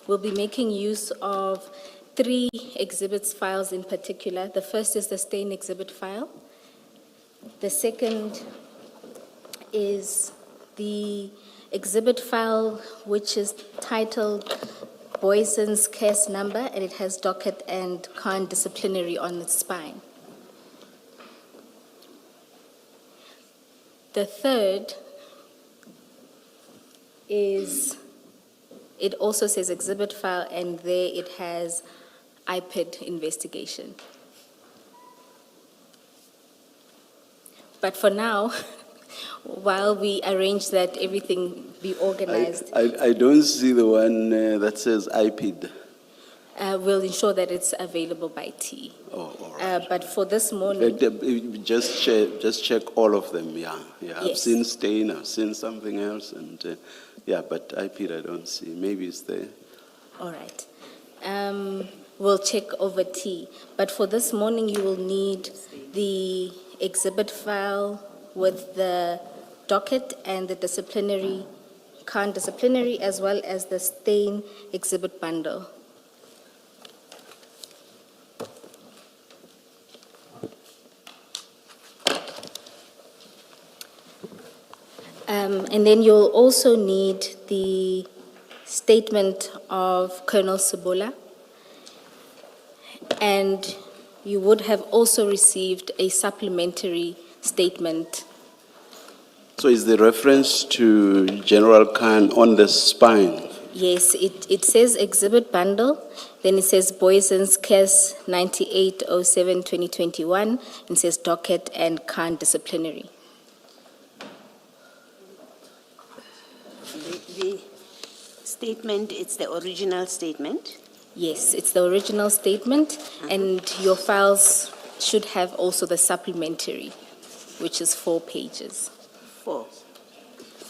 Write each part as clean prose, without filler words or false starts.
we'll be making use of 3 exhibits files in particular. The first is the stain exhibit file. The second is the exhibit file which is titled Boyson's case number, and it has docket and Khan disciplinary on its spine. The third is, it also says exhibit file, and there it has IPID investigation. But for now, while we arrange that everything be organized, I don't see the one that says IPID. we'll ensure that it's available by T. Oh, all right. But for this morning, Just check all of them, yeah. I've Yes. seen stain, I've seen something else, and yeah, but IPID I don't see. Maybe it's there. all right. We'll check over T. But for this morning, you will need the exhibit file with the docket and the disciplinary, Khan disciplinary, as well as the stain exhibit bundle. And then you'll also need the statement of Colonel Sibula. And you would have also received a supplementary statement. So is the reference to General Khan on the spine? Yes, it says exhibit bundle, then it says Boyson's case 9807-2021, and it says docket and Khan disciplinary. The statement, it's the original statement. Yes, it's the original statement, and your files should have also the supplementary, which is 4 pages. 4.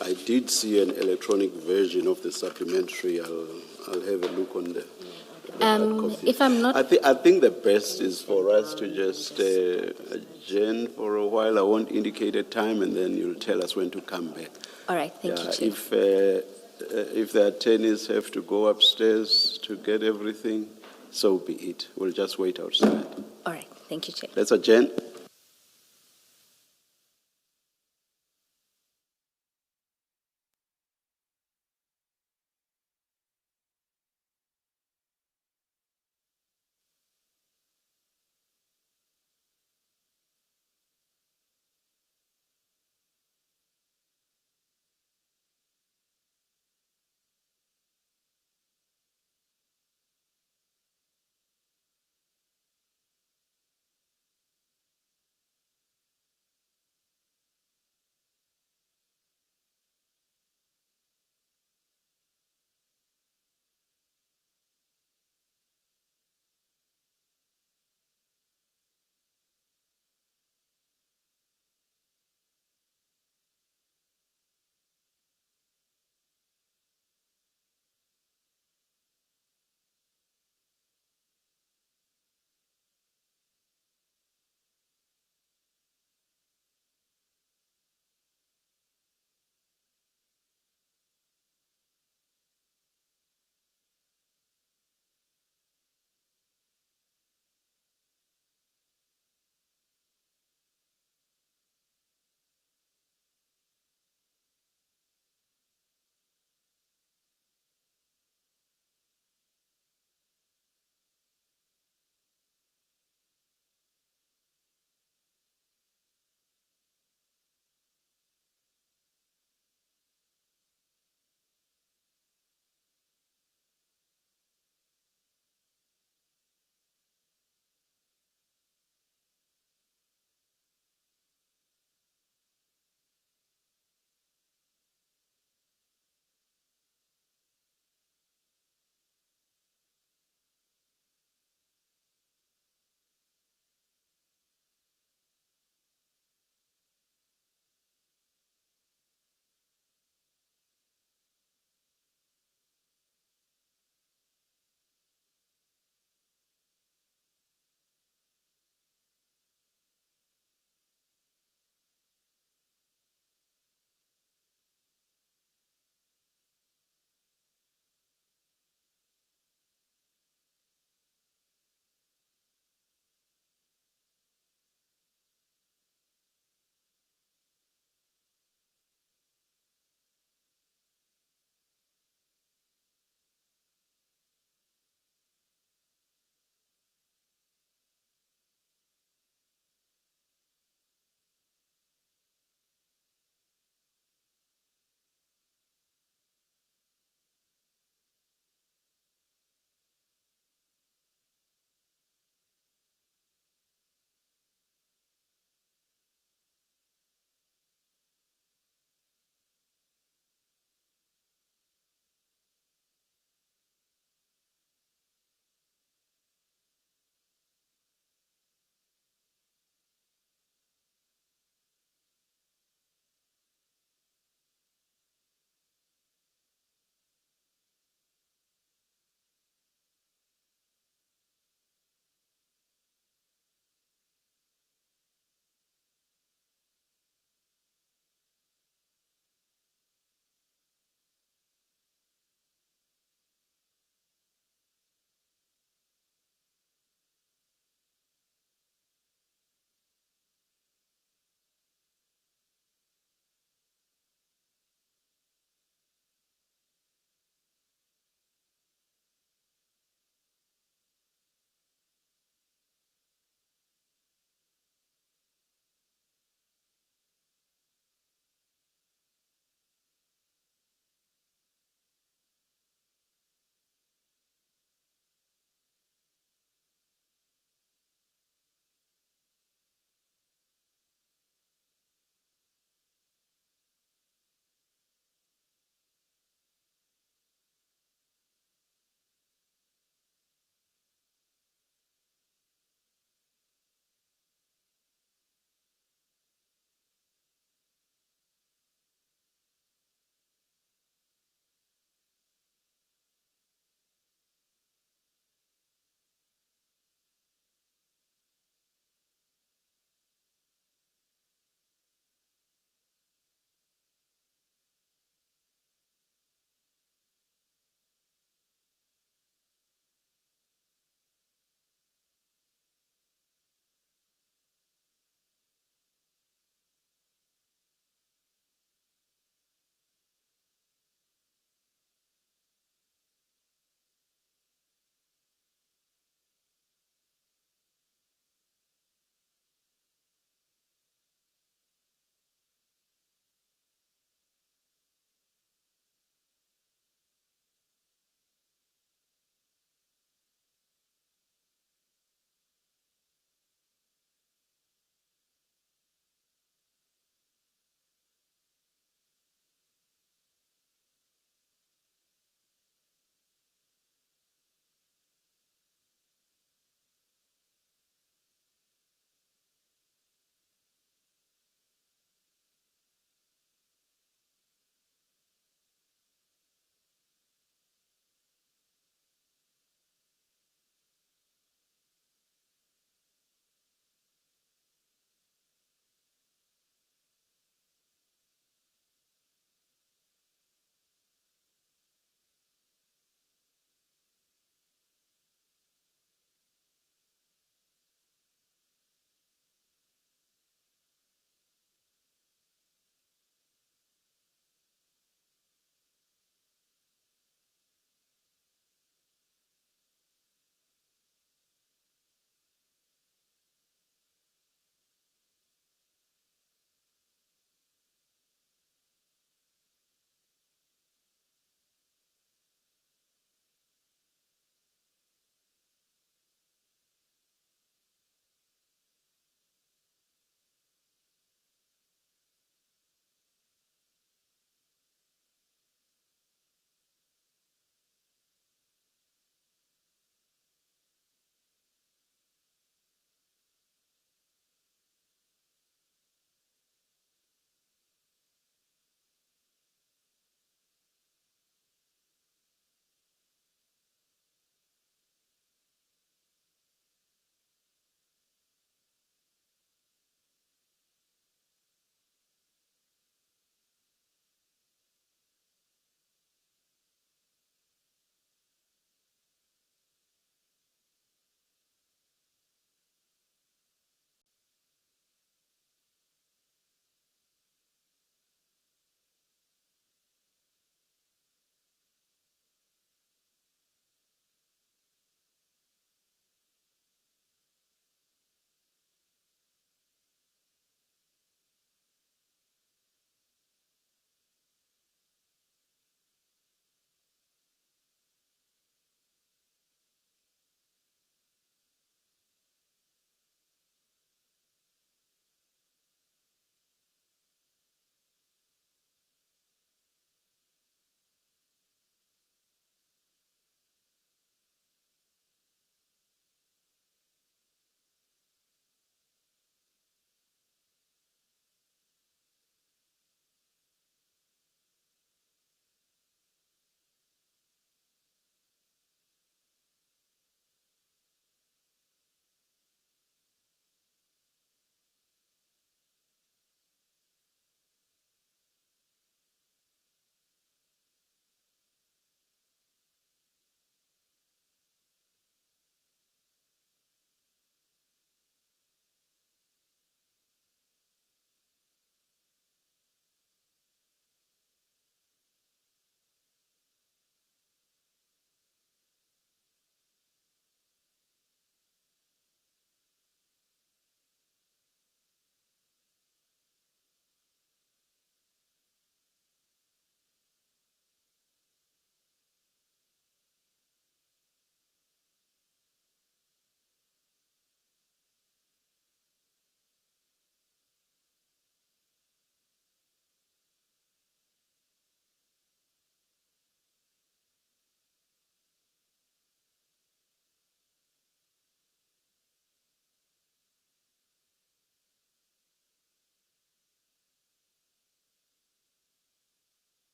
I did see an electronic version of the supplementary. I'll have a look on the hard copy. If I'm not, I think the best is for us to just adjourn for a while. I won't indicate a time, and then you'll tell us when to come back. all right, thank you, Chair. If the attorneys have to go upstairs to get everything, so be it. We'll just wait outside. All right, thank you, Chair. Let's adjourn.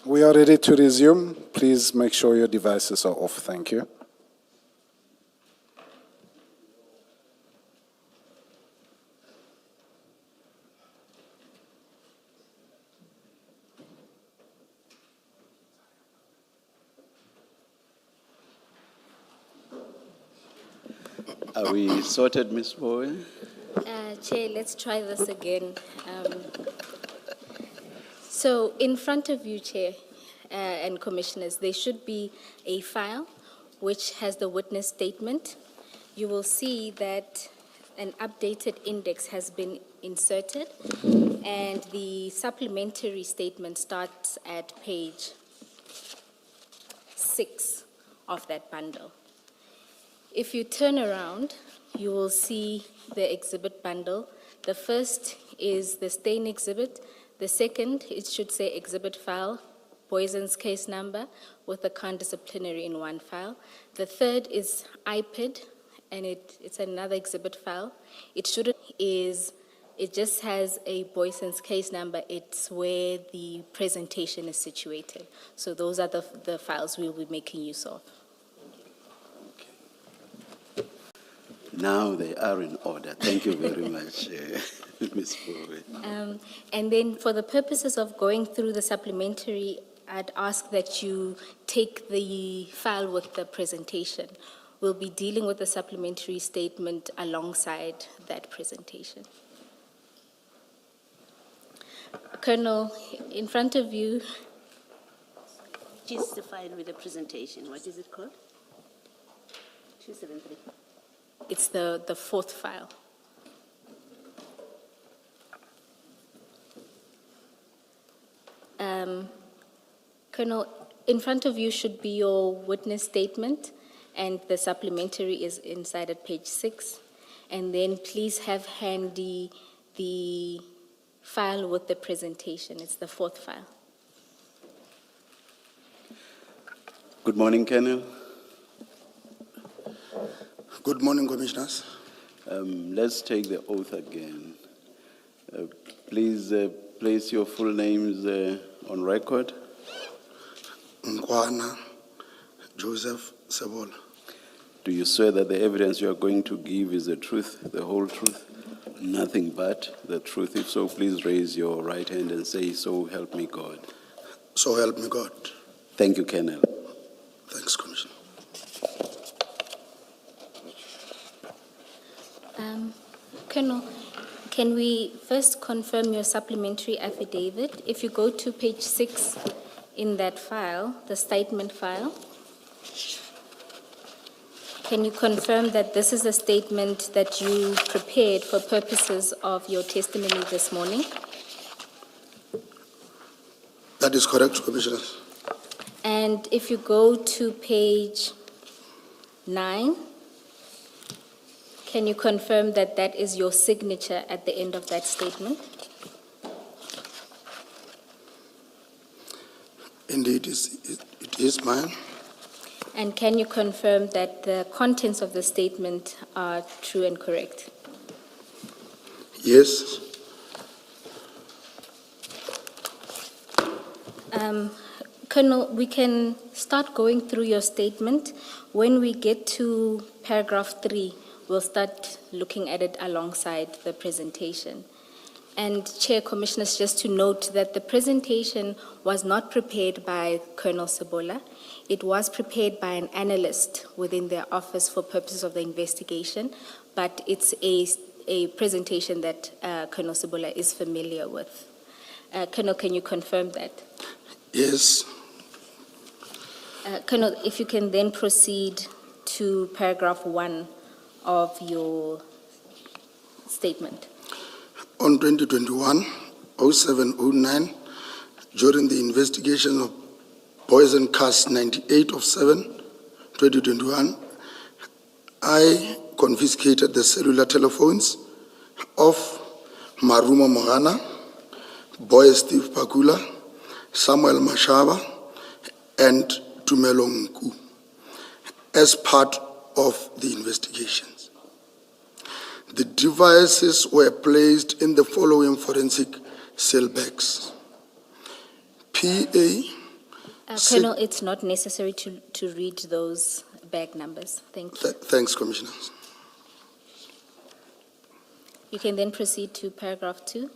We are ready to resume. Please make sure your devices are off. Thank you. Are we sorted, Ms. Bowe? Chair, let's try this again. So in front of you, Chair, and Commissioners, there should be a file which has the witness statement. You will see that an updated index has been inserted, and the supplementary statement starts at page 6 of that bundle. If you turn around, you will see the exhibit bundle. The first is the stain exhibit. The second, it should say exhibit file, Boysen's case number with the count disciplinary in one file. The third is IPID, and it's another exhibit file. It just has a Boysen's case number. It's where the presentation is situated. So those are the files we'll be making use of. Now they are in order. Thank you very much, Ms. Bowe. And then for the purposes of going through the supplementary, I'd ask that you take the file with the presentation. We'll be dealing with the supplementary statement alongside that presentation. Colonel, in front of you, Which is the file with the presentation? What is it called? 273. it's the fourth file. Colonel, in front of you should be your witness statement, and the supplementary is inside at page 6. And then please have handy the file with the presentation. It's the fourth file. Good morning, Colonel. Good morning, Commissioners. Let's take the oath again. Please place your full names on record. Nkwana Joseph Sebola. Do you swear that the evidence you are going to give is the truth, the whole truth, nothing but the truth? If so, please raise your right hand and say, "So help me God." So help me God. Thank you, Colonel. Thanks, Commissioner. Colonel, can we first confirm your supplementary affidavit? If you go to page 6 in that file, the statement file, can you confirm that this is a statement that you prepared for purposes of your testimony this morning? That is correct, Commissioners. And if you go to page 9, can you confirm that that is your signature at the end of that statement? Indeed, it is mine. And can you confirm that the contents of the statement are true and correct? Yes. Colonel, we can start going through your statement. When we get to paragraph 3, we'll start looking at it alongside the presentation. And Chair, Commissioners, just to note that the presentation was not prepared by Colonel Sebola. It was prepared by an analyst within their office for purposes of the investigation, but it's a presentation that Colonel Sebola is familiar with. Colonel, can you confirm that? Yes. Colonel, if you can then proceed to paragraph 1 of your statement. On 2021-07-09, during the investigation of Poison Cast 98 of 7-2021, I confiscated the cellular telephones of Maruma Mogana, Boy Steve Pakula, Samuel Mashaba, and Tumelo Nku as part of the investigations. The devices were placed in the following forensic cell bags: PA Colonel, it's not necessary to read those bag numbers. Thank you. Thanks, Commissioner. You can then proceed to paragraph 2.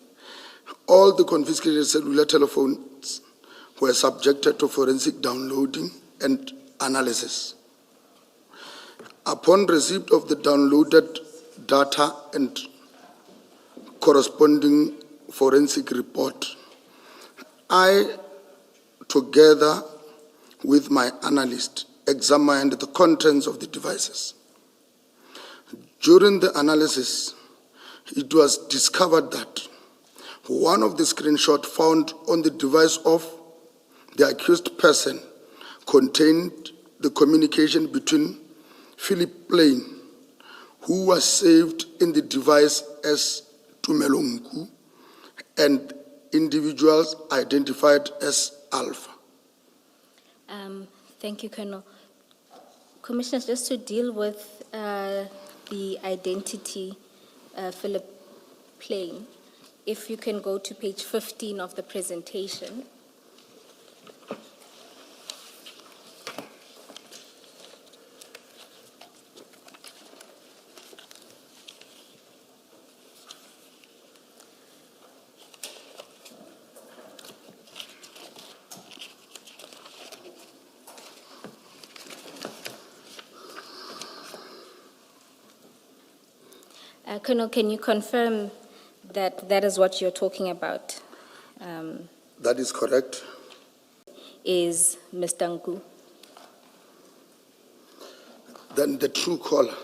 All the confiscated cellular telephones were subjected to forensic downloading and analysis. Upon receipt of the downloaded data and corresponding forensic report, I, together with my analyst, examined the contents of the devices. During the analysis, it was discovered that one of the screenshots found on the device of the accused person contained the communication between Philip Plain, who was saved in the device as Tumelongu, and individuals identified as Alpha. Thank you, Colonel. Commissioners, just to deal with the identity, Philip Plain, if you can go to page 15 of the presentation. Colonel, can you confirm that that is what you're talking about? That is correct. Is Mr. Nku? Then the true caller,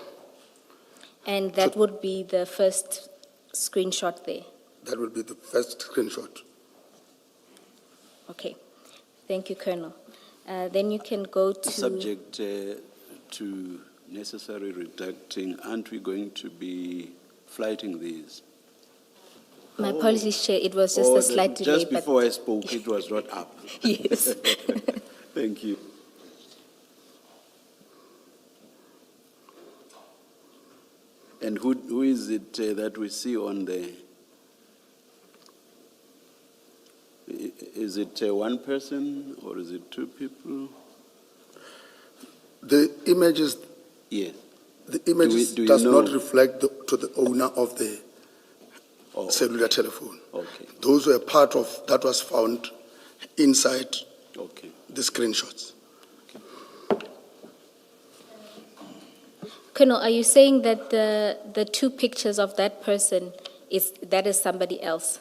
And that would be the first screenshot there. that will be the first screenshot. Okay. Thank you, Colonel. Then you can go to... Subject to necessary redacting, aren't we going to be flighting these? My apologies, Chair, it was just a slight delay. Just before I spoke, it was not up. Yes. Thank you. And who is it that we see on the? Is it one person or is it two people? The images, Yes. the images do you does know? not reflect to the owner of the Oh, cellular telephone. okay, Those were part of, that was found inside okay. the screenshots. Colonel, are you saying that the two pictures of that person, is somebody else?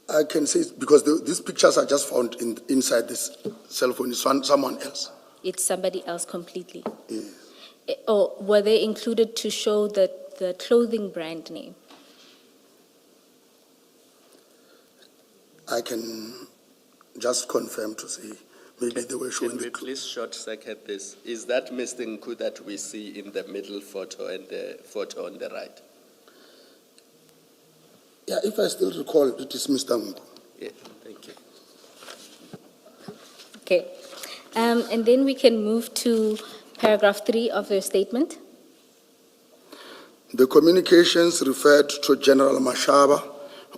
I can say, because these pictures are just found inside this cell phone, it's someone else. It's somebody else completely? Yes. Or were they included to show the clothing brand name? I can just confirm to say, maybe they were showing Can we the... please short-circuit this? Is that Mr. Nku that we see in the middle photo and the photo on the right? Yeah, if I still recall, it is Mr. Ngu. Yeah, thank you. Okay. And then we can move to paragraph 3 of your statement. The communications referred to General Mashaba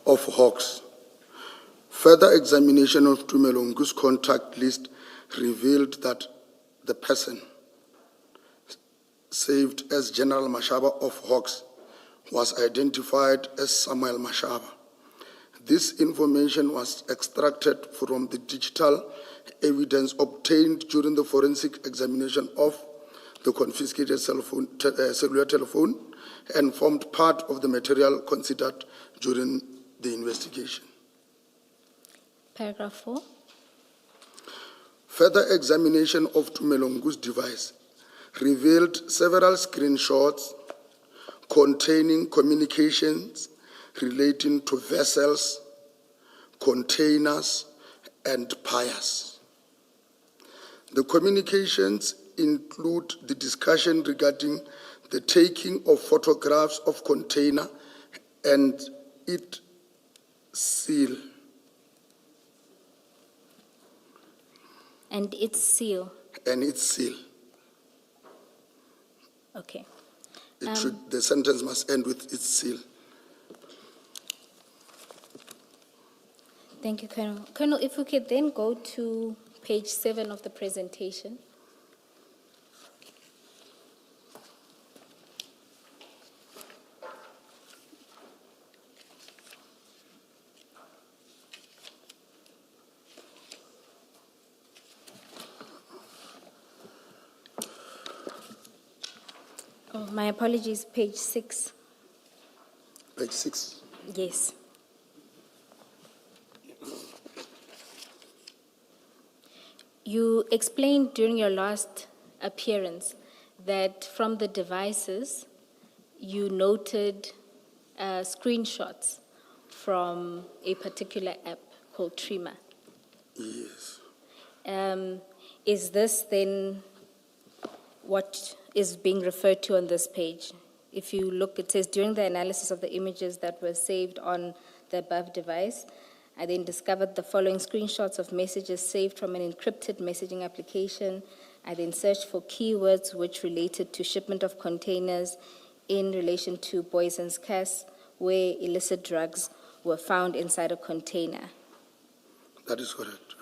of Hawks. Further examination of Tumelongu's contact list revealed that the person saved as General Mashaba of Hawks was identified as Samuel Mashaba. This information was extracted from the digital evidence obtained during the forensic examination of the confiscated cellular telephone and formed part of the material considered during the investigation. Paragraph 4. Further examination of Tumelongu's device revealed several screenshots containing communications relating to vessels, containers, and piers. The communications include the discussion regarding the taking of photographs of container and its seal. And its seal. And its seal. Okay. The sentence must end with its seal. Thank you, Colonel. Colonel, if we could then go to page 7 of the presentation. Oh, my apologies, page 6. Page 6. Yes. You explained during your last appearance that from the devices, you noted screenshots from a particular app called Trima. Yes. Is this then what is being referred to on this page? If you look, it says, during the analysis of the images that were saved on the above device, I then discovered the following screenshots of messages saved from an encrypted messaging application. I then searched for keywords which related to shipment of containers in relation to Boyson's Cass, where illicit drugs were found inside a container. That is correct.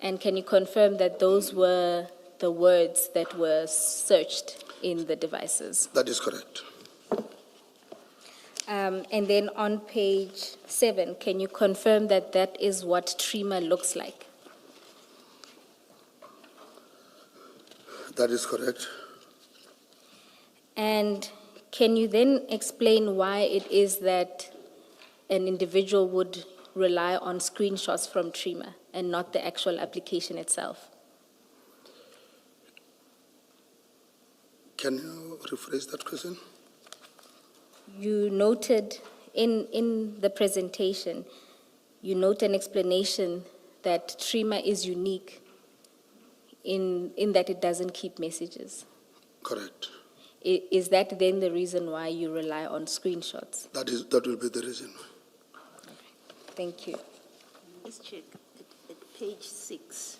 And can you confirm that those were the words that were searched in the devices? That is correct. And then on page 7, can you confirm that that is what Trima looks like? That is correct. And can you then explain why it is that an individual would rely on screenshots from Trima and not the actual application itself? Can you rephrase that question? You noted in the presentation, you note an explanation that Trima is unique in that it doesn't keep messages. Correct. Is that then the reason why you rely on screenshots? That will be the reason. Thank you. Let's check at page 6.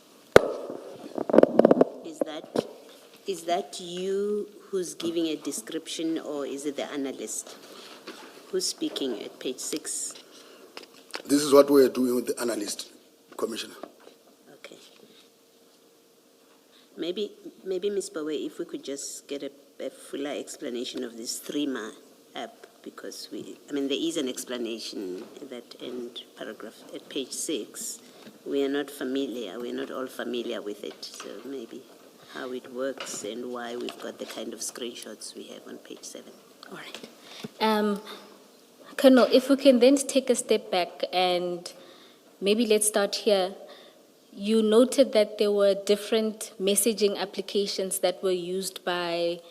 Is that you who's giving a description, or is it the analyst? Who's speaking at page 6? This is what we are doing with the analyst, Commissioner. Okay. Maybe Ms. Bawe, if we could just get a fuller explanation of this Trima app, because there is an explanation at that end paragraph at page 6. We are not all familiar with it, so maybe how it works and why we've got the kind of screenshots we have on page 7. All right. Colonel, if we can then take a step back and maybe let's start here. You noted that there were different messaging applications that were used by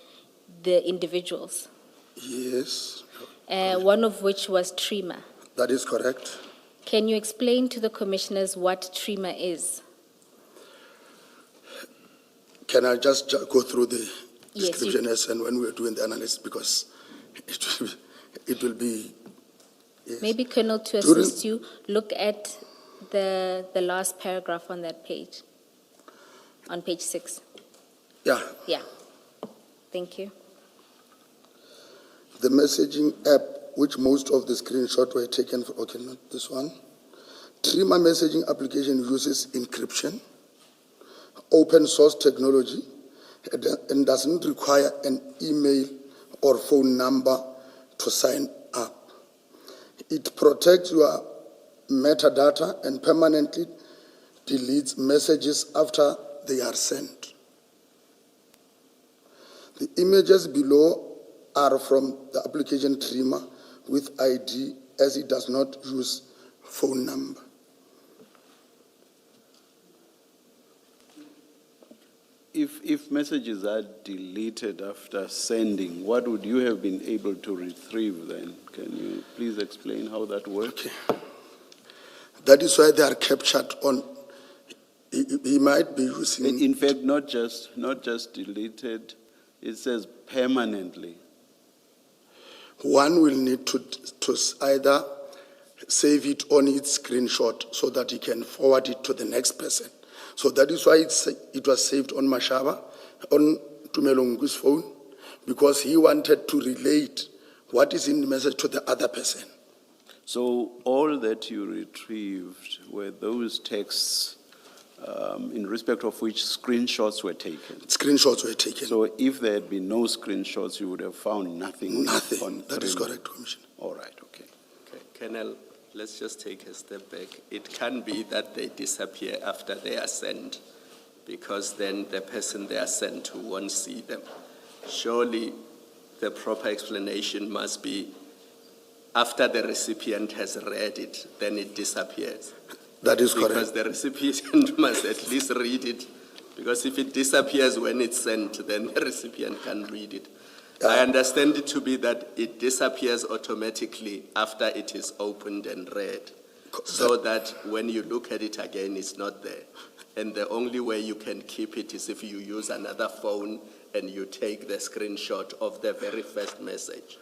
the individuals. Yes. One of which was Trima. That is correct. Can you explain to the commissioners what Trima is? Can I just go through the Yes, description as and when we're doing the analysis, because it will be yes. Maybe, Colonel, to During- assist you, look at the last paragraph on that page, on page 6. Yeah. Yeah. Thank you. The messaging app, which most of the screenshots were taken from, okay, not this one. Trima messaging application uses encryption, open source technology, and doesn't require an email or phone number to sign up. It protects your metadata and permanently deletes messages after they are sent. The images below are from the application Trima with ID, as it does not use phone number. If messages are deleted after sending, what would you have been able to retrieve then? Can you please explain how that works? Okay. That is why they are captured on. He might be using. In fact, not just deleted, it says permanently. One will need to either save it on its screenshot so that he can forward it to the next person. So that is why it was saved on Mashaba, on Tumelongu's phone, because he wanted to relate what is in the message to the other person. So all that you retrieved were those texts in respect of which screenshots were taken. Screenshots were taken. So if there had been no screenshots, you would have found nothing. Nothing. on That is 3 correct, Commissioner. All right, okay. Okay, Colonel, let's just take a step back. It can be that they disappear after they are sent, because then the person they are sent to won't see them. Surely the proper explanation must be after the recipient has read it, then it disappears. That is Because correct. the recipient must at least read it, because if it disappears when it's sent, then the recipient can read it. I understand it to be that it disappears automatically after it is opened and read, so that when you look at it again, it's not there. And the only way you can keep it is if you use another phone and you take the screenshot of the very first message.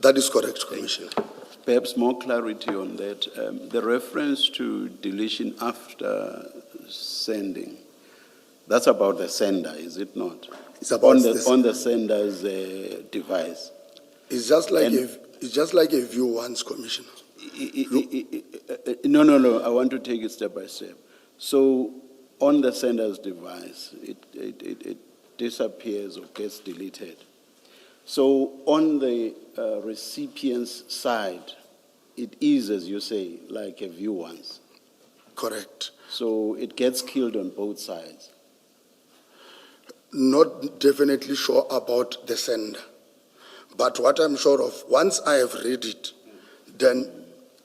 That is correct, Commissioner. Perhaps more clarity on that. The reference to deletion after sending, that's about the sender, is it not? It's about on the sender's device. It's just like And- it's just like a view once, Commissioner. No, I want to take it step by step. So on the sender's device, it disappears or gets deleted. So on the recipient's side, it is, as you say, like a view once. Correct. So it gets killed on both sides. Not definitely sure about the sender, but what I'm sure of, once I have read it, then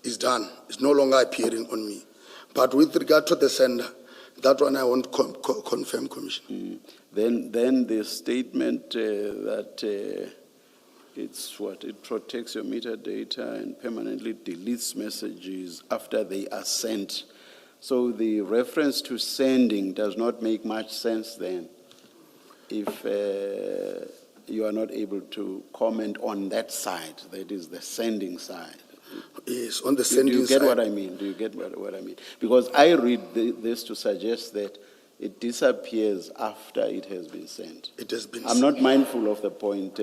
it's done. It's no longer appearing on me. But with regard to the sender, that one I won't confirm, Commissioner. Then the statement that it's what? It protects your metadata and permanently deletes messages after they are sent. So the reference to sending does not make much sense then, if you are not able to comment on that side, that is the sending side. Yes, on the Do sending you get side. what I mean? Do you get what I mean? Because I read this to suggest that it disappears after it has been sent. It has been I'm not mindful of the point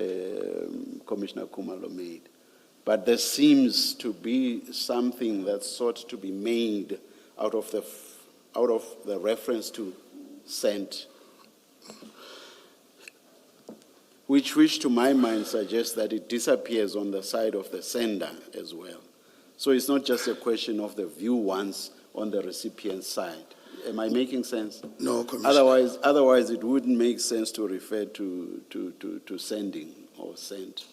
Commissioner Kumalo made, but there seems to be something that's sought to be made out of the reference to sent, which to my mind suggests that it disappears on the side of the sender as well. So it's not just a question of the view once on the recipient's side. Am I making sense? No, Commissioner. Otherwise it wouldn't make sense to refer to sending or sent.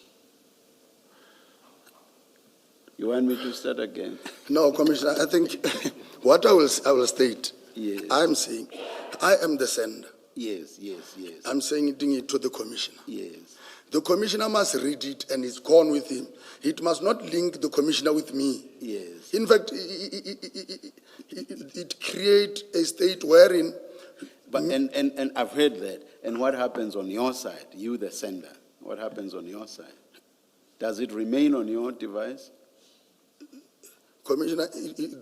You want me to start again? No, Commissioner, I think what I will state, Yes. I'm saying, I am the sender. Yes. I'm saying it to the Commissioner. Yes. The Commissioner must read it and it's gone with him. It must not link the Commissioner with me. Yes. In fact, it creates a state wherein, But and I've heard that. And what happens on your side, you the sender? What happens on your side? Does it remain on your device? Commissioner,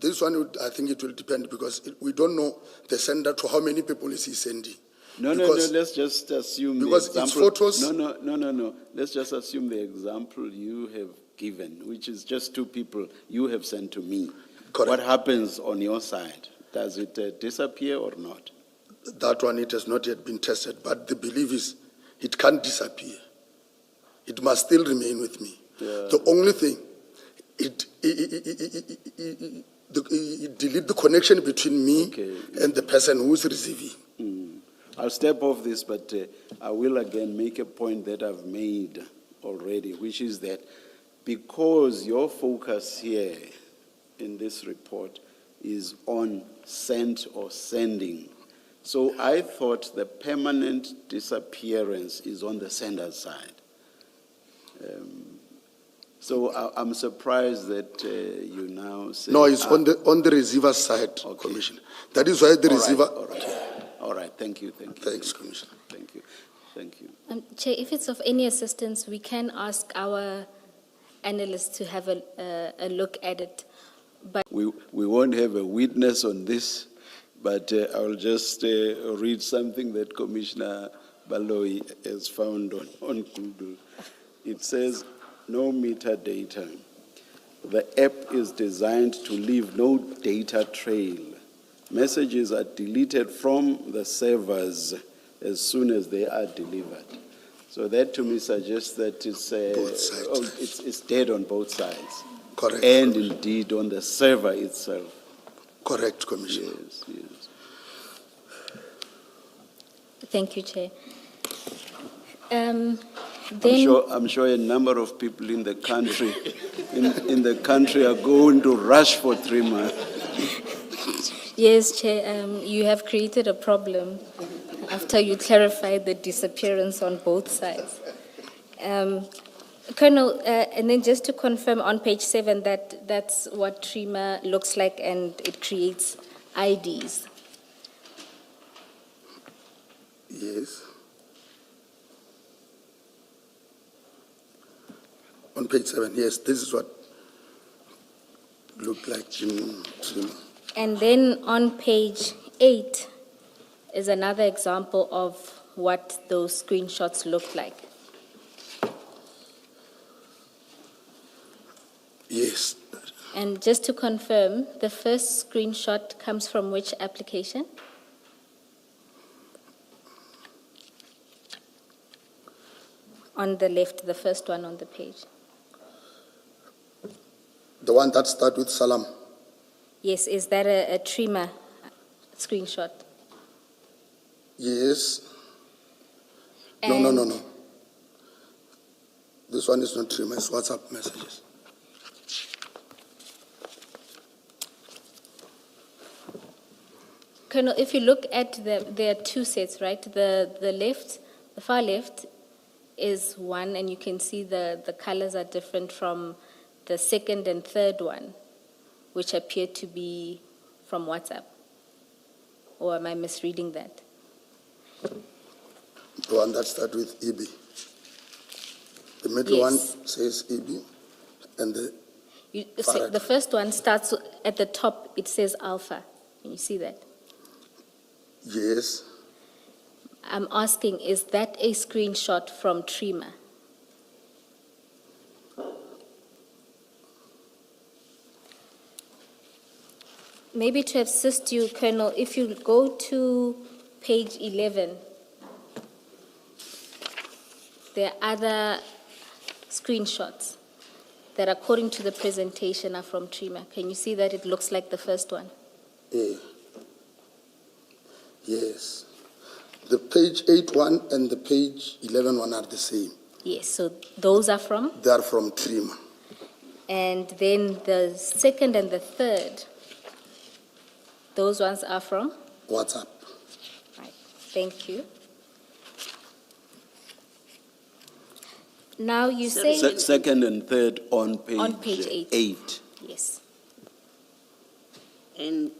this one, I think it will depend because we don't know the sender to how many people is he sending. No, Because- let's just assume because the it's example. photos- No. Let's just assume the example you have given, which is just 2 people you have sent to me. Correct. What happens on your side? Does it disappear or not? That one, it has not yet been tested, but the belief is it can't disappear. It must still remain with me. Yeah. The only thing, it delete the connection between me Okay. and the person who is receiving. I'll step off this, but I will again make a point that I've made already, which is that because your focus here in this report is on sent or sending, so I thought the permanent disappearance is on the sender's side. So I'm surprised that you now say... No, it's on the receiver side, Okay. Commissioner. That is why the All right, receiver. all right. Thank you. Thanks, Commissioner. Thank you. Chair, if it's of any assistance, we can ask our analysts to have a look at it. But We won't have a witness on this, but I'll just read something that Commissioner Baloyi has found on Google. It says, no metadata. the app is designed to leave no data trail. Messages are deleted from the servers as soon as they are delivered. So that to me suggests that Both sides. it's dead on both sides. Correct. And indeed on the server itself. Correct, Commissioner. Yes, yes. Thank you, Chair. I'm sure a number of people in the country in the country are going to rush for 3 months. Yes, Chair, you have created a problem after you clarified the disappearance on both sides. Colonel, and then just to confirm on page 7 that that's what TRIMA looks like and it creates IDs. Yes. On page 7, yes, this is what looked like TRIMA. And then on page 8 is another example of what those screenshots look like. Yes. And just to confirm, the first screenshot comes from which application? On the left, the first one on the page. The one that starts with Salam. Yes, is that a TRIMA screenshot? Yes. And No. This one is not TRIMA, it's WhatsApp messages. Colonel, if you look at there are two sets, right? The far left is one, and you can see the colors are different from the second and third one, which appear to be from WhatsApp. Or am I misreading that? The one that starts with EB. The middle Yes. one says EB, and the You Far see, right. the first one starts at the top, it says alpha. Can you see that? yes, I'm asking, is that a screenshot from TRIMA? Maybe to assist you, Colonel, if you go to page 11, there are other screenshots that, according to the presentation, are from TRIMA. Can you see that it looks like the first one? yes. The page 8 one and the page 11 one are the same. Yes, so those are from? They are from TRIMA. And then the second and the third, those ones are from? WhatsApp. Right, thank you. Now you say, Second and third on page, On page 8. 8. yes, And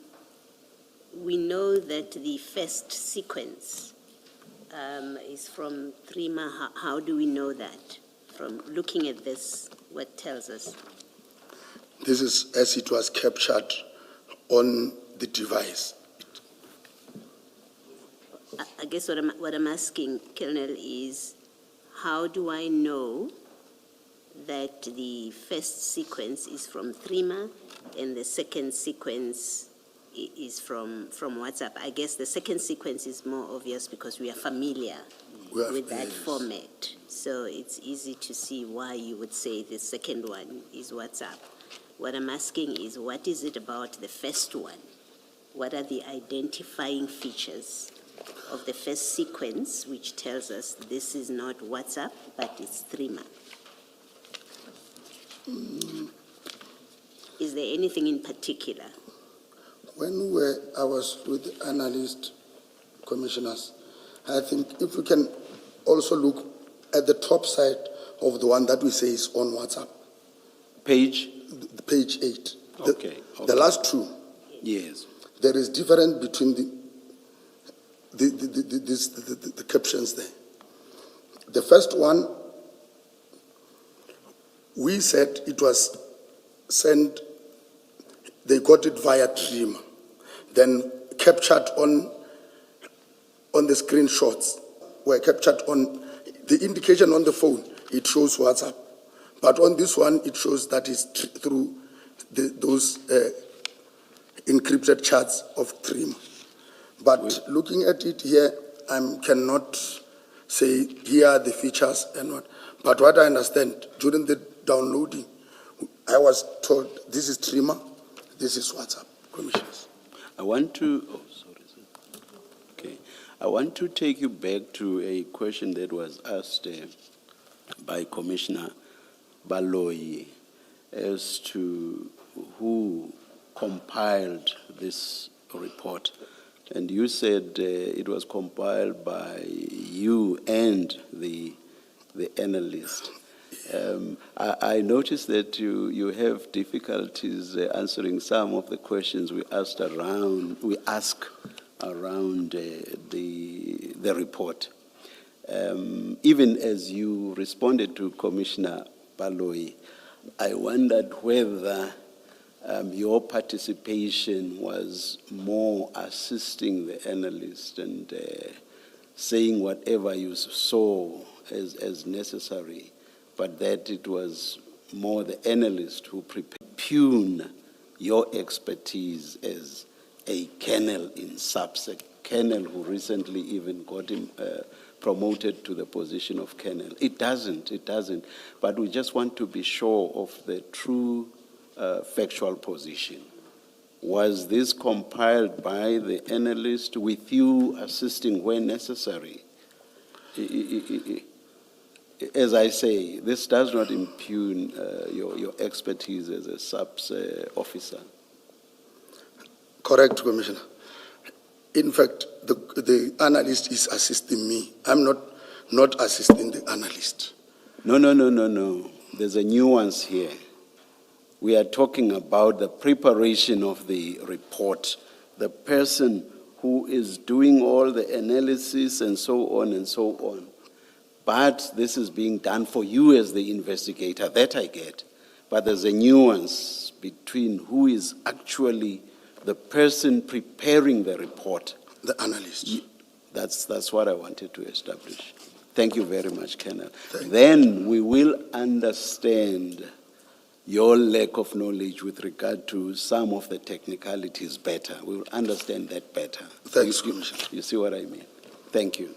we know that the first sequence is from TRIMA. How do we know that? From looking at this, what tells us? This is as it was captured on the device. I guess what I'm asking, Colonel, is how do I know that the first sequence is from TRIMA and the second sequence is from WhatsApp? I guess the second sequence is more obvious because we are familiar with that format. So it's easy to see why you would say the second one is WhatsApp. What I'm asking is, what is it about the first one? What are the identifying features of the first sequence which tells us this is not WhatsApp, but it's TRIMA? Is there anything in particular? When I was with the analyst commissioners, I think if we can also look at the top side of the one that we say is on WhatsApp, Page? the page 8. Okay. The last two, Yes. there is difference between the captions there. The first one, we said it was sent, they got it via TRIMA, then captured on the screenshots, were captured on the indication on the phone, it shows WhatsApp. But on this one, it shows that it's through those encrypted charts of TRIM. But looking at it here, I cannot say here are the features and what. But what I understand, during the downloading, I was told this is Trimmer, this is WhatsApp, Commissioners. I want to, oh, sorry, sir. Okay. I want to take you back to a question that was asked by Commissioner Baloyi as to who compiled this report. And you said it was compiled by you and the analyst. I noticed that you have difficulties answering some of the questions we ask around the report. Even as you responded to Commissioner Baloyi, I wondered whether your participation was more assisting the analyst and saying whatever you saw as necessary, but that it was more the analyst who impugn your expertise as a colonel in SAPSEC, colonel who recently even got him promoted to the position of colonel. It doesn't. But we just want to be sure of the true factual position. Was this compiled by the analyst with you assisting where necessary? As I say, this does not impugn your expertise as a SAPS officer. Correct, Commissioner. In fact, the analyst is assisting me. I'm not assisting the analyst. No. There's a nuance here. We are talking about the preparation of the report. The person who is doing all the analysis and so on and so on. But this is being done for you as the investigator, that I get. But there's a nuance between who is actually the person preparing the report. The analyst. That's what I wanted to establish. Thank you very much, Colonel. Then we will understand your lack of knowledge with regard to some of the technicalities better. We will understand that better. Thanks, Commissioner. You see what I mean? Thank you.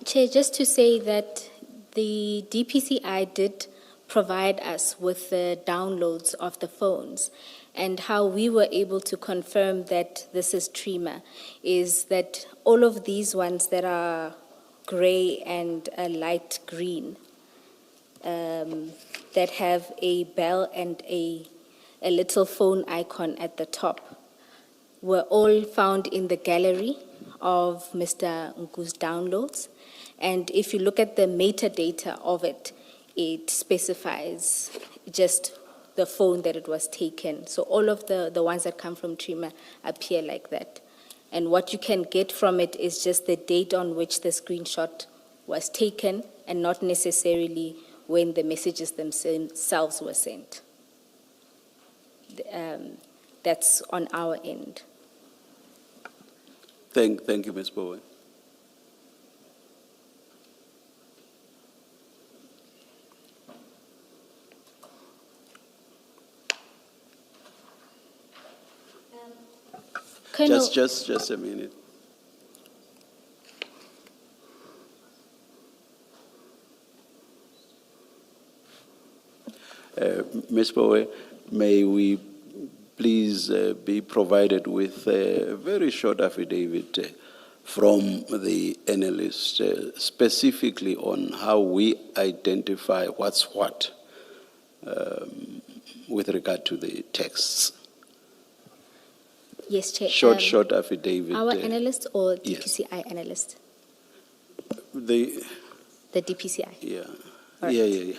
Chair, just to say that the DPCI did provide us with the downloads of the phones, and how we were able to confirm that this is Trima is that all of these ones that are gray and a light green that have a bell and a little phone icon at the top were all found in the gallery of Mr. Nku's downloads. And if you look at the metadata of it, it specifies just the phone that it was taken. So all of the ones that come from Trima appear like that. And what you can get from it is just the date on which the screenshot was taken and not necessarily when the messages themselves were sent. That's on our end. Thank you, Ms. Bowen. Colonel, Just a minute. Ms. Bowe, may we please be provided with a very short affidavit from the analyst, specifically on how we identify what's what with regard to the texts. yes, Chair. Short affidavit. Our analyst or yes. DPCI analyst? The DPCI. yeah. All right. Yeah.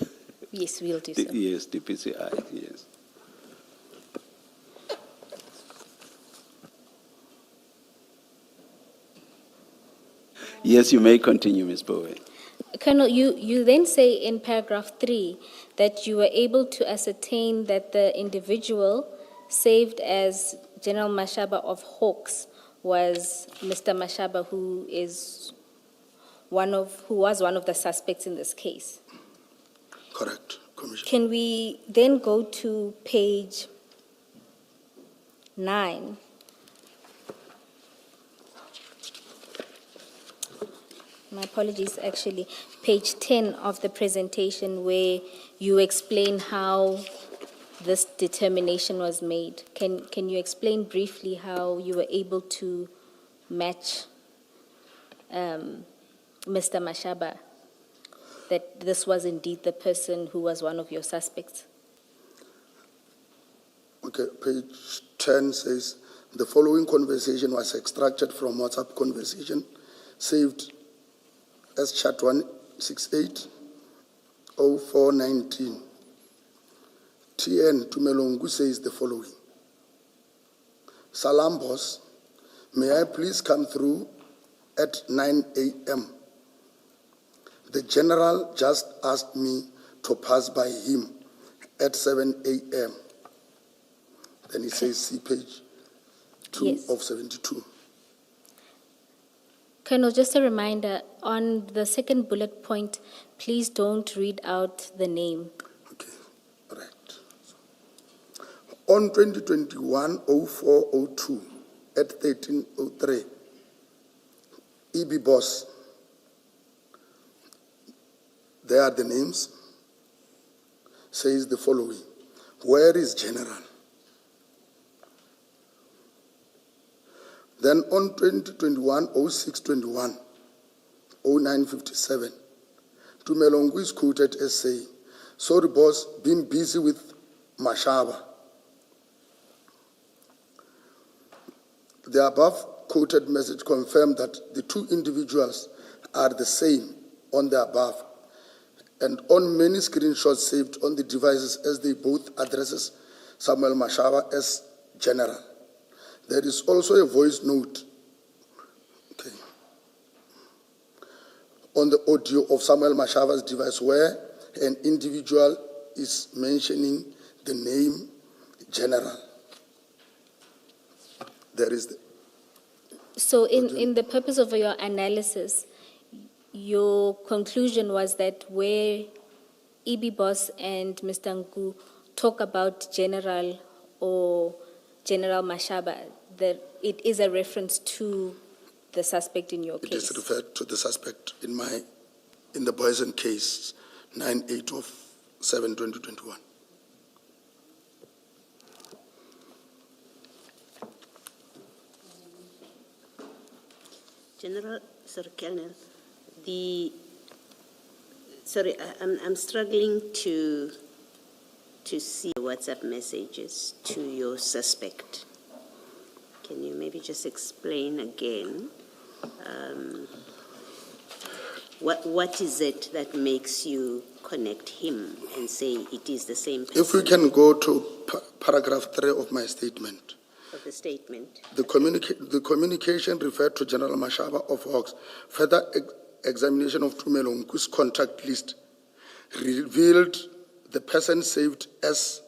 Yes, we'll do so. Yes, DPCI, yes. Yes, you may continue, Ms. Bowe. Colonel, you then say in paragraph 3 that you were able to ascertain that the individual saved as General Mashaba of Hawks was Mr. Mashaba, who was one of the suspects in this case. Correct, Commissioner. Can we then go to page 9? My apologies, actually, page 10 of the presentation where you explain how this determination was made. Can you explain briefly how you were able to match Mr. Mashaba, that this was indeed the person who was one of your suspects? Okay, page 10 says, the following conversation was extracted from WhatsApp conversation saved as chat 168-0419. TN Tumelongu says the following. Salam boss, may I please come through at 9 a.m. The general just asked me to pass by him at 7 a.m. Then he says, see page 2 Yes. of 72. Colonel, just a reminder, on the second bullet point, please don't read out the name. Okay, right. On 2021-0402 at 1303, EB boss, there are the names, says the following. Where is General? Then on 2021-0621, 0957, Tumelongu is quoted as saying, sorry boss, been busy with Mashaba. The above quoted message confirmed that the two individuals are the same on the above and on many screenshots saved on the devices as they both addresses Samuel Mashaba as General. There is also a voice note, okay, on the audio of Samuel Mashaba's device where an individual is mentioning the name General. There is the... So in the purpose of your analysis, your conclusion was that where EB Boss and Mr. Nku talk about General or General Mashaba, that it is a reference to the suspect in your It case. is referred to the suspect in the Boysen case, 9/8 of 7/2021. General, Sir Colonel, I'm struggling to see WhatsApp messages to your suspect. Can you maybe just explain again what is it that makes you connect him and say it is the same person? If we can go to paragraph 3 of my statement. Of the statement. The communication referred to General Mashaba of Hawks. Further examination of Tumelongu's contact list revealed the person saved as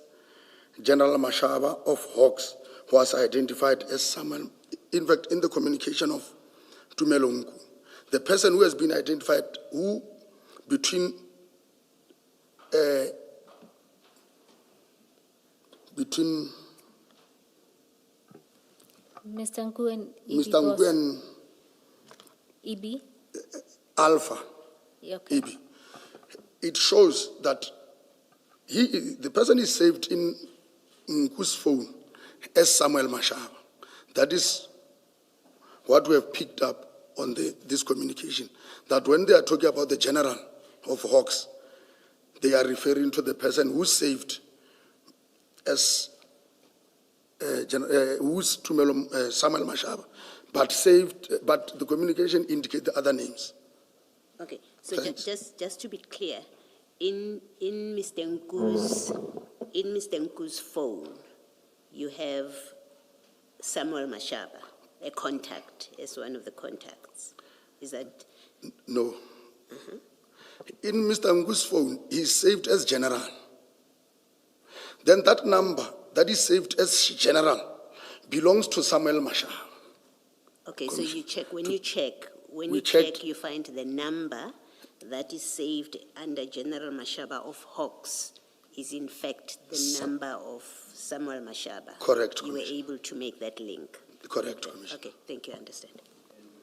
General Mashaba of Hawks was identified as someone, in fact, in the communication of Tumelongu. The person who has been identified, who between Mr. Nku and EB Mr. Boss. Ngu and EB? Alpha, Okay. EB. It shows that the person is saved in Nku's phone as Samuel Mashaba. That is what we have picked up on this communication. That when they are talking about the General of Hawks, they are referring to the person who's saved as who's Samuel Mashaba, but the communication indicates the other names. Okay, so Thanks. just to be clear, in Mr. Nku's phone, you have Samuel Mashaba, a contact, as one of the contacts. Is that? No. In Mr. Ngu's phone, he's saved as General. Then that number that is saved as General belongs to Samuel Mashaba. Okay, so you check, when you check, We checked. you find the number that is saved under General Mashaba of Hawks is in fact the number of Samuel Mashaba. Correct, You were Commissioner. able to make that link. Correct, Commissioner. Okay, thank you, I understand.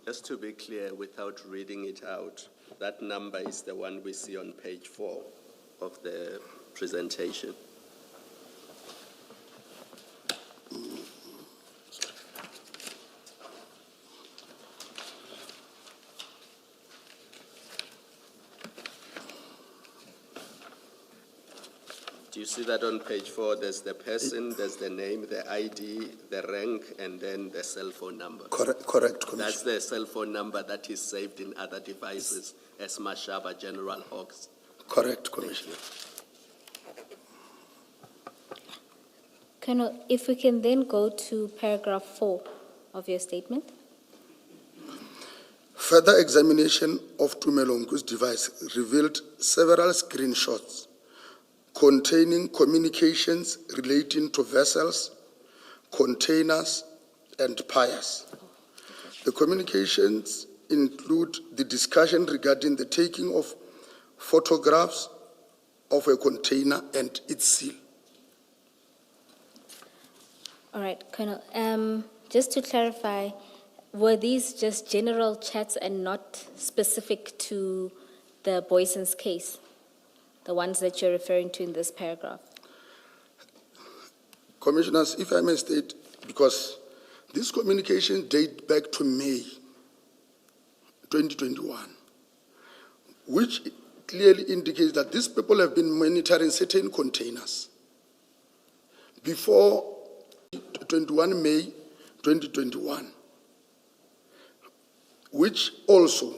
Just to be clear, without reading it out, that number is the one we see on page 4 of the presentation. Do you see that on page 4? There's the person, there's the name, the ID, the rank, and then the cell phone number. Correct, Commissioner. That's the cell phone number that is saved in other devices as Mashaba General Hawks. Correct, Commissioner. Colonel, if we can then go to paragraph 4 of your statement. Further examination of Tumelongu's device revealed several screenshots containing communications relating to vessels, containers, and piers. The communications include the discussion regarding the taking of photographs of a container and its seal. All right, Colonel, just to clarify, were these just general chats and not specific to the Boyson's case? The ones that you're referring to in this paragraph? Commissioners, if I may state, because this communication date back to May 2021, which clearly indicates that these people have been monitoring certain containers before 21 May 2021, which also,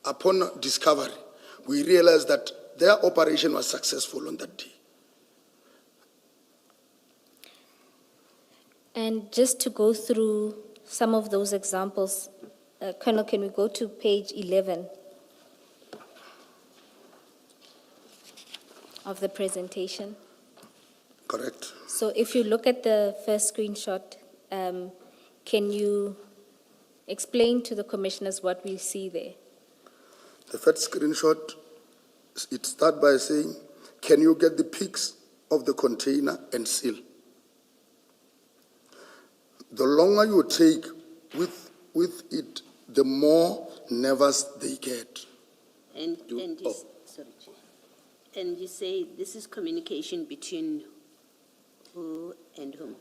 upon discovery, we realized that their operation was successful on that day. And just to go through some of those examples, Colonel, can we go to page 11 of the presentation? Correct. So if you look at the first screenshot, can you explain to the commissioners what we see there? The first screenshot, it starts by saying, can you get the pics of the container and seal? The longer you take with it, the more nervous they get. And you, sorry, Chair. And you say this is communication between who and whom?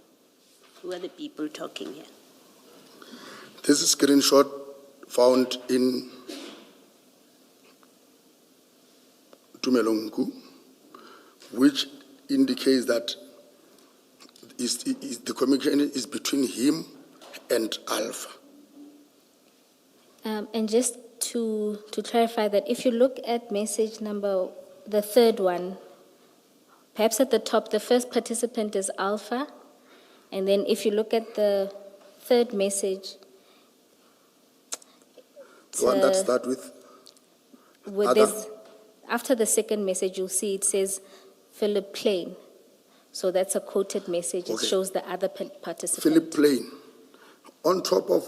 Who are the people talking here? This is screenshot found in Tumelongu, which indicates that the communication is between him and Alpha. And just to clarify that, if you look at message number, the third one, perhaps at the top, the first participant is Alpha, and then if you look at the third message, The one that starts with other? After the second message, you'll see it says Philip Plain. So that's a quoted message. It Okay. shows the other participant. Philip Plain. On top of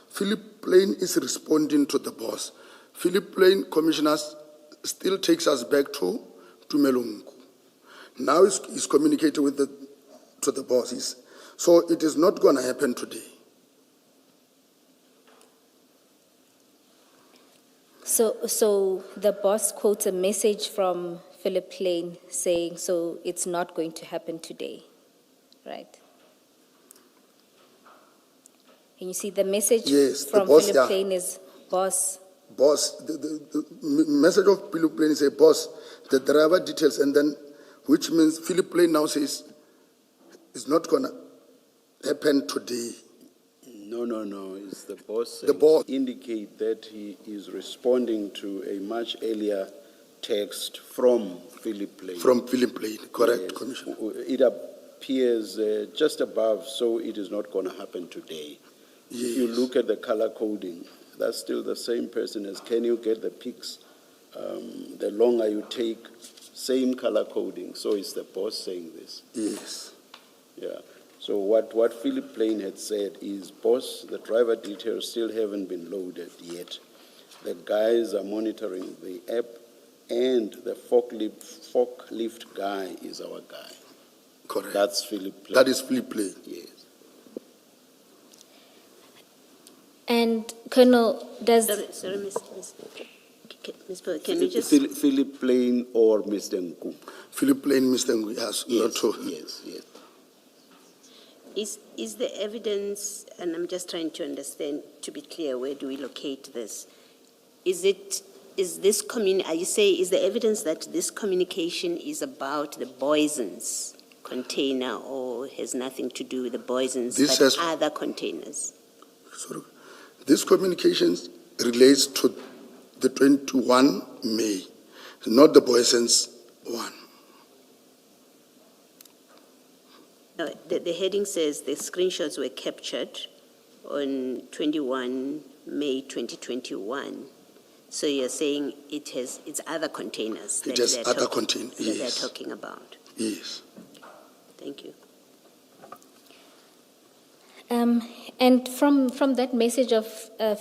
Philip Plain is responding to the boss. Philip Plain, commissioners, still takes us back to Tumelongu. Now he's communicating with to the bosses. So it is not going to happen today. So the boss quotes a message from Philip Plain saying, so it's not going to happen today, right? And you see the message Yes, the from boss, Philip yeah. Plain is, boss, Boss, the message of Philip Plain is a boss, the driver details, and then, which means Philip Plain now says it's not going to happen today. No, it's the boss. The boss. Indicate that he is responding to a much earlier text from Philip Plain. From Philip Plain, correct, Yes. Commissioner. It appears just above, so it is not going to happen today. Yes. If you look at the color coding, that's still the same person as can you get the pics? The longer you take, same color coding. So it's the boss saying this. Yes. Yeah. So what Philip Plain had said is, boss, the driver details still haven't been loaded yet. the guys are monitoring the app, and the forklift guy is our guy. Correct. That's Philip Plain. That is Philip Plain. Yes. And Colonel, does, Sorry, Ms. Bowe, can you just, Philip Plain or Mr. Nku? Philip Plain, Mr. Ngui, yes, not Yes, to. yes, yes. is the evidence, and I'm just trying to understand, to be clear, where do we locate this? Are you saying, is the evidence that this communication is about the Boison's container or has nothing to do with the Boison's, This but has- other containers? Sorry. This communications relates to the 21 May, not the Boyson's one. No, the heading says the screenshots were captured on 21 May 2021. So you're saying it's other containers It that has they're other talking- contain- that yes. they're talking about. Yes. Thank you. and from that message of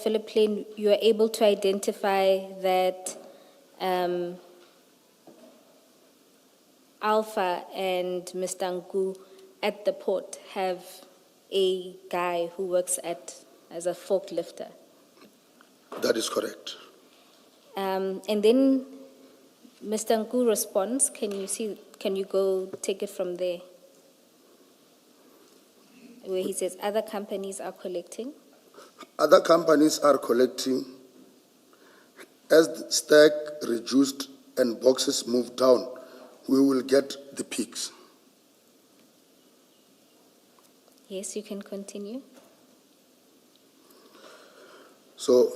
Philip Plain, you are able to identify that Alpha and Mr. Nku at the port have a guy who works as a forklifter. That is correct. And then Mr. Nku responds. Can you go take it from there? Where he says other companies are collecting. Other companies are collecting. As the stack reduced and boxes moved down, we will get the peaks. Yes, you can continue. So,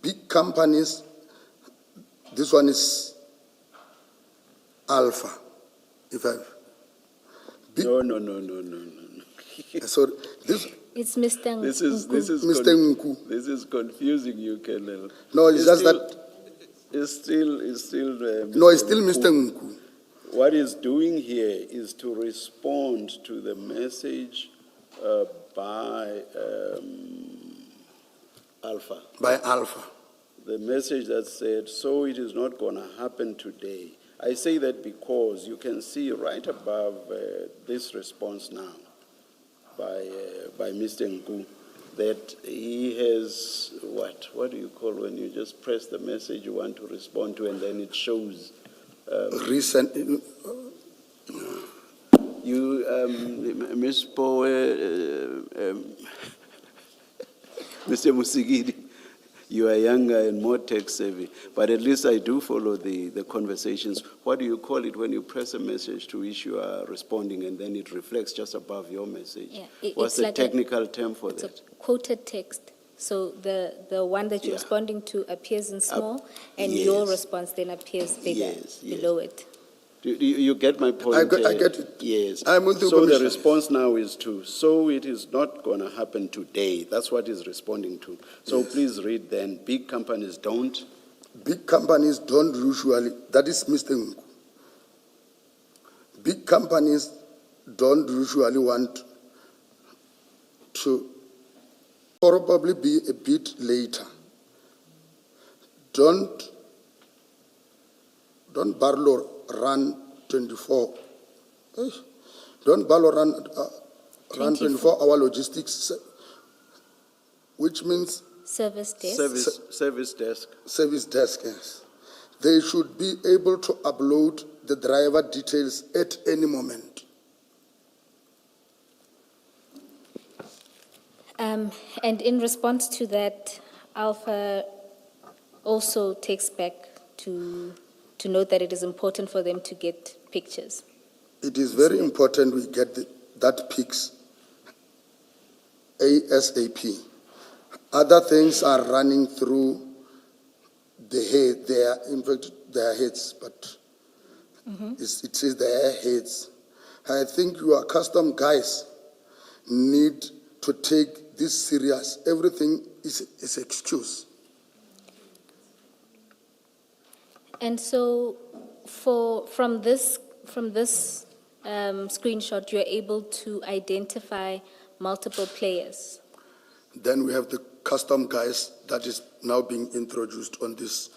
big companies, this one is Alpha. If I, big, No. so this, It's Mr. This is Mr. Nku. This is confusing you, Colonel. No, it's just that, It's still. no, it's still Mr. Nku. What he's doing here is to respond to the message by Alpha. By Alpha. The message that said, "So it is not going to happen today." I say that because you can see right above this response now by Mr. Nku that he has what do you call when you just press the message you want to respond to and then it shows Recent, Ms. Bowe, Mr. Musigidi, you are younger and more tech savvy, but at least I do follow the conversations. What do you call it when you press a message to which you are responding and then it reflects just above your message? Yeah, What's it's the like technical term for It's that? a quoted text. So the one that you're Yeah. responding to appears in small, and your yes. response then appears bigger Yes, yes. below it. You get my point? I get it. Yes. I'm with you, So the Commissioner. response now is so it is not going to happen today. That's what he's responding to. So please read then, big companies don't. big companies don't usually, that is Mr. Nku. Big companies don't usually want to probably be a bit later. Don't Barlow run 24. Don't Barlow run 24-hour logistics, which means Service desk. Service desk. service desk, yes. They should be able to upload the driver details at any moment. And in response to that, Alpha also takes back to note that it is important for them to get pictures. It is very important we get that pics ASAP. Other things are running through the head, in fact, their heads, but it is their heads. I think your custom guys need to take this serious. Everything is excuse. And so, from this screenshot, you're able to identify multiple players. Then we have the custom guys that is now being introduced on this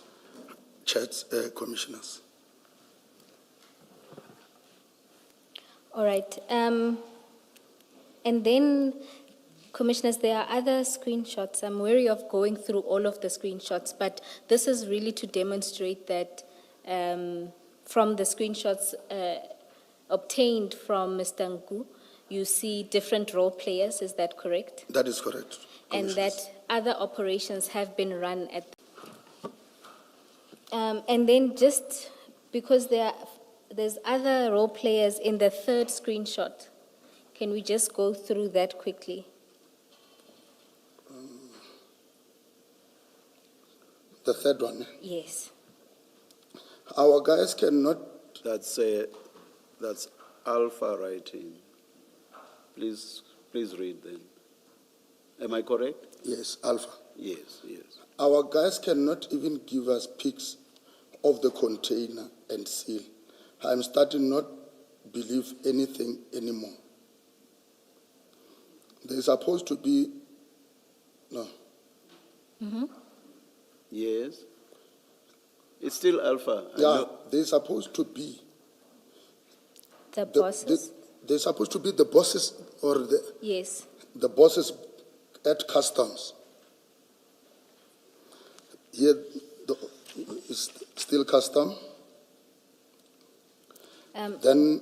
chat, commissioners. All right. And then, Commissioners, there are other screenshots. I'm wary of going through all of the screenshots, but this is really to demonstrate that from the screenshots obtained from Mr. Nku, you see different role players. Is that correct? That is correct. And that other operations have been run at. And then just because there's other role players in the third screenshot, can we just go through that quickly? The third one. Yes. Our guys cannot, That's alpha writing. Please read then. Am I correct? yes, Alpha. Yes, yes. Our guys cannot even give us pics of the container and seal. I'm starting not believe anything anymore. There's supposed to be, no, Yes. It's still alpha. I yeah, know. there's supposed to be. The bosses? There's supposed to be the bosses or Yes. the bosses at customs. Here is still custom. Then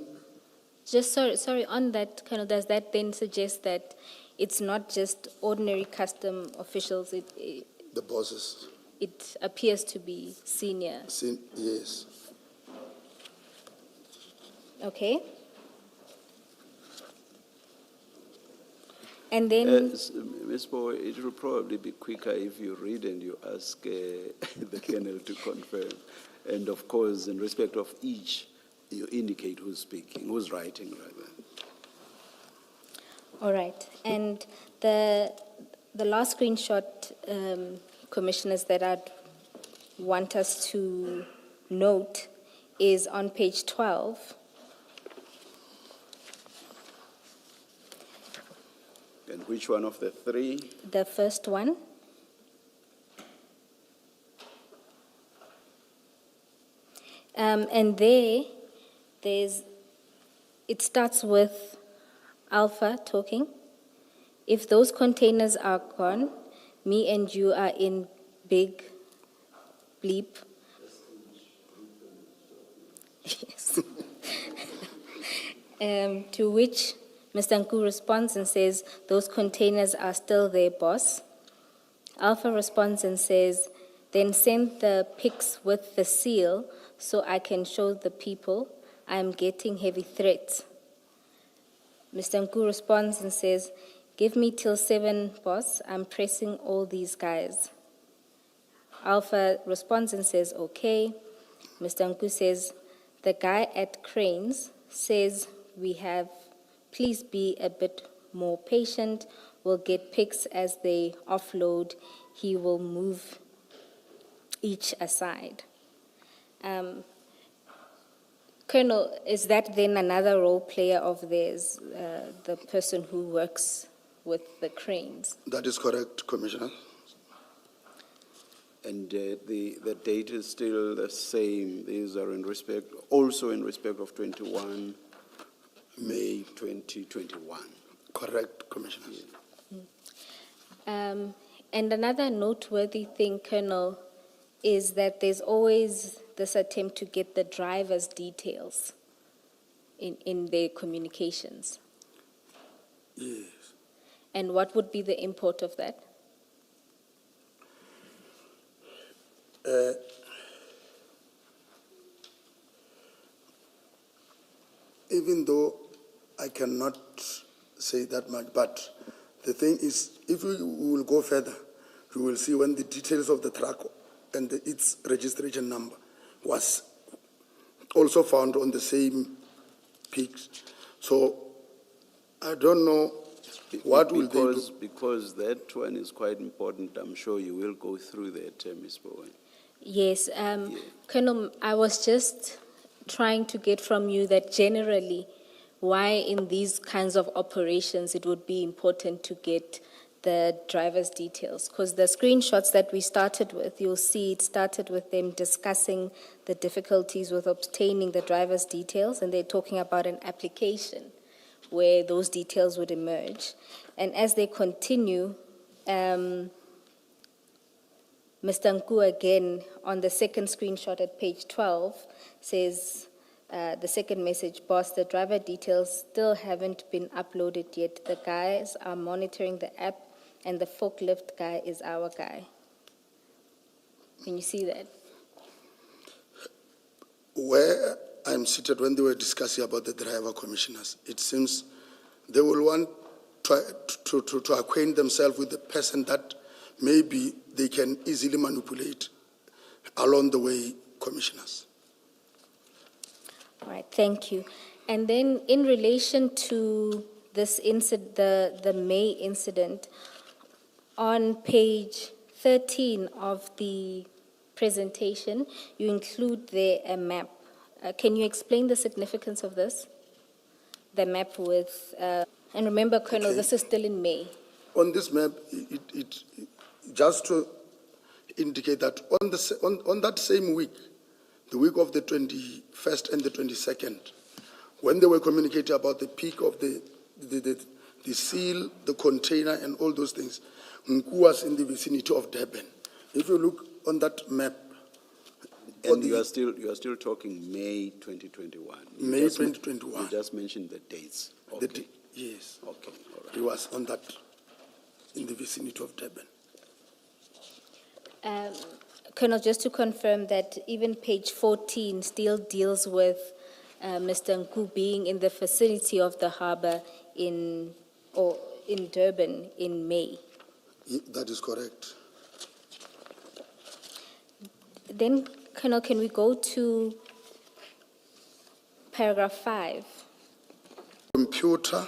Just sorry, on that, Colonel, does that then suggest that it's not just ordinary custom officials, the bosses. it appears to be senior? Yes. Okay. And then, Ms. Bowe, it will probably be quicker if you read and you ask the Colonel to confirm. And of course, in respect of each, you indicate who's speaking, who's writing rather. all right. And the last screenshot, Commissioners, that I'd want us to note is on page 12. And which one of the three? The first one. And it starts with Alpha talking. If those containers are gone, me and you are in big bleep. Yes. To which Mr. Nku responds and says, those containers are still there, boss. Alpha responds and says, then send the pics with the seal so I can show the people I'm getting heavy threats. Mr. Nku responds and says, give me till 7, boss. I'm pressing all these guys. Alpha responds and says, okay. Mr. Nku says, the guy at Cranes says please be a bit more patient. We'll get pics as they offload. He will move each aside. Colonel, is that then another role player of theirs, the person who works with the Cranes? That is correct, Commissioner. And the date is still the same. These are also in respect of 21 May 2021. Correct, Commissioner. And another noteworthy thing, Colonel, is that there's always this attempt to get the driver's details in their communications. Yes. And what would be the import of that? Even though I cannot say that much, but the thing is, if we will go further, you will see when the details of the truck and its registration number was also found on the same pics. So I don't know what will they do. Because that one is quite important, I'm sure you will go through that, Ms. Bowen. Yes, Colonel, I was just trying to get from you that generally why in these kinds of operations it would be important to get the driver's details, because the screenshots that we started with, you'll see it started with them discussing the difficulties with obtaining the driver's details, and they're talking about an application where those details would emerge. And as they continue, Mr. Nku again, on the second screenshot at page 12, says, the second message, boss, the driver details still haven't been uploaded yet. The guys are monitoring the app, and the forklift guy is our guy. Can you see that? Where I'm seated, when they were discussing about the driver commissioners, it seems they will want to acquaint themselves with the person that maybe they can easily manipulate along the way, commissioners. All right, thank you. And then in relation to this incident, the May incident, on page 13 of the presentation, you include there a map. Can you explain the significance of this? The map with, and remember, Colonel, Okay. this is still in May. On this map, it just to indicate that on that same week, the week of the 21st and the 22nd, when they were communicating about the peak of the seal, the container, and all those things, Nku was in the vicinity of Durban. If you look on that map, And you are still talking May 2021. May 2021. You just mentioned the dates. Okay. Yes, Okay, all right. he was on that, in the vicinity of Durban. Colonel, just to confirm that even page 14 still deals with Mr. Nku being in the vicinity of the harbor in Durban in May. That is correct. Then, Colonel, can we go to paragraph 5? Computer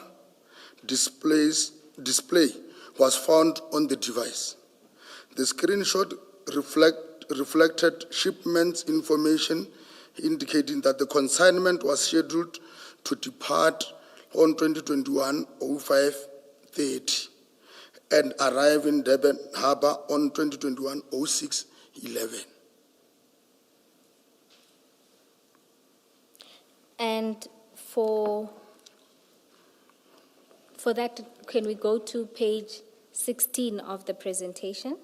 display was found on the device. The screenshot reflected shipment information indicating that the consignment was scheduled to depart on 2021-05-30 and arrive in Durban Harbour on 2021-06-11. And for that, can we go to page 16 of the presentation?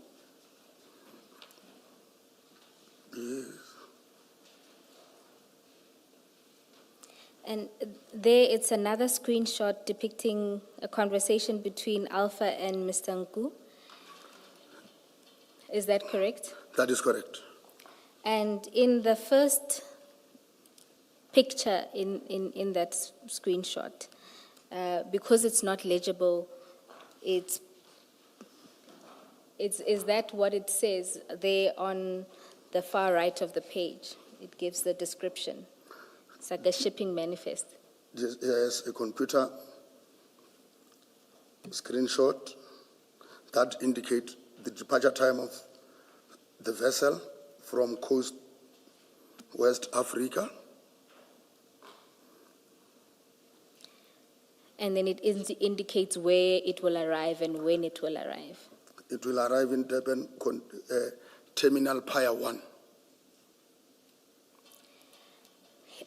And there it's another screenshot depicting a conversation between Alpha and Mr. Nku. Is that correct? That is correct. And in the first picture in that screenshot, because it's not legible, is that what it says there on the far right of the page? It gives the description. It's like a shipping manifest. Yes, a computer screenshot that indicates the departure time of the vessel from coast West Africa. And then it indicates where it will arrive and when it will arrive. It will arrive in Durban Terminal Pier 1.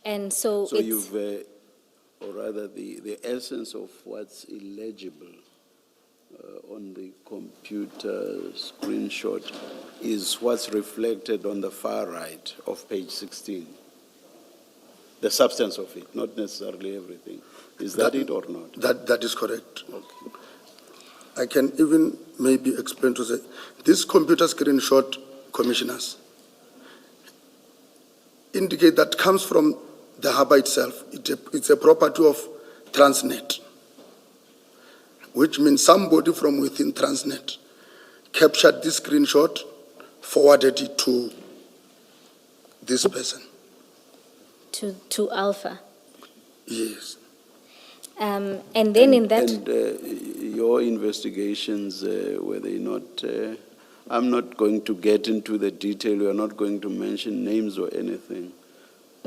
And so So it's... you've, or rather the essence of what's illegible on the computer screenshot is what's reflected on the far right of page 16. The substance of it, not necessarily everything. Is that it or not? That is correct. Okay. I can even maybe explain to say, this computer screenshot, commissioners, indicate that comes from the harbor itself. It's a property of Transnet, which means somebody from within Transnet captured this screenshot, forwarded it to this person. To Alpha. Yes. And then in that... And your investigations, were they not... I'm not going to get into the detail. We are not going to mention names or anything.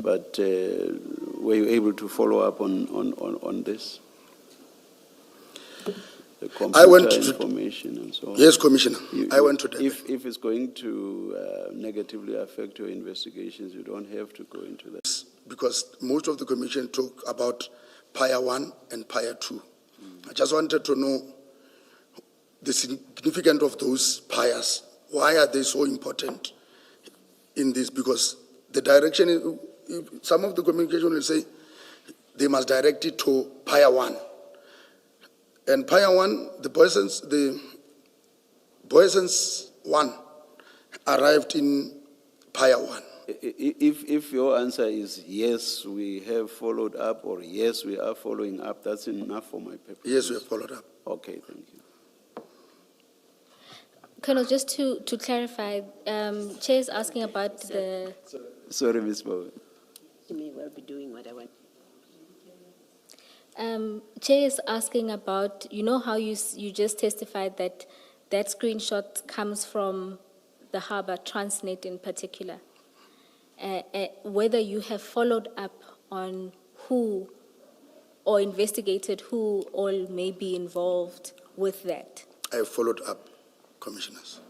But were you able to follow up on this? the I went computer to- information and so on. Yes, Commissioner, You- I you- went to Durban. If it's going to negatively affect your investigations, you don't have to go into that. Because most of the commission talk about Pier 1 and Pier 2. I just wanted to know the significance of those piers. Why are they so important in this? Because the direction, some of the communication will say they must direct it to Pier 1. And Pier 1, the Boysen's 1 arrived in Pier 1. If your answer is yes, we have followed up, or yes, we are following up, that's enough for my purposes. Yes, we have followed up. Okay, thank you. Colonel, just to clarify, Chair is asking about the, Sorry, Ms. Bowen. You may well be doing what I want. Chair is asking about, you know how you just testified that that screenshot comes from the harbor, Transnet in particular. Whether you have followed up on who or investigated who all may be involved with that. I have followed up, Commissioners.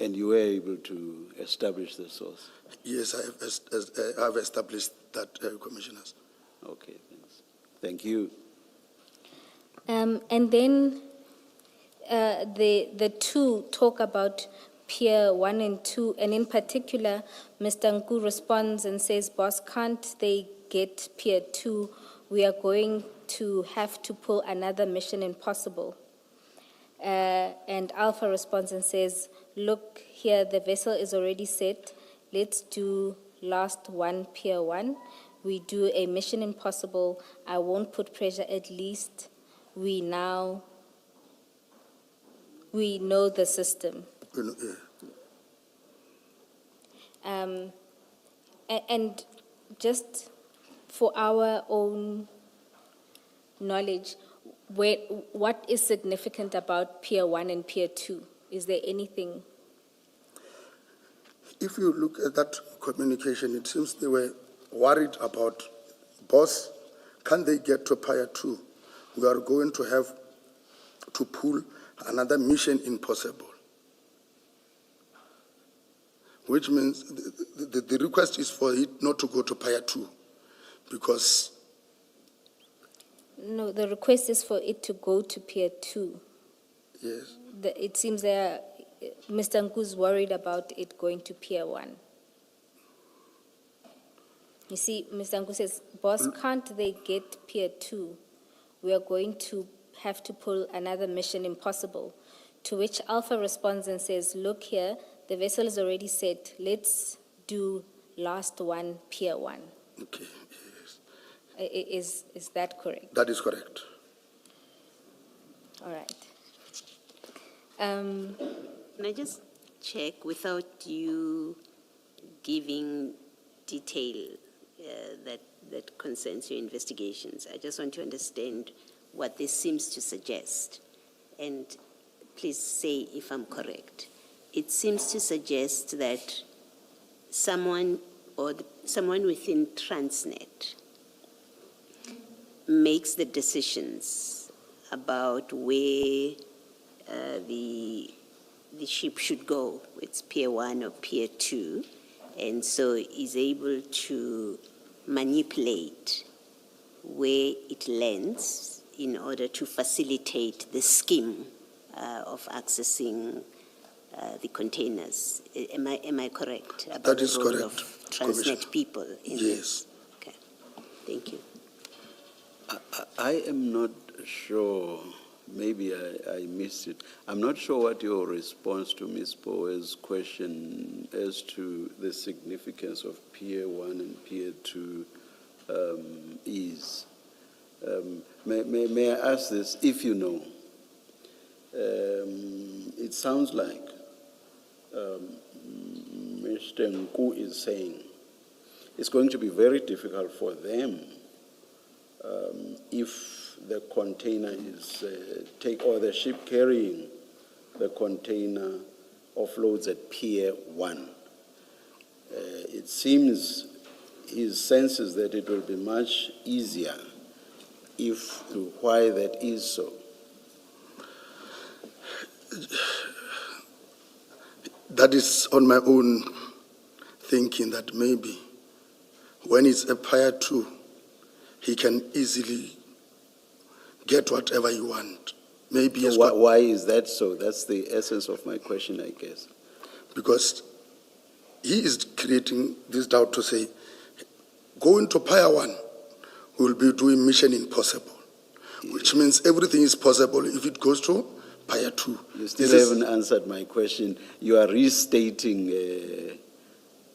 And you were able to establish the source? Yes, I have established that, Commissioners. Okay, thanks. Thank you. And then the two talk about Pier 1 and 2, and in particular, Mr. Nku responds and says, boss, can't they get Pier 2? We are going to have to pull another Mission Impossible. And Alpha responds and says, look here, the vessel is already set. Let's do last one, Pier 1. We do a Mission Impossible. I won't put pressure, at least we know the system. And just for our own knowledge, what is significant about Pier 1 and Pier 2? Is there anything? If you look at that communication, it seems they were worried about, boss, can they get to Pier 2? We are going to have to pull another Mission Impossible. Which means the request is for it not to go to Pier 2, because No, the request is for it to go to Pier 2. yes, It seems Mr. Nku's worried about it going to Pier 1. You see, Mr. Nku says, boss, can't they get Pier 2? We are going to have to pull another Mission Impossible. To which Alpha responds and says, look here, the vessel is already set. Let's do last one, Pier 1. okay, yes. Is that correct? That is correct. All right. Can I just check, without you giving detail that concerns your investigations, I just want to understand what this seems to suggest. And please say if I'm correct. It seems to suggest that someone within Transnet makes the decisions about where the ship should go. It's Pier 1 or Pier 2, and so is able to manipulate where it lands in order to facilitate the scheme of accessing the containers. Am I correct about That is the role correct, of Commissioner. Transnet people in Yes. this? Okay, thank you. I am not sure, maybe I missed it. I'm not sure what your response to Ms. Bowe's question as to the significance of Pier 1 and Pier 2 is. May I ask this, if you know? It sounds like Mr. Nku is saying it's going to be very difficult for them if the container is or the ship carrying the container offloads at Pier 1. It seems his sense is that it will be much easier if why that is so. That is on my own thinking that maybe when it's a Tier 2, he can easily get whatever you want. Maybe he has got, Why is that so? That's the essence of my question, I guess. because he is creating this doubt to say, go into Tier 1, we will be doing Mission Impossible, which means everything is possible if it goes to Tier 2. You still haven't answered my question. You are restating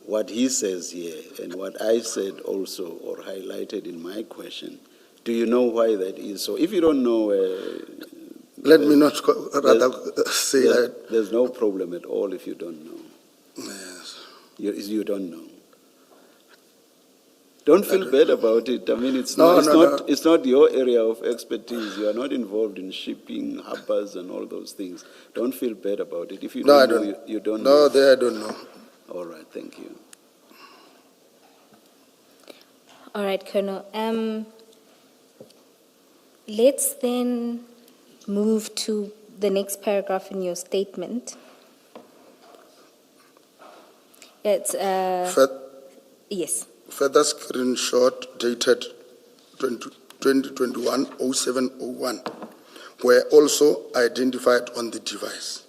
what he says here and what I said also, or highlighted in my question. Do you know why that is so? If you don't know, Let me not say that. there's no problem at all if you don't know. Yes. You don't know. Don't feel bad about it. I mean, it's No, not, it's not your area of expertise. You are not involved in shipping, harbors, and all those things. Don't feel bad about it. If you No, I don't know, don't. you don't No, know. there I don't know. All right, thank you. All right, Colonel. Let's then move to the next paragraph in your statement. It's, yes. Further screenshot dated 2021-0701 were also identified on the device.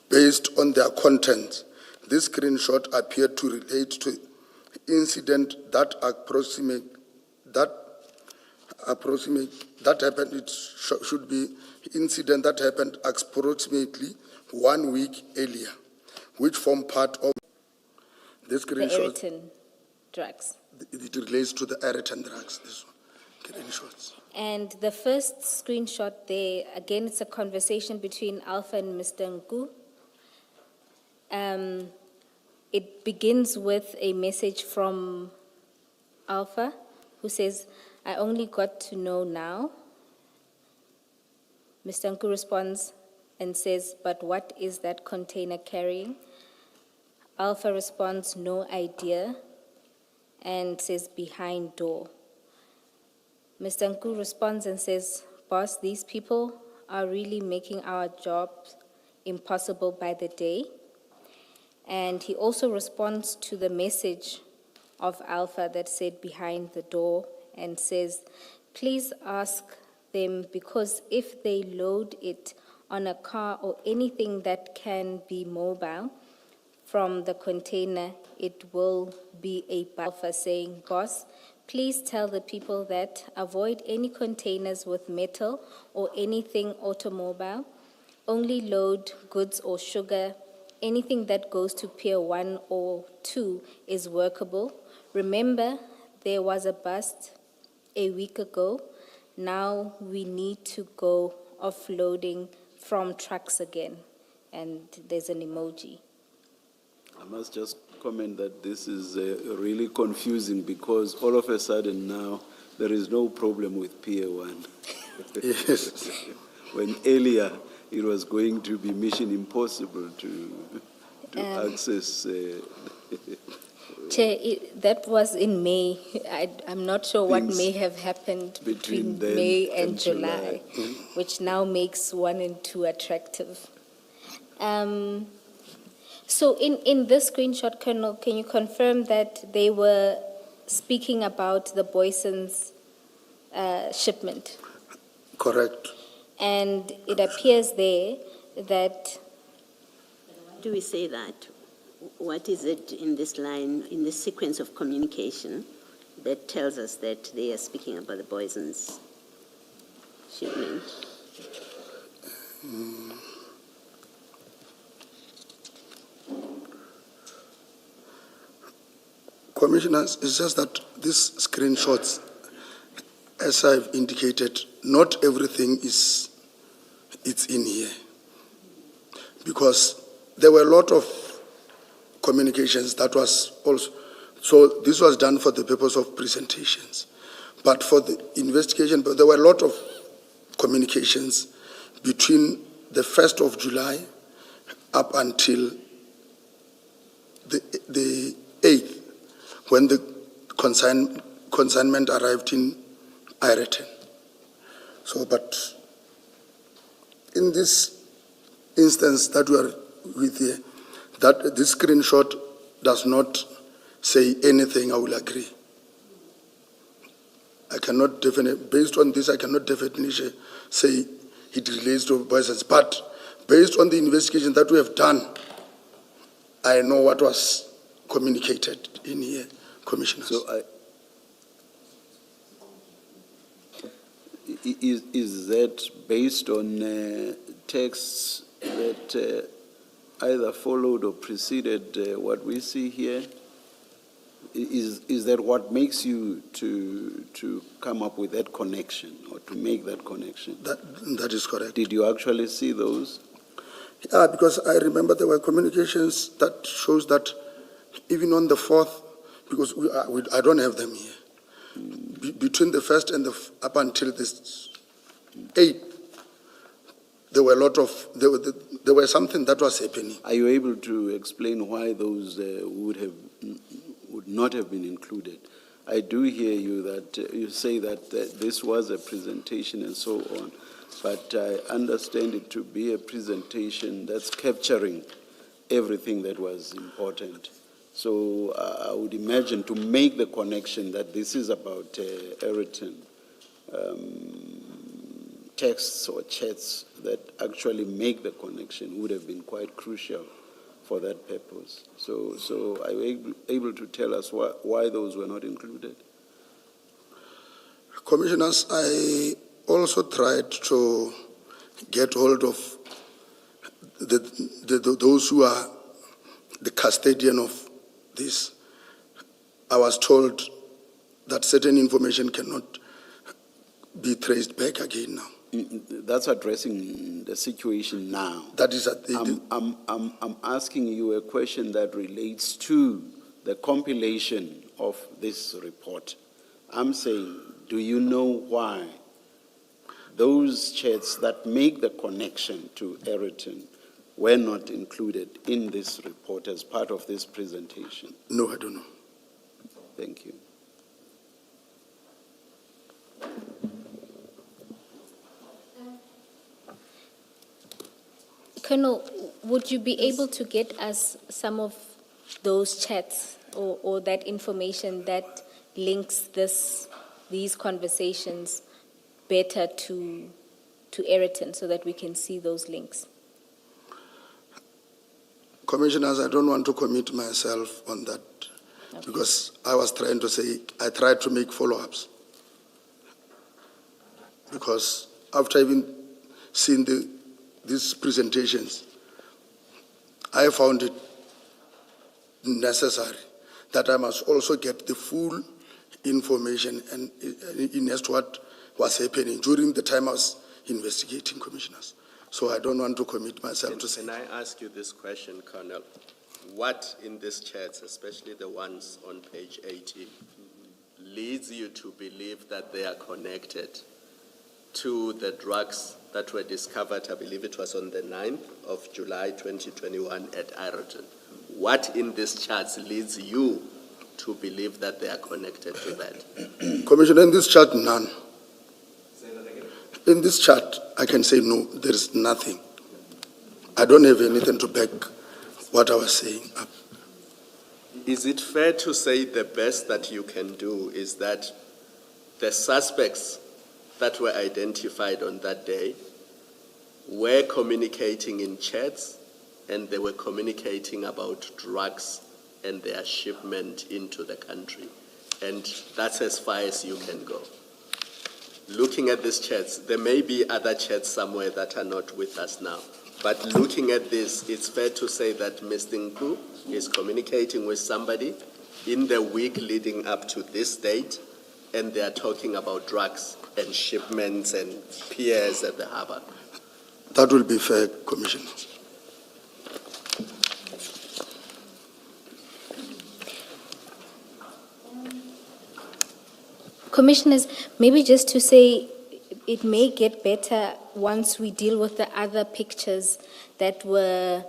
Based on their content, this screenshot appeared to relate to incident that happened. It should be incident that happened approximately 1 week earlier, which form part of this The screenshot. Eriton drugs. It relates to the Eriton drugs, this one, screenshots. And the first screenshot there, again, it's a conversation between Alpha and Mr. Nku. It begins with a message from Alpha, who says, "I only got to know now." Mr. Nku responds and says, "But what is that container carrying?" Alpha responds, "No idea," and says, "Behind door." Mr. Nku responds and says, "Boss, these people are really making our jobs impossible by the day." And he also responds to the message of Alpha that said "behind the door" and says, "Please ask them, because if they load it on a car or anything that can be mobile from the container, it will be a Alpha saying, 'Boss, please tell the people that avoid any containers with metal or anything automobile. Only load goods or sugar. Anything that goes to Pier 1 or 2 is workable. Remember, there was a bust a week ago. Now we need to go offloading from trucks again." And there's an emoji. I must just comment that this is really confusing because all of a sudden now there is no problem with Pier 1. Yes. When earlier it was going to be mission impossible to access. Chair, that was in May. I'm not sure what Things may have happened between then May and and July, July. which now makes 1 and 2 attractive. So in this screenshot, Colonel, can you confirm that they were speaking about the Boyson's shipment? Correct. And it appears there that Do we say that? What is it in this line, in this sequence of communication, that tells us that they are speaking about the Boyson's shipment? Commissioners, it's just that these screenshots, as I've indicated, not everything it's in here. Because there were a lot of communications that was also, so this was done for the purpose of presentations. But for the investigation, but there were a lot of communications between the 1st of July up until the 8th, when the consignment arrived in Ireton. So, but in this instance that we are with here, that this screenshot does not say anything, I will agree. I cannot definitely, based on this, I cannot definitely say it relates to voices, but based on the investigation that we have done, I know what was communicated in here, Commissioners. So is that based on texts that either followed or preceded what we see here? Is that what makes you to come up with that connection or to make that connection? That is correct. Did you actually see those? Yeah, because I remember there were communications that shows that even on the 4th, because I don't have them here, between the 1st and up until this 8th, there were a lot of, there was something that was happening. Are you able to explain why those would not have been included? I do hear you that you say that this was a presentation and so on, but I understand it to be a presentation that's capturing everything that was important. So I would imagine to make the connection that this is about Eriton, texts or chats that actually make the connection would have been quite crucial for that purpose. So are you able to tell us why those were not included? Commissioners, I also tried to get hold of those who are the custodian of this. I was told that certain information cannot be traced back again now. That's addressing the situation now. That is I'm asking you a question that relates to the compilation of this report. I'm saying, do you know why those chats that make the connection to Eriton were not included in this report as part of this presentation? No, I don't know. Thank you. Colonel, would you be able to get us some of those chats or that information that links these conversations better to Eriton so that we can see those links? Commissioners, I don't want to commit myself on that because I was trying to say, I tried to make follow-ups. Because after even seeing these presentations, I found it necessary that I must also get the full information and in as to what was happening during the time I was investigating, Commissioners. So I don't want to commit myself to say. Can I ask you this question, Colonel? What in these chats, especially the ones on page 18, leads you to believe that they are connected to the drugs that were discovered, I believe it was on the 9th of July 2021 at Ireton? What in these charts leads you to believe that they are connected to that? Commissioner, in this chart, none. In this chart, I can say no, there is nothing. I don't have anything to back what I was saying up. Is it fair to say the best that you can do is that the suspects that were identified on that day were communicating in chats and they were communicating about drugs and their shipment into the country? And that's as far as you can go. Looking at these chats, there may be other chats somewhere that are not with us now, but looking at this, it's fair to say that Mr. Nku is communicating with somebody in the week leading up to this date, and they are talking about drugs and shipments and piers at the harbor. That will be fair, Commissioner. Commissioners, maybe just to say it may get better once we deal with the other pictures that were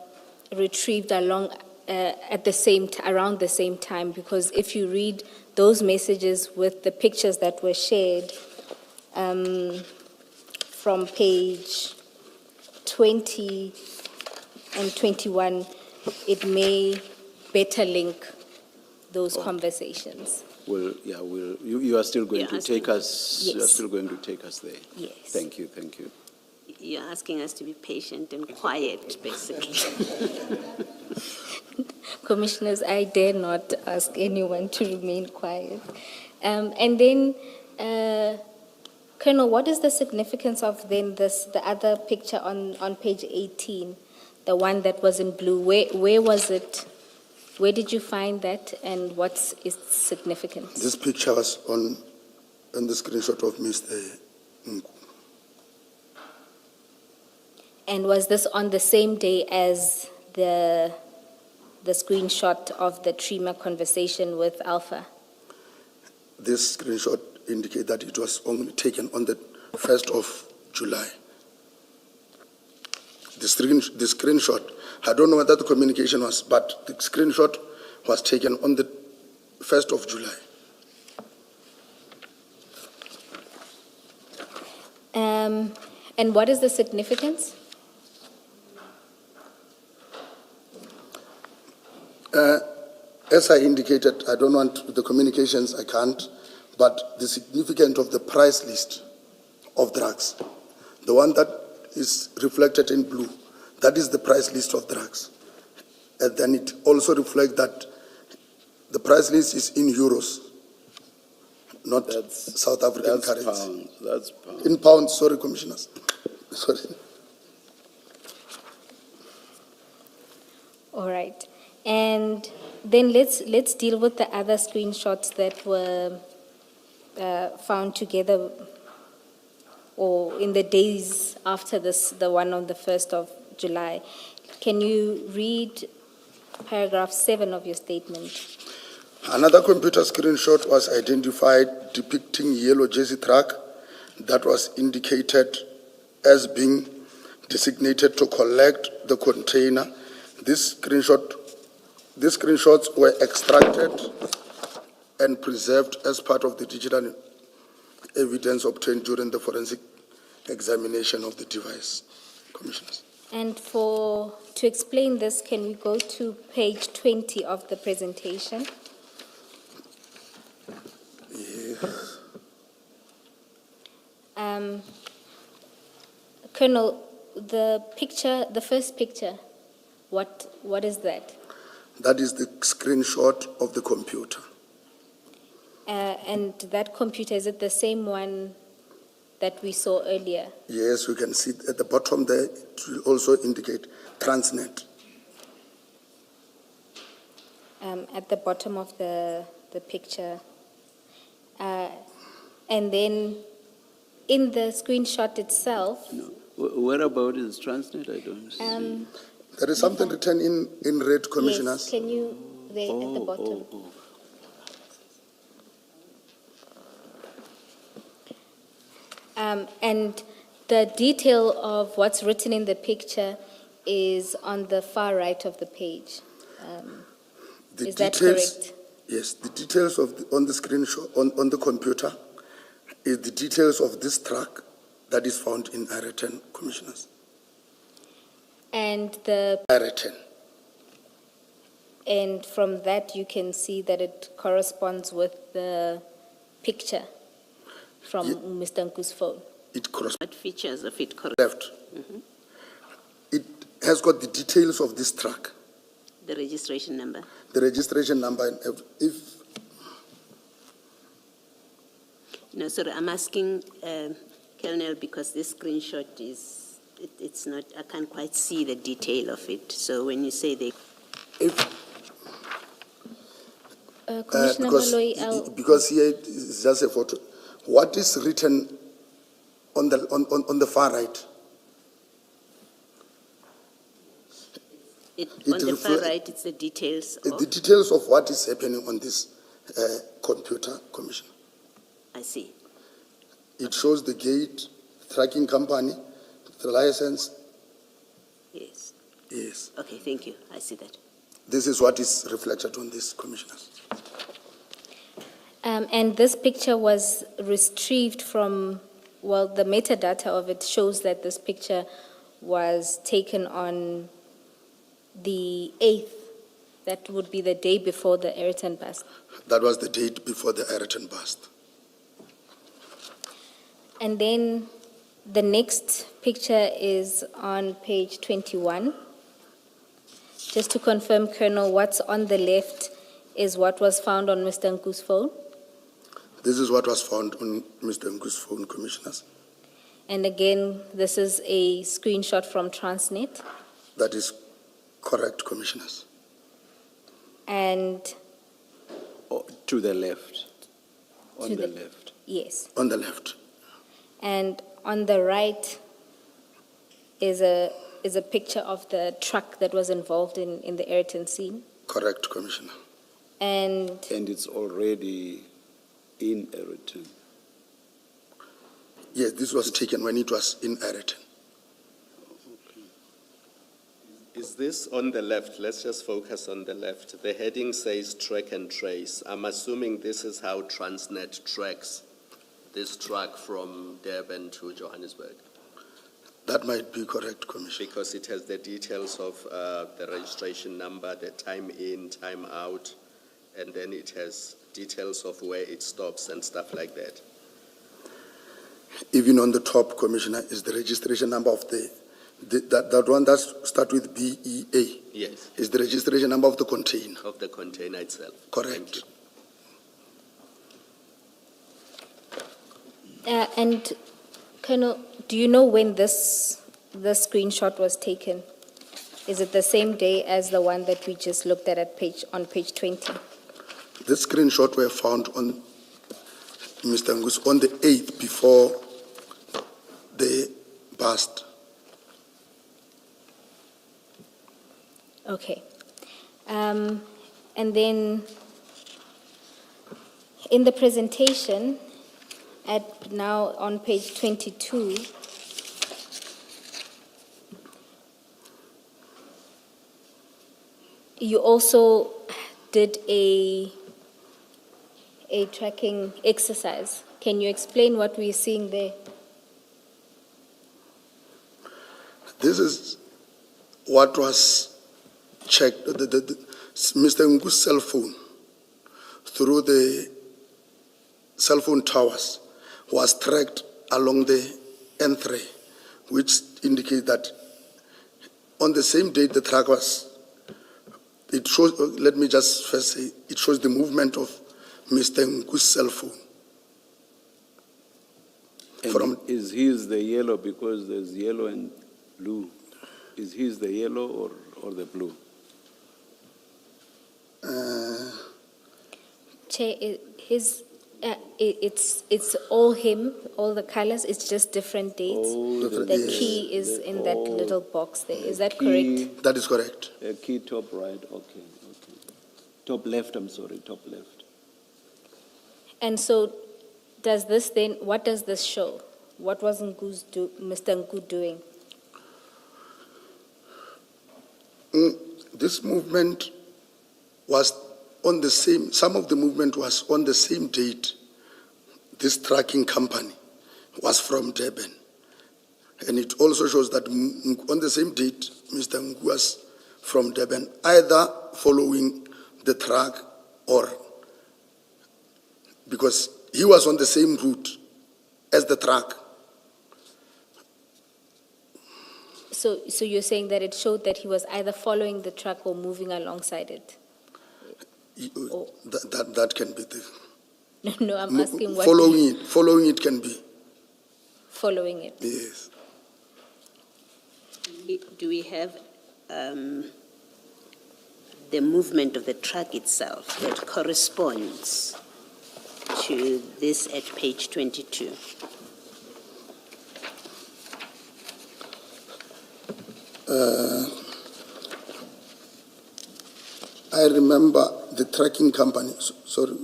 retrieved around the same time, because if you read those messages with the pictures that were shared from page 20 and 21, it may better link those conversations. Well, yeah, you are still going Yeah, to take us, you are Yes. still going to take us there. Yes. Thank you, thank you. You're asking us to be patient and quiet, basically. Commissioners, I dare not ask anyone to remain quiet. And then, Colonel, what is the significance of then the other picture on page 18, the one that was in blue? Where was it? Where did you find that, and what's its significance? This picture was on the screenshot of Mr. Nku. And was this on the same day as the screenshot of the Trima conversation with Alpha? This screenshot indicates that it was only taken on the 1st of July. The screenshot, I don't know what that communication was, but the screenshot was taken on the 1st of July. And what is the significance? As I indicated, I don't want the communications, I can't, but the significance of the price list of drugs, the one that is reflected in blue, that is the price list of drugs. And then it also reflects that the price list is in euros, not South African currency. Pounds, that's pounds. In pounds, sorry, commissioners. Sorry. All right. And then let's deal with the other screenshots that were found together or in the days after this, the one on the 1st of July. Can you read paragraph 7 of your statement? Another computer screenshot was identified depicting yellow jersey truck that was indicated as being designated to collect the container. These screenshots were extracted and preserved as part of the digital evidence obtained during the forensic examination of the device. Commissioners. And to explain this, can we go to page 20 of the presentation? Yes. Colonel, the first picture, what is that? That is the screenshot of the computer. And that computer, is it the same one that we saw earlier? Yes, we can see at the bottom there, it will also indicate Transnet. At the bottom of the picture. And then in the screenshot itself, No. Where about is Transnet? I don't see. There is something written in red, commissioners. yes, can you, there at the bottom? And the detail of what's written in the picture is on the far right of the page. The Is that details- correct? Yes, the details on the screenshot, on the computer, is the details of this truck that is found in Area 10, commissioners. And the Area 10. And from that, you can see that it corresponds with the picture from Mr. Nku's phone. It corresponds What features of it correct? left. It has got the details of this truck, The registration number? the registration number, and if No, sorry, I'm asking, Colonel, because this screenshot is, it's not, I can't quite see the detail of it. So when you say they, Commissioner Moloi, because here it is just a photo. What is written on the far right? on the far reflect- right, it's the details of, The details of what is happening on this computer, Commissioner. I see. It shows the gate, tracking company, the license. Yes. Yes, Okay, thank you. I see that. this is what is reflected on this, commissioners. and this picture was retrieved from, well, the metadata of it shows that this picture was taken on the 8th, that would be the day before the Ayrton bust. That was the date before the Ayrton bust. And then the next picture is on page 21. Just to confirm, Colonel, what's on the left is what was found on Mr. Nku's phone. This is what was found on Mr. Nku's phone, Commissioners. And again, this is a screenshot from Transnet. That is correct, Commissioners. And Oh, to the left. On To the the- left. yes, On the left. and on the right is a picture of the truck that was involved in the Ayrton scene. Correct, Commissioner. And And it's already in Ayrton. Yes, this was taken when it was in Ayrton. Is this on the left? Let's just focus on the left. The heading says track and trace. I'm assuming this is how Transnet tracks this truck from Durban to Johannesburg, That might be correct, Commissioner. because it has the details of the registration number, the time in, time out, and then it has details of where it stops and stuff like that. Even on the top, Commissioner, is the registration number of that one that starts with BEA, Yes, is the registration number of the container. of the container itself. Thank Correct. you. and Colonel, do you know when this screenshot was taken? Is it the same day as the one that we just looked at on page 20? This screenshot were found on Mr. Ngus on the 8th before the bust. Okay. And then in the presentation, at now on page 22, you also did a tracking exercise. Can you explain what we're seeing there? This is what was checked, Mr. Ngu's cell phone through the cell phone towers was tracked along the N3, which indicates that on the same date the track was, it shows, let me just first say, it shows the movement of Mr. Ngu's cell phone. And From- is his the yellow, because there's yellow and blue? Is his the yellow or the blue? Chair, it's all him, all the colors, it's just different dates. Oh, The Yes. key is in that oh, little box there. Is that key- correct? That is correct. Key top right, okay. Top left, I'm sorry, top left. And so does this then, what does this show? What was Mr. Nku doing? This movement was on the same, some of the movement was on the same date. This tracking company was from Durban. And it also shows that on the same date, Mr. Ngu was from Durban, either following the track or because he was on the same route as the track. So you're saying that it showed that he was either following the truck or moving alongside it? Oh. That can be the No, I'm asking what. following it can be, Following it. yes. Do we have the movement of the truck itself that corresponds to this at page 22? I remember the tracking company, sorry,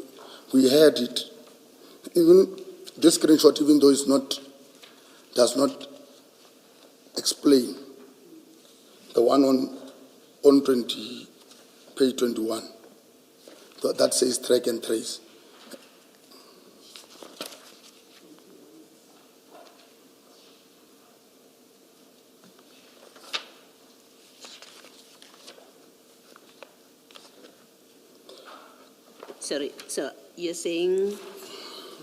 we had it. Even this screenshot, even though it's not, does not explain, the one on page 21, that says track and trace. Sorry, so you're saying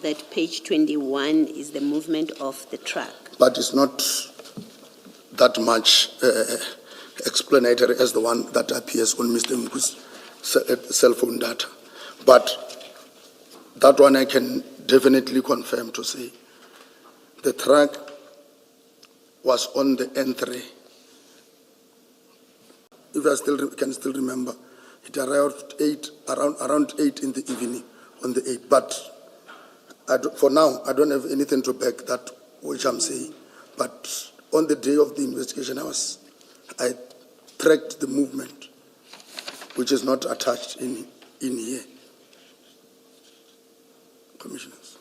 that page 21 is the movement of the truck? But it's not that much explanatory as the one that appears on Mr. Nku's cell phone data. But that one I can definitely confirm to say the truck was on the N3. If I can still remember, it arrived around 8 in the evening on the 8th. But for now, I don't have anything to back that which I'm saying. But on the day of the investigation, I tracked the movement, which is not attached in here. Commissioners.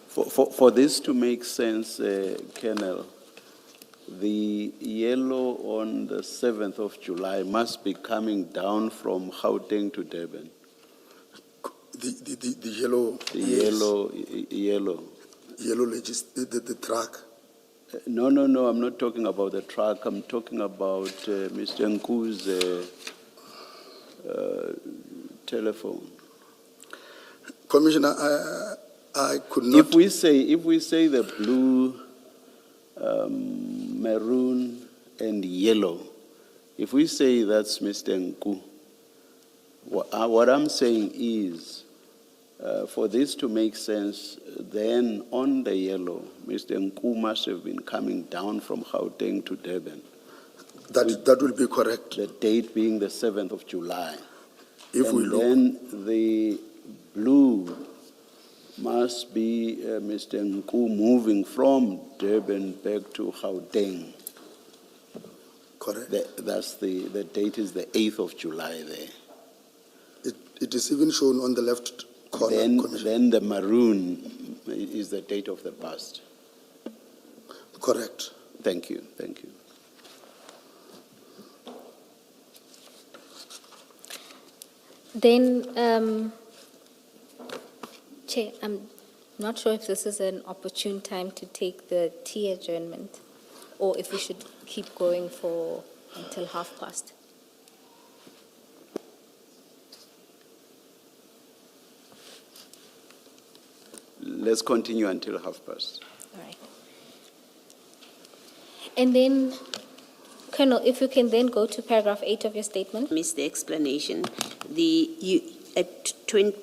For this to make sense, Colonel, the yellow on the 7th of July must be coming down from Gauteng to Durban. The yellow. The yes. yellow. The truck. No, I'm not talking about the truck. I'm talking about Mr. Nku's telephone. Commissioner, I could not. If we say the blue, maroon, and yellow, if we say that's Mr. Nku, what I'm saying is, for this to make sense, then on the yellow, Mr. Nku must have been coming down from Gauteng to Durban. That will be correct. The date being the 7th of July. If we look. Then the blue must be Mr. Nku moving from Durban back to Gauteng. Correct. That's the date is the 8th of July there. It is even shown on the left corner. Then the maroon is the date of the past. Correct. Thank you. Then, Chair, I'm not sure if this is an opportune time to take the tea adjournment, or if we should keep going until past. Let's continue until past. All right. And then, Colonel, if you can then go to paragraph 8 of your statement. Missed the explanation. At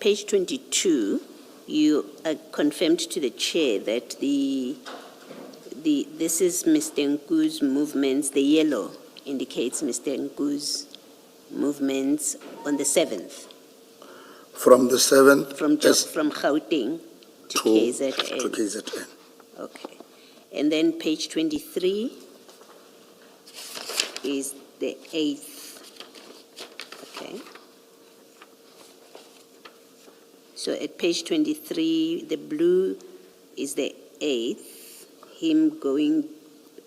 page 22, you confirmed to the chair that this is Mr. Nku's movements. The yellow indicates Mr. Nku's movements on the 7th. From the 7th? From Gauteng to KZN. To KZN. Okay. And then page 23 is the 8th. Okay. So at page 23, the blue is the 8th. Him going,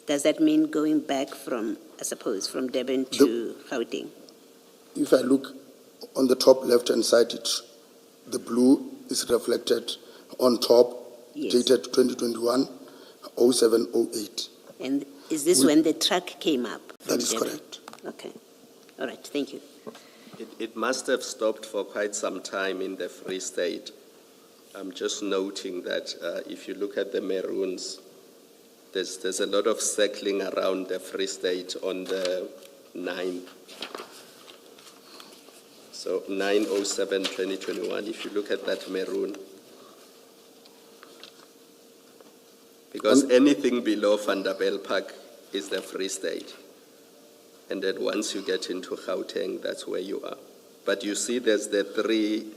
does that mean going back from Durban to Gauteng? If I look on the top left-hand side, the blue is reflected on top, Yes. dated 2021, 0708. And is this when the truck came up? from That is Durban? correct. Okay. All right, thank you. It must have stopped for quite some time in the Free State. I'm just noting that if you look at the maroons, there's a lot of circling around the Free State on the 9th. So 9/07/2021, if you look at that maroon, because anything below Vanderbijl Park is the Free State. And then once you get into Gauteng, that's where you are. But you see there's the 3,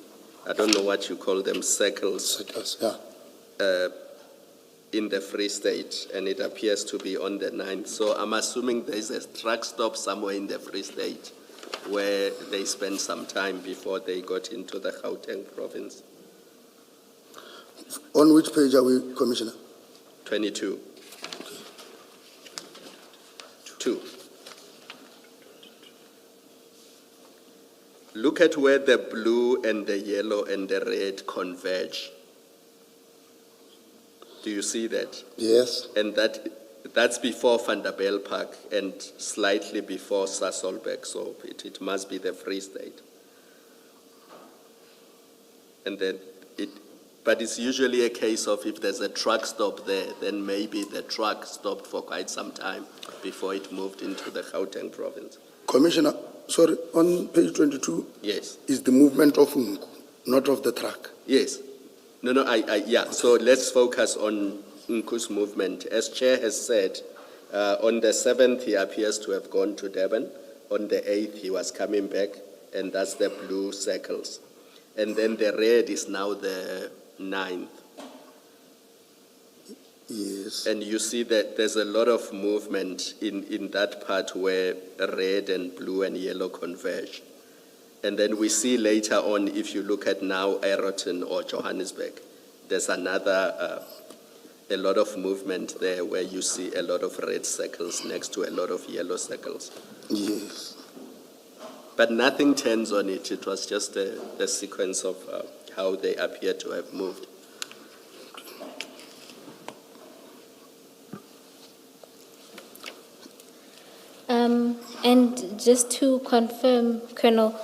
I don't know what you call them, circles Yeah. in the Free State, and it appears to be on the 9th. So I'm assuming there's a truck stop somewhere in the Free State where they spent some time before they got into the Gauteng province. On which page are we, Commissioner? 22. 2. Look at where the blue and the yellow and the red converge. Do you see that? Yes. And that That's before Vanderbijlpark and slightly before Sasolburg, so it must be the Free State. And then but it's usually a case of if there's a truck stop there, then maybe the truck stopped for quite some time before it moved into the Gauteng province. Commissioner, sorry, on page 22 Yes, is the movement of Nku, not of the truck. yes. No, yeah, so let's focus on Nku's movement. As Chair has said, on the 7th, he appears to have gone to Durban. On the 8th, he was coming back, and that's the blue circles. And then the red is now the 9th. Yes. And you see that there's a lot of movement in that part where red and blue and yellow converge. And then we see later on, if you look at now Aeroton or Johannesburg, there's another, a lot of movement there where you see a lot of red circles next to a lot of yellow circles. Yes. But nothing turns on it. It was just the sequence of how they appear to have moved. And just to confirm, Colonel,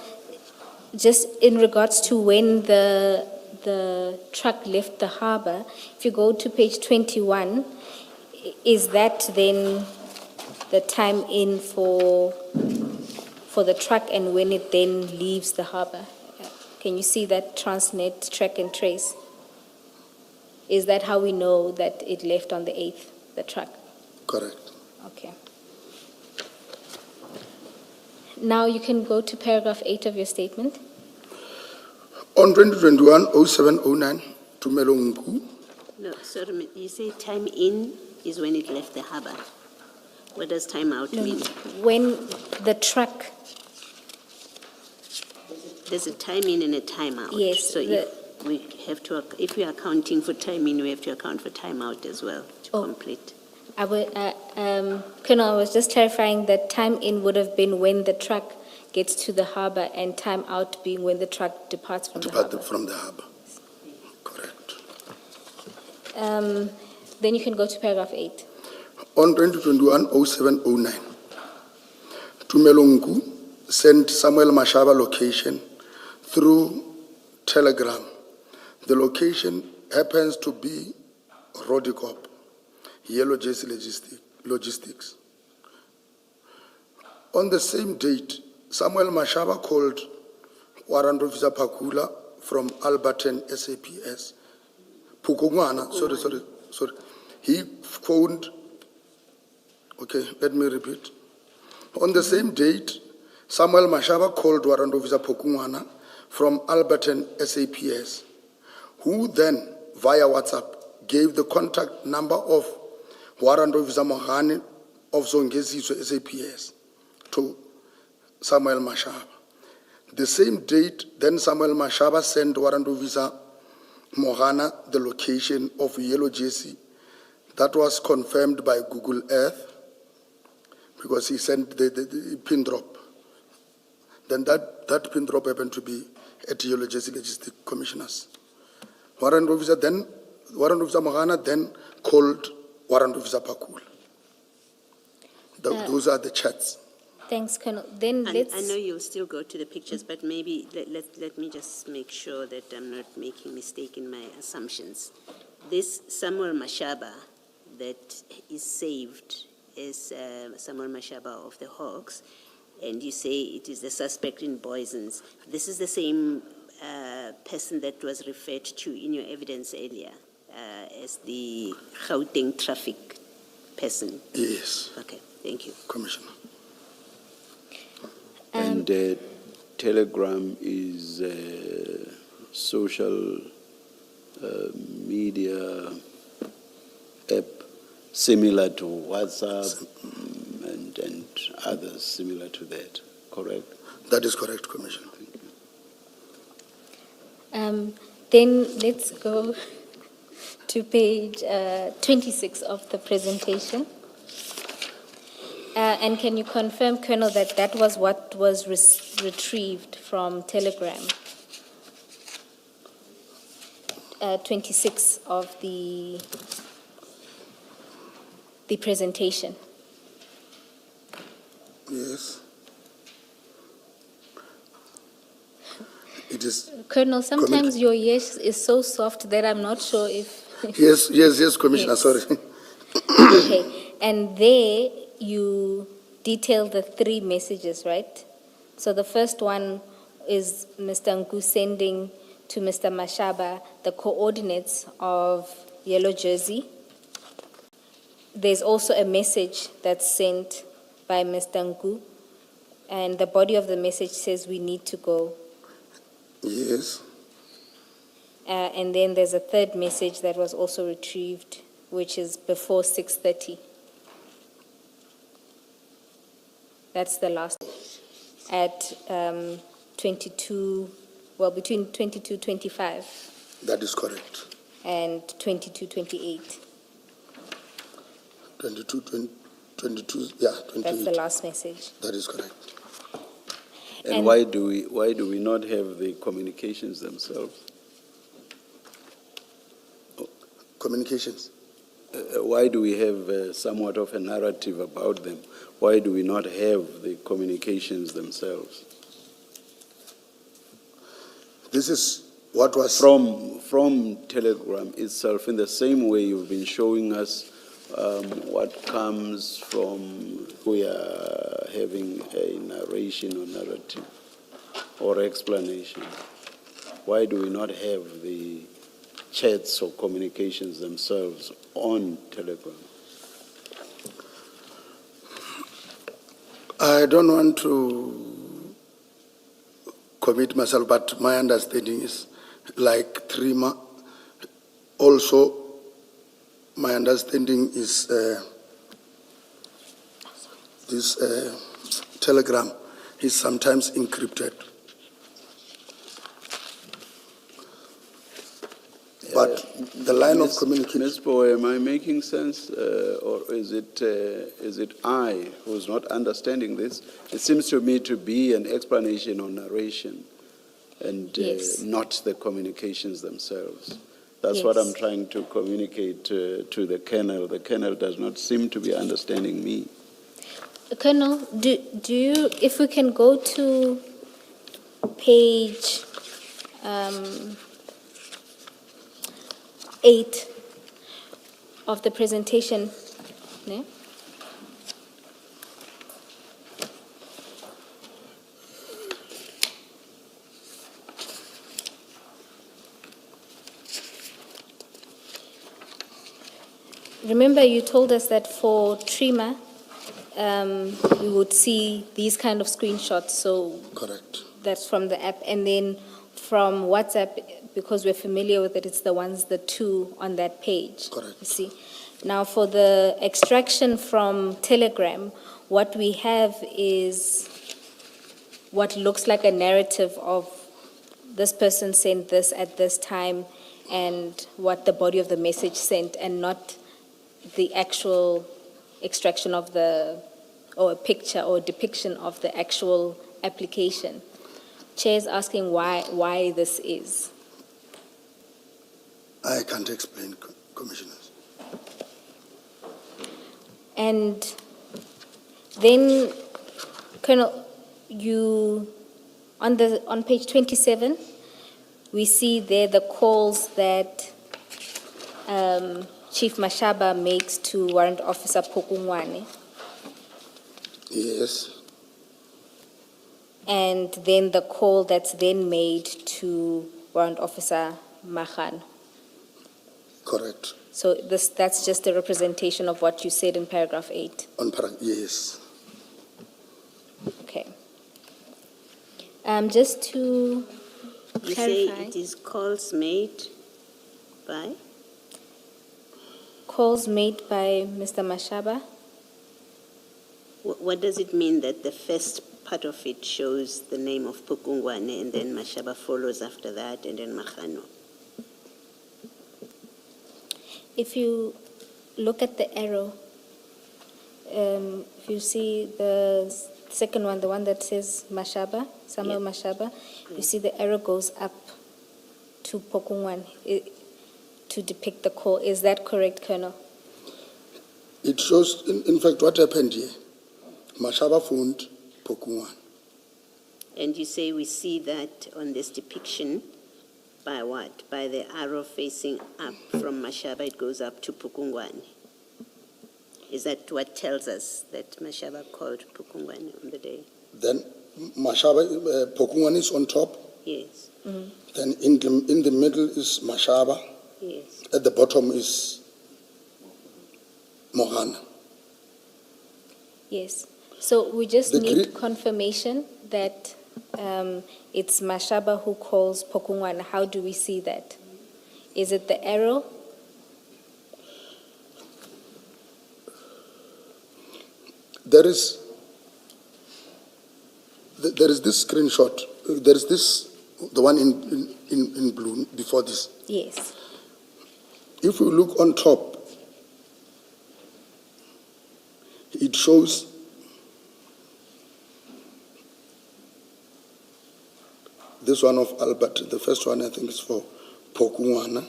just in regards to when the truck left the harbor, if you go to page 21, is that then the time in for the truck and when it then leaves the harbor? Can you see that Transnet track and trace? Is that how we know that it left on the 8th, the truck? Correct. Okay. Now you can go to paragraph 8 of your statement. On 2021-0709, Tumelo Nku, No, sorry, you say time in is when it left the harbor. What does time out No, mean? when the truck, There's a time in and a time out. Yes, So if we are accounting for time in, we have to account for time out as well to Oh. complete. Colonel, I was just clarifying that time in would have been when the truck gets to the harbor and time out being when the truck departs from the harbor. from the harbor. Correct. Then you can go to paragraph 8. On 2021-0709, Tumelo Nku sent Samuel Mashaba location through telegram. The location happens to be Rodicop, Yellow Jersey Logistics. On the same date, Samuel Mashaba called Warrant Officer Pakula from Alberton SAPS. Pukungwana, sorry. He phoned, okay, let me repeat. On the same date, Samuel Mashaba called Warrant Officer Pukungwana from Alberton SAPS, who then, via WhatsApp, gave the contact number of Warrant Officer Mohani of Zongeziswe SAPS to Samuel Mashaba. The same date, then Samuel Mashaba sent Warrant Officer Mohana the location of Yellow Jersey. That was confirmed by Google Earth because he sent the pin drop. Then that pin drop happened to be at Yellow Jersey Logistics Commissioners. Warrant Officer Mohana then called Warrant Officer Pakul. Those are the chats. Thanks, Colonel. Then let's... I know you'll still go to the pictures, but maybe let me just make sure that I'm not making a mistake in my assumptions. This Samuel Mashaba that is saved is Samuel Mashaba of the Hawks, and you say it is the suspect in Boisons. This is the same person that was referred to in your evidence earlier as the Gauteng traffic person. Yes, Okay, thank you. Commissioner. And Telegram is a social media app similar to WhatsApp and others similar to that, correct? That is correct, Commissioner. Then let's go to page 26 of the presentation. And can you confirm, Colonel, that that was what was retrieved from Telegram? 26 of the the presentation. Yes. It is, Colonel, sometimes your yes is so soft that I'm not sure if... yes, Commissioner, Yes. sorry. Okay, and there you detail the 3 messages, right? So the first one is Mr. Nku sending to Mr. Mashaba the coordinates of Yellow Jersey. There's also a message that's sent by Mr. Nku, and the body of the message says we need to go. Yes, And then there's a third message that was also retrieved, which is before 6:30. That's the last at 22, well, between 22:25 that is correct. and 22:28. 22, yeah, 28. That's the last message. That is correct. And And- why do we not have the communications themselves? Communications. Why do we have somewhat of a narrative about them? Why do we not have the communications themselves? This is what was... From Telegram itself, in the same way you've been showing us what comes from, we are having a narration or narrative or explanation. Why do we not have the chats or communications themselves on Telegram? I don't want to commit myself, but my understanding is like Trima. Also, my understanding is this Telegram is sometimes encrypted. But the line of communication... Ms. Boy, am I making sense, or is it I who's not understanding this? It seems to me to be an explanation or narration, and Yes. not the communications themselves. That's what Yes. I'm trying to communicate to the Colonel. The Colonel does not seem to be understanding me. Colonel, do you, if we can go to page 8 of the presentation, ne? Remember, you told us that for Trima, we would see these kind of screenshots, so Correct. that's from the app. And then from WhatsApp, because we're familiar with it, it's the 2 on that page. Correct. You see? Now, for the extraction from Telegram, what we have is what looks like a narrative of this person sent this at this time and what the body of the message sent, and not the actual extraction of or a picture or depiction of the actual application. Chair is asking why this is. I can't explain, Commissioners. And then, Colonel, on page 27, we see there the calls that Chief Mashaba makes to Warrant Officer Pokungwane, Yes, and then the call that's then made to Warrant Officer Mahan. correct. So that's just a representation of what you said in paragraph 8. Yes. Okay. Just to You say clarify, it is calls made by? calls made by Mr. Mashaba. What does it mean that the first part of it shows the name of Pukungwane and then Mashaba follows after that and then Mahano? If you look at the arrow, if you see the second one, the one that says Mashaba, Samuel Mashaba, you see the arrow goes up to Pokungwane to depict the call. Is that correct, Colonel? It shows, in fact, what happened here. Mashaba phoned Pokungwane. And you say we see that on this depiction by what? By the arrow facing up from Mashaba, it goes up to Pukungwane. Is that what tells us that Mashaba called Pukungwane on the day? Then Mashaba, Pokungwane is on top. Yes, Then in the middle is Mashaba. yes. At the bottom is Mohana. Yes. So we just The need gre- confirmation that it's Mashaba who calls Pokungwana. How do we see that? Is it the arrow? There is this screenshot. There is this, the one in blue before this. Yes. If we look on top, it shows this one of Albert. The first one, I think, is for Pokungwana.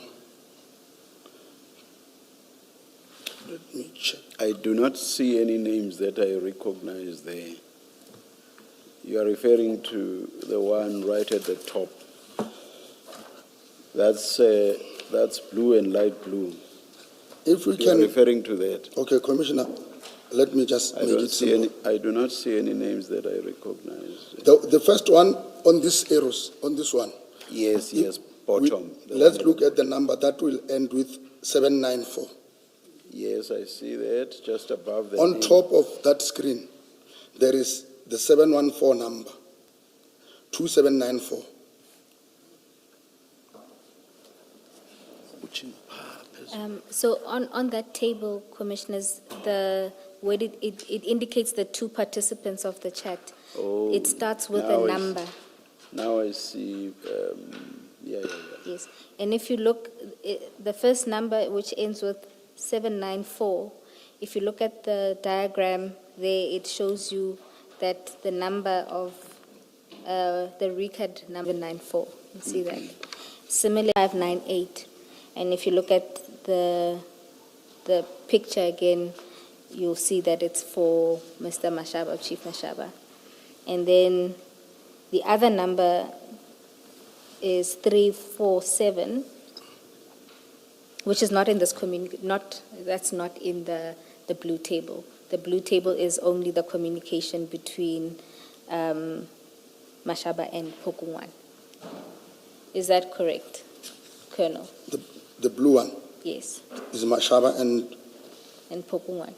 Let me check. I do not see any names that I recognize there. You are referring to the one right at the top. That's blue and light blue. If we You are can, referring to that. okay, Commissioner, let me just I make don't it see simple. any. I do not see any names that I recognize. The first one on these arrows, on this one. Yes, we- bottom. the Let's one- look at the number that will end with 794. Yes, I see that just above the On name. top of that screen, there is the 714 number, 2794. So on that table, Commissioners, where it indicates the two participants of the chat. Oh, It starts with now a I number. Now I see. Yeah. Yes. And if you look, the first number, which ends with 794, if you look at the diagram there, it shows you that the number of the RECAD number 94. You see that? Similarly, 598. And if you look at the picture again, you'll see that it's for Mr. Mashaba, Chief Mashaba. And then the other number is 347, which is not in this that's not in the blue table. The blue table is only the communication between Mashaba and Pokungwane. Is that correct, Colonel? The blue one Yes, is Mashaba and Pokungwane.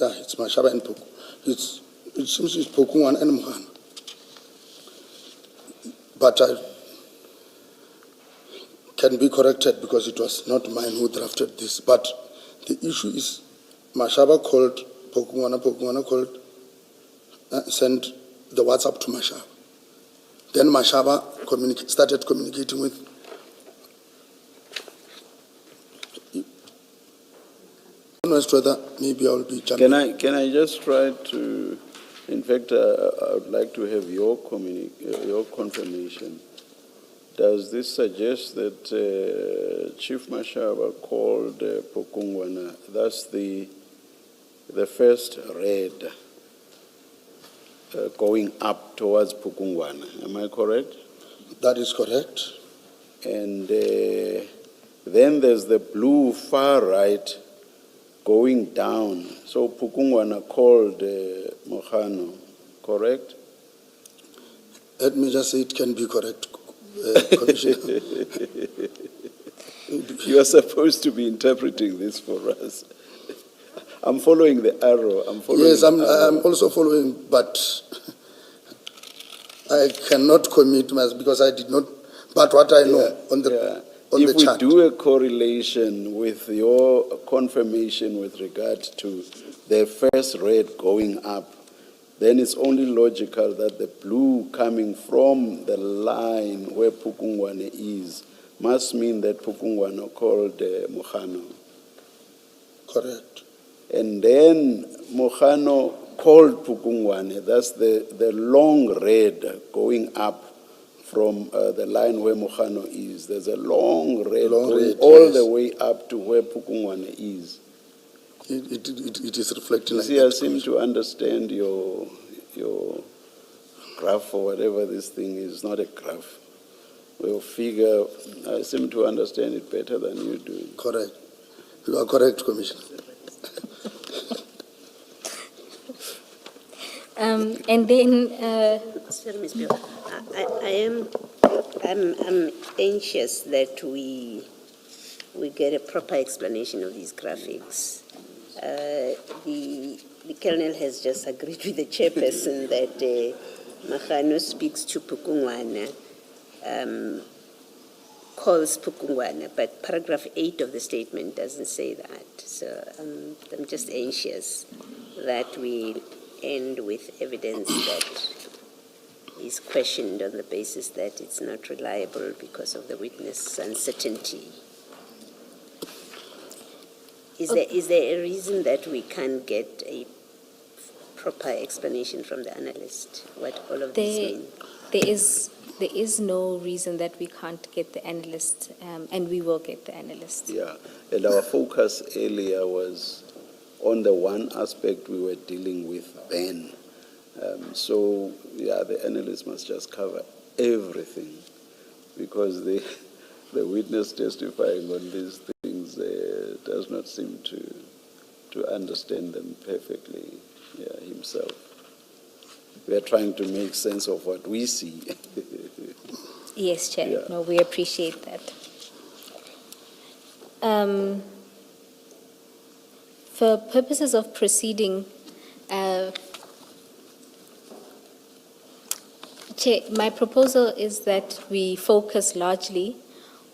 yeah, it's Mashaba and Poku. It seems it's Pokungwane and Mohana. But I can be corrected because it was not mine who drafted this. But the issue is Mashaba called Pokungwane, Pokungwane called, sent the WhatsApp to Mashaba. Then Mashaba started communicating with. I don't know as to whether maybe I will be jumping. Can I just try to? In fact, I would like to have your confirmation. Does this suggest that Chief Mashaba called Pokungwana? That's the first red going up towards Pokungwana. Am I correct? That is correct. And then there's the blue far right going down. So Pukungwana called Mohano, correct? Let me just say it can be correct, Commissioner. You are supposed to be interpreting this for us. I'm following the arrow. Yes, I'm also following, but I cannot commit myself because I did not. But what I know on the If we chart. do a correlation with your confirmation with regard to the first red going up, then it's only logical that the blue coming from the line where Pukungwane is must mean that Pukungwane called Mohano. Correct. And then Mohano called Pukungwane. That's the long red going up from the line where Mokgano is, there's a long red Long going red, all yes. the way up to where Pukungwane is. It is reflecting You like see, I that. seem to understand your graph or whatever this thing is, not a graph. Your figure, I seem to understand it better than you do. Correct. You are correct, Commissioner. And then, Sorry, Ms. Bill. I'm anxious that we get a proper explanation of these graphics. The Colonel has just agreed with the chairperson that Machano speaks to Pukungwana, calls Pukungwana, but paragraph 8 of the statement doesn't say that. So I'm just anxious that we end with evidence that is questioned on the basis that it's not reliable because of the witness uncertainty. Is there a reason that we can't get a proper explanation from the analyst what all of this mean? there is no reason that we can't get the analyst, and we will get the analyst. Yeah, and our focus earlier was on the one aspect we were dealing with then. So, yeah, the analyst must just cover everything because the witness testifying on these things does not seem to understand them perfectly himself. We are trying to make sense of what we see. Yes, Chair. Yeah. No, we appreciate that. For purposes of proceeding, Chair, my proposal is that we focus largely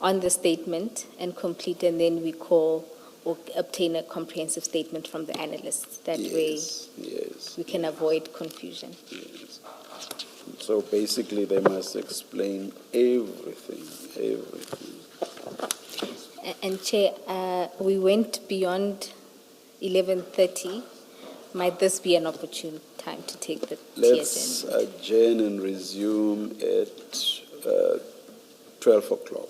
on the statement and complete, and then we call or obtain a comprehensive statement from the analyst. That way Yes. we can avoid confusion. Yes. So basically, they must explain everything. And Chair, we went beyond 11:30. Might this be an opportune time to take the Let's TSN? adjourn and resume at 12 o'clock.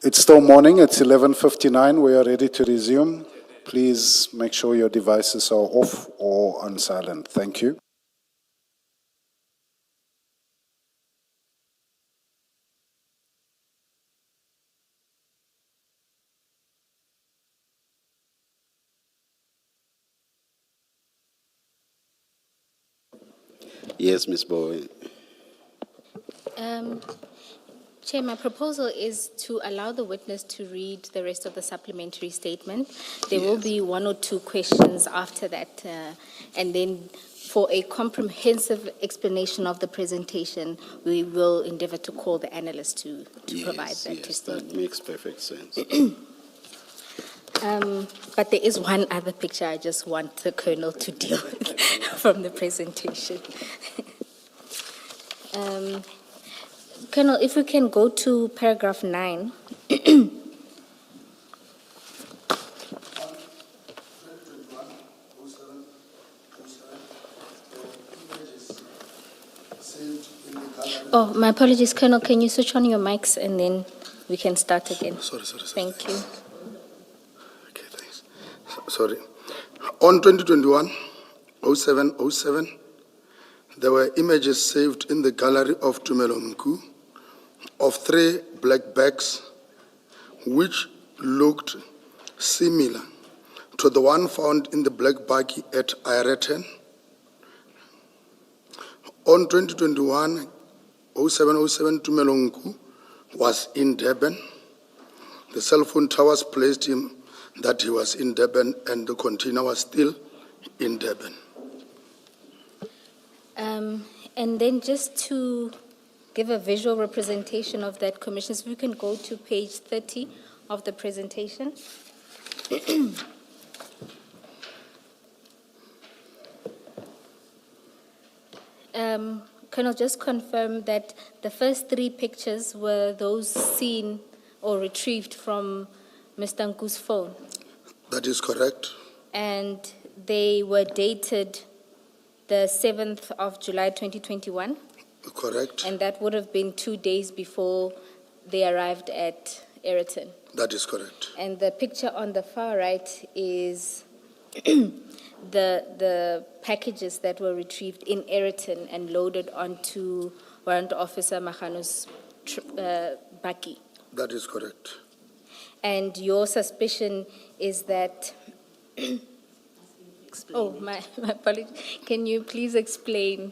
It's still morning, it's 11:59, we are ready to resume. Please make sure your devices are off or on silent. Thank you. Yes, Ms. Bowe. Chair, my proposal is to allow the witness to read the rest of the supplementary statement. There will Yes. be one or two questions after that, and then for a comprehensive explanation of the presentation, we will endeavor to call the analyst to provide that Yes, testimony. that makes perfect sense. But there is one other picture I just want the Colonel to deal with from the presentation. Colonel, if we can go to paragraph 9. Oh, my apologies, Colonel, can you switch on your mics and then we can start again? Sorry. Thank you. Okay, thanks. Sorry. On 2021-07-07, there were images saved in the gallery of Tumelo Mku of 3 black bags which looked similar to the one found in the black baggie at Ireton. On 2021-07-07, Tumelo Mku was in Durban. The cell phone towers placed him that he was in Durban and the container was still in Durban. And then just to give a visual representation of that, Commissioners, if we can go to page 30 of the presentation. Colonel, just confirm that the first 3 pictures were those seen or retrieved from Mr. Nku's phone, That is correct. and they were dated the 7th of July 2021, Correct. and that would have been 2 days before they arrived at Ayrton. That is correct. And the picture on the far right is the packages that were retrieved in Ayrton and loaded onto Warrant Officer Magano's bakkie. That is correct. And your suspicion is that, oh, my apologies. Can you please explain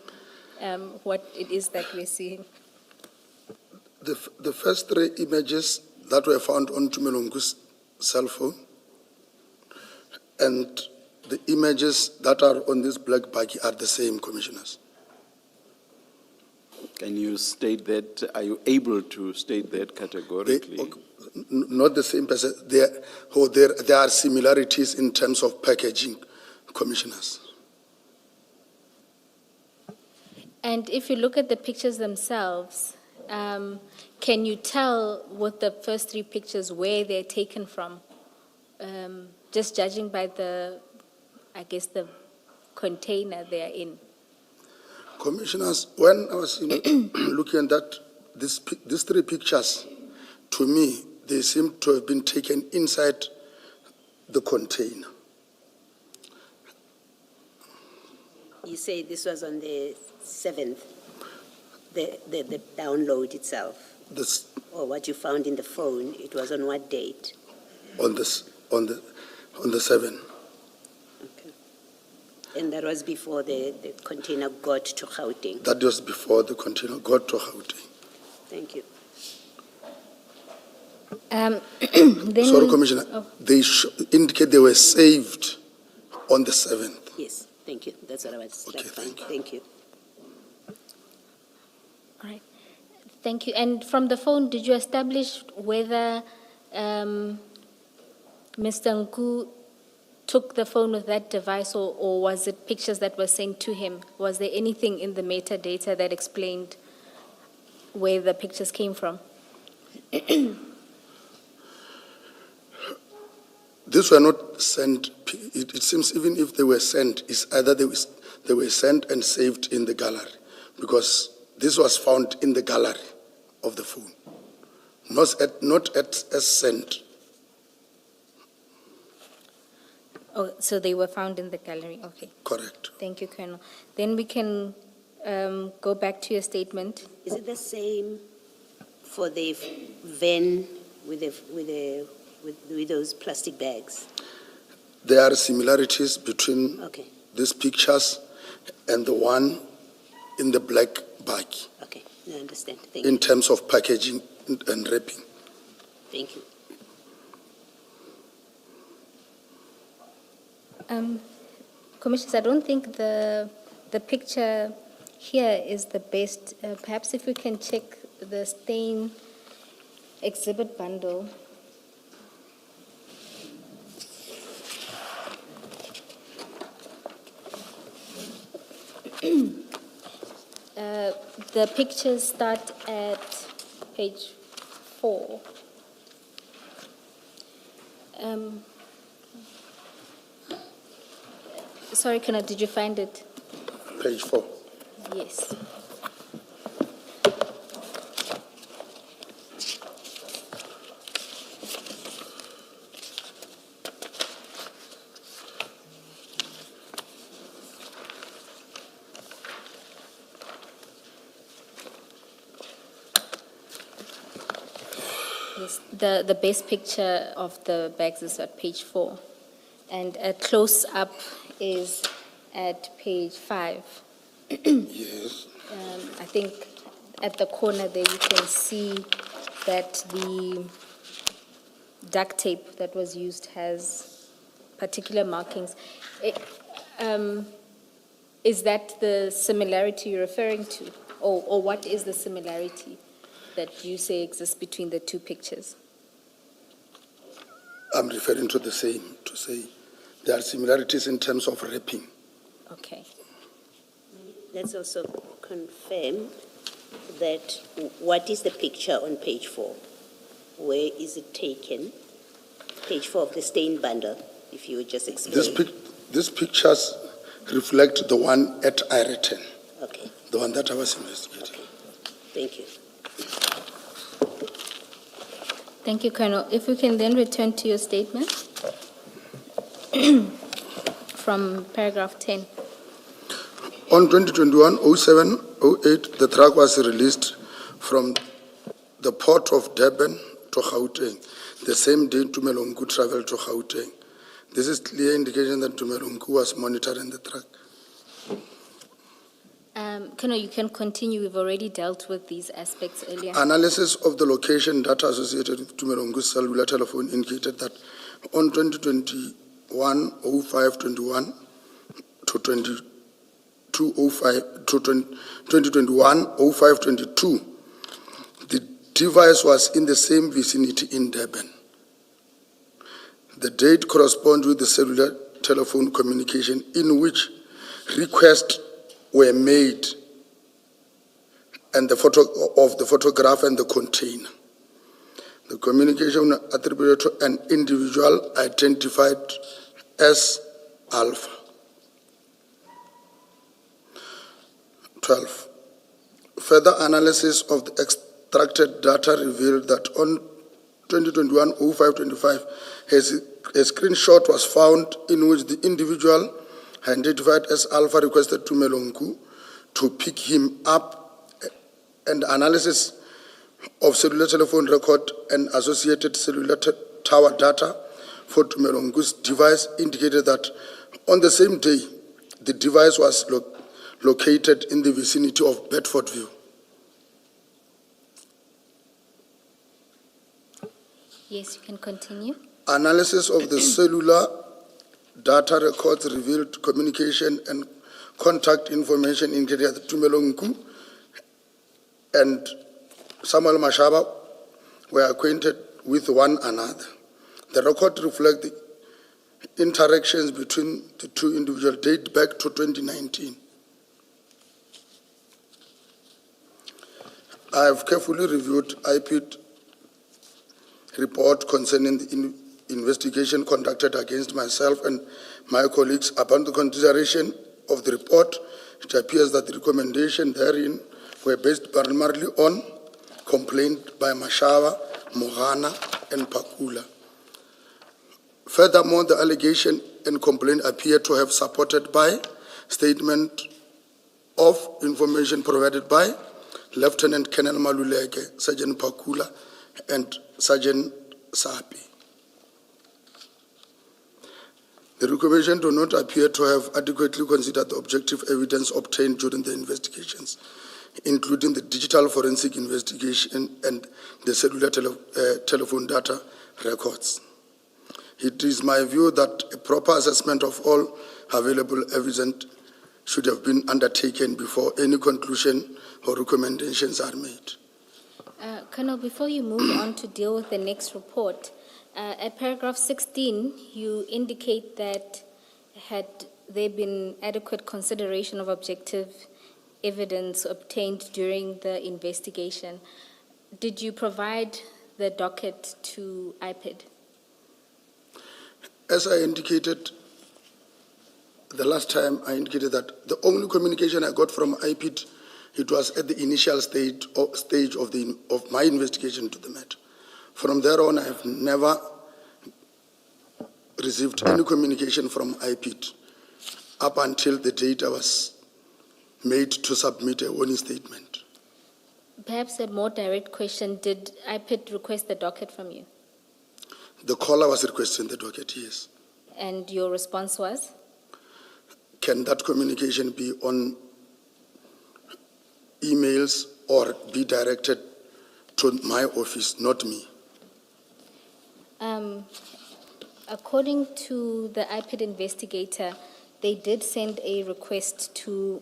what it is that we're seeing? The first 3 images that were found on Tumelongu's cell phone and the images that are on this black baggie are the same, Commissioners. Can you state that, are you able to state that categorically? Not the same person. There are similarities in terms of packaging, Commissioners. And if you look at the pictures themselves, can you tell with the first 3 pictures where they're taken from? Just judging by the container they're in. Commissioners, when I was looking at these 3 pictures, to me, they seem to have been taken inside the container. You say this was on the 7th, the download itself, This, or what you found in the phone, it was on what date? on the 7th. Okay. And that was before the container got to Gauteng? That was before the container got to Gauteng. Thank you. Then, Sorry, Commissioner. Oh. They indicate they were saved on the 7th. Yes, thank you. That's what I was Okay, clarifying. thank you. Thank you. All right. Thank you. And from the phone, did you establish whether Mr. Nku took the phone with that device, or was it pictures that were sent to him? Was there anything in the metadata that explained where the pictures came from? These were not sent. It seems even if they were sent, it's either they were sent and saved in the gallery, because this was found in the gallery of the phone. not as sent. Oh, so they were found in the gallery, okay. Correct. Thank you, Colonel. Then we can go back to your statement. Is it the same for the van with those plastic bags? There are similarities between Okay, these pictures and the one in the black bag okay, I understand. Thank you, in terms of packaging and wrapping. thank you. Commissioners, I don't think the picture here is the best. Perhaps if we can check the stain exhibit bundle. The pictures start at page 4. Sorry, Kana, did you find it? Page 4. Yes. Yes, the best picture of the bags is at page 4, and a close-up is at page 5. Yes. I think at the corner there you can see that the duct tape that was used has particular markings. Is that the similarity you're referring to? Or what is the similarity that you say exists between the two pictures? I'm referring to the same, to say there are similarities in terms of wrapping. Okay. Let's also confirm that what is the picture on page 4? Where is it taken? Page 4 of the stain bundle, if you would just explain. These pictures reflect the one at Ireton, Okay, the one that I was investigating. thank you. Thank you, Colonel. If we can then return to your statement from paragraph 10. On 2021-07-08, the truck was released from the port of Durban to Gauteng. The same day, Tumelongu traveled to Gauteng. This is clear indication that Tumelongu was monitoring the truck. Colonel, you can continue. We've already dealt with these aspects earlier. Analysis of the location data associated with Tumelongu's cellular telephone indicated that on 2021-05-21 to 2021-05-22, the device was in the same vicinity in Durban. The date corresponds with the cellular telephone communication in which requests were made and the photo of the photograph and the container. The communication attributed to an individual identified as Alpha. 12. Further analysis of the extracted data revealed that on 2021-05-25, a screenshot was found in which the individual identified as Alpha requested Tumelongu to pick him up, and analysis of cellular telephone record and associated cellular tower data for Tumelongu's device indicated that on the same day, the device was located in the vicinity of Bedfordview. Yes, you can continue. Analysis of the cellular data records revealed communication and contact information indicated that Tumelongu and Samuel Mashaba were acquainted with one another. The record reflects the interactions between the two individuals date back to 2019. I have carefully reviewed IP report concerning the investigation conducted against myself and my colleagues. Upon the consideration of the report, it appears that the recommendations therein were based primarily on complaint by Mashaba Mogana, and Pakula. Furthermore, the allegation and complaint appear to have supported by statement of information provided by Lieutenant Colonel Maluleke, Sergeant Pakula, and Sergeant Sapi. The recommendation do not appear to have adequately considered the objective evidence obtained during the investigations, including the digital forensic investigation and the cellular telephone data records. It is my view that a proper assessment of all available evidence should have been undertaken before any conclusion or recommendations are made. Colonel, before you move on to deal with the next report, at paragraph 16, you indicate that had there been adequate consideration of objective evidence obtained during the investigation, did you provide the docket to IPID? As I indicated, the last time I indicated that the only communication I got from IPID, it was at the initial stage of my investigation to the matter. From there on, I have never received any communication from IPID up until the date I was made to submit a warning statement. Perhaps a more direct question, did IPID request the docket from you? The caller was requesting the docket, yes. And your response was? Can that communication be on emails or be directed to my office, not me? According to the IPID investigator, they did send a request to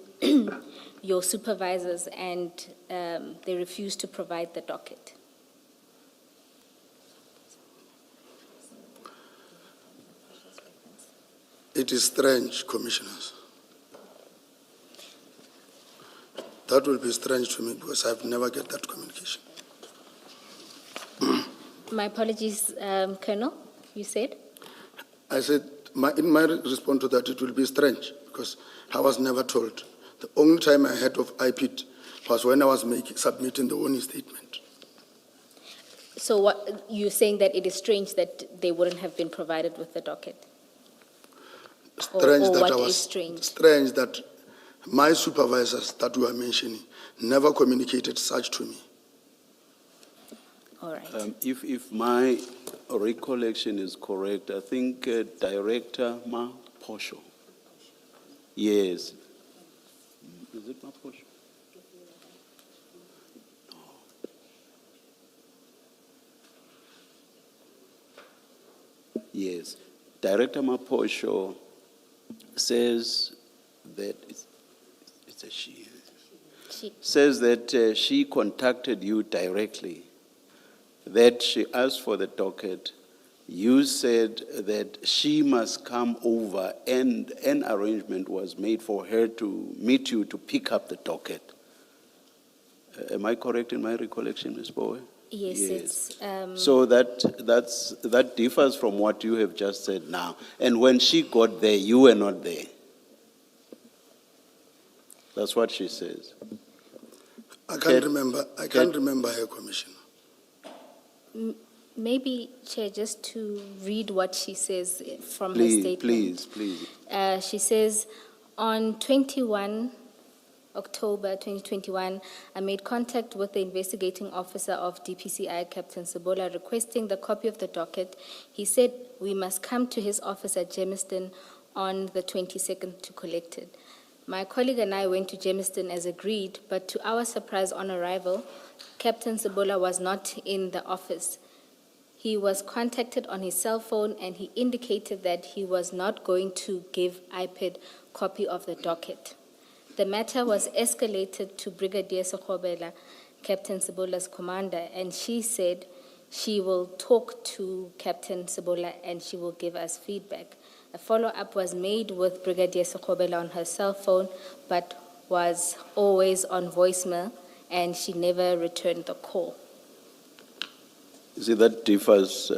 your supervisors and they refused to provide the docket. It is strange, commissioners. That will be strange to me because I've never get that communication. My apologies, Colonel, you said? I said, in my response to that, it will be strange because I was never told. The only time I heard of IPID was when I was submitting the warning statement. So what, you're saying that it is strange that they wouldn't have been provided with the docket? Strange or that what I was is strange? Strange that my supervisors that you are mentioning never communicated such to me. All right. If my recollection is correct, I think Director Maposho. Yes. Is it Maposho? No. Yes. Director Maposho says that it's a she. Says that she contacted you directly, that she asked for the docket. You said that she must come over and an arrangement was made for her to meet you to pick up the docket. Am I correct in my recollection, Ms. Bowe? Yes, it's... So that differs from what you have just said now. And when she got there, you were not there. That's what she says. I can't remember her, Commissioner. Maybe, Chair, just to read what she says from her statement. Please. She says, on 21 October 2021, I made contact with the investigating officer of DPCI, Captain Sabola, requesting the copy of the docket. He said we must come to his office at Germiston on the 22nd to collect it. My colleague and I went to Germiston as agreed, but to our surprise on arrival, Captain Sabola was not in the office. He was contacted on his cell phone and he indicated that he was not going to give IPID copy of the docket. The matter was escalated to Brigadier Sekhobela, Captain Sabola's commander, and she said she will talk to Captain Sabola and she will give us feedback. A follow-up was made with Brigadier Sekhobela on her cell phone, but was always on voicemail, and she never returned the call. See, that differs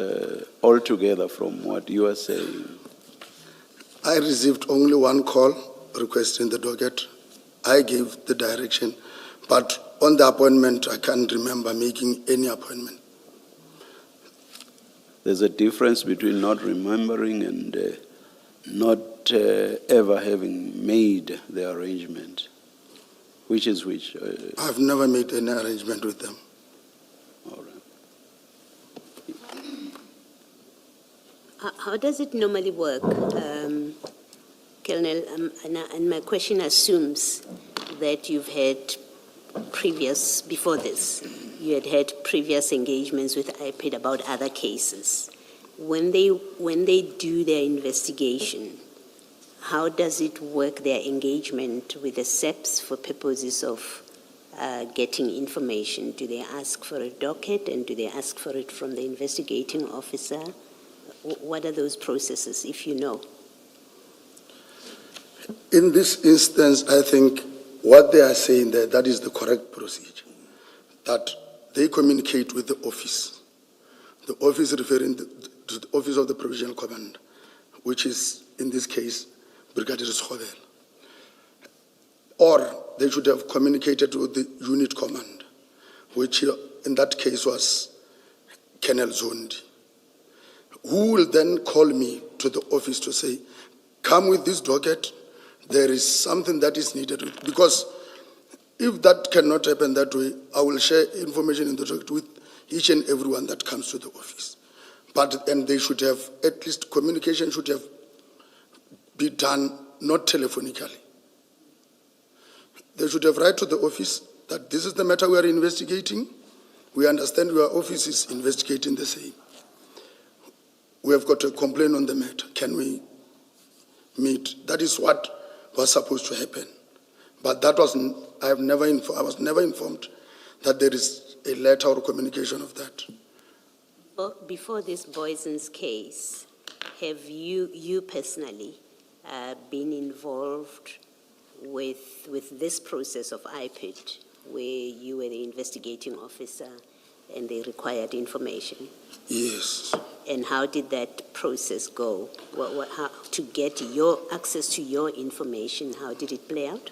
altogether from what you are saying. I received only one call requesting the docket. I gave the direction, but on the appointment, I can't remember making any appointment. there's a difference between not remembering and not ever having made the arrangement. Which is which? I've never made any arrangement with them. All right. How does it normally work, Colonel? And my question assumes that you've had before this, you had previous engagements with IPID about other cases. When they do their investigation, how does it work, their engagement with the SEPs for purposes of getting information? Do they ask for a docket, and do they ask for it from the investigating officer? What are those processes, if you know? In this instance, I think what they are saying there, that is the correct procedure, that they communicate with the office. The office referring to the Office of the Provisional Commander, which is, in this case, Brigadier Schovel. Or they should have communicated with the unit commander, which in that case was Colonel Zondi, who will then call me to the office to say, come with this docket, there is something that is needed. Because if that cannot happen that way, I will share information in the docket with each and everyone that comes to the office. And they should have, at least communication should have be done not telephonically. They should have write to the office that this is the matter we are investigating. We understand your office is investigating the same. We have got a complaint on the matter. Can we meet? That is what was supposed to happen. But that wasn't, I was never informed that there is a letter or communication of that. Before this Boyson's case, have you personally been involved with this process of IPID, where you were the investigating officer and they required information? Yes. And how did that process go? How, to get your access to your information, how did it play out?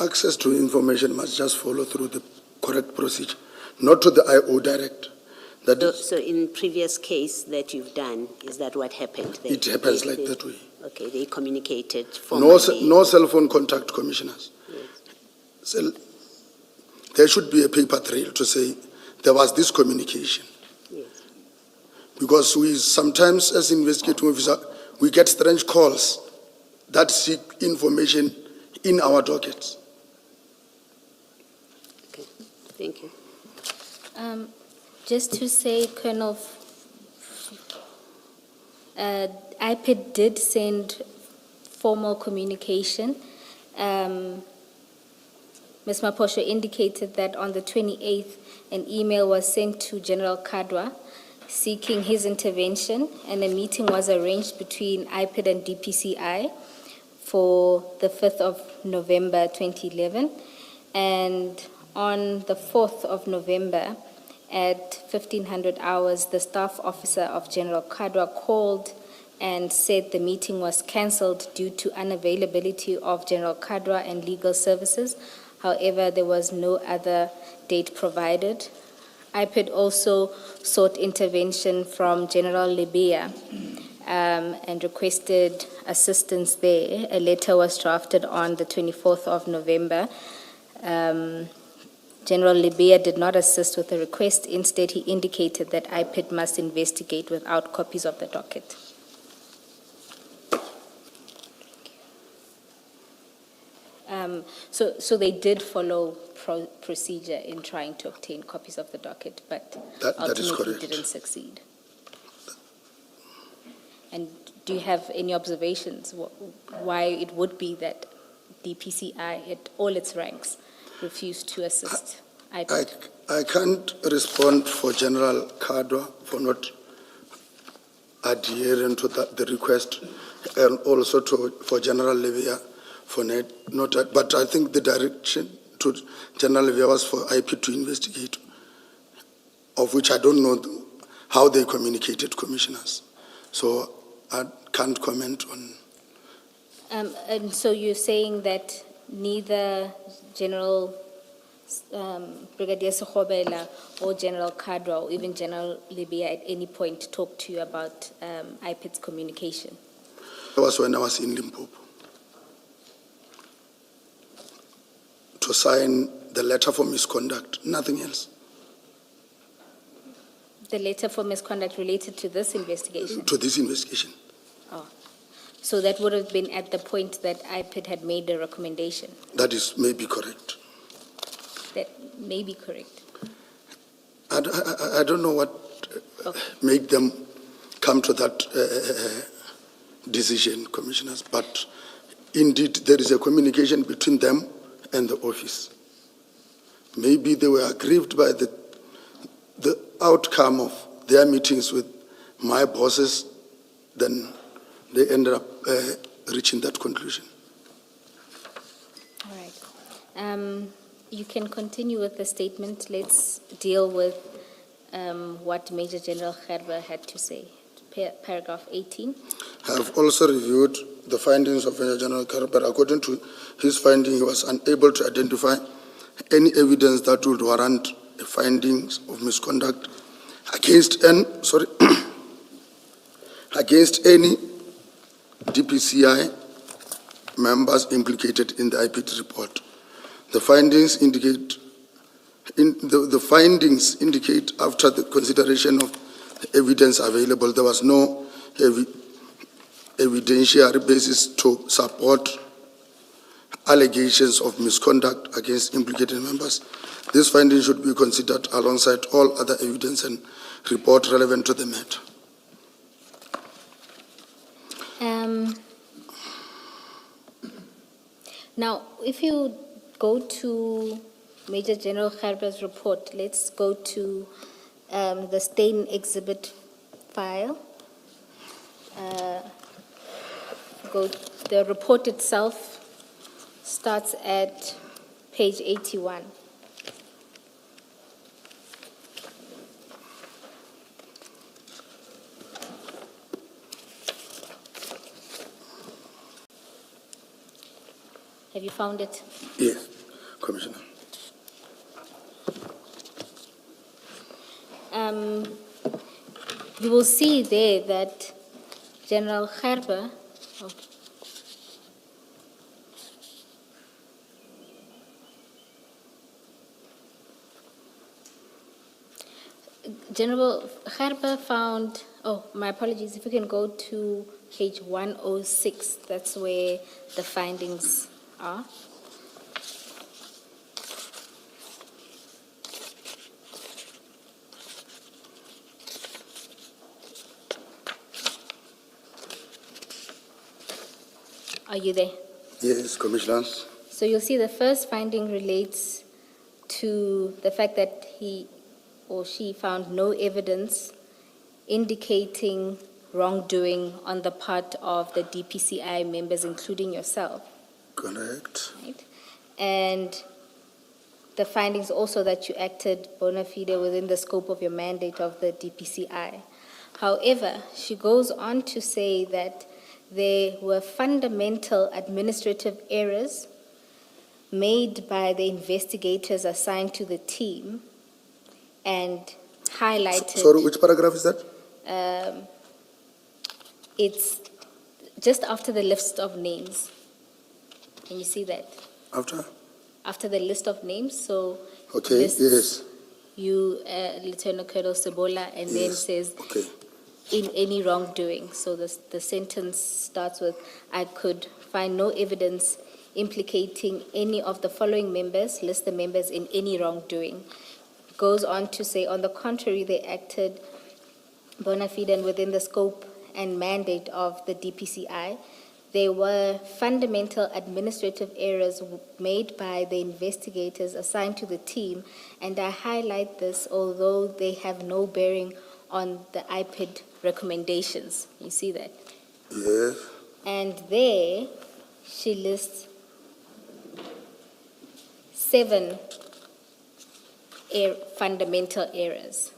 Access to information must just follow through the correct procedure, not to the IO direct. So in previous case that you've done, is that what happened there? It happens like that way. Okay, they communicated formally. No cell phone contact, commissioners. Yes. So there should be a paper trail to say there was this communication. Yes. Because we sometimes, as investigating officer, we get strange calls that seek information in our dockets. Okay, thank you. Just to say, Colonel, IPID did send formal communication. Ms. Maposho indicated that on the 28th, an email was sent to General Kadwa seeking his intervention, and a meeting was arranged between IPID and DPCI for the 5th of November 2011. And on the 4th of November, at 1500 hours, the staff officer of General Kadwa called and said the meeting was cancelled due to unavailability of General Kadwa and legal services. However, there was no other date provided. IPID also sought intervention from General Libya and requested assistance there. A letter was drafted on the 24th of November. General Libya did not assist with the request. Instead, he indicated that IPID must investigate without copies of the docket. So they did follow procedure in trying to obtain copies of the docket, but That is ultimately correct. didn't succeed. And do you have any observations why it would be that DPCI at all its ranks refused to assist IPID? I can't respond for General Kadwa for not adhering to the request, and also for General Libya for not, but I think the direction to General Libya was for IP to investigate, of which I don't know how they communicated, commissioners. So I can't comment on. And so you're saying that neither General Brigadier Sekgobela or General Kadra or even General Libya at any point talk to you about IPID's communication? That was when I was in Limpopo. To sign the letter for misconduct, nothing else. The letter for misconduct related to this investigation? To this investigation. Oh. So that would have been at the point that IPID had made a recommendation? That is maybe correct. That may be correct. I don't know what Okay. made them come to that decision, commissioners, but indeed there is a communication between them and the office. Maybe they were aggrieved by the outcome of their meetings with my bosses, then they ended up reaching that conclusion. All right. You can continue with the statement. Let's deal with what Major General Gerber had to say. Paragraph 18. I have also reviewed the findings of Major General Gerber. According to his finding, he was unable to identify any evidence that would warrant the findings of misconduct against against any DPCI members implicated in the IPT report. The findings indicate after the consideration of evidence available, there was no evidentiary basis to support allegations of misconduct against implicated members. This finding should be considered alongside all other evidence and report relevant to the matter. Now, if you go to Major General Gerber's report, let's go to the Stain exhibit file. The report itself starts at page 81. Have you found it? Yes, Commissioner. You will see there that General Gerber, General Gerber found, my apologies, if we can go to page 106, that's where the findings are. Are you there? Yes, Commissioners. So you'll see the first finding relates to the fact that he or she found no evidence indicating wrongdoing on the part of the DPCI members, including yourself. Correct. Right? And the findings also that you acted bona fide within the scope of your mandate of the DPCI. However, she goes on to say that there were fundamental administrative errors made by the investigators assigned to the team and highlighted. Sorry, which paragraph is that? It's just after the list of names. Can you see that? After? After the list of names, so Okay, lists yes. you, Lieutenant Colonel Sebola, and then Yes, says, okay. in any wrongdoing. So the sentence starts with, I could find no evidence implicating any of the following members, list the members in any wrongdoing. Goes on to say, on the contrary, they acted bona fide and within the scope and mandate of the DPCI. There were fundamental administrative errors made by the investigators assigned to the team, and I highlight this although they have no bearing on the IPID recommendations. You see that? Yes. And there, she lists 7 fundamental errors.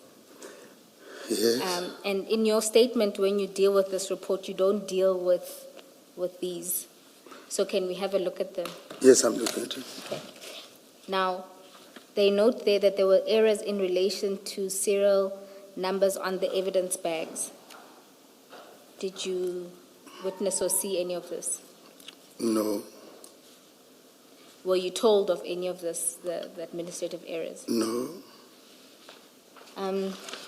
Yes. And in your statement, when you deal with this report, you don't deal with these. So can we have a look at them? Yes, I'm looking at it. Okay. Now, They note there that there were errors in relation to serial numbers on the evidence bags. Did you witness or see any of this? No, Were you told of any of this, the administrative errors? no.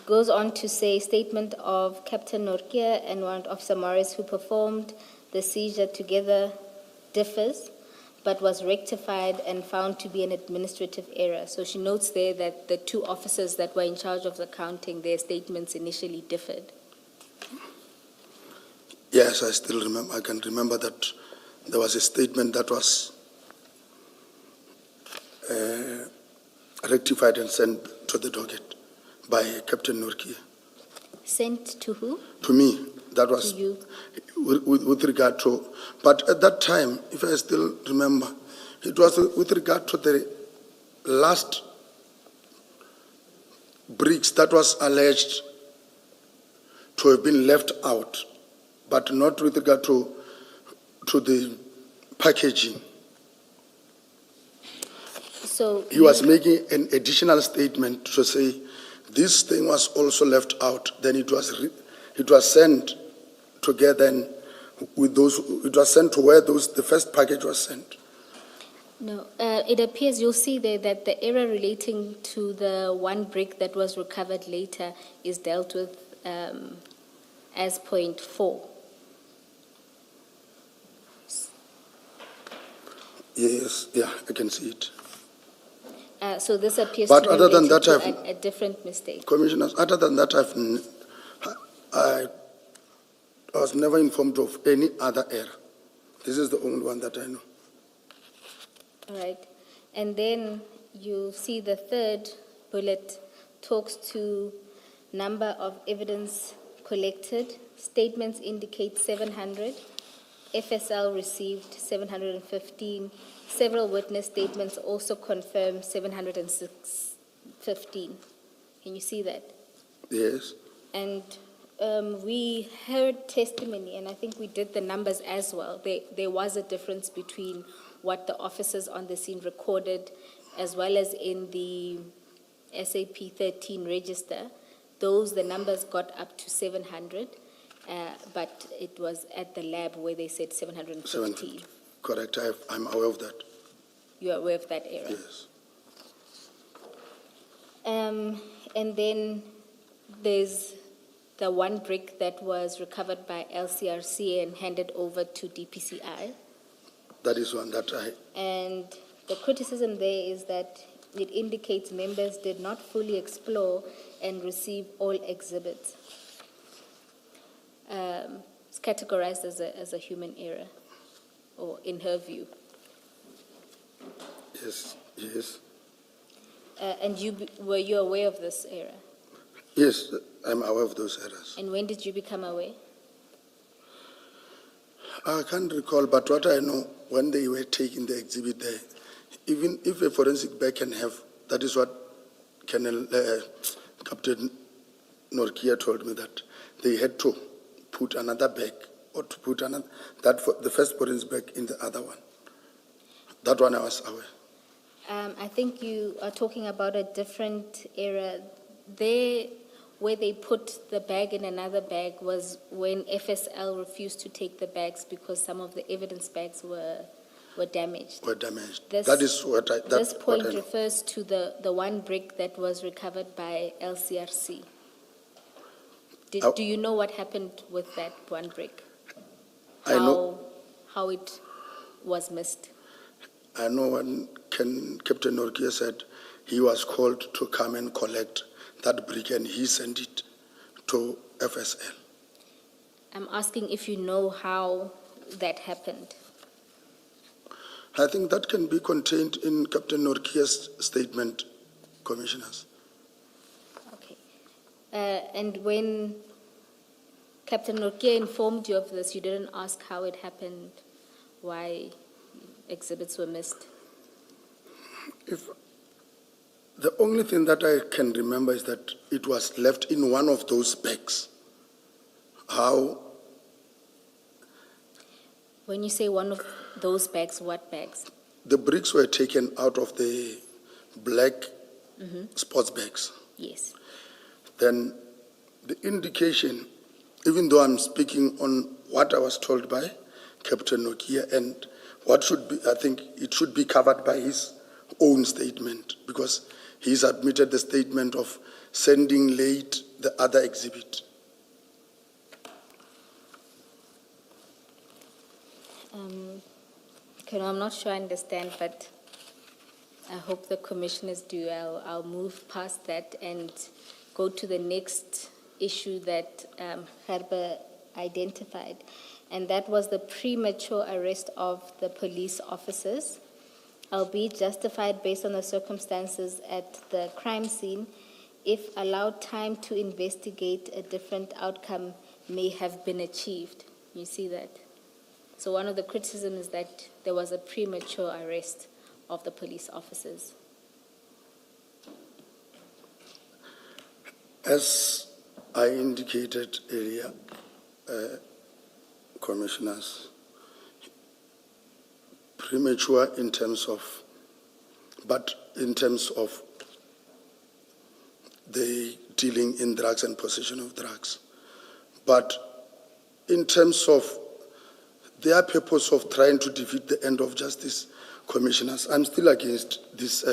Goes on to say, statement of Captain Norkia and Warrant Officer Morris, who performed the seizure together, differs, but was rectified and found to be an administrative error. So she notes there that the two officers that were in charge of the counting, their statements initially differed. Yes, I still remember. I can remember that there was a statement that was rectified and sent to the docket by Captain Norkia. Sent to who? To me, that was To you? with regard to, but at that time, if I still remember, it was with regard to the last bricks that was alleged to have been left out, but not with regard to the packaging. So He was making an additional statement to say this thing was also left out. Then it was sent together and with those. It was sent to where the first package was sent. No, it appears, you'll see there that the error relating to the one brick that was recovered later is dealt with as point 4. Yes, yeah, I can see it. So this appears But to be other than related that, to a different mistake. Commissioners, other than that, I was never informed of any other error. This is the only one that I know. All right. And then you see the third bullet talks to number of evidence collected. Statements indicate 700. FSL received 715. Several witness statements also confirm 715. Can you see that? Yes. And we heard testimony, and I think we did the numbers as well. There was a difference between what the officers on the scene recorded as well as in the SAP 13 register. The numbers got up to 700, but it was at the lab where they said 750. Correct. I'm aware of that. You are aware of that error? Yes. And then there's the one brick that was recovered by LCRC and handed over to DPCI. That is one that And the criticism there is that it indicates members did not fully explore and receive all exhibits. It's categorized as a human error, or in her view. Yes, yes. And were you aware of this error? Yes, I'm aware of those errors. And when did you become aware? I can't recall, but what I know, when they were taking the exhibit there, even if a forensic bag can have, that is what Captain Norkia told me, that they had to put another bag or to put another, the first forensic bag in the other one. That one I was aware. I think you are talking about a different error. There, where they put the bag in another bag was when FSL refused to take the bags because some of the evidence bags were damaged. Were damaged. This- That is what I. This What point I know. refers to the one brick that was recovered by LCRC. Do you know what happened with that one brick? I know. How it was missed? I know when Captain Norkia said he was called to come and collect that brick and he sent it to FSL. I'm asking if you know how that happened. I think that can be contained in Captain Norkia's statement, Commissioners. Okay. And when Captain Norkia informed you of this, you didn't ask how it happened, why exhibits were missed? The only thing that I can remember is that it was left in one of those bags. How? When you say one of those bags, what bags? The bricks were taken out of the black sports bags. Yes. Then the indication, even though I'm speaking on what I was told by Captain Nokia and what should be, I think it should be covered by his own statement because he submitted the statement of sending late the other exhibit. Okay, I'm not sure I understand, but I hope the commissioners do. I'll move past that and go to the next issue that Gerber identified, and that was the premature arrest of the police officers, albeit justified based on the circumstances at the crime scene. If allowed time to investigate, a different outcome may have been achieved. You see that? So one of the criticisms is that there was a premature arrest of the police officers. As I indicated earlier, commissioners, premature in terms of the dealing in drugs and possession of drugs. But in terms of their purpose of trying to defeat the end of justice, commissioners, I'm still against this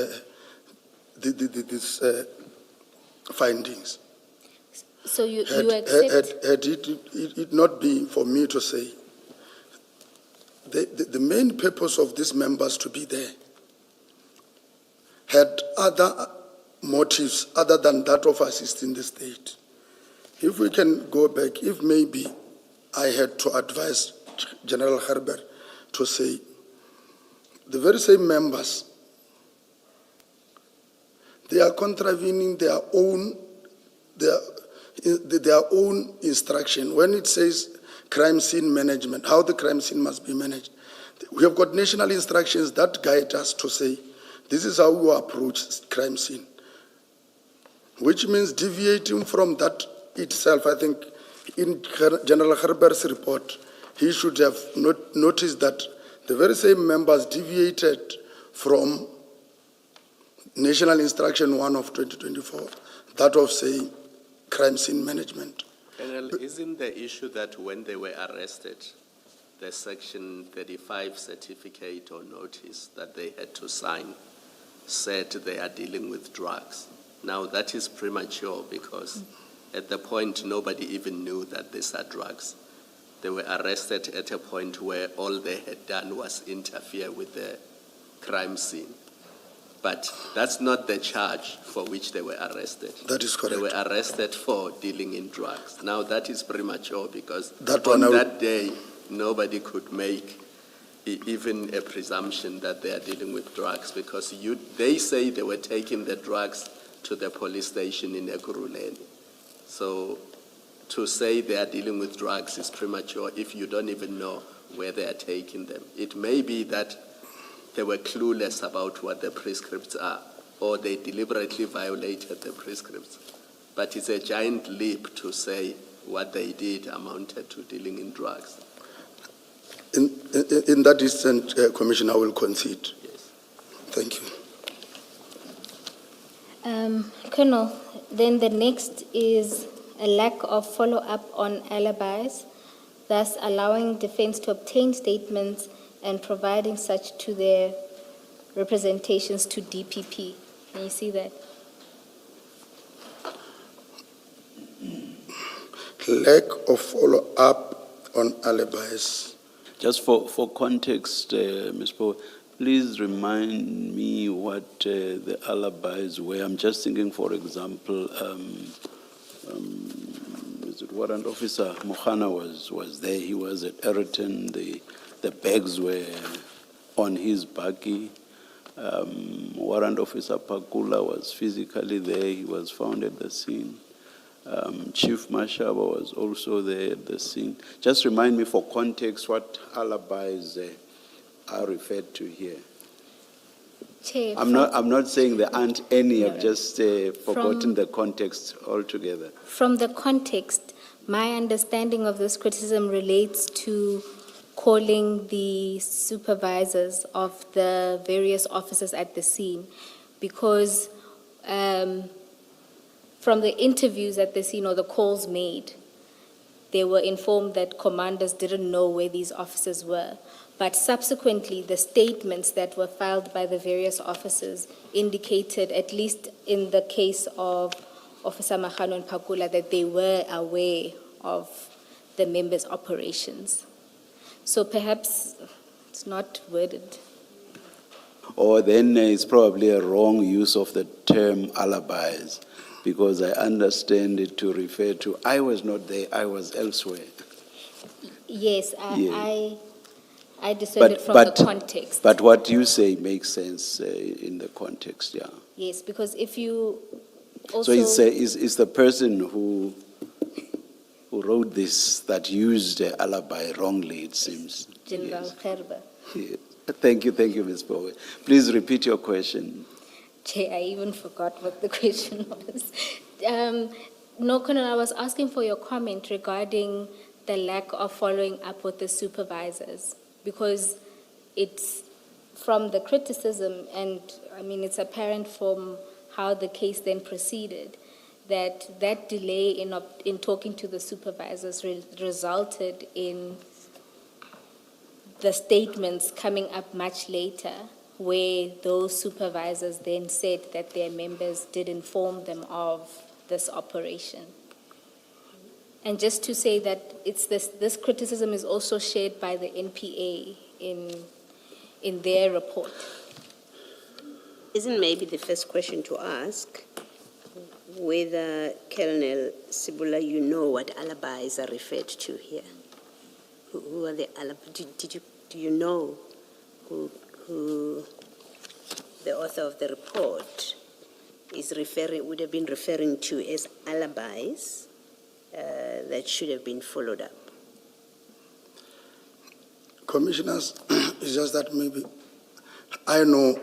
findings. So you accept? Had it not been for me to say, the main purpose of these members to be there had other motives other than that of assisting the state. If we can go back, if maybe I had to advise General Gerber to say, the very same members, they are contravening their own instruction. When it says crime scene management, how the crime scene must be managed, we have got national instructions that guide us to say, this is how we approach crime scene. Which means deviating from that itself, I think in General Gerber's report, he should have noticed that the very same members deviated from National Instruction 1 of 2024, that of saying crime scene management. Colonel, isn't the issue that when they were arrested, the Section 35 certificate or notice that they had to sign said they are dealing with drugs? Now that is premature because at the point nobody even knew that these are drugs. They were arrested at a point where all they had done was interfere with the crime scene. But that's not the charge for which they were arrested. That is correct. They were arrested for dealing in drugs. Now that is premature because That on one that day, nobody could make even a presumption that they are dealing with drugs because they say they were taking the drugs to the police station in Ekurhuleni. So to say they are dealing with drugs is premature if you don't even know where they are taking them. It may be that they were clueless about what the prescripts are, or they deliberately violated the prescripts. But it's a giant leap to say what they did amounted to dealing in drugs. In that instance, Commissioner, I will concede. Yes. Thank you. Colonel, then the next is a lack of follow-up on alibis, thus allowing defense to obtain statements and providing such to their representations to DPP. Can you see that? Lack of follow-up on alibis. Just for context, Ms. Poe, please remind me what the alibis were. I'm just thinking, for example, is it Warrant Officer Mohana was there. He was at Eriton. The bags were on his buggy. Warrant Officer Pakula was physically there. He was found at the scene. Chief Mashaba was also there at the scene. Just remind me for context what alibis are referred to here. Chair, I'm not saying there aren't any. I've just forgotten the context altogether. From the context, my understanding of this criticism relates to calling the supervisors of the various officers at the scene, because from the interviews at the scene or the calls made, they were informed that commanders didn't know where these officers were. But subsequently, the statements that were filed by the various officers indicated, at least in the case of Officer Mahano and Pakula, that they were aware of the members' operations. So perhaps it's not worded. Or then it's probably a wrong use of the term alibis, because I understand it to refer to, I was not there, I was elsewhere. Yes, Yeah. I discerned it from the context. But what you say makes sense in the context, yeah. Yes, because if you also... So it's the person who wrote this that used the alibi wrongly, it seems. General Yes. Gerber. Yeah. Thank you, Ms. Bowe. Please repeat your question. Chair, I even forgot what the question was. No, Colonel, I was asking for your comment regarding the lack of following up with the supervisors, because it's from the criticism, and I mean, it's apparent from how the case then proceeded, that delay in talking to the supervisors resulted in the statements coming up much later, where those supervisors then said that their members did inform them of this operation. And just to say that it's this criticism is also shared by the NPA in their report. Isn't maybe the first question to ask whether, Colonel Sibula, you know what alibis are referred to here? Who are the alibis? Do you know who the author of the report would have been referring to as alibis that should have been followed up? Commissioners, it's just that maybe I know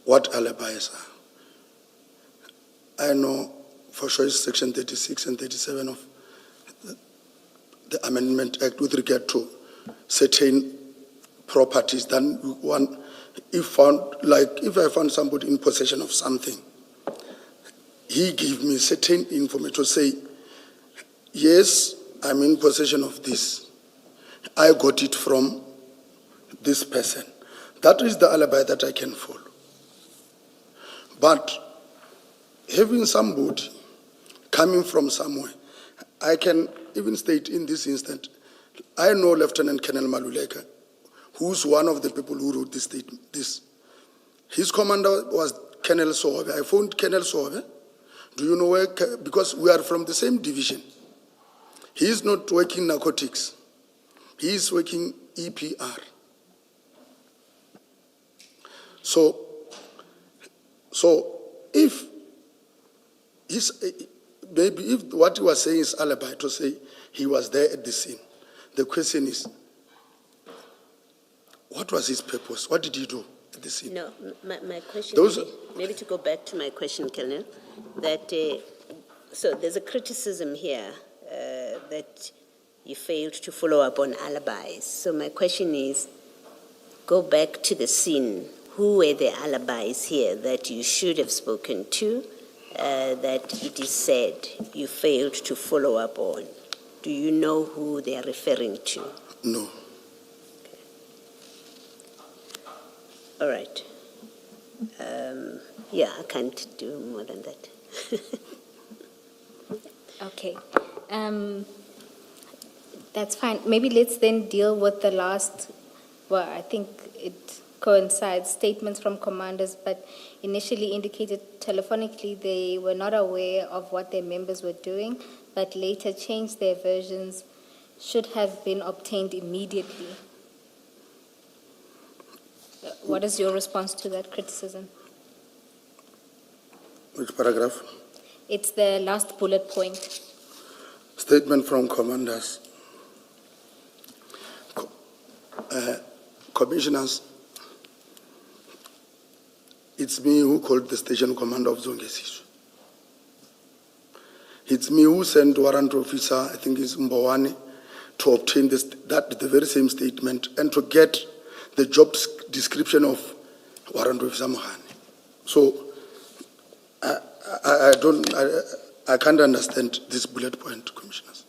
what alibis are. I know for sure it's Section 36 and 37 of the Amendment Act with regard to certain properties. Then if I found somebody in possession of something, he gave me certain information to say, yes, I'm in possession of this. I got it from this person. That is the alibi that I can follow. But having somebody coming from somewhere, I can even state in this instant, I know Lieutenant Colonel Maluleka, who's one of the people who wrote this statement. His commander was Colonel Sohobe. I phoned Colonel Sohobe. Do you know where? Because we are from the same division. He is not working narcotics. He is working EPR. So if what he was saying is alibi, to say he was there at the scene, the question is, what was his purpose? What did he do at the scene? No, my question, maybe to go back to my question, Colonel, that so there's a criticism here that you failed to follow up on alibis. So my question is, go back to the scene. Who were the alibis here that you should have spoken to, that it is said you failed to follow up on? Do you know who they are referring to? No. All right. Yeah, I can't do more than that. Okay. That's fine. Maybe let's then deal with the last, well, I think it coincides, statements from commanders, but initially indicated telephonically they were not aware of what their members were doing, but later changed their versions, should have been obtained immediately. What is your response to that criticism? Which paragraph? It's the last bullet point. Statement from commanders. Commissioners, it's me who called the station commander of Zongesishu. It's me who sent warrant officer, I think it's Mbawani, to obtain the very same statement and to get the job description of warrant officer Mohane. So I can't understand this bullet point, Commissioners.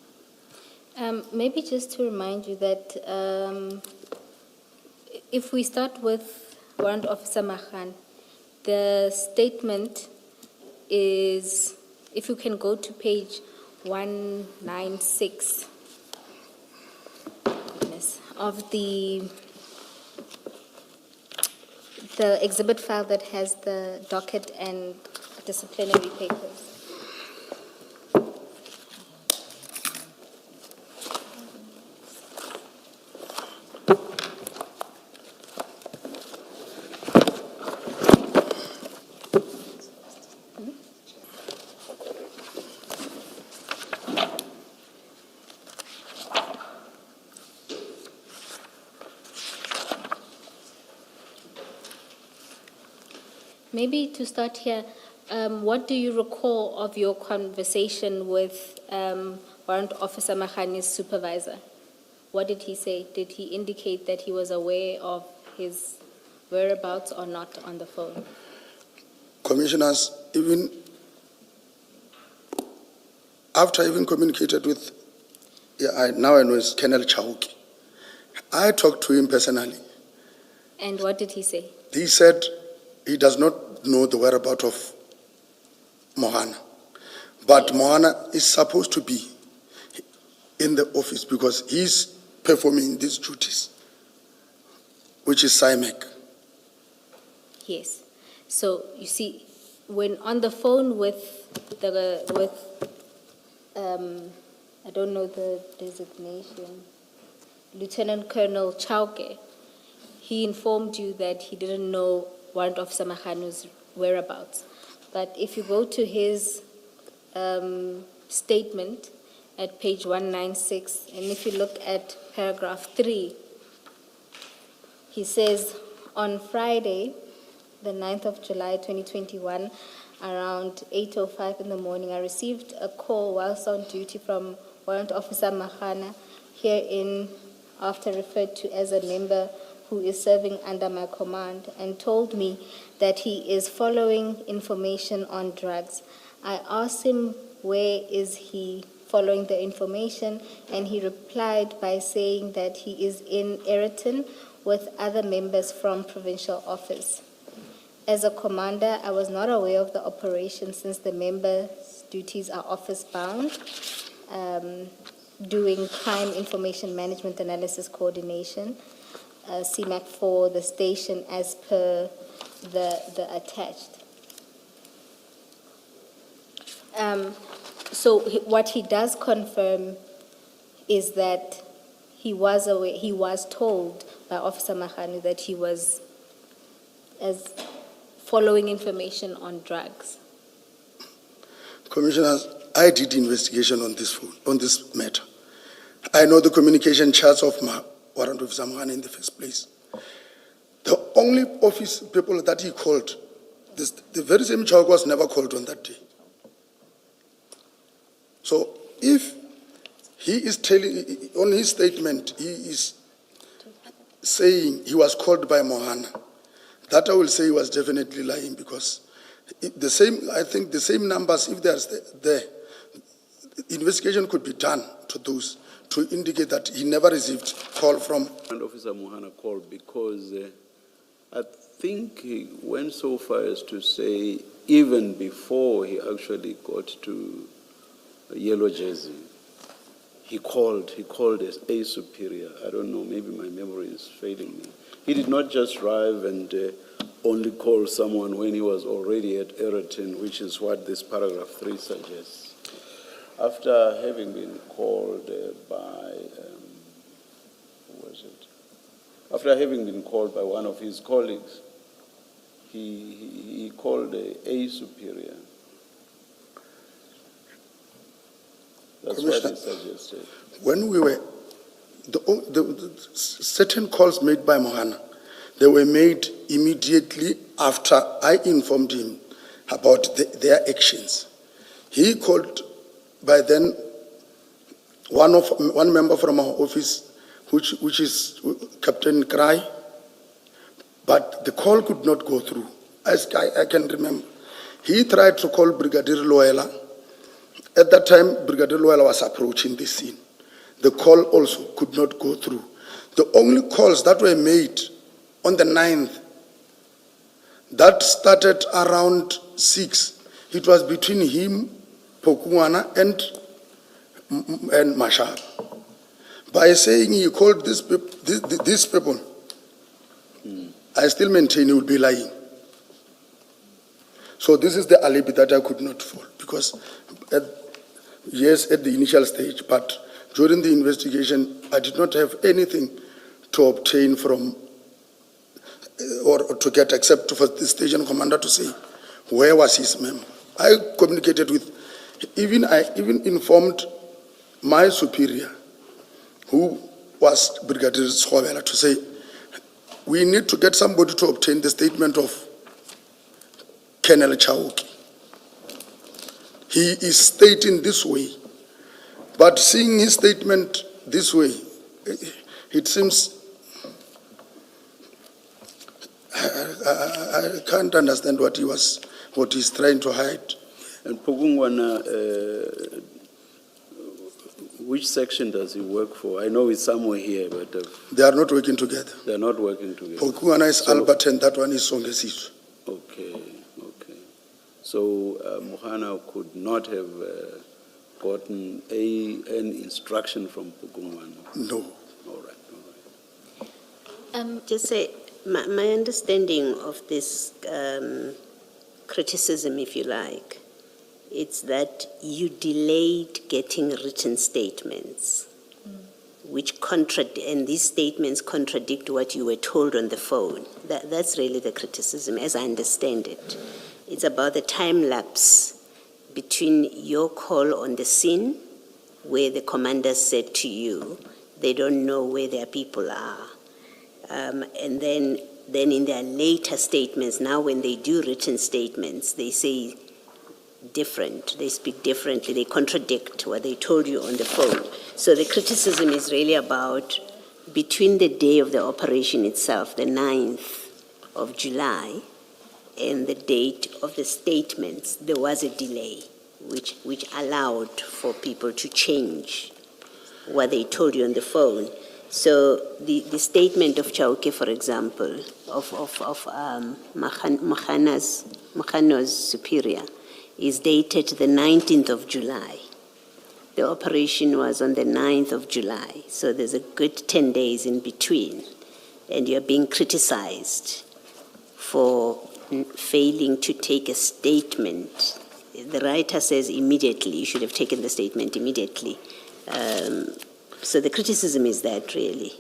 Maybe just to remind you that if we start with Warrant Officer Mahan, the statement is, if you can go to page 196 of the exhibit file that has the docket and disciplinary papers. Maybe to start here, what do you recall of your conversation with Warrant Officer Mahani's supervisor? What did he say? Did he indicate that he was aware of his whereabouts or not on the phone? Commissioners, even after having communicated with, now I know it's Colonel Chauki, I talked to him personally. And what did he say? He said he does not know the whereabouts of Mohana. But Mohana is supposed to be in the office because he's performing these duties, which is SIMEC. Yes. So you see, when on the phone with I don't know the designation, Lieutenant Colonel Chauke, he informed you that he didn't know Warrant Officer Mahanu's whereabouts. But if you go to his statement at page 196, and if you look at paragraph 3, he says, on Friday, the 9th of July, 2021, around 8:05 in the morning, I received a call whilst on duty from Warrant Officer Mahana, herein after referred to as a member who is serving under my command, and told me that he is following information on drugs. I asked him where is he following the information, and he replied by saying that he is in Ayrton with other members from provincial office. As a commander, I was not aware of the operation since the members' duties are office-bound, doing crime information management analysis coordination, CMAC for the station as per the attached. So what he does confirm is that he was aware, he was told by Officer Mahani that he was following information on drugs. Commissioners, I did investigation on this matter. I know the communication charts of Warrant Officer Mahana in the first place. The only office people that he called, the very same child was never called on that day. So if he is telling, on his statement, he is saying he was called by Mohana, that I will say he was definitely lying, because I think the same numbers, if they're there, investigation could be done to those to indicate that he never received call from. And Officer Mohana called because I think he went so far as to say even before he actually got to Yellow Jersey, he called as a superior. I don't know, maybe my memory is failing me. He did not just drive and only call someone when he was already at Ayrton, which is what this paragraph 3 suggests. After having been called after having been called by one of his colleagues, he called a superior. That's what he suggested. When we were, the certain calls made by Mohana, they were made immediately after I informed him about their actions. He called by then one member from our office, which is Captain Cry, but the call could not go through, as I can remember. He tried to call Brigadier Loela. At that time, Brigadier Loela was approaching the scene. The call also could not go through. The only calls that were made on the 9th, that started around 6. It was between him, Pokungwana, and Mashab. By saying he called these people, I still maintain he would be lying. So this is the alibi that I could not fall, because yes, at the initial stage, but during the investigation, I did not have anything to obtain from or to get except for the station commander to say where was his member. I communicated with, I even informed my superior, who was Brigadier Schobela, to say we need to get somebody to obtain the statement of Colonel Chauki. He is stating this way, but seeing his statement this way, it seems I can't understand what he's trying to hide. And Pogungwana, which section does he work for? I know it's somewhere here, but They are not working together. they're not working together. Pokungwana is Albert and that one is Songesiso. Okay, okay. So Mohana could not have gotten an instruction from Pogungwana? No. All right, all right. Just say, my understanding of this criticism, if you like, it's that you delayed getting written statements, which and these statements contradict what you were told on the phone. That's really the criticism, as I understand it. It's about the time lapse between your call on the scene, where the commander said to you, they don't know where their people are. And then in their later statements, now when they do written statements, they say different, they speak differently, they contradict what they told you on the phone. So the criticism is really about between the day of the operation itself, the 9th of July, and the date of the statements, there was a delay, which allowed for people to change what they told you on the phone. So the statement of Chauke, for example, of Mahano's superior, is dated the 19th of July. The operation was on the 9th of July, so there's a good 10 days in between, and you're being criticized for failing to take a statement. The writer says immediately, you should have taken the statement immediately. So the criticism is that, really.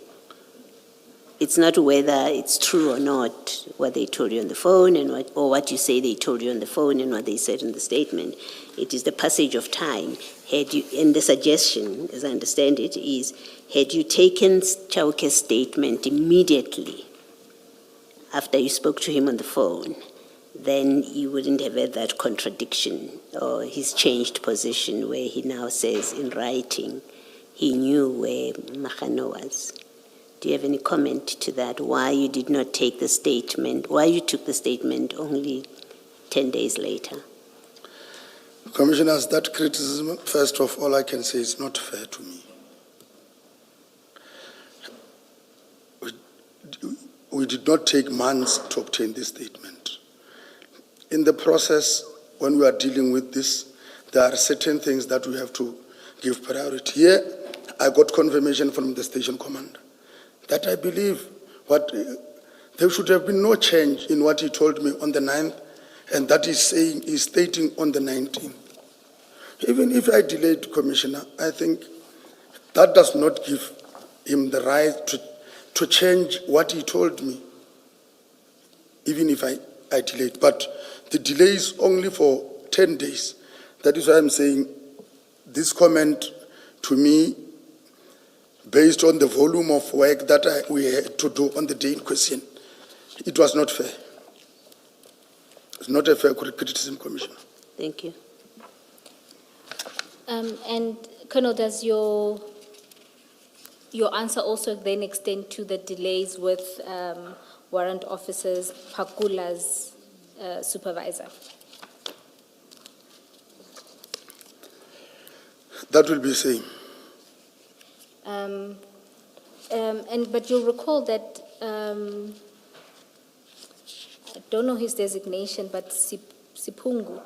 It's not whether it's true or not what they told you on the phone or what you say they told you on the phone and what they said in the statement. It is the passage of time. And the suggestion, as I understand it, is had you taken Chauke's statement immediately after you spoke to him on the phone, then you wouldn't have had that contradiction or his changed position where he now says in writing he knew where Mahano was. Do you have any comment to that? Why you did not take the statement, why you took the statement only 10 days later? Commissioners, that criticism, first of all, I can say is not fair to me. We did not take months to obtain this statement. In the process, when we are dealing with this, there are certain things that we have to give priority. Here, I got confirmation from the station commander that I believe there should have been no change in what he told me on the 9th, and that he's stating on the 19th. Even if I delayed, Commissioner, I think that does not give him the right to change what he told me, even if I delayed. But the delay is only for 10 days. That is why I'm saying this comment to me, based on the volume of work that we had to do on the day in question, it was not fair. It's not a fair criticism, Commissioner. Thank you. And Colonel, does your answer also then extend to the delays with warrant officers, Pakula's supervisor? That will be same. But you'll recall that, I don't know his designation, but Sipungu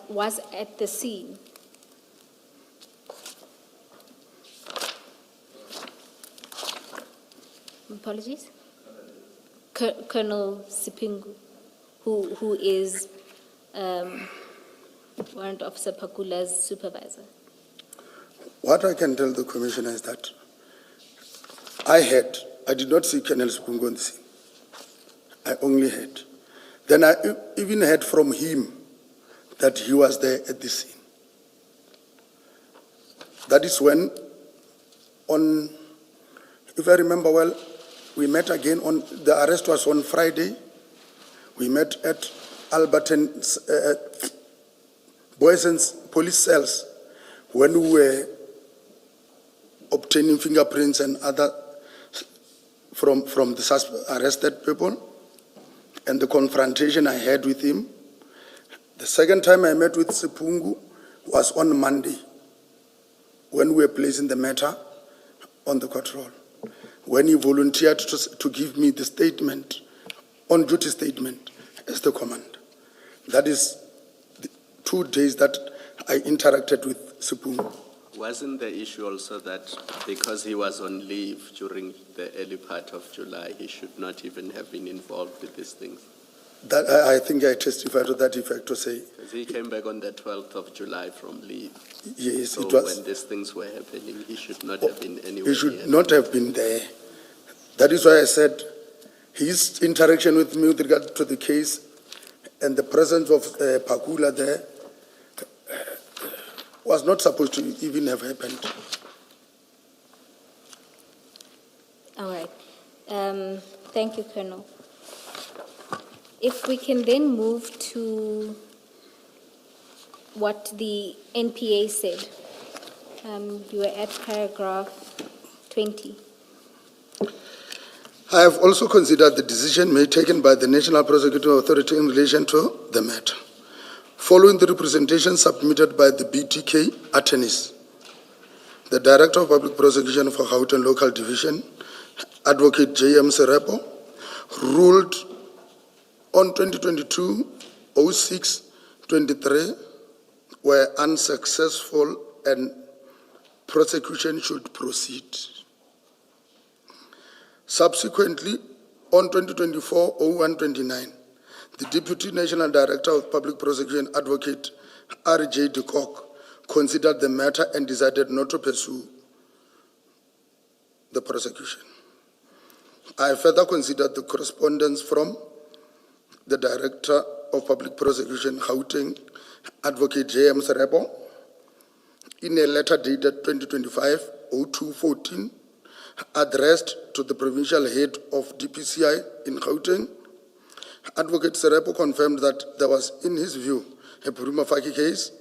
was at the scene. Apologies? Colonel Sipingu, who is Warrant Officer Pakula's supervisor. What I can tell the commissioner is that I did not see Colonel Sipungu on the scene. I only heard. Then I even heard from him that he was there at the scene. That is when, if I remember well, we met again the arrest was on Friday. We met at Alberton Boys and Police cells when we were obtaining fingerprints and other from the arrested people, and the confrontation I had with him. The second time I met with Sipungu was on Monday, when we were placing the matter on the court roll, when he volunteered to give me the statement, on-duty statement, as the commander. That is the 2 days that I interacted with Sipungu. Wasn't the issue also that because he was on leave during the early part of July, he should not even have been involved with these things? That I think I testified to that effect to say. Because he came back on the 12th of July from leave. Yes, So it was. when these things were happening, he should not have been anywhere He should near. not have been there. That is why I said his interaction with me with regard to the case and the presence of Pakula there was not supposed to even have happened. All right. Thank you, Colonel. If we can then move to what the NPA said. You were at paragraph 20. I have also considered the decision made taken by the National Prosecuting Authority in relation to the matter. Following the representation submitted by the BTK attorneys, the Director of Public Prosecution for Gauteng Local Division, Advocate J.M. Serepo, ruled on 2022-06-23 were unsuccessful and prosecution should proceed. Subsequently, on 2024-01-29, the Deputy National Director of Public Prosecution, Advocate R.J. de Kock, considered the matter and decided not to pursue the prosecution. I further considered the correspondence from the Director of Public Prosecution, Gauteng, Advocate J.M. Serebo, in a letter dated 2025-02-14, addressed to the provincial head of DPCI in Gauteng. Advocate Serebo confirmed that there was, in his view, a prima facie case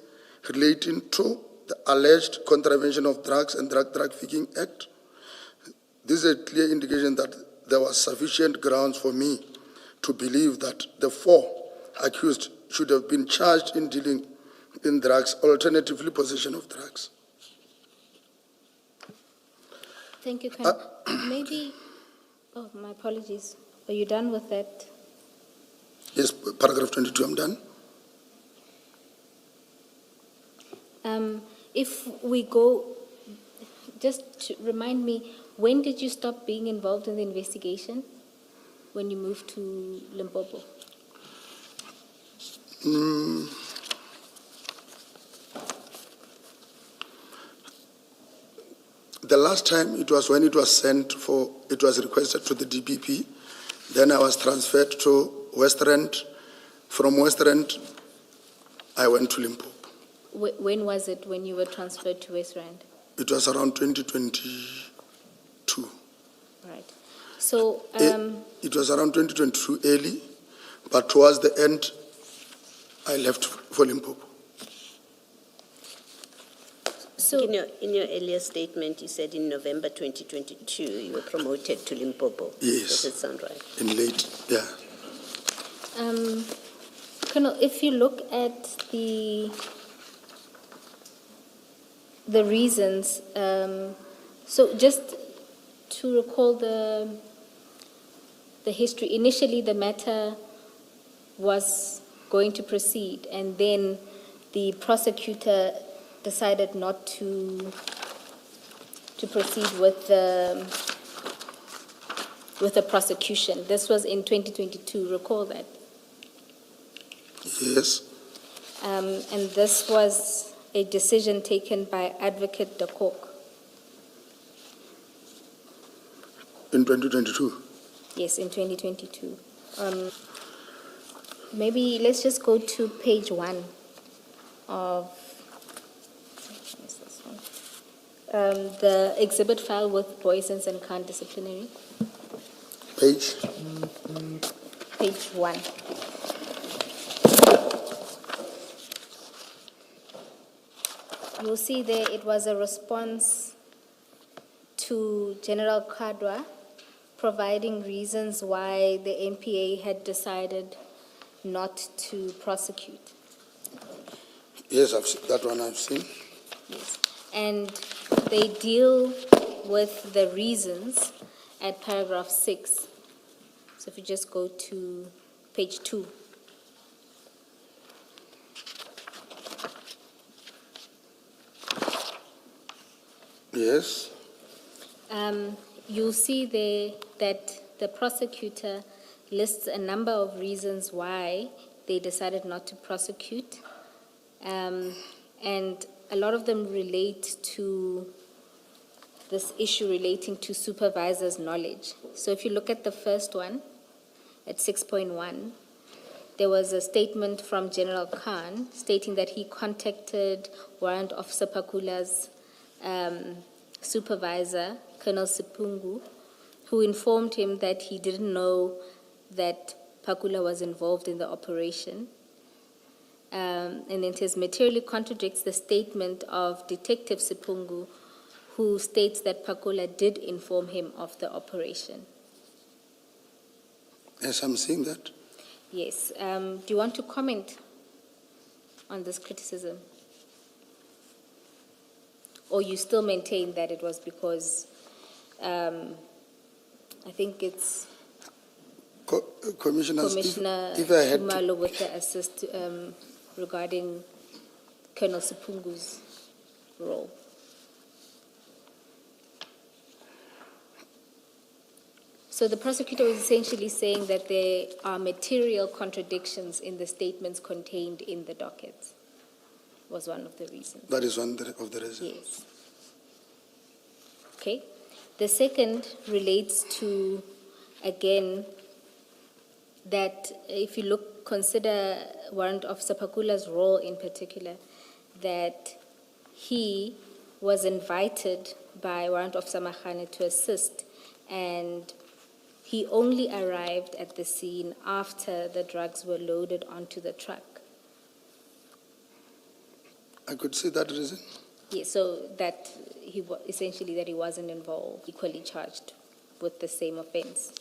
relating to the alleged contravention of Drugs and Drug Trafficking Act. This is a clear indication that there was sufficient grounds for me to believe that the 4 accused should have been charged in dealing in drugs, alternatively possession of drugs. Thank you, Colonel. Maybe, my apologies. Are you done with that? Yes, paragraph 22, I'm done. If we go, just to remind me, when did you stop being involved in the investigation? When you moved to Limpopo? The last time it was when it was it was requested to the DPP. Then I was transferred to West Rand. From West Rand, I went to Limpopo. When was it when you were transferred to West Rand? It was around 2022. Right. So, It was around 2022 early, but towards the end, I left for Limpopo. so In your earlier statement, you said in November 2022, you were promoted to Limpopo. Yes. Does it sound right? In late, yeah. Colonel, if you look at the the reasons, so just to recall the history, initially the matter was going to proceed, and then the prosecutor decided not to proceed with the prosecution. This was in 2022, recall that? Yes. And this was a decision taken by Advocate de Kock. In 2022. Yes, in 2022. Maybe let's just go to page 1 of where's this one? The exhibit file with Boysons and Khan disciplinary. Page. Page 1. You'll see there it was a response to General Kadwa providing reasons why the MPA had decided not to prosecute. Yes, that one I've seen. Yes. And they deal with the reasons at paragraph 6. So if you just go to page 2. Yes. You'll see there that the prosecutor lists a number of reasons why they decided not to prosecute. And a lot of them relate to this issue relating to supervisor's knowledge. So if you look at the first one, at 6.1, there was a statement from General Khan stating that he contacted Warrant Officer Pakula's supervisor, Colonel Sipungu, who informed him that he didn't know that Pakula was involved in the operation. And it materially contradicts the statement of Detective Sipungu, who states that Pakula did inform him of the operation. Yes, I'm seeing that. Yes. Do you want to comment on this criticism? Or you still maintain that it was because, I think it's Commissioners, Commissioner if I had to, Khumalo with the assist regarding Colonel Sipungu's role. So the prosecutor was essentially saying that there are material contradictions in the statements contained in the dockets, was one of the reasons. that is one of the reasons. Yes. Okay. The second relates to, again, that if you consider Warrant Officer Pakula's role in particular, that he was invited by Warrant Officer Mahane to assist, and he only arrived at the scene after the drugs were loaded onto the truck. I could see that reason. Yes, so that essentially that he wasn't involved, equally charged with the same offense.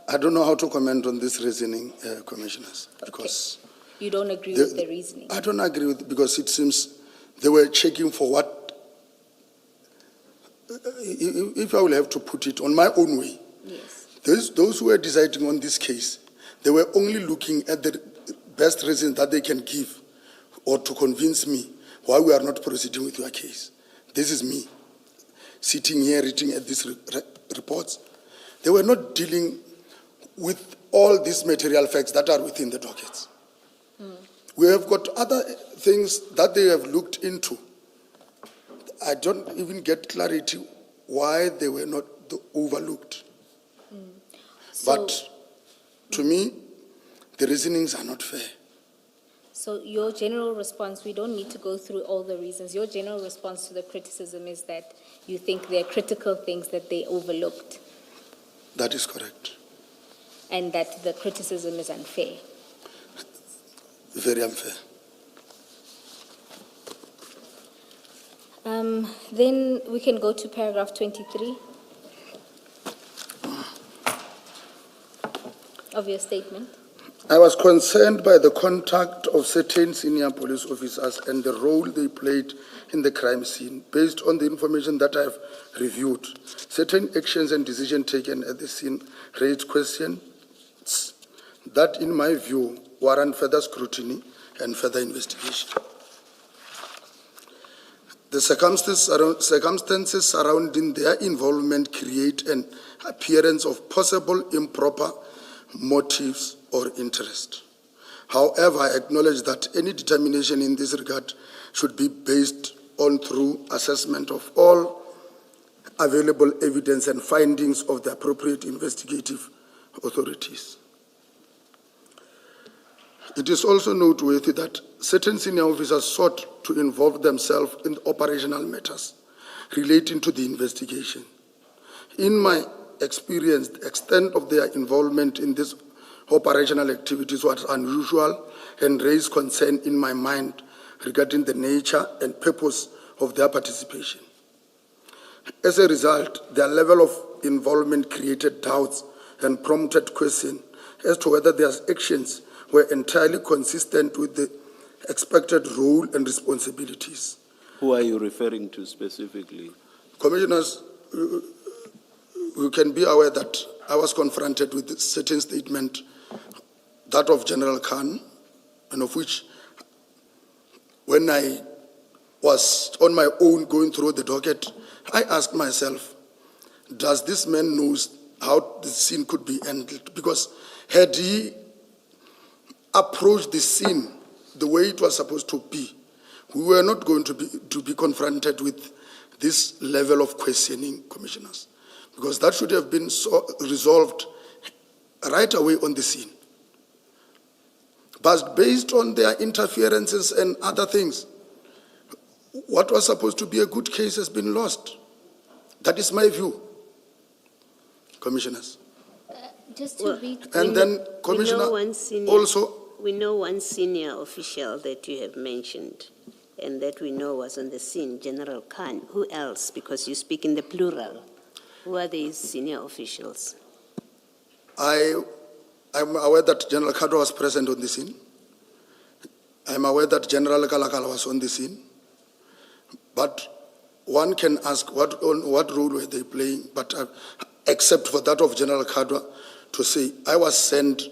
I don't know how to comment on this reasoning, Commissioners, because You don't agree with the reasoning? I don't agree with, because it seems they were checking for what, if I will have to put it on my own way, Yes. those who were deciding on this case, they were only looking at the best reason that they can give or to convince me why we are not proceeding with your case. This is me sitting here reading at these reports. They were not dealing with all these material facts that are within the dockets. We have got other things that they have looked into. I don't even get clarity why they were not overlooked. But to me, the reasonings are not fair. So your general response, we don't need to go through all the reasons. Your general response to the criticism is that you think there are critical things that they overlooked That is correct. and that the criticism is unfair. Very unfair. Then we can go to paragraph 23 of your statement. I was concerned by the conduct of certain senior police officers and the role they played in the crime scene. Based on the information that I have reviewed, certain actions and decisions taken at the scene raised questions that, in my view, warrant further scrutiny and further investigation. The circumstances surrounding their involvement create an appearance of possible improper motives or interest. However, I acknowledge that any determination in this regard should be based on thorough assessment of all available evidence and findings of the appropriate investigative authorities. It is also noteworthy that certain senior officers sought to involve themselves in operational matters relating to the investigation. In my experience, the extent of their involvement in these operational activities was unusual and raised concern in my mind regarding the nature and purpose of their participation. As a result, their level of involvement created doubts and prompted questions as to whether their actions were entirely consistent with the expected role and responsibilities. Who are you referring to specifically? Commissioners, you can be aware that I was confronted with a certain statement, that of General Khan, and of which, when I was on my own going through the docket, I asked myself, does this man know how the scene could be handled? Because had he approached the scene the way it was supposed to be, we were not going to be confronted with this level of questioning, commissioners, because that should have been resolved right away on the scene. But based on their interferences and other things, what was supposed to be a good case has been lost. That is my view, commissioners. Just to be And then, Commissioner, also, We know one senior official that you have mentioned and that we know was on the scene, General Khan. Who else? Because you speak in the plural. Who are these senior officials? I'm aware that General Kadwa was present on the scene. I'm aware that General Kalakala was on the scene. But one can ask what role were they playing, but except for that of General Kadwa to say, I was sent.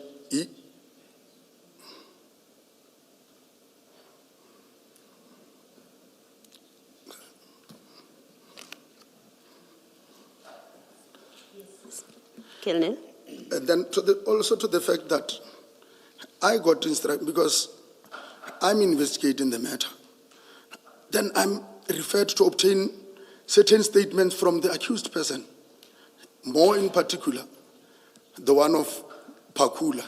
Colonel? And then also to the fact that I got instructed, because I'm investigating the matter, then I'm referred to obtain certain statements from the accused person, more in particular, the one of Pakula.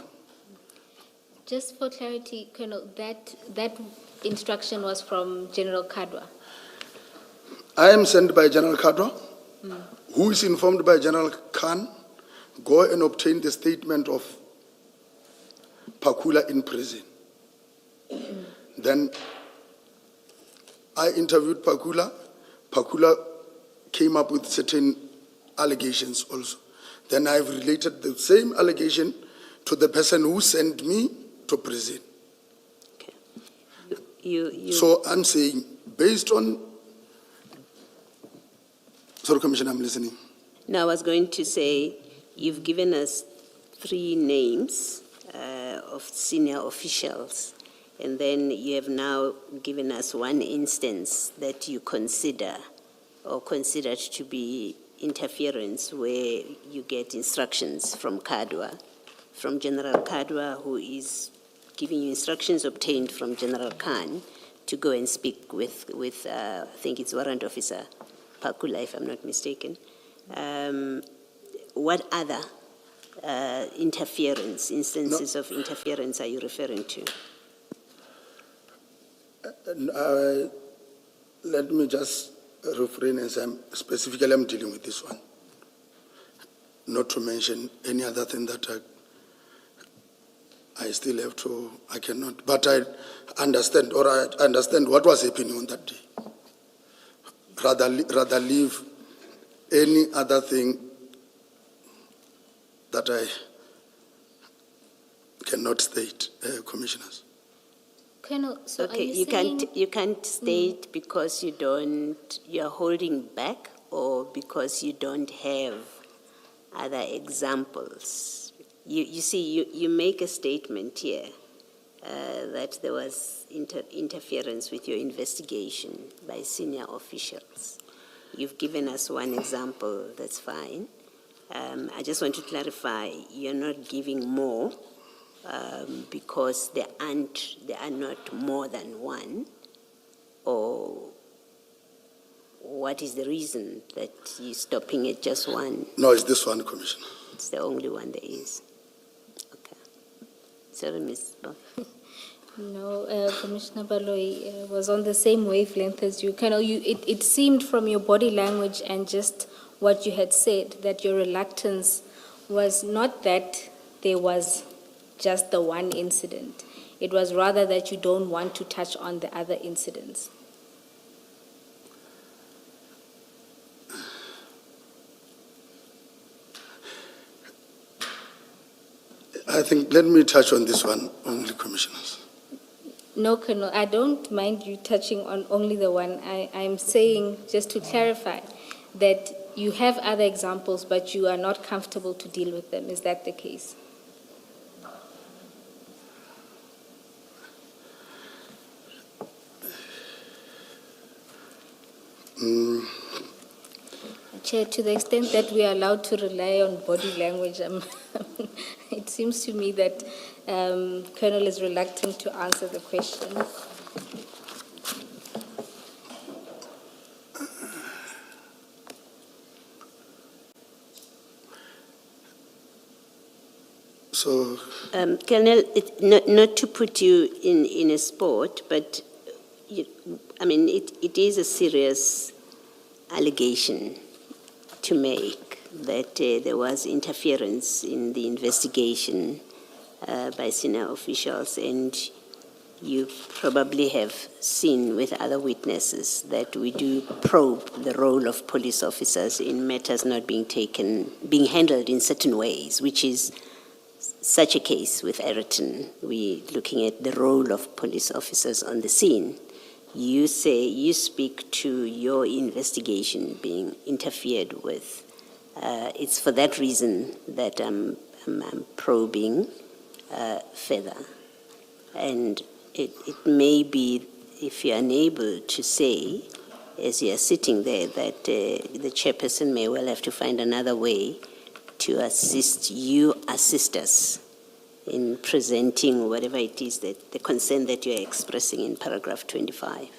Just for clarity, Colonel, that instruction was from General Kadwa. I am sent by General Kadwa, who is informed by General Khan, go and obtain the statement of Pakula in prison. Then I interviewed Pakula. Pakula came up with certain allegations also. Then I've related the same allegation to the person who sent me to prison. Okay. So I'm saying, based on... Sorry, Commissioner, I'm listening. Now, I was going to say, you've given us 3 names of senior officials, and then you have now given us one instance that you consider or considered to be interference where you get instructions from Kadwa, from General Kadwa, who is giving you instructions obtained from General Khan to go and speak with I think it's Warrant Officer Pakula, if I'm not mistaken. What other instances of interference are you referring to? Let me just refrain as I'm dealing with this one. Not to mention any other thing that I still have to, I cannot, but I understand what was happening on that day. Rather leave any other thing that I cannot state, Commissioners. Colonel, so are Okay, you saying? you can't state because you're holding back or because you don't have other examples. You see, you make a statement here that there was interference with your investigation by senior officials. You've given us one example, that's fine. I just want to clarify, you're not giving more because there are not more than one, or what is the reason that you're stopping at just one? No, it's this one, Commissioner. It's the only one there is. Okay. Sorry, Ms. Bo. No, Commissioner Baloyi was on the same wavelength as you. Colonel, it seemed from your body language and just what you had said that your reluctance was not that there was just the one incident. It was rather that you don't want to touch on the other incidents. I think, let me touch on this one only, Commissioners. No, Colonel, I don't mind you touching on only the one. I'm saying, just to clarify, that you have other examples, but you are not comfortable to deal with them. Is that the case? Chair, to the extent that we are allowed to rely on body language, it seems to me that Colonel is reluctant to answer the question. So, Colonel, not to put you in a spot, but it is a serious allegation to make that there was interference in the investigation by senior officials, and you probably have seen with other witnesses that we do probe the role of police officers in matters not being handled in certain ways, which is such a case with Ayrton. We're looking at the role of police officers on the scene. You speak to your investigation being interfered with. It's for that reason that I'm probing further. And it may be, if you're unable to say, as you're sitting there, that the chairperson may well have to find another way to assist us in presenting whatever it is that the concern that you're expressing in paragraph 25.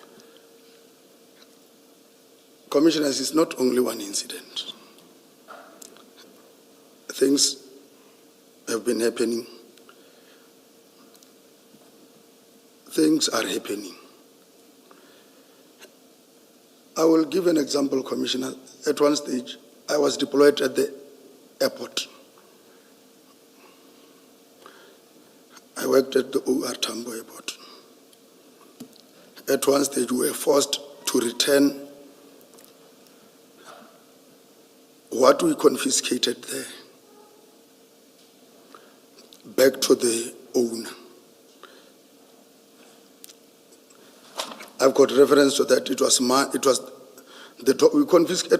Commissioners, it's not only one incident. Things have been happening. Things are happening. I will give an example, Commissioner. At one stage, I was deployed at the airport. I worked at the OR Tambo Airport. At one stage, we were forced to return what we confiscated there back to the owner. I've got reference to that. At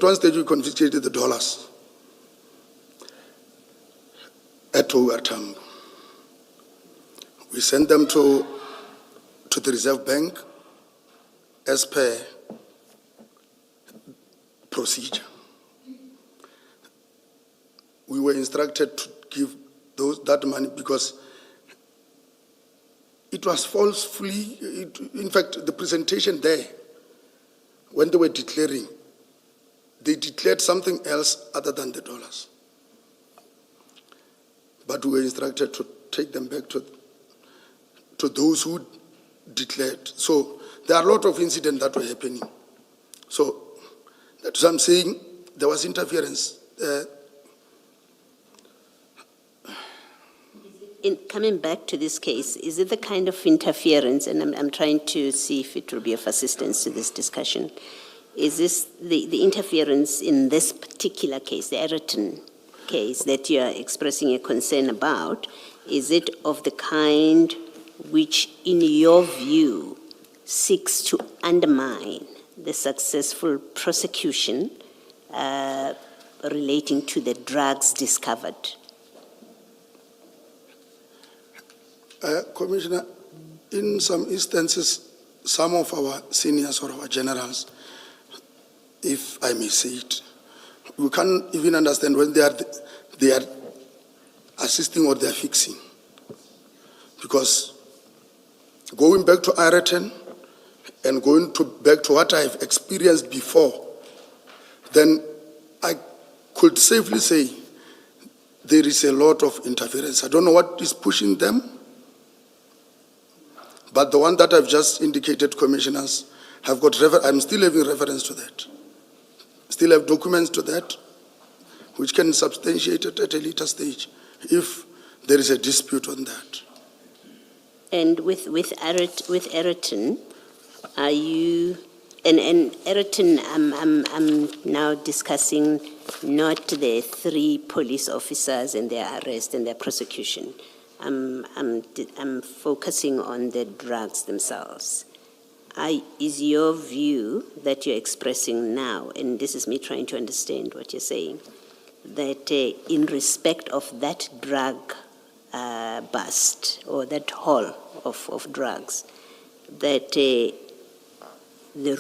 one stage we confiscated the dollars at OR Tambo. We sent them to the Reserve Bank as per procedure. We were instructed to give that money because it was falsely, in fact, the presentation there, when they were declaring, they declared something else other than the dollars. But we were instructed to take them back to those who declared. So there are a lot of incidents that were happening. So that's what I'm saying, there was interference. In coming back to this case, is it the kind of interference, and I'm trying to see if it will be of assistance to this discussion, is this the interference in this particular case, the Ayrton case that you are expressing a concern about, is it of the kind which, in your view, seeks to undermine the successful prosecution relating to the drugs discovered? Commissioner, in some instances, some of our seniors or our generals, if I may say it, we can't even understand when they are assisting or they are fixing. Because going back to Ireton and going back to what I've experienced before, then I could safely say there is a lot of interference. I don't know what is pushing them, but the one that I've just indicated, commissioners, I'm still having reference to that. Still have documents to that, which can substantiate it at a later stage if there is a dispute on that. And with Ireton, are you, and Ireton, I'm now discussing not the 3 police officers and their arrest and their prosecution. I'm focusing on the drugs themselves. Is your view that you're expressing now, and this is me trying to understand what you're saying, that in respect of that drug bust or that haul of drugs, that the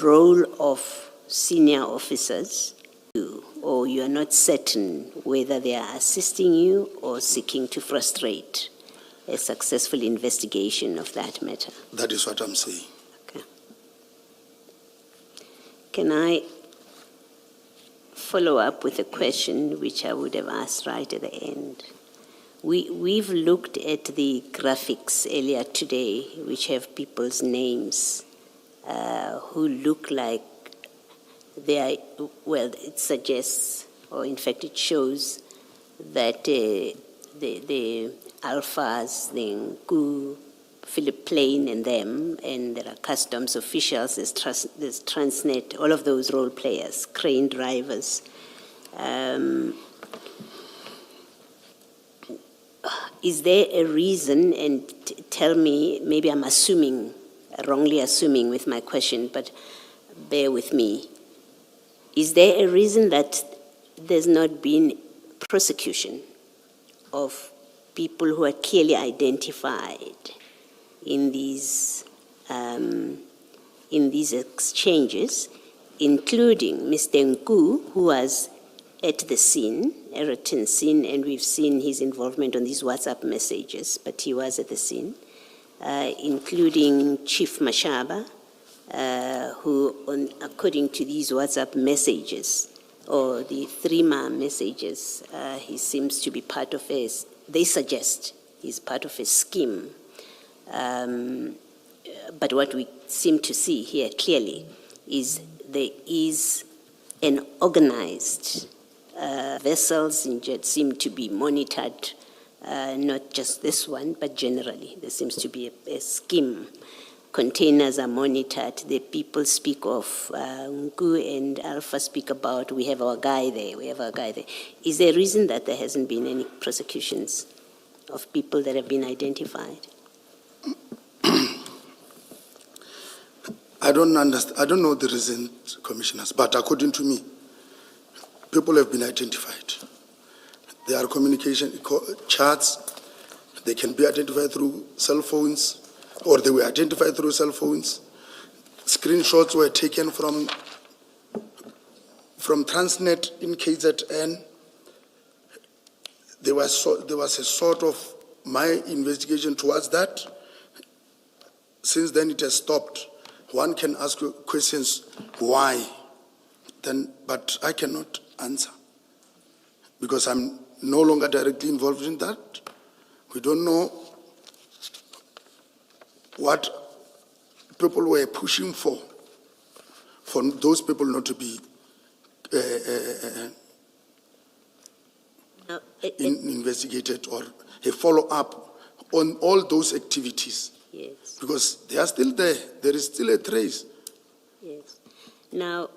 role of senior officers, or you are not certain whether they are assisting you or seeking to frustrate a successful investigation of that matter? That is what I'm saying. Okay. Can I follow up with a question which I would have asked right at the end? We've looked at the graphics earlier today, which have people's names who look like they are, well, it suggests, or in fact it shows, that the Alphas, the Nku, Philip Plain and them, and there are customs officials, there's Transnet, all of those role players, crane drivers. Is there a reason, and tell me, maybe I'm assuming, wrongly assuming with my question, but bear with me. Is there a reason that there's not been prosecution of people who are clearly identified in these exchanges, including Mr. Nku, who was at the scene, Ireton scene, and we've seen his involvement on these WhatsApp messages, but he was at the scene, including Chief Mashaba, who, according to these WhatsApp messages, or the 3-ma messages, he seems to be part of they suggest he's part of a scheme. But what we seem to see here clearly is there is an organized vessels in jet seem to be monitored, not just this one, but generally. There seems to be a scheme. Containers are monitored. The people speak of, Nku and Alpha speak about, we have our guy there, we have our guy there. Is there a reason that there hasn't been any prosecutions of people that have been identified? I don't understand. I don't know the reason, commissioners, but according to me, people have been identified. There are communication charts. They can be identified through cell phones, or they were identified through cell phones. Screenshots were taken from Transnet in KZN. There was a sort of my investigation towards that. Since then, it has stopped. One can ask questions, why? But I cannot answer because I'm no longer directly involved in that. We don't know what people were pushing for those people not to be investigated or a follow-up on all those activities. Yes. Because they are still there. There is still a trace. Yes. Now,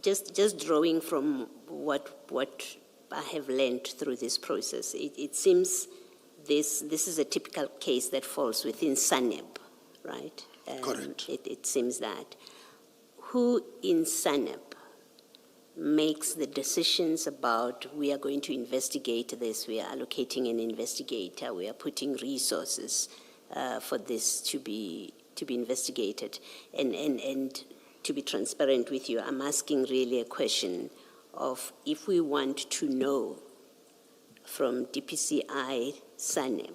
just drawing from what I have learned through this process, it seems this is a typical case that falls within SANEB, right? Correct. It seems that. Who in SANEB makes the decisions about we are going to investigate this, we are allocating an investigator, we are putting resources for this to be investigated? And to be transparent with you, I'm asking really a question of if we want to know from DPCI SANEB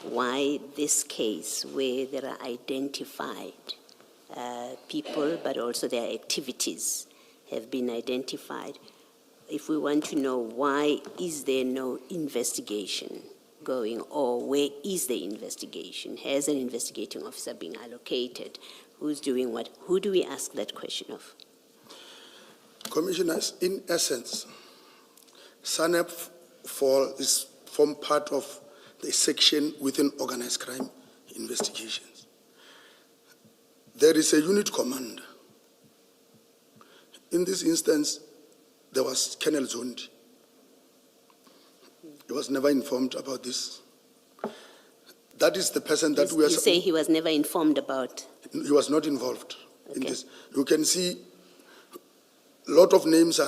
why this case where there are identified people but also their activities have been identified, if we want to know why is there no investigation going, or where is the investigation? Has an investigating officer been allocated? Who's doing what? Who do we ask that question of? Commissioners, in essence, SANEB form part of the section within organized crime investigations. There is a unit commander. In this instance, there was Colonel Zondi. He was never informed about this. That is the person that we are... You say he was never informed about? He was not involved in Okay. this. You can see a lot of names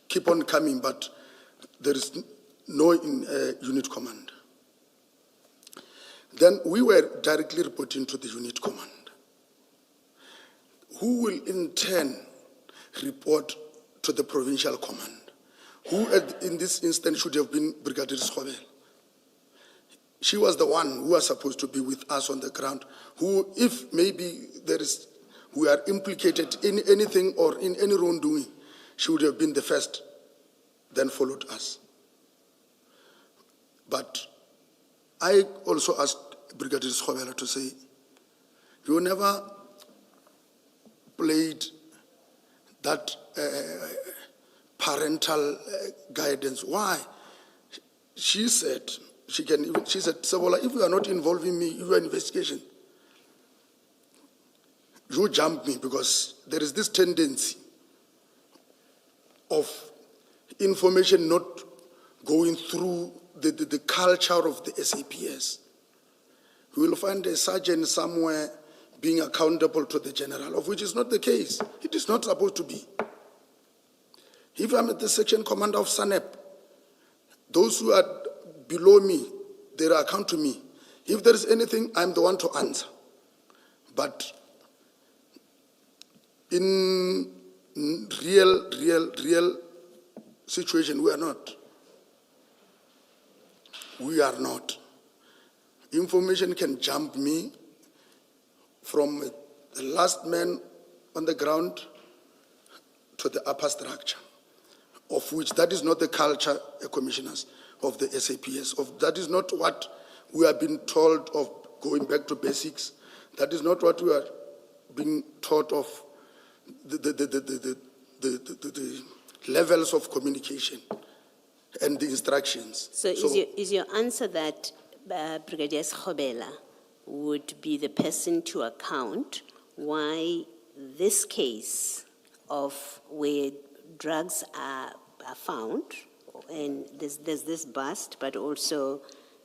keep on coming, but there is no unit command. Then we were directly reporting to the unit command, who will in turn report to the provincial command, who in this instance should have been Brigadier Schobel. She was the one who was supposed to be with us on the ground, who, if maybe we are implicated in anything or in any wrongdoing, she would have been the first, then followed us. But I also asked Brigadier Schobela to say, you never played that parental guidance. Why? She said, Sabola, if you are not involving me in your investigation, you jump me, because there is this tendency of information not going through the culture of the SAPS. You will find a sergeant somewhere being accountable to the general, of which is not the case. It is not supposed to be. If I'm at the section commander of SANEB, those who are below me, they account to me. If there is anything, I'm the one to answer. But in real situation, we are not. We are not. Information can jump me from the last man on the ground to the upper structure, of which that is not the culture, commissioners, of the SAPS. That is not what we have been told of, going back to basics. That is not what we are being taught of, the levels of communication and the instructions. So is your answer that Brigadier Schobela would be the person to account why this case of where drugs are found, and there's this bust, but also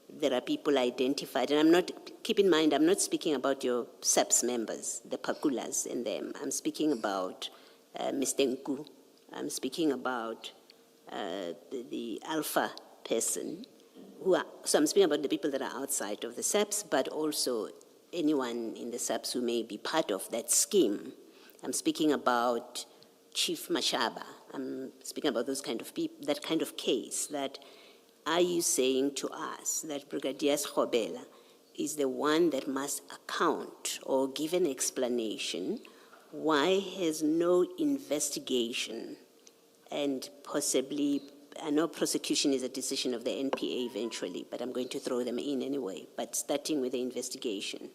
there are people identified, and keep in mind, I'm not speaking about your SAPS members, the Pakulas and them. I'm speaking about Mr. Nku. I'm speaking about the Alpha person. So I'm speaking about the people that are outside of the SAPS, but also anyone in the SAPS who may be part of that scheme. I'm speaking about Chief Mashaba. I'm speaking about those kind of people, that kind of case. That are you saying to us that Brigadier Schobela is the one that must account or give an explanation why has no investigation, and possibly, I know prosecution is a decision of the NPA eventually, but I'm going to throw them in anyway, but starting with the investigation,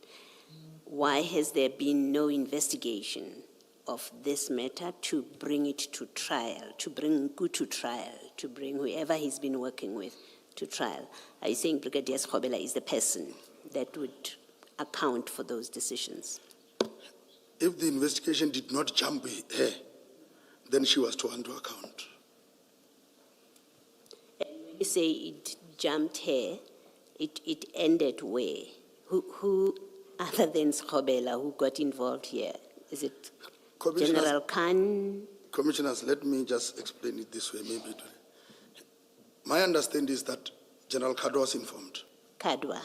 why has there been no investigation of this matter to bring it to trial, to bring Nku to trial, to bring whoever he's been working with to trial? Are you saying Brigadier Schobela is the person that would account for those decisions? If the investigation did not jump her, then she was to hand to account. And when you say it jumped her, it ended where? Who other than Skobela, who got involved here? Is it Commissioners- General Khan? Commissioners, let me just explain it this way, maybe. My understanding is that General Kadwa was informed. Kadwa?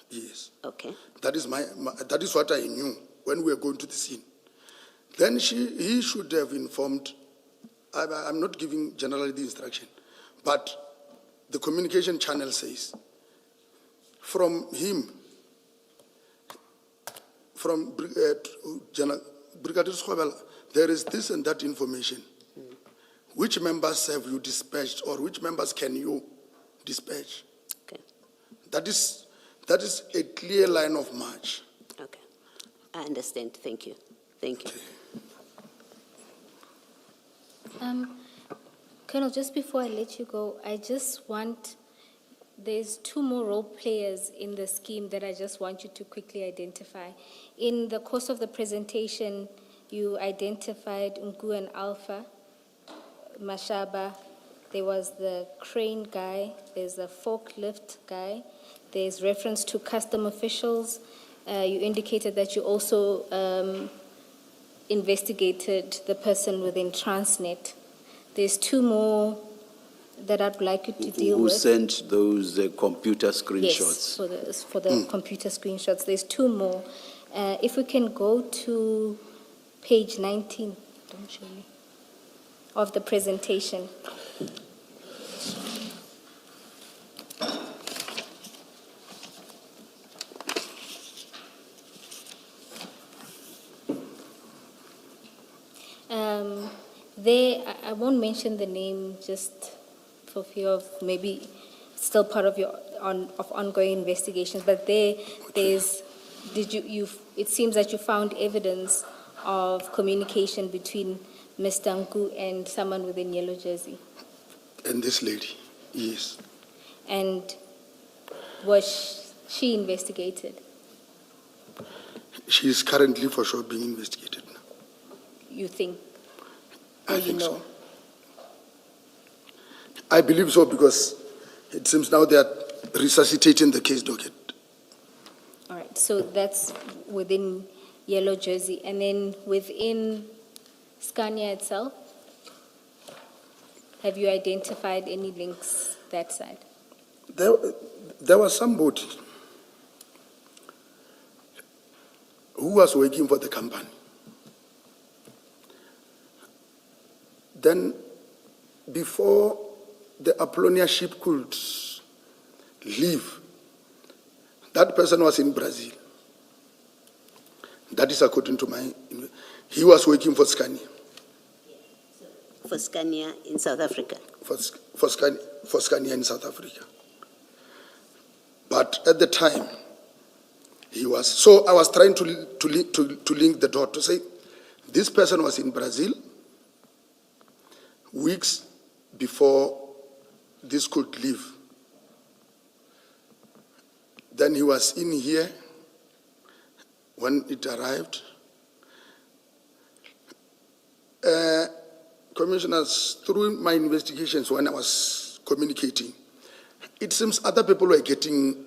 Yes. Okay. That is that is what I knew when we were going to the scene. Then he should have informed. I'm not giving generally the instruction, but the communication channel says from him, from General Brigadier Skobela, there is this and that information. Which members have you dispatched, or which members can you dispatch? Okay. That is a clear line of march. Okay. I understand. Thank you. Thank you. Colonel, just before I let you go, I just want, there's two more role players in the scheme that I just want you to quickly identify. In the course of the presentation, you identified Ngu and Alpha, Mashaba, there was the crane guy, there's the forklift guy, there's reference to custom officials. You indicated that you also investigated the person within Transnet. There's two more that I'd like you to deal Who with. sent those computer Yes, screenshots? for the computer screenshots. There's two more. If we can go to page 19, don't show me, of the presentation. There, I won't mention the name just for fear of maybe still part of your ongoing investigations, but there's, it seems that you found evidence of communication between Mr. Nku and someone within Yellow Jersey. And this lady, yes. And was she investigated? She is currently for sure being investigated now. You think? I Or you think know? so. I believe so because it seems now they are resuscitating the case docket. All right, so that's within Yellow Jersey. And then within Scania itself, have you identified any links that side? There was somebody who was working for the company. Then, before the Apollonia ship could leave, that person was in Brazil. That is according to my. He was working for Scania. For Scania in South Africa. For Scania in South Africa. But at the time, he was. So I was trying to link the dot to say, this person was in Brazil weeks before this could leave. Then he was in here when it arrived. Commissioners, through my investigations when I was communicating, it seems other people were getting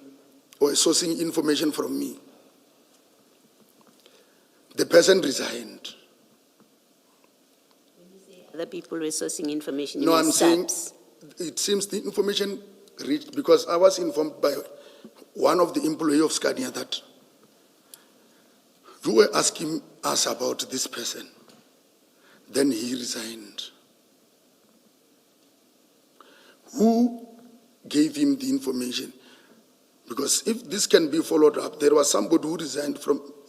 or sourcing information from me. The person resigned. Other people were sourcing information. No, you mean I'm saying SAPs? it seems the information reached because I was informed by one of the employees of Scania that you were asking us about this person. Then he resigned. Who gave him the information? Because if this can be followed up, there was somebody who resigned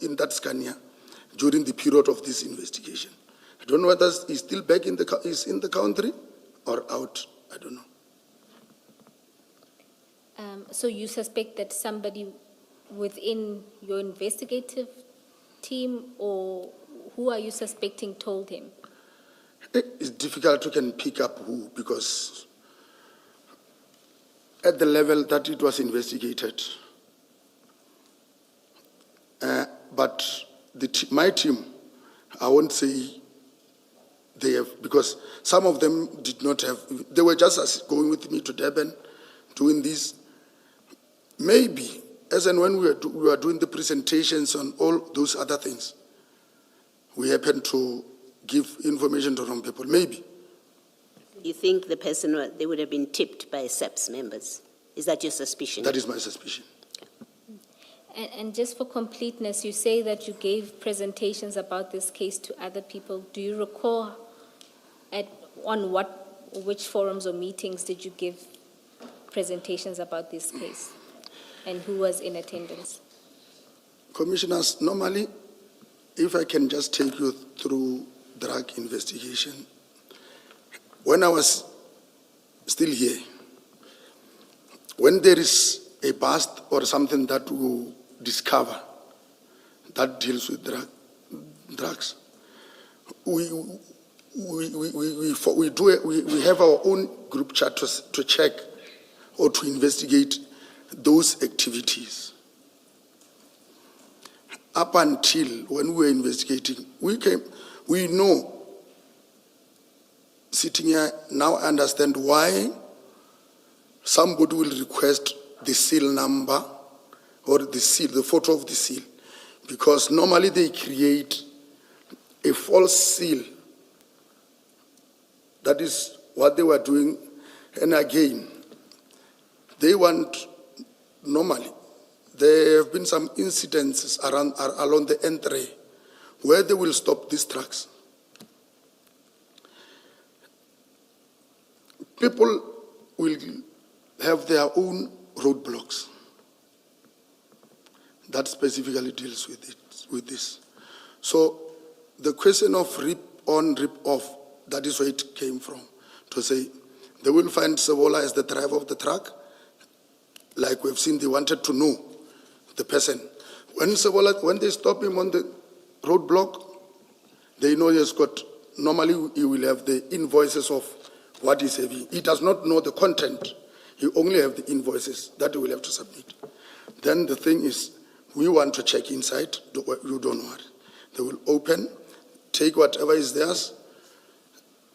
in that Scania during the period of this investigation. I don't know whether he's still back in the country or out. I don't know. So you suspect that somebody within your investigative team, or who are you suspecting told him? It's difficult to can pick up who, because at the level that it was investigated, but my team, I won't say they have, because some of them did not have, they were just going with me to Durban, doing this. maybe, as and when we are doing the presentations on all those other things, we happen to give information to wrong people, maybe. You think the person, they would have been tipped by SAPS members? Is that your suspicion? That is my suspicion. And just for completeness, you say that you gave presentations about this case to other people. Do you recall which forums or meetings did you give presentations about this case? And who was in attendance? Commissioners, normally, if I can just take you through drug investigation, when I was still here, when there is a bust or something that we discover that deals with drugs, we have our own group chat to check or to investigate those activities. Up until when we were investigating, we know, sitting here now, I understand why somebody will request the seal number or the seal, the photo of the seal, because normally they create a false seal. That is what they were doing. And again, they want, normally, there have been some incidences along the entry where they will stop these trucks. People will have their own roadblocks that specifically deals with this. So the question of rip on, rip off, that is where it came from, to say they will find Sebola as the driver of the truck. Like we've seen, they wanted to know the person. When they stop him on the roadblock, they know he has got, normally he will have the invoices of what he's having. He does not know the content. He only have the invoices that he will have to submit. Then the thing is, we want to check inside. You don't worry. They will open, take whatever is theirs,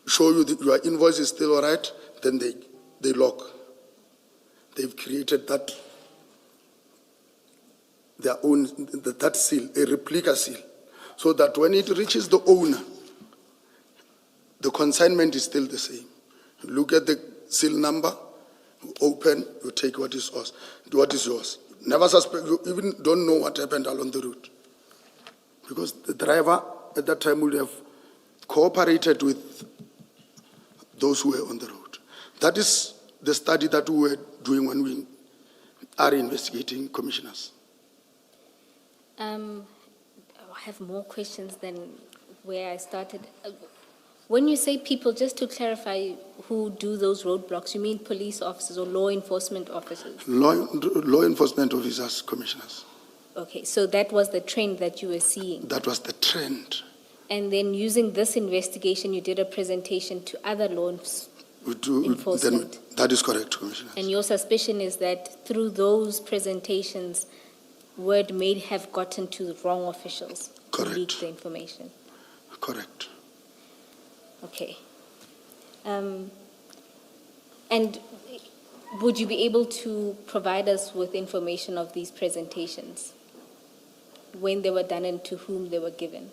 show you that your invoice is still all right, then they lock. They've created that, their own, that seal, a replica seal, so that when it reaches the owner, the consignment is still the same. You look at the seal number, you open, you take what is yours. Never suspect, you even don't know what happened along the route. Because the driver at that time would have cooperated with those who were on the road. That is the study that we were doing when we are investigating, commissioners. I have more questions than where I started. When you say people, just to clarify, who do those roadblocks, you mean police officers or law enforcement officers? Law enforcement officers, commissioners. Okay, so that was the trend that you were seeing. That was the trend. And then using this investigation, you did a presentation to other law enforcement. That is correct, commissioners. And your suspicion is that through those presentations, word may have gotten to the wrong officials to leak the information. Correct. Okay. And would you be able to provide us with information of these presentations? When they were done and to whom they were given?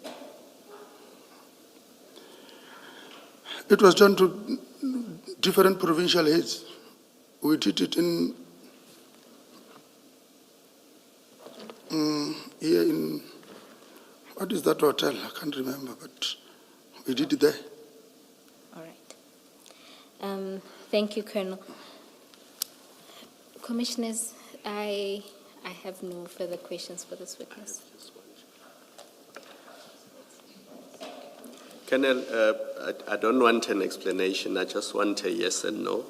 It was done to different provincial heads. We did it here in, what is that hotel? I can't remember, but we did it there. All right. Thank you, Colonel. Commissioners, I have no further questions for this witness. Colonel, I don't want an explanation. I just want a yes and no.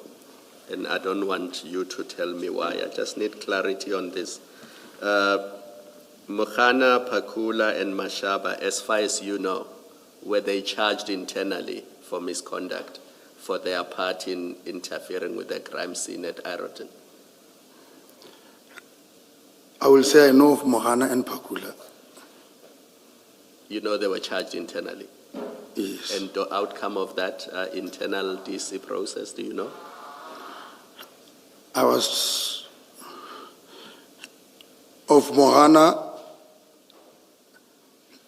And I don't want you to tell me why. I just need clarity on this. Mokhana, Pakula, and Mashaba, as far as you know, were they charged internally for misconduct for their part in interfering with the crime scene at Iroton? I will say I know of Mokhana and Pakula. You know they were charged internally? Yes. And the outcome of that internal DC process, do you know? I was of Mohana,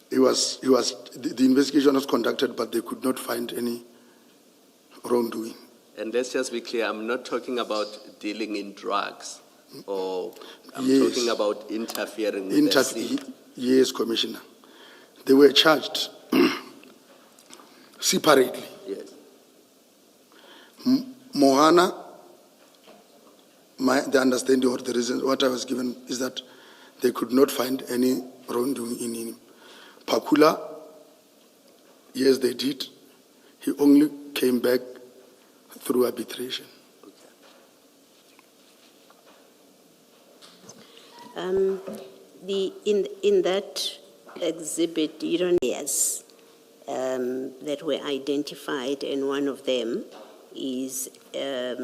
the investigation was conducted, but they could not find any wrongdoing. And let's just be clear, I'm not talking about dealing in drugs, or I'm Yes. talking about interfering with the scene. Yes, Commissioner. They were charged separately. Yes. Mohana, the understanding or the reason what I was given is that they could not find any wrongdoing in him. Pakula, yes, they did. He only came back through arbitration. In that exhibit, you don't yes, that were identified, and one of them is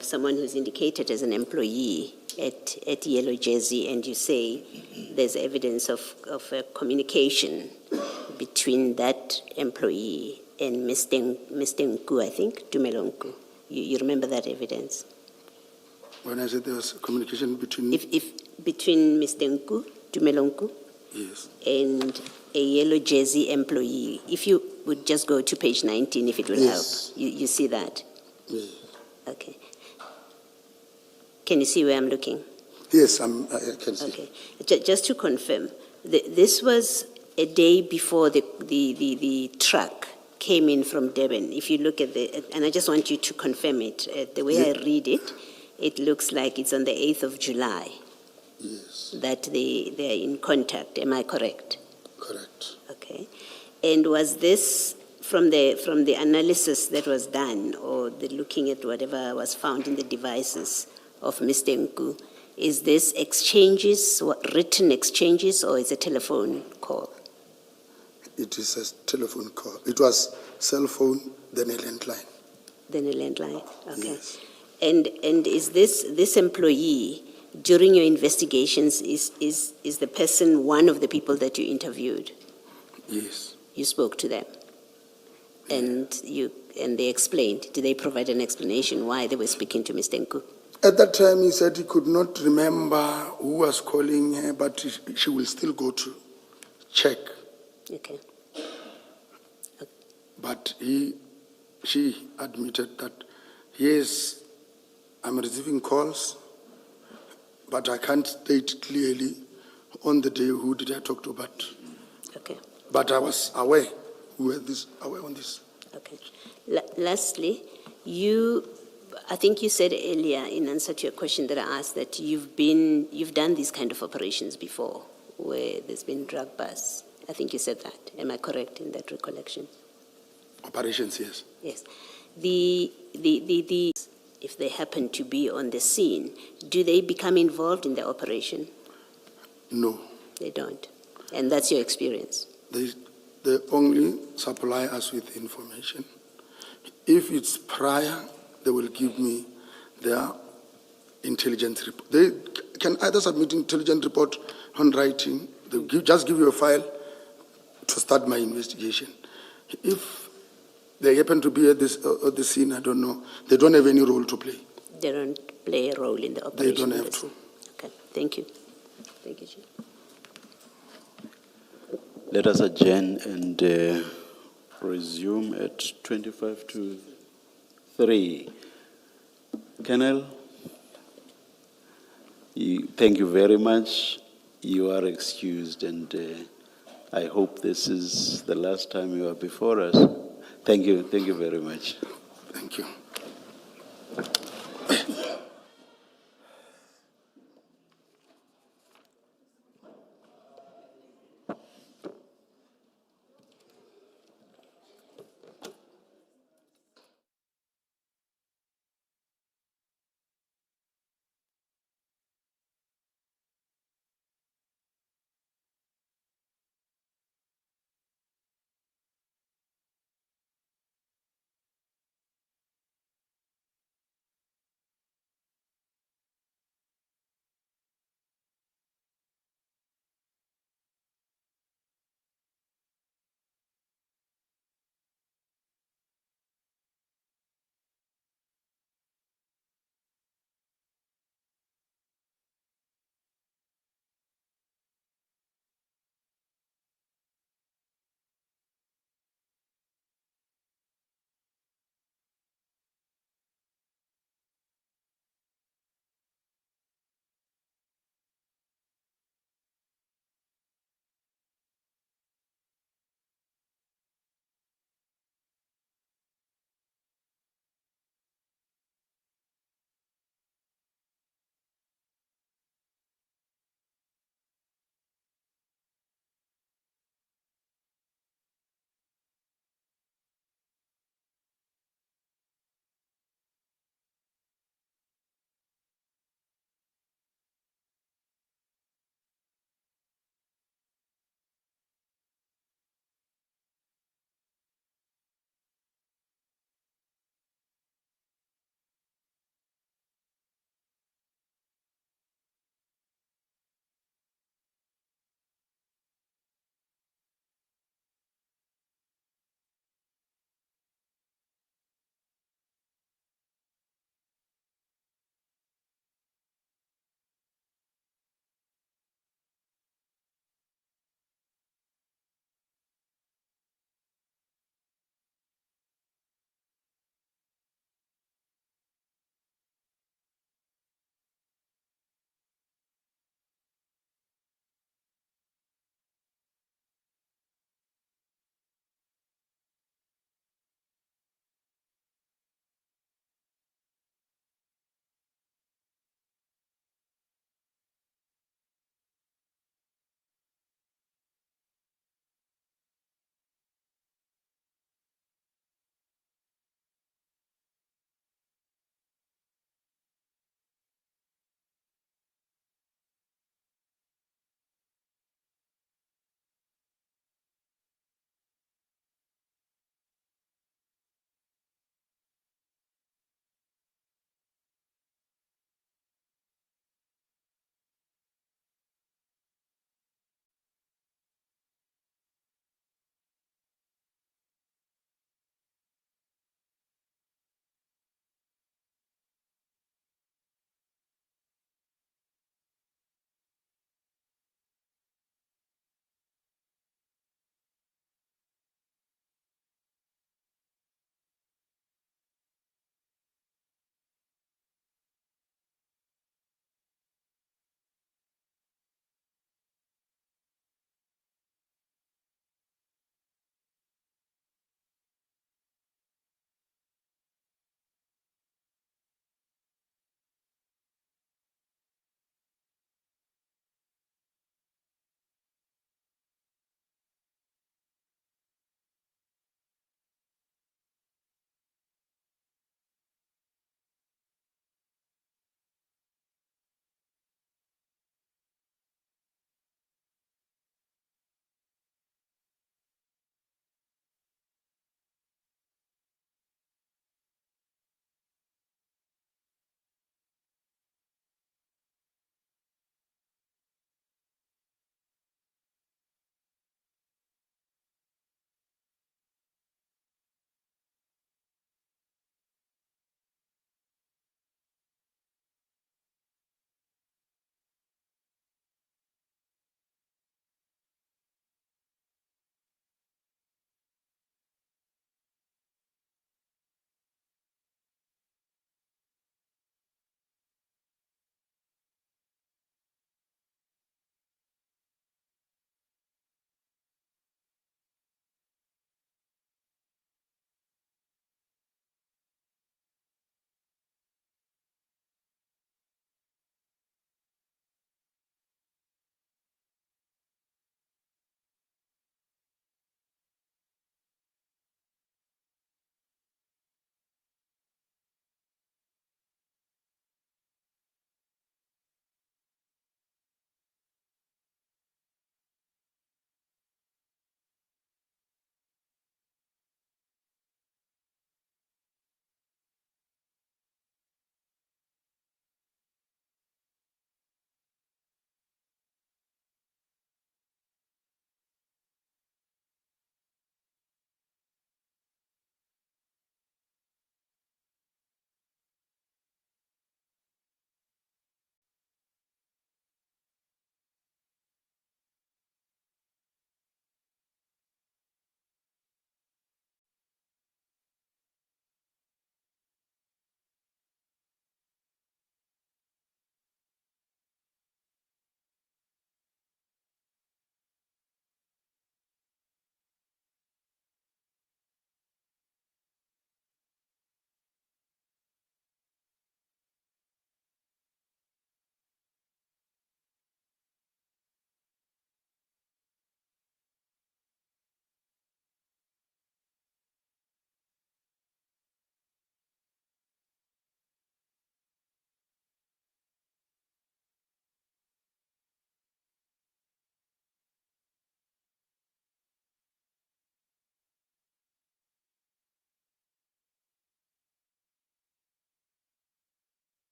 someone who's indicated as an employee at Yellow Jersey, and you say there's evidence of a communication between that employee and Mr. Nku, I think, Tumelonku. You remember that evidence? When I said there was communication between... If between Mr. Nku, Tumelonku, Yes. and a Yellow Jersey employee, if you would just go to page 19, if it will Yes. help. You see that? Yes. Okay. Can you see where I'm looking? Yes, I can see. Okay. Just to confirm, this was a day before the truck came in from Durban. If you look at and I just want you to confirm it. The way I read it, it looks like it's on the 8th of July Yes, that they are in contact. Am I correct? correct. Okay. And was this from the analysis that was done, or the looking at whatever was found in the devices of Mr. Nku, is this exchanges, written exchanges, or is a telephone call? It is a telephone call. It was cell phone, then a landline. Then a landline. Okay. Yes. And is this employee, during your investigations, is the person one of the people that you interviewed? Yes. You spoke to them, and they explained. Did they provide an explanation why they were speaking to Mr. Nku? At that time, he said he could not remember who was calling her, but she will still go to check. Okay. But she admitted that, yes, I'm receiving calls, but I can't state clearly on the day who did I talk to, Okay. but I was aware, aware on this. Okay. Lastly, I think you said earlier in answer to your question that I asked that you've done these kind of operations before, where there's been drug busts. I think you said that. Am I correct in that recollection? Operations, yes. Yes. If they happen to be on the scene, do they become involved in the operation? No. They don't. And that's your experience? They only supply us with information. If it's prior, they will give me their intelligence report. They can either submit intelligence report on writing, just give you a file to start my investigation. If they happen to be at the scene, I don't know. They don't have any role to play. They don't play a role in the operation? They don't have to. Okay, thank you. Thank you, Chief. Let us adjourn and resume at 25 to 3. Colonel, thank you very much. You are excused, and I hope this is the last time you are before us. Thank you very much. Thank you.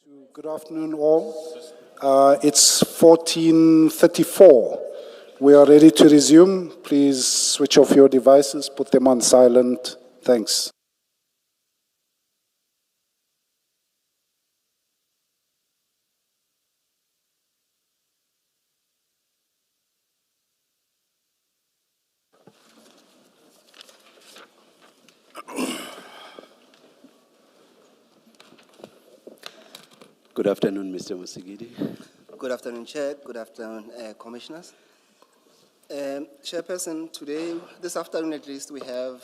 Good afternoon, all. It's 14:34. We are ready to resume. Please switch off your devices, put them on silent. Thanks. Good afternoon, Mr. Musigidi. Good afternoon, Chair. Good afternoon, Commissioners. Chairperson, today, this afternoon at least, we have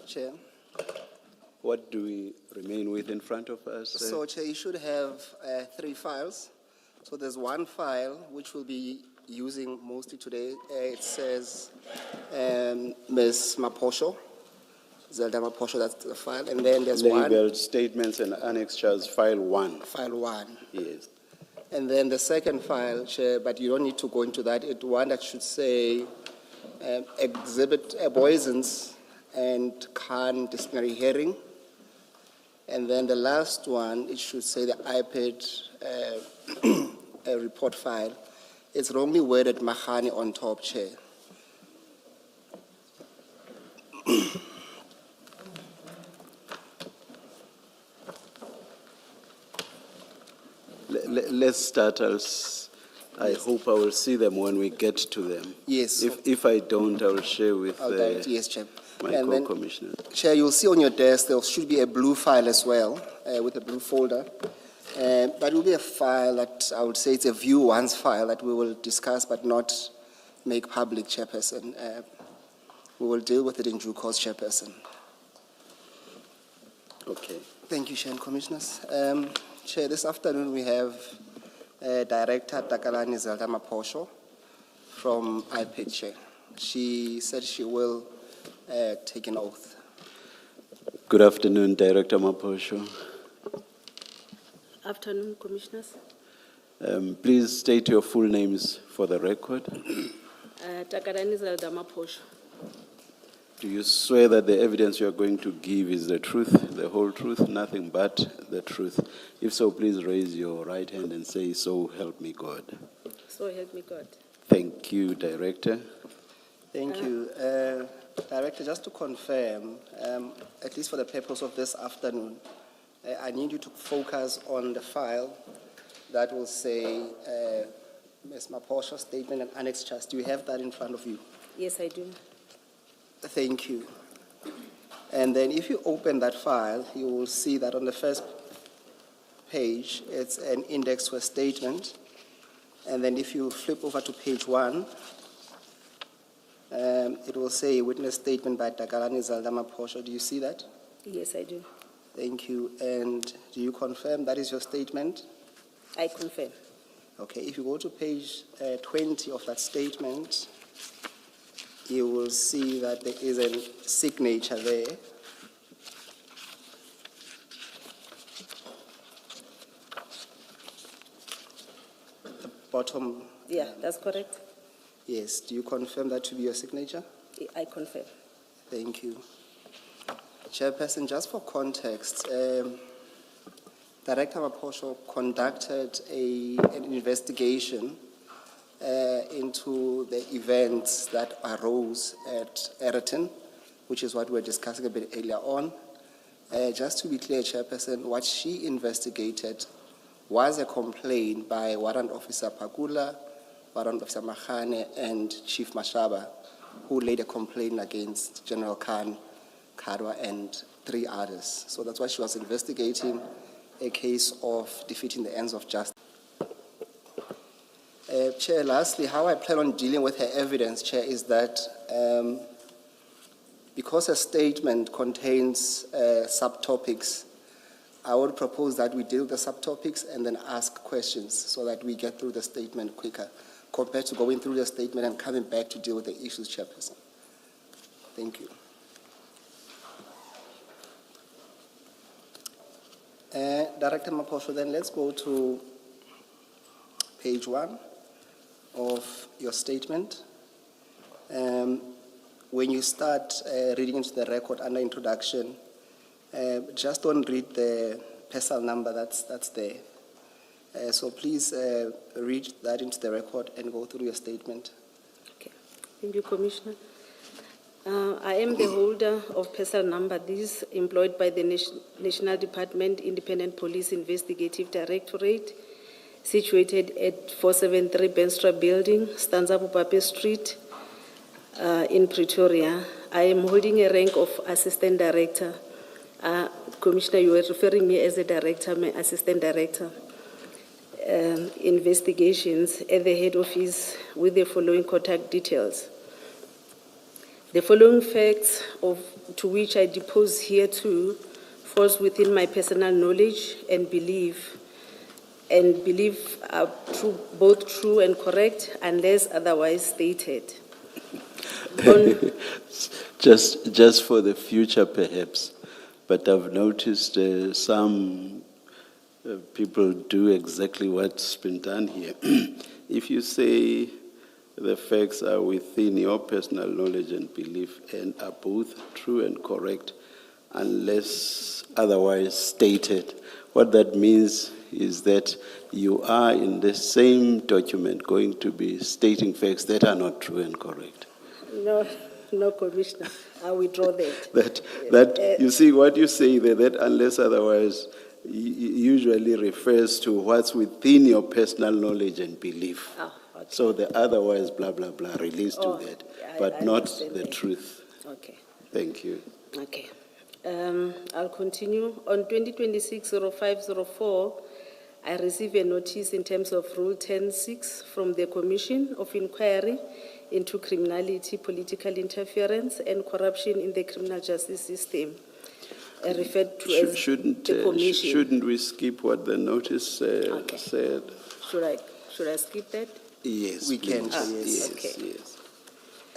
Chair. What do we remain with in front of us? So, Chair, you should have 3 files. So there's one file which we'll be using mostly today. It says Ms. Maposho, Zelda Maposho, that's the file. And then there's Labeled statements and annexures, file 1. File 1. Yes. And then the second file, Chair, but you don't need to go into that. It's one that should say exhibit Boyson's and Khan disciplinary hearing. And then the last one, it should say the iPad report file. It's wrongly worded Mahani on top, Chair. Let's start. I hope I will see them when we get to them. Yes. If I don't, I will share with Yes, Chair. my And then, co-commissioner. Chair, you'll see on your desk there should be a blue file as well, with a blue folder. That will be a file that I would say it's a view once file that we will discuss but not make public, Chairperson. We will deal with it in due course, Chairperson. Okay. Thank you, Chair and Commissioners. Chair, this afternoon we have Director Takalani Zelda Maposho from IPID, Chair. She said she will take an oath. Good afternoon, Director Maposho. Afternoon, Commissioners. Please state your full names for the record. Takarani Zelda Maposho. Do you swear that the evidence you are going to give is the truth, the whole truth, nothing but the truth? If so, please raise your right hand and say, "So help me God." So help me God. Thank you, Director. Thank you. Director, just to confirm, at least for the purpose of this afternoon, I need you to focus on the file that will say Ms. Maposho's statement and annexures. Do you have that in front of you? Yes, I do. Thank you. And then if you open that file, you will see that on the first page, it's an index to a statement. And then if you flip over to page 1, it will say witness statement by Takalani Zelda Maposho. Do you see that? Yes, I do. Thank you. And do you confirm that is your statement? I confirm. Okay, if you go to page 20 of that statement, you will see that there is a signature there. The bottom. Yeah, that's correct. Yes. Do you confirm that to be your signature? I confirm. Thank you. Chairperson, just for context, Director Maposho conducted an investigation into the events that arose at Egerton, which is what we were discussing a bit earlier on. Just to be clear, Chairperson, what she investigated was a complaint by Warrant Officer Pakula, Warrant Officer Mahane, and Chief Mashaba, who laid a complaint against General Khan, Kadwa, and 3 others. So that's why she was investigating a case of defeating the ends of justice. Chair, lastly, how I plan on dealing with her evidence, Chair, is that because her statement contains subtopics, I would propose that we deal with the subtopics and then ask questions so that we get through the statement quicker, compared to going through the statement and coming back to deal with the issues, Chairperson. Thank you. Director Maposho, then let's go to page 1 of your statement. When you start reading into the record under introduction, just don't read the personal number that's there. So please read that into the record and go through your statement. Okay. Thank you, Commissioner. I am the holder of personal number. This is employed by the National Department Independent Police Investigative Directorate, situated at 473 Benstra Building, Stanza Bupape Street, in Pretoria. I am holding a rank of Assistant Director. Commissioner, you were referring me as a director, I'm an Assistant Director. Investigations at the head office with the following contact details. The following facts to which I depose here too falls within my personal knowledge and belief are both true and correct unless otherwise stated. Just for the future perhaps, but I've noticed some people do exactly what's been done here. If you say the facts are within your personal knowledge and belief and are both true and correct unless otherwise stated, what that means is that you are in the same document going to be stating facts that are not true and correct. No, Commissioner, I withdraw that. You see, what you say there, that unless otherwise usually refers to what's within your personal knowledge and belief. Oh, okay. So the otherwise blah, blah, blah relates to that, but I not understand the that. truth. Okay. Thank you. Okay. I'll continue. On 2026-0504, I received a notice in terms of Rule 10.6 from the Commission of Inquiry into Criminality, Political Interference, and Corruption in the Criminal Justice System, referred to as the Commission. Shouldn't we skip what the notice Okay. said? Should I skip that? Yes, We can, please. yes. Okay.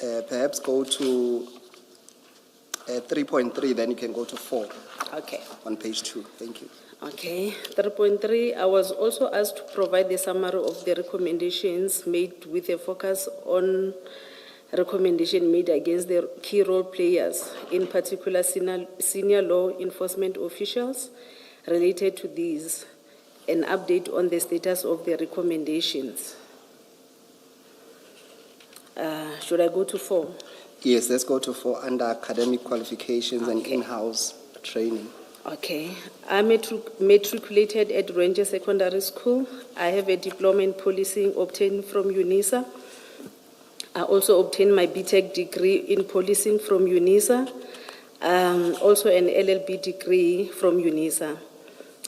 Yes. Perhaps go to 3.3, then you can go to 4 Okay. on page 2. Thank you. Okay. 3.3, I was also asked to provide the summary of the recommendations made with a focus on recommendation made against the key role players, in particular senior law enforcement officials related to these, an update on the status of the recommendations. Should I go to 4? Yes, let's go to 4 under academic qualifications and Okay. in-house training. Okay. I'm matriculated at Ranger Secondary School. I have a diploma in policing obtained from UNISA. I also obtained my BTech degree in policing from UNISA, also an LLB degree from UNISA.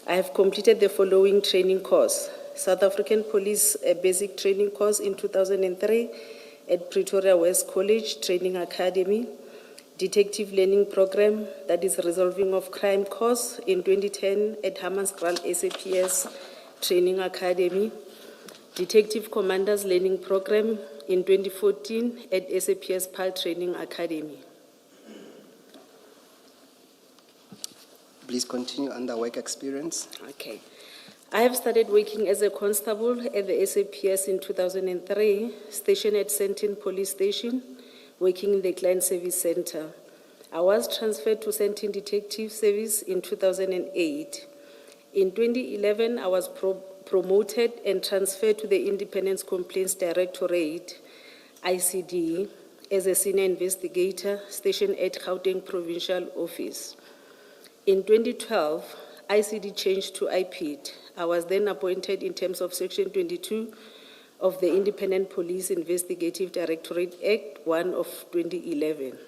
I have completed the following training course: South African Police Basic Training Course in 2003 at Pretoria West College Training Academy, Detective Learning Program, that is Resolving of Crime course in 2010 at Hammanskraal SAPS Training Academy, Detective Commanders Learning Program in 2014 at SAPS PAL Training Academy. Please continue under work experience. Okay. I have started working as a constable at the SAPS in 2003, stationed at Sentin Police Station, working in the Client Service Center. I was transferred to Sentin Detective Service in 2008. In 2011, I was promoted and transferred to the Independence Complaints Directorate, ICD, as a senior investigator stationed at Gauteng Provincial Office. In 2012, ICD changed to IPID. I was then appointed in terms of Section 22 of the Independent Police Investigative Directorate Act 1 of 2011.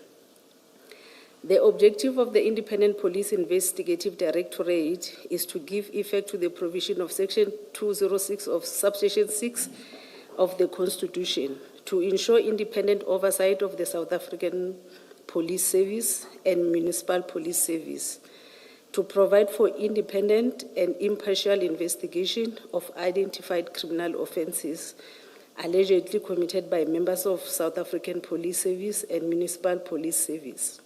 The objective of the Independent Police Investigative Directorate is to give effect to the provision of Section 206 of Subsection 6 of the Constitution to ensure independent oversight of the South African Police Service and Municipal Police Service, to provide for independent and impartial investigation of identified criminal offences allegedly committed by members of South African Police Service and Municipal Police Service.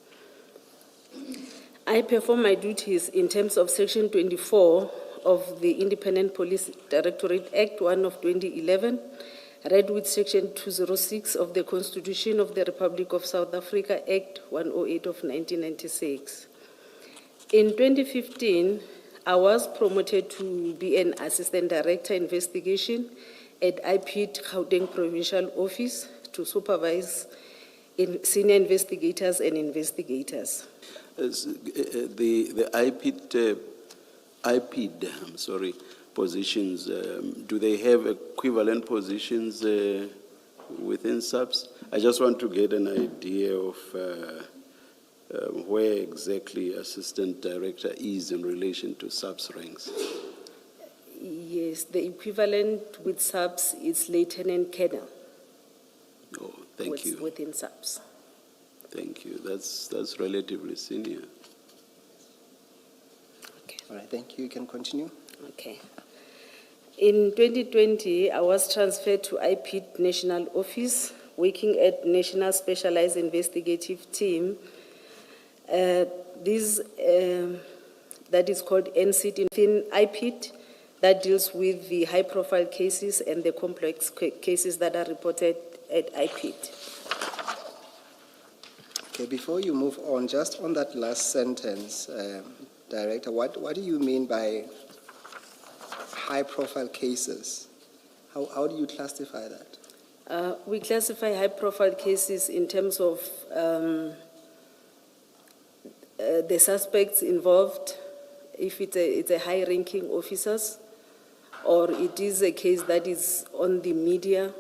I perform my duties in terms of Section 24 of the Independent Police Directorate Act 1 of 2011, read with Section 206 of the Constitution of the Republic of South Africa, Act 108 of 1996. In 2015, I was promoted to be an Assistant Director Investigation at IPID Gauteng Provincial Office to supervise senior investigators and investigators. The IPID, positions, do they have equivalent positions within SAPS? I just want to get an idea of where exactly Assistant Director is in relation to SAPS ranks. Yes, the equivalent with SAPS is Lieutenant Colonel. Oh, thank you. Within SAPS. Thank you. That's relatively senior. Okay. All right, thank you. You can continue. Okay. In 2020, I was transferred to IPID National Office, working at National Specialized Investigative Team. That is called NCT within IPID, that deals with the high-profile cases and the complex cases that are reported at IPID. Okay, before you move on, just on that last sentence, Director, what do you mean by high-profile cases? How do you classify that? We classify high-profile cases in terms of the suspects involved, if it's a high-ranking officers, or it is a case that is on the media.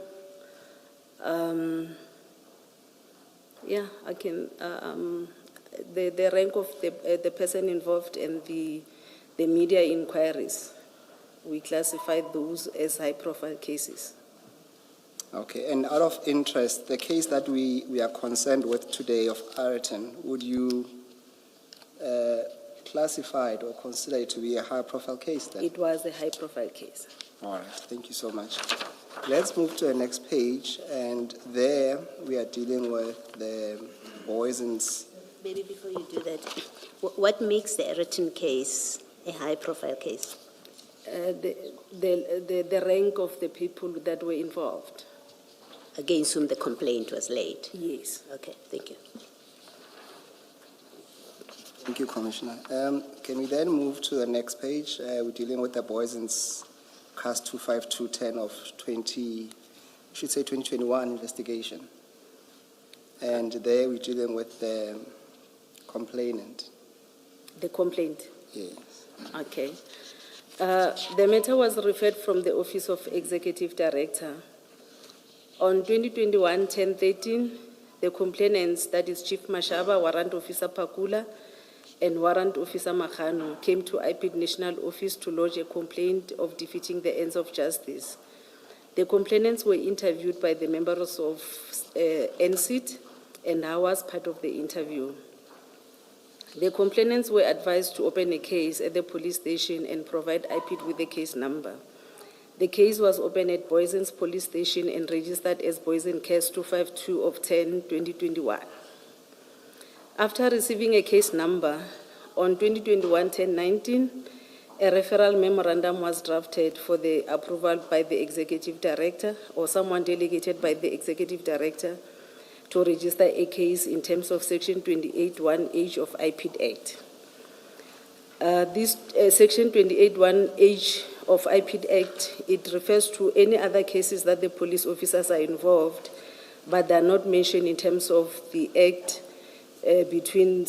Yeah, I can. The rank of the person involved and the media inquiries, we classify those as high-profile cases. Okay, and out of interest, the case that we are concerned with today of Ayrton, would you classify it or consider it to be a high-profile case then? It was a high-profile case. All right, thank you so much. Let's move to the next page, and there we are dealing with the Boyson's. Maybe before you do that, what makes the Ayrton case a high-profile case? The rank of the people that were involved. Against whom the complaint was laid? Yes. Okay, thank you. Thank you, Commissioner. Can we then move to the next page? We're dealing with the Boyson's CAS 25210 of 2021 investigation. And there we're dealing with the complainant. The complaint? Yes. Okay. The matter was referred from the Office of Executive Director. On 2021-10-13, the complainants, that is Chief Mashaba, Warrant Officer Pakula, and Warrant Officer Makhano, came to IPID National Office to lodge a complaint of defeating the ends of justice. The complainants were interviewed by the members of NCT, and I was part of the interview. The complainants were advised to open a case at the police station and provide IPID with the case number. The case was opened at Boyson's police station and registered as Boyson Case 252 of 10-2021. After receiving a case number, on 2021-10-19, a referral memorandum was drafted for the approval by the Executive Director or someone delegated by the Executive Director to register a case in terms of Section 28(1)H of IPID Act. This Section 28(1)H of IPID Act, it refers to any other cases that the police officers are involved, but they are not mentioned in terms of the Act between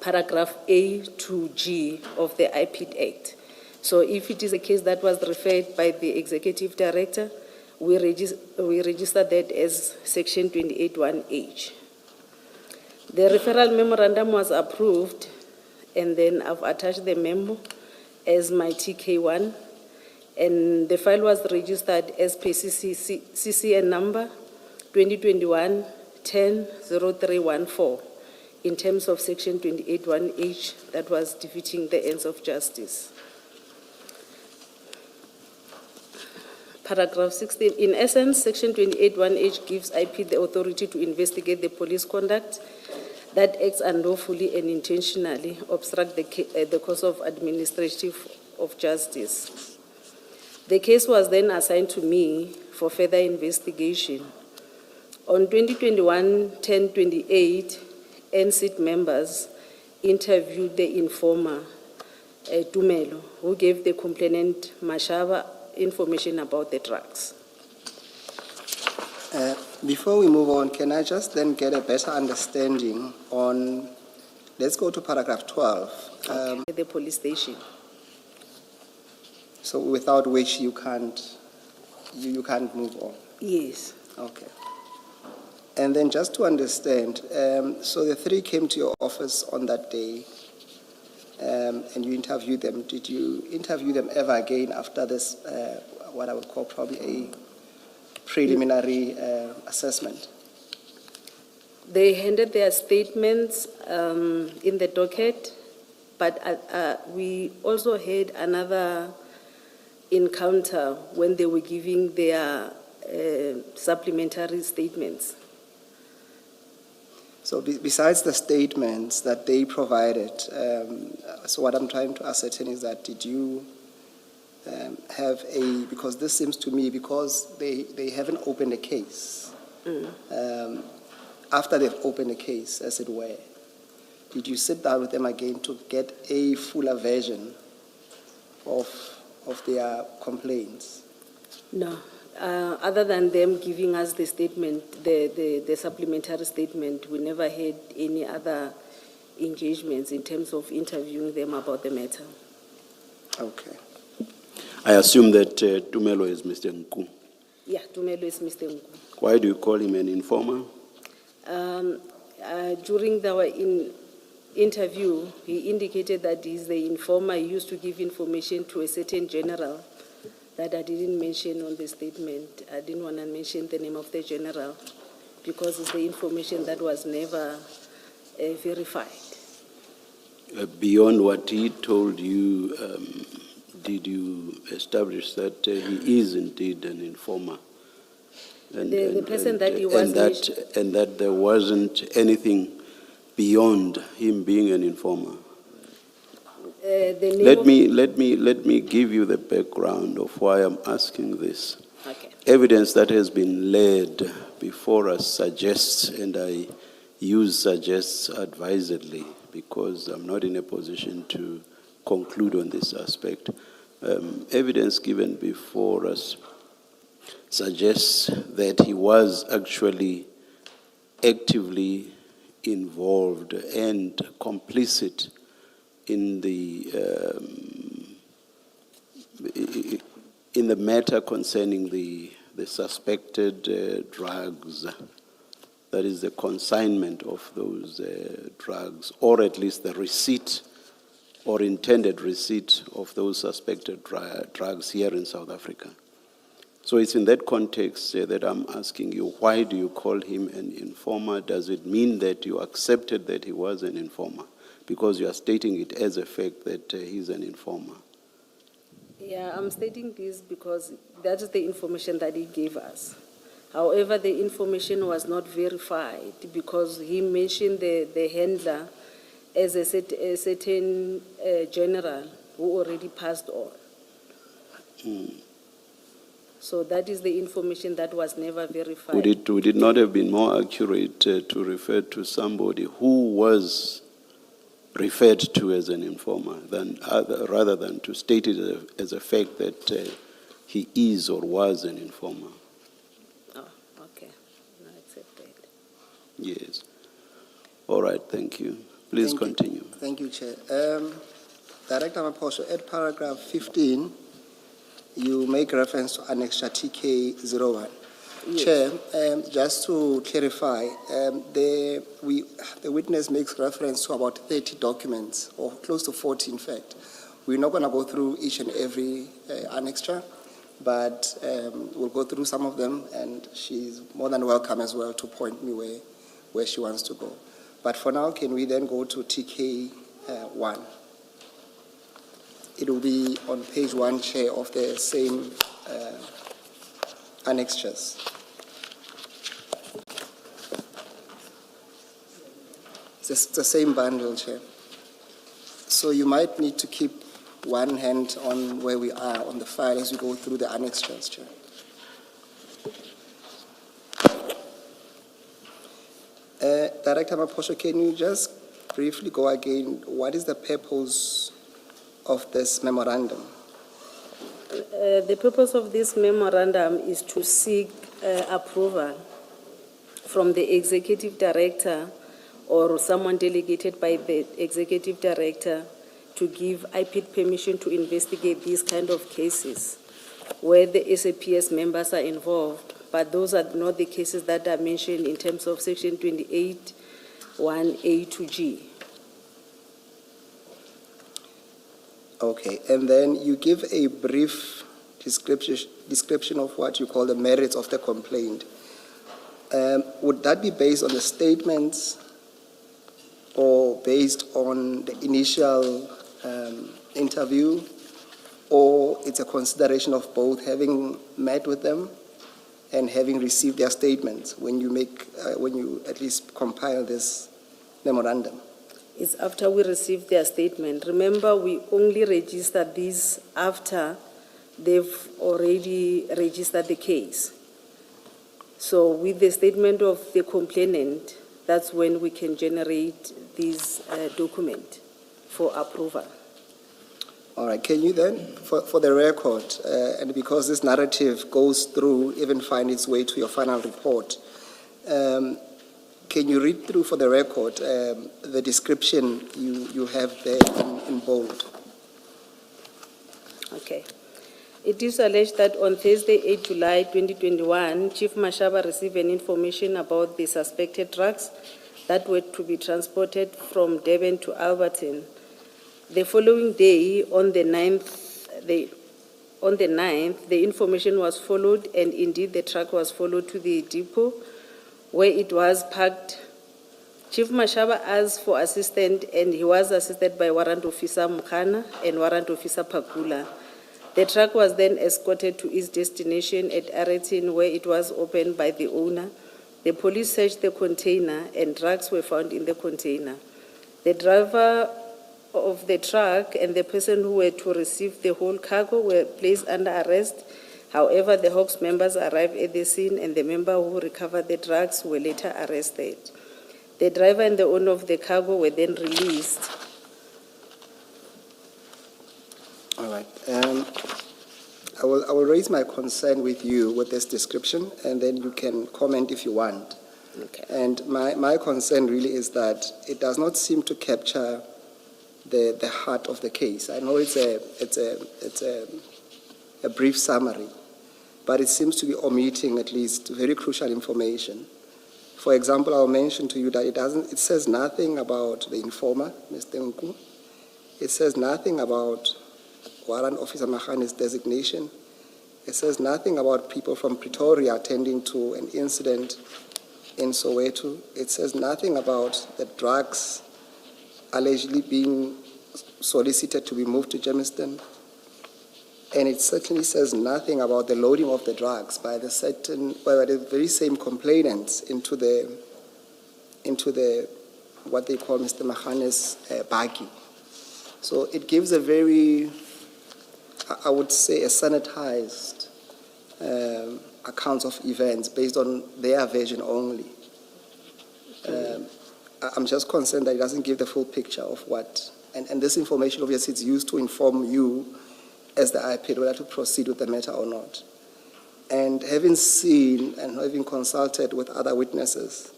paragraph A to G of the IPID Act. So if it is a case that was referred by the Executive Director, we register that as Section 28(1)H. The referral memorandum was approved, and then I've attached the memo as my TK1, and the file was registered as per CCN number 2021-10-0314 in terms of Section 28(1)H, that was defeating the ends of justice. Paragraph 16, in essence, Section 28(1)H gives IP the authority to investigate the police conduct that acts unlawfully and intentionally obstruct the course of administrative of justice. The case was then assigned to me for further investigation. On 2021-10-28, NSIT members interviewed the informer, Tumelo, who gave the complainant Mashaba information about the drugs. Before we move on, can I just then get a better understanding on, let's go to paragraph 12. At the police station. So without which you can't move on. Yes. Okay. And then just to understand, so the three came to your office on that day, and you interviewed them. Did you interview them ever again after this, what I would call probably a preliminary assessment? They handed their statements in the docket, but we also had another encounter when they were giving their supplementary statements. So besides the statements that they provided, so what I'm trying to ascertain is that did you have because this seems to me, because they haven't opened a case, after they've opened a case, as it were, did you sit down with them again to get a fuller version of their complaints? No, other than them giving us the statement, the supplementary statement, we never had any other engagements in terms of interviewing them about the matter. Okay. I assume that Tumelo is Mr. Nku. Yeah, Tumelo is Mr. Nku. Why do you call him an informer? During our interview, he indicated that he's the informer. He used to give information to a certain general that I didn't mention on the statement. I didn't want to mention the name of the general because it's the information that was never verified. Beyond what he told you, did you establish that he is indeed an informer? The person that he was and that there wasn't anything beyond him being an informer. Let me give you the background of why I'm asking this. Okay. Evidence that has been laid before us suggests, and I use suggests advisedly because I'm not in a position to conclude on this aspect. Evidence given before us suggests that he was actually actively involved and complicit in the matter concerning the suspected drugs, that is the consignment of those drugs, or at least the receipt or intended receipt of those suspected drugs here in South Africa. So it's in that context that I'm asking you, why do you call him an informer? Does it mean that you accepted that he was an informer? Because you are stating it as a fact that he's an informer. Yeah, I'm stating this because that is the information that he gave us. However, the information was not verified because he mentioned the handler as a certain general who already passed on. So that is the information that was never verified. Would it not have been more accurate to refer to somebody who was referred to as an informer rather than to state it as a fact that he is or was an informer? Oh, okay. I accept that. Yes. All right, thank you. Please continue. Thank you, Chair. Director Maposho, at paragraph 15, you make reference to annexure TK01. Yes. Chair, just to clarify, the witness makes reference to about 30 documents, or close to 40 in fact. We're not going to go through each and every annexure, but we'll go through some of them, and she's more than welcome as well to point me where she wants to go. But for now, can we then go to TK1? It will be on page 1, Chair, of the same annexures. It's the same bundle, Chair. So you might need to keep one hand on where we are on the file as we go through the annexures, Chair. Director Maposho, can you just briefly go again? What is the purpose of this memorandum? The purpose of this memorandum is to seek approval from the executive director or someone delegated by the executive director to give IPID permission to investigate these kind of cases where the SAPS members are involved, but those are not the cases that are mentioned in terms of Section 28, 1A to G. Okay, and then you give a brief description of what you call the merits of the complaint. Would that be based on the statements or based on the initial interview, or it's a consideration of both, having met with them and having received their statements when you at least compile this memorandum? It's after we receive their statement. Remember, we only register these after they've already registered the case. So with the statement of the complainant, that's when we can generate this document for approval. All right, can you then, for the record, and because this narrative goes through, even find its way to your final report, can you read through for the record the description you have there in bold? Okay. It is alleged that on Thursday, 8 July 2021, Chief Mashaba received an information about the suspected drugs that were to be transported from Durban to Alberton. The following day, on the 9th, the information was followed, and indeed the truck was followed to the depot where it was parked. Chief Mashaba asked for assistance, and he was assisted by Warrant Officer Mukhana and Warrant Officer Pakula. The truck was then escorted to its destination at Aretin, where it was opened by the owner. The police searched the container, and drugs were found in the container. The driver of the truck and the person who were to receive the whole cargo were placed under arrest. However, the Hawks members arrived at the scene, and the member who recovered the drugs were later arrested. The driver and the owner of the cargo were then released. All right. I will raise my concern with you with this description, and then you can comment if you want. Okay. And my concern really is that it does not seem to capture the heart of the case. I know it's a brief summary, but it seems to be omitting at least very crucial information. For example, I'll mention to you that it says nothing about the informer, Mr. Nku. It says nothing about Warrant Officer Mahane's designation. It says nothing about people from Pretoria attending to an incident in Soweto. It says nothing about the drugs allegedly being solicited to be moved to Germiston. And it certainly says nothing about the loading of the drugs by the very same complainants into the what they call Mr. Mahane's baggie. So it gives a very, I would say, a sanitized account of events based on their version only. I'm just concerned that it doesn't give the full picture of what, and this information obviously is used to inform you as the IPID whether to proceed with the matter or not. And having seen and having consulted with other witnesses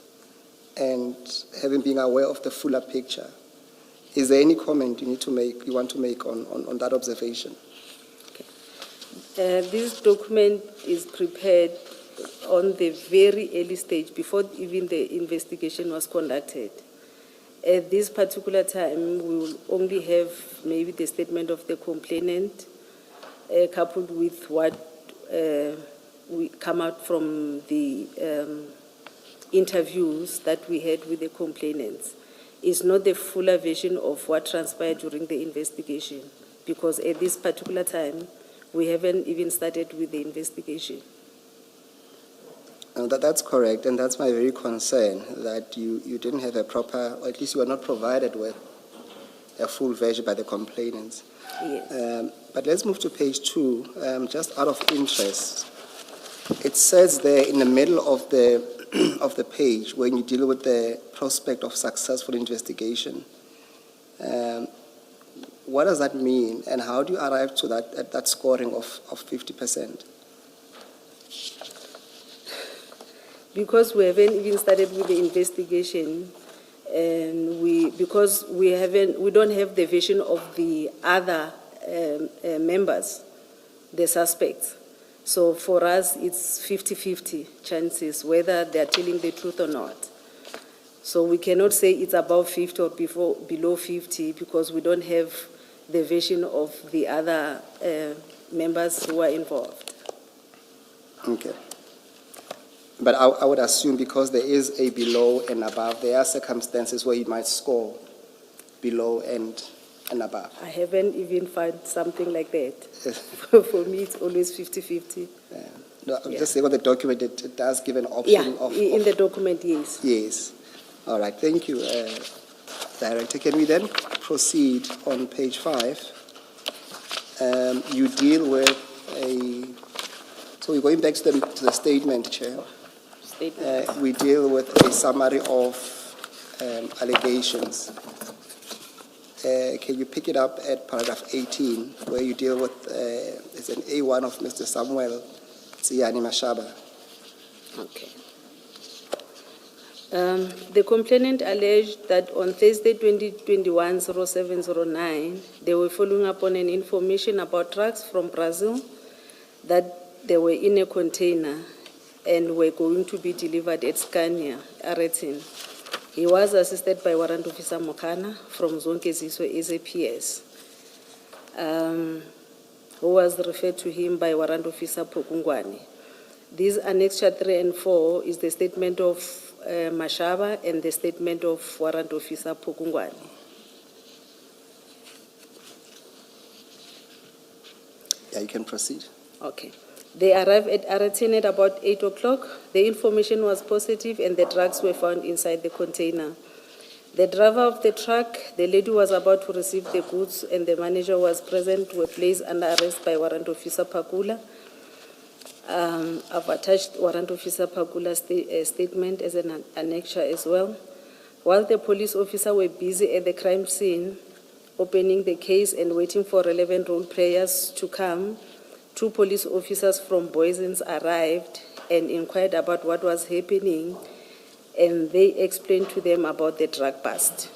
and having been aware of the fuller picture, is there any comment you want to make on that observation? This document is prepared on the very early stage, before even the investigation was conducted. At this particular time, we will only have maybe the statement of the complainant, coupled with what we come out from the interviews that we had with the complainants. It's not the fuller version of what transpired during the investigation, because at this particular time, we haven't even started with the investigation. That's correct, and that's my very concern, that you didn't have a proper, or at least you were not provided with a full version by the complainants. Yes. But let's move to page 2, just out of interest. It says there in the middle of the, of the page, when you deal with the prospect of successful investigation, what does that mean, and how do you arrive to that scoring of 50%? Because we haven't even started with the investigation, and because we don't have the version of the other members, the suspects. So for us, it's 50-50 chances whether they're telling the truth or not. So we cannot say it's above 50 or below 50 because we don't have the version of the other members who are involved. Okay. But I would assume because there is a below and above, there are circumstances where you might score below and above. I haven't even found something like that. For me, it's always 50-50. No, I'm Yeah. just saying on the document, it does give an Yeah, option of... in the document, yes. Yes. All right, thank you, Director. Can we then proceed on page 5? You deal with so we're going back to the statement, Chair. Statement. We deal with a summary of allegations. Can you pick it up at paragraph 18, where you deal with, it's an A1 of Mr. Samuel Tsiani Mashaba. Okay. The complainant alleged that on Thursday, 2021-0709, they were following up on an information about drugs from Brazil that they were in a container and were going to be delivered at Scania, Aretin. He was assisted by Warrant Officer Mokana from Zonkeziso SAPS, who was referred to him by Warrant Officer Pokungwane. These annexure 3 and 4 is the statement of Mashaba and the statement of Warrant Officer Pokungwane. Yeah, you can proceed. Okay. They arrived at Aretin at about 8 o'clock. The information was positive and the drugs were found inside the container. The driver of the truck, the lady was about to receive the goods and the manager was present, were placed under arrest by Warrant Officer Pakula. I've attached Warrant Officer Pakula's statement as an annexure as well. While the police officer were busy at the crime scene, opening the case and waiting for relevant role players to come, 2 police officers from Boysens arrived and inquired about what was happening, and they explained to them about the drug bust.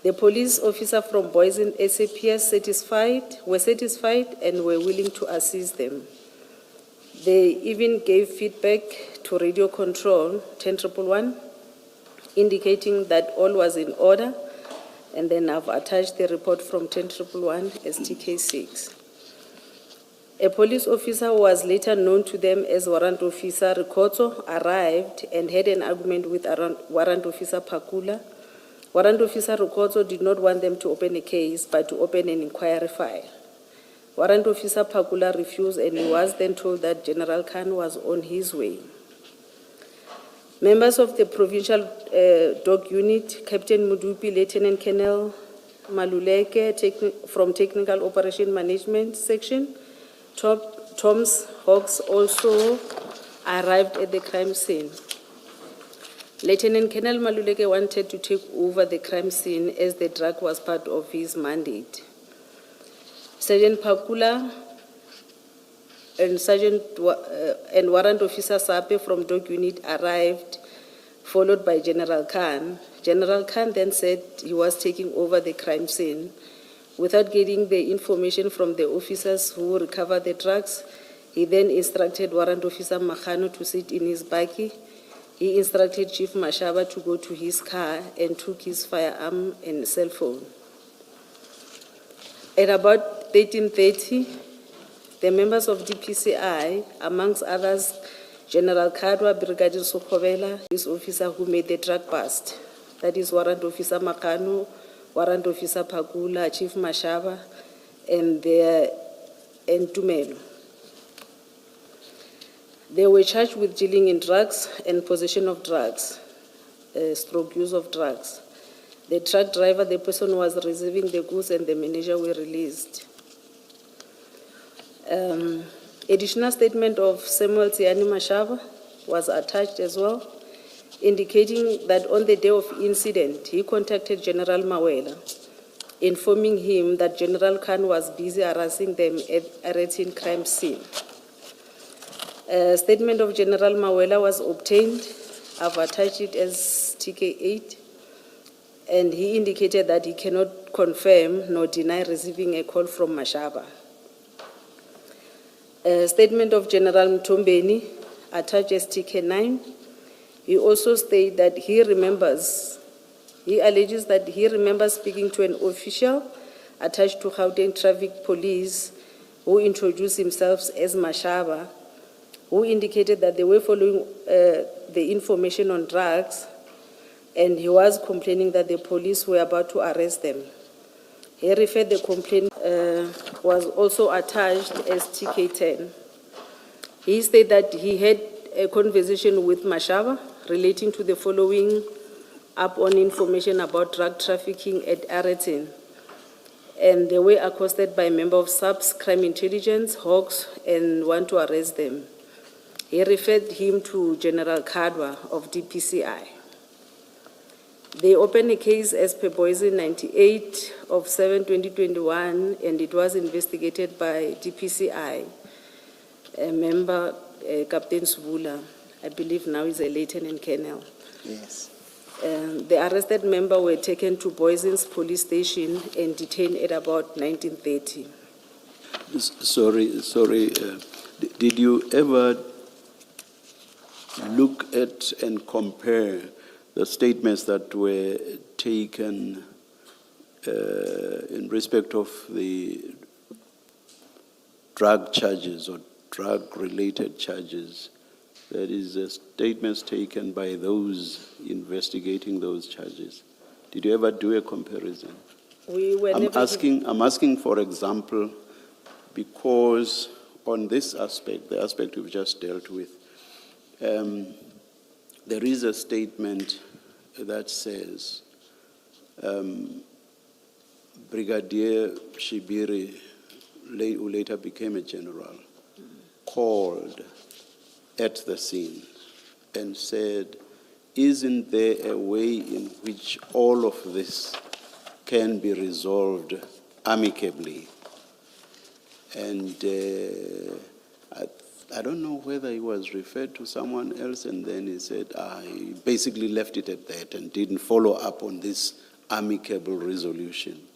The police officer from Boysens SAPS were satisfied and were willing to assist them. They even gave feedback to radio control 10111, indicating that all was in order, and then I've attached the report from 10111 as TK6. A police officer who was later known to them as Warrant Officer Rikotso arrived and had an argument with Warrant Officer Pakula. Warrant Officer Rikotso did not want them to open a case, but to open an inquiry file. Warrant Officer Pakula refused, and he was then told that General Khan was on his way. Members of the Provincial Dog Unit, Captain Mudupi, Lieutenant Colonel Maluleke from Technical Operation Management Section, Tom's Hawks also arrived at the crime scene. Lieutenant Colonel Maluleke wanted to take over the crime scene as the drug was part of his mandate. Sergeant Pakula and Warrant Officer Sape from Dog Unit arrived, followed by General Khan. General Khan then said he was taking over the crime scene. Without getting the information from the officers who recovered the drugs, he then instructed Warrant Officer Makhano to sit in his bakkie. He instructed Chief Mashaba to go to his car and took his firearm and cell phone. At about 13:30, the members of DPCI, amongst others, General Kadwa, Brigadier Sokhovela, his officer who made the drug bust, that is Warrant Officer Makano, Warrant Officer Pakula, Chief Mashaba, and Tumelo. They were charged with dealing in drugs and possession of drugs, stroke use of drugs. The truck driver, the person who was receiving the goods, and the manager were released. Additional statement of Samuel Tsiani Mashaba was attached as well, indicating that on the day of incident, he contacted General Mawela, informing him that General Khan was busy harassing them at Aratin crime scene. A statement of General Mawela was obtained. I've attached it as TK8, and he indicated that he cannot confirm nor deny receiving a call from Mashaba. A statement of General Mtombeni, attached as TK9. He also stated that he alleges that he remembers speaking to an official attached to Gauteng Traffic Police who introduced himself as Mashaba, who indicated that they were following the information on drugs, and he was complaining that the police were about to arrest them. He referred the complaint was also attached as TK10. He stated that he had a conversation with Mashaba relating to the following up on information about drug trafficking at Aratin, and they were accosted by a member of SAPS Crime Intelligence, Hawks, and want to arrest them. He referred him to General Kadwa of DPCI. They opened a case as per Poison 98 of 7/2021, and it was investigated by DPCI. A member, Captain Subula, I believe now is a lieutenant colonel. Yes. The arrested member were taken to Poison's police station and detained at about 19:30. Sorry, did you ever look at and compare the statements that were taken in respect of the drug charges or drug-related charges? That is, statements taken by those investigating those charges. Did you ever do a comparison? We were I'm never asking, for example, because on this aspect, the aspect we've just dealt with, there is a statement that says Brigadier Shibiri, who later became a general, called at the scene and said, isn't there a way in which all of this can be resolved amicably? And I don't know whether he was referred to someone else, and then he said, he basically left it at that and didn't follow up on this amicable resolution.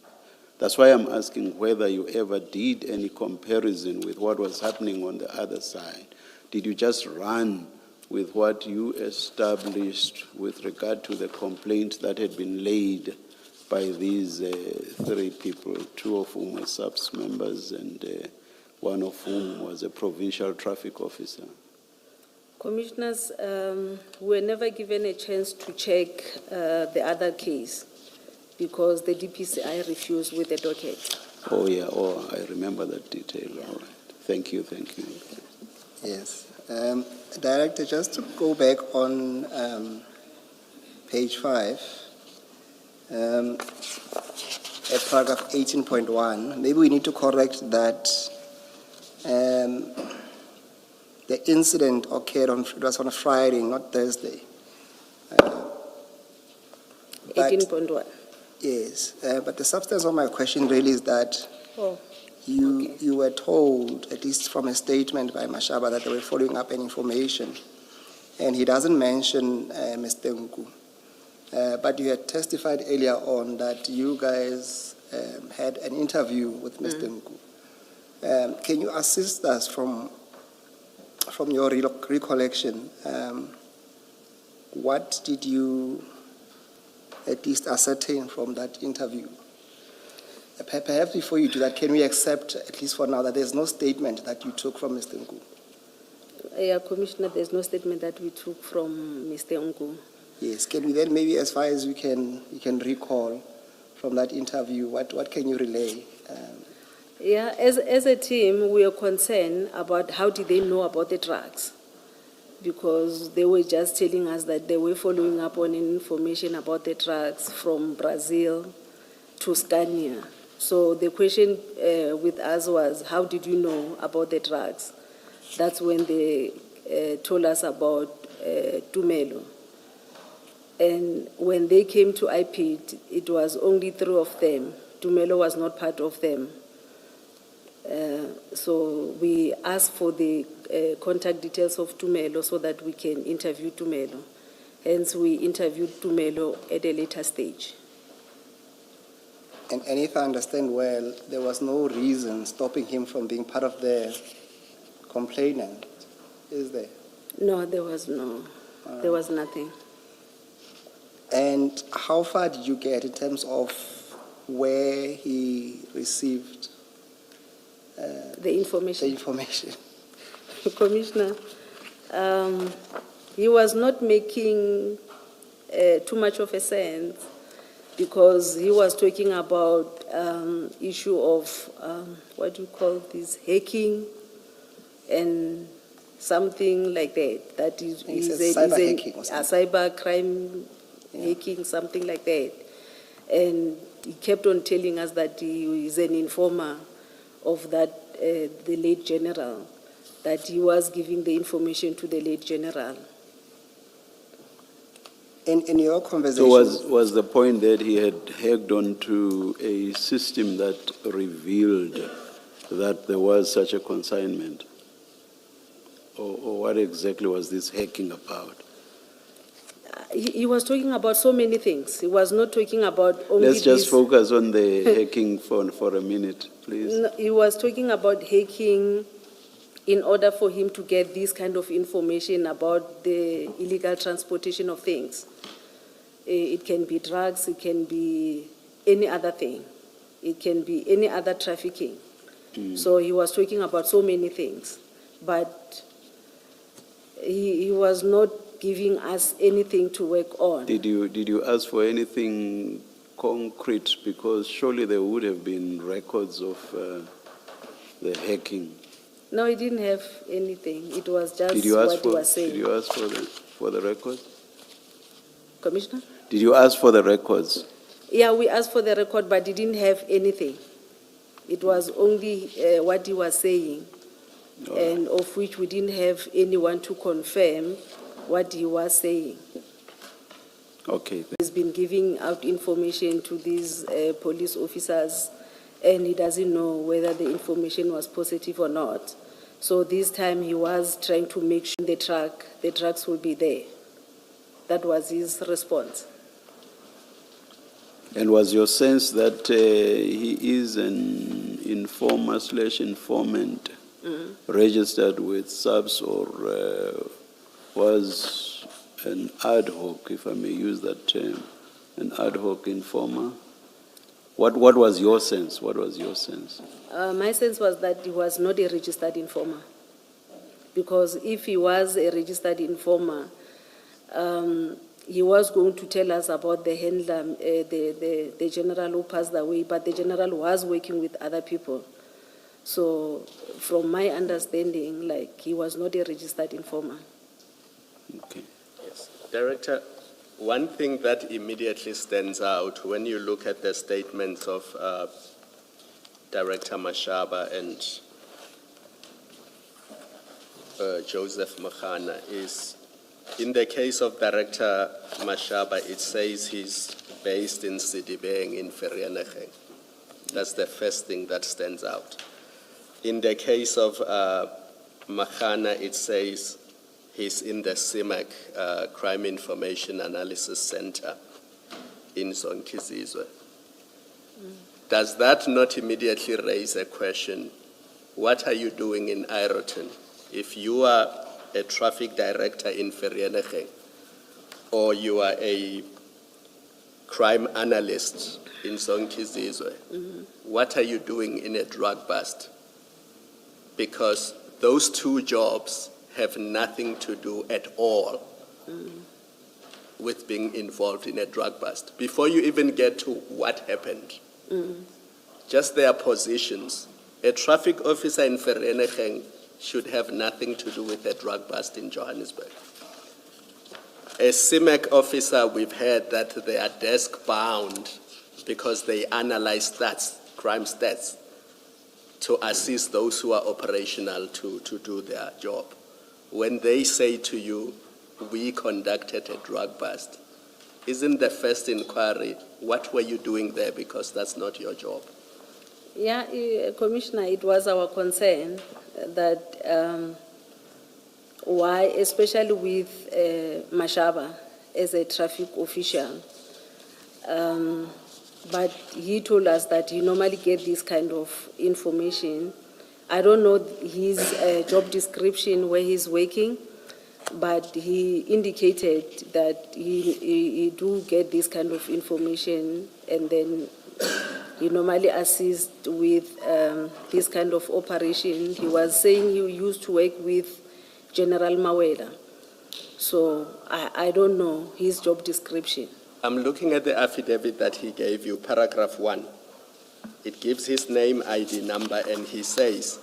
That's why I'm asking whether you ever did any comparison with what was happening on the other side. Did you just run with what you established with regard to the complaint that had been laid by these three people, two of whom were SAPS members and one of whom was a provincial traffic officer? Commissioners, we were never given a chance to check the other case because the DPCI refused with the docket. Oh, yeah, I remember that detail. Yeah. All right. Thank you. Yes. Director, just to go back on page 5, at paragraph 18.1, maybe we need to correct that the incident occurred it was on a Friday, not Thursday. 18.1. Yes, but the substance of my question really is that Oh, you were told, at least from a statement by Mashaba, that they were following up an information, and he doesn't mention Mr. Nku. But you had testified earlier on that you guys had an interview with Mr. Nku. Can you assist us from your recollection? What did you at least ascertain from that interview? Perhaps before you do that, can we accept, at least for now, that there's no statement that you took from Mr. Nku? Yeah, Commissioner, there's no statement that we took from Mr. Nku. Yes, can we then maybe, as far as we can recall from that interview, what can you relay? Yeah, as a team, we are concerned about how did they know about the drugs. because they were just telling us that they were following up on information about the drugs from Brazil to Scania. So the question with us was, how did you know about the drugs? That's when they told us about Tumelo. And when they came to IPID, it was only 3 of them. Tumelo was not part of them. So we asked for the contact details of Tumelo so that we can interview Tumelo. Hence, we interviewed Tumelo at a later stage. And if I understand well, there was no reason stopping him from being part of the complainant, is there? No, there was nothing. And how far did you get in terms of where he received The information. the information? Commissioner, he was not making too much of a sense because he was talking about issue of, what do you call this, hacking and something like that. That is He says cyber hacking or a something. cyber crime hacking, something like that. And he kept on telling us that he is an informer of that, the late general, that he was giving the information to the late general. In your So conversation, was the point that he had hacked onto a system that revealed that there was such a consignment? Or what exactly was this hacking about? He was talking about so many things. He was not talking about only Let's just this. focus on the hacking for a minute, please. No, he was talking about hacking in order for him to get this kind of information about the illegal transportation of things. It can be drugs, it can be any other thing. It can be any other trafficking. So he was talking about so many things. But he was not giving us anything to work on. Did you ask for anything concrete? Because surely there would have been records of the hacking. No, he didn't have anything. It was just Did you ask what he for? was saying. Did you ask for the records? Commissioner? Did you ask for the records? Yeah, we asked for the record, but he didn't have anything. It was only what he was saying, and of which we didn't have anyone to confirm what he was saying. Okay. He's been giving out information to these police officers, and he doesn't know whether the information was positive or not. So this time he was trying to make sure the trucks will be there. That was his response. And was your sense that he is an informer/informant registered with SAPS, or was an ad hoc, if I may use that term, an ad hoc informer? What was your sense? What was your sense? My sense was that he was not a registered informer. Because if he was a registered informer, he was going to tell us about the handler, the general who passed away, but the general was working with other people. So from my understanding, like, he was not a registered informer. Okay. Yes. Director, one thing that immediately stands out when you look at the statements of Director Mashaba and Joseph Makana is, in the case of Director Mashaba, it says he's based in Sidibeng in Vereeniging. That's the first thing that stands out. In the case of Makana, it says he's in the CIMAC Crime Information Analysis Center in Zonkizizwe. Does that not immediately raise a question? What are you doing in Iroton? If you are a traffic director in Vereeniging, or you are a crime analyst in Zonkizizwe, what are you doing in a drug bust? Because those two jobs have nothing to do at all with being involved in a drug bust. Before you even get to what happened, just their positions. A traffic officer in Vereeniging should have nothing to do with a drug bust in Johannesburg. A CIMAC officer, we've heard that they are desk bound because they analyze stats, crime stats, to assist those who are operational to do their job. When they say to you, we conducted a drug bust, isn't the first inquiry, what were you doing there, because that's not your job? Yeah, Commissioner, it was our concern that why, especially with Mashaba as a traffic official, but he told us that he normally get this kind of information. I don't know his job description where he's working, but he indicated that he do get this kind of information, and then he normally assists with this kind of operation. He was saying he used to work with General Mawela. So I don't know his job description. I'm looking at the affidavit that he gave you, paragraph 1. It gives his name, ID number, and he says,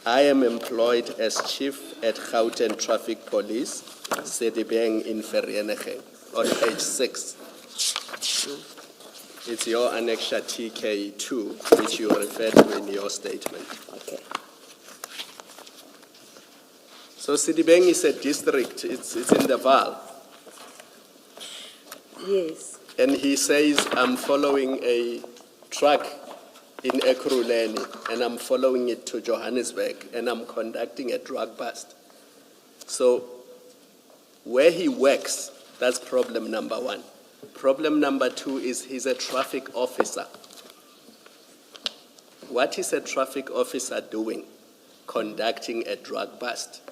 I am employed as chief at Gauteng Traffic Police, Sedibeng in Vereeniging, on page 6. It's your annexure TK2, which you referred to in your statement. Okay. So Sedibeng is a district, it's in the Vaal. Yes. And he says, I'm following a truck in Ekurhuleni, and I'm following it to Johannesburg, and I'm conducting a drug bust. So where he works, that's problem number 1. Problem number 2 is he's a traffic officer. What is a traffic officer doing? Conducting a drug bust.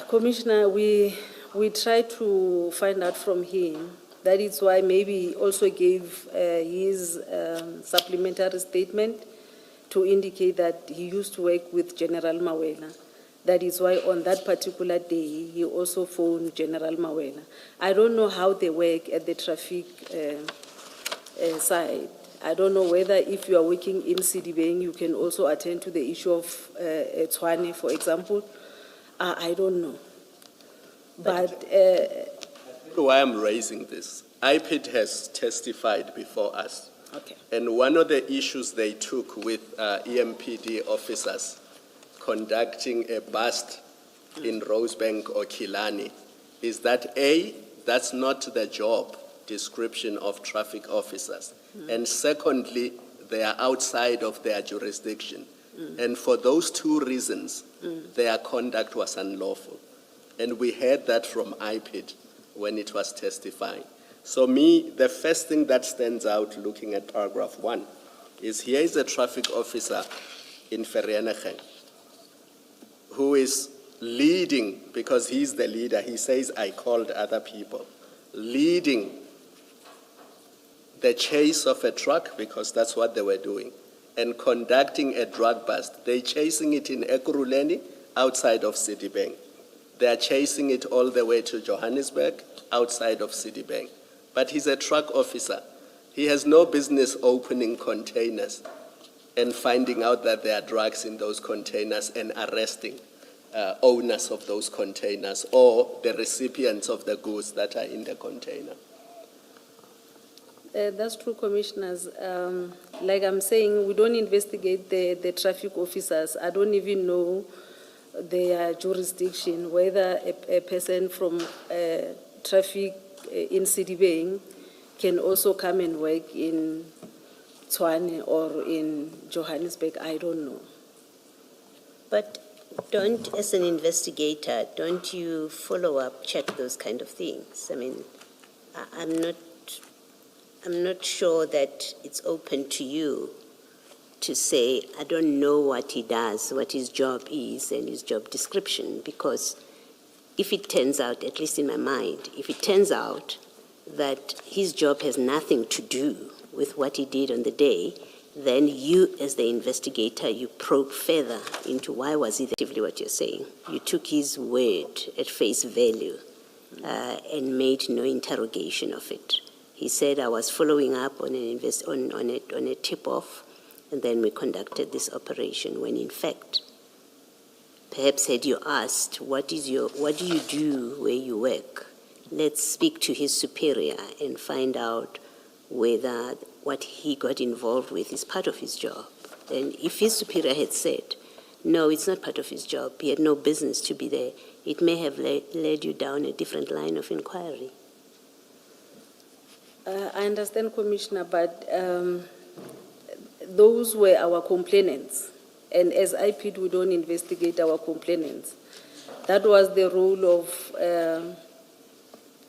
Commissioner, we try to find out from him. That is why maybe he also gave his supplementary statement to indicate that he used to work with General Mawela. That is why on that particular day, he also phoned General Mawela. I don't know how they work at the traffic side. I don't know whether if you are working in Sedibeng, you can also attend to the issue of Tshwane, for example. I don't know. But Why I'm raising this, IPID has testified before us. okay. And one of the issues they took with EMPD officers conducting a bust in Rosebank or Killarney is that A, that's not the job description of traffic officers. And secondly, they are outside of their jurisdiction. And for those 2 reasons, their conduct was unlawful. And we heard that from IPID when it was testifying. So the first thing that stands out looking at paragraph 1 is here is a traffic officer in Vereeniging who is leading, because he's the leader, he says, I called other people, leading the chase of a truck, because that's what they were doing, and conducting a drug bust. They're chasing it in Ekurhuleni, outside of Sedibeng. They are chasing it all the way to Johannesburg, outside of Sedibeng. But he's a truck officer. He has no business opening containers and finding out that there are drugs in those containers and arresting owners of those containers or the recipients of the goods that are in the container. That's true, Commissioners. Like I'm saying, we don't investigate the traffic officers. I don't even know their jurisdiction, whether a person from traffic in Sedibeng can also come and work in Tshwane or in Johannesburg. I don't know. But don't, as an investigator, don't you follow up, check those kind of things? I mean, I'm not sure that it's open to you to say, I don't know what he does, what his job is and his job description, because if it turns out, at least in my mind, if it turns out that his job has nothing to do with what he did on the day, then you, as the investigator, you probe further into why was he actively what you're saying. You took his word at face value and made no interrogation of it. He said, I was following up on a tip-off and then we conducted this operation, when in fact, perhaps had you asked, what do you do where you work? Let's speak to his superior and find out whether what he got involved with is part of his job. And if his superior had said, no, it's not part of his job, he had no business to be there, it may have led you down a different line of inquiry. I understand, Commissioner, but those were our complainants. And as IPID, we don't investigate our complainants. That was the role of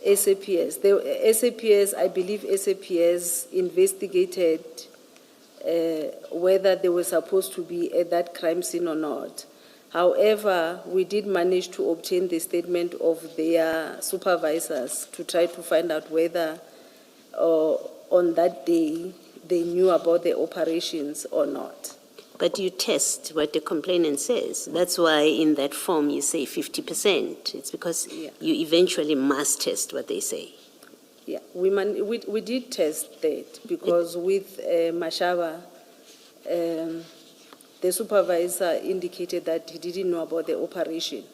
SAPS. I believe SAPS investigated whether they were supposed to be at that crime scene or not. However, we did manage to obtain the statement of their supervisors to try to find out whether on that day they knew about the operations or not. But you test what the complainant says. That's why in that form you say 50%. It's because Yeah. you eventually must test what they say. Yeah, we did test that because with Mashaba, the supervisor indicated that he didn't know about the operation.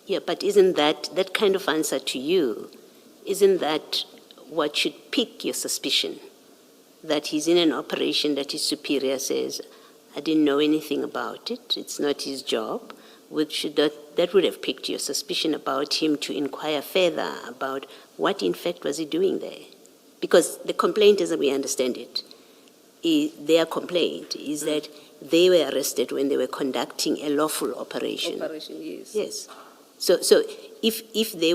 Yeah, but isn't that kind of answer to you, isn't that what should pique your suspicion? That he's in an operation that his superior says, I didn't know anything about it, it's not his job. That would have piqued your suspicion about him to inquire further about what in fact was he doing there. Because the complaint, as we understand it, their complaint is that they were arrested when they were conducting a lawful operation. Operation, yes. Yes. So if they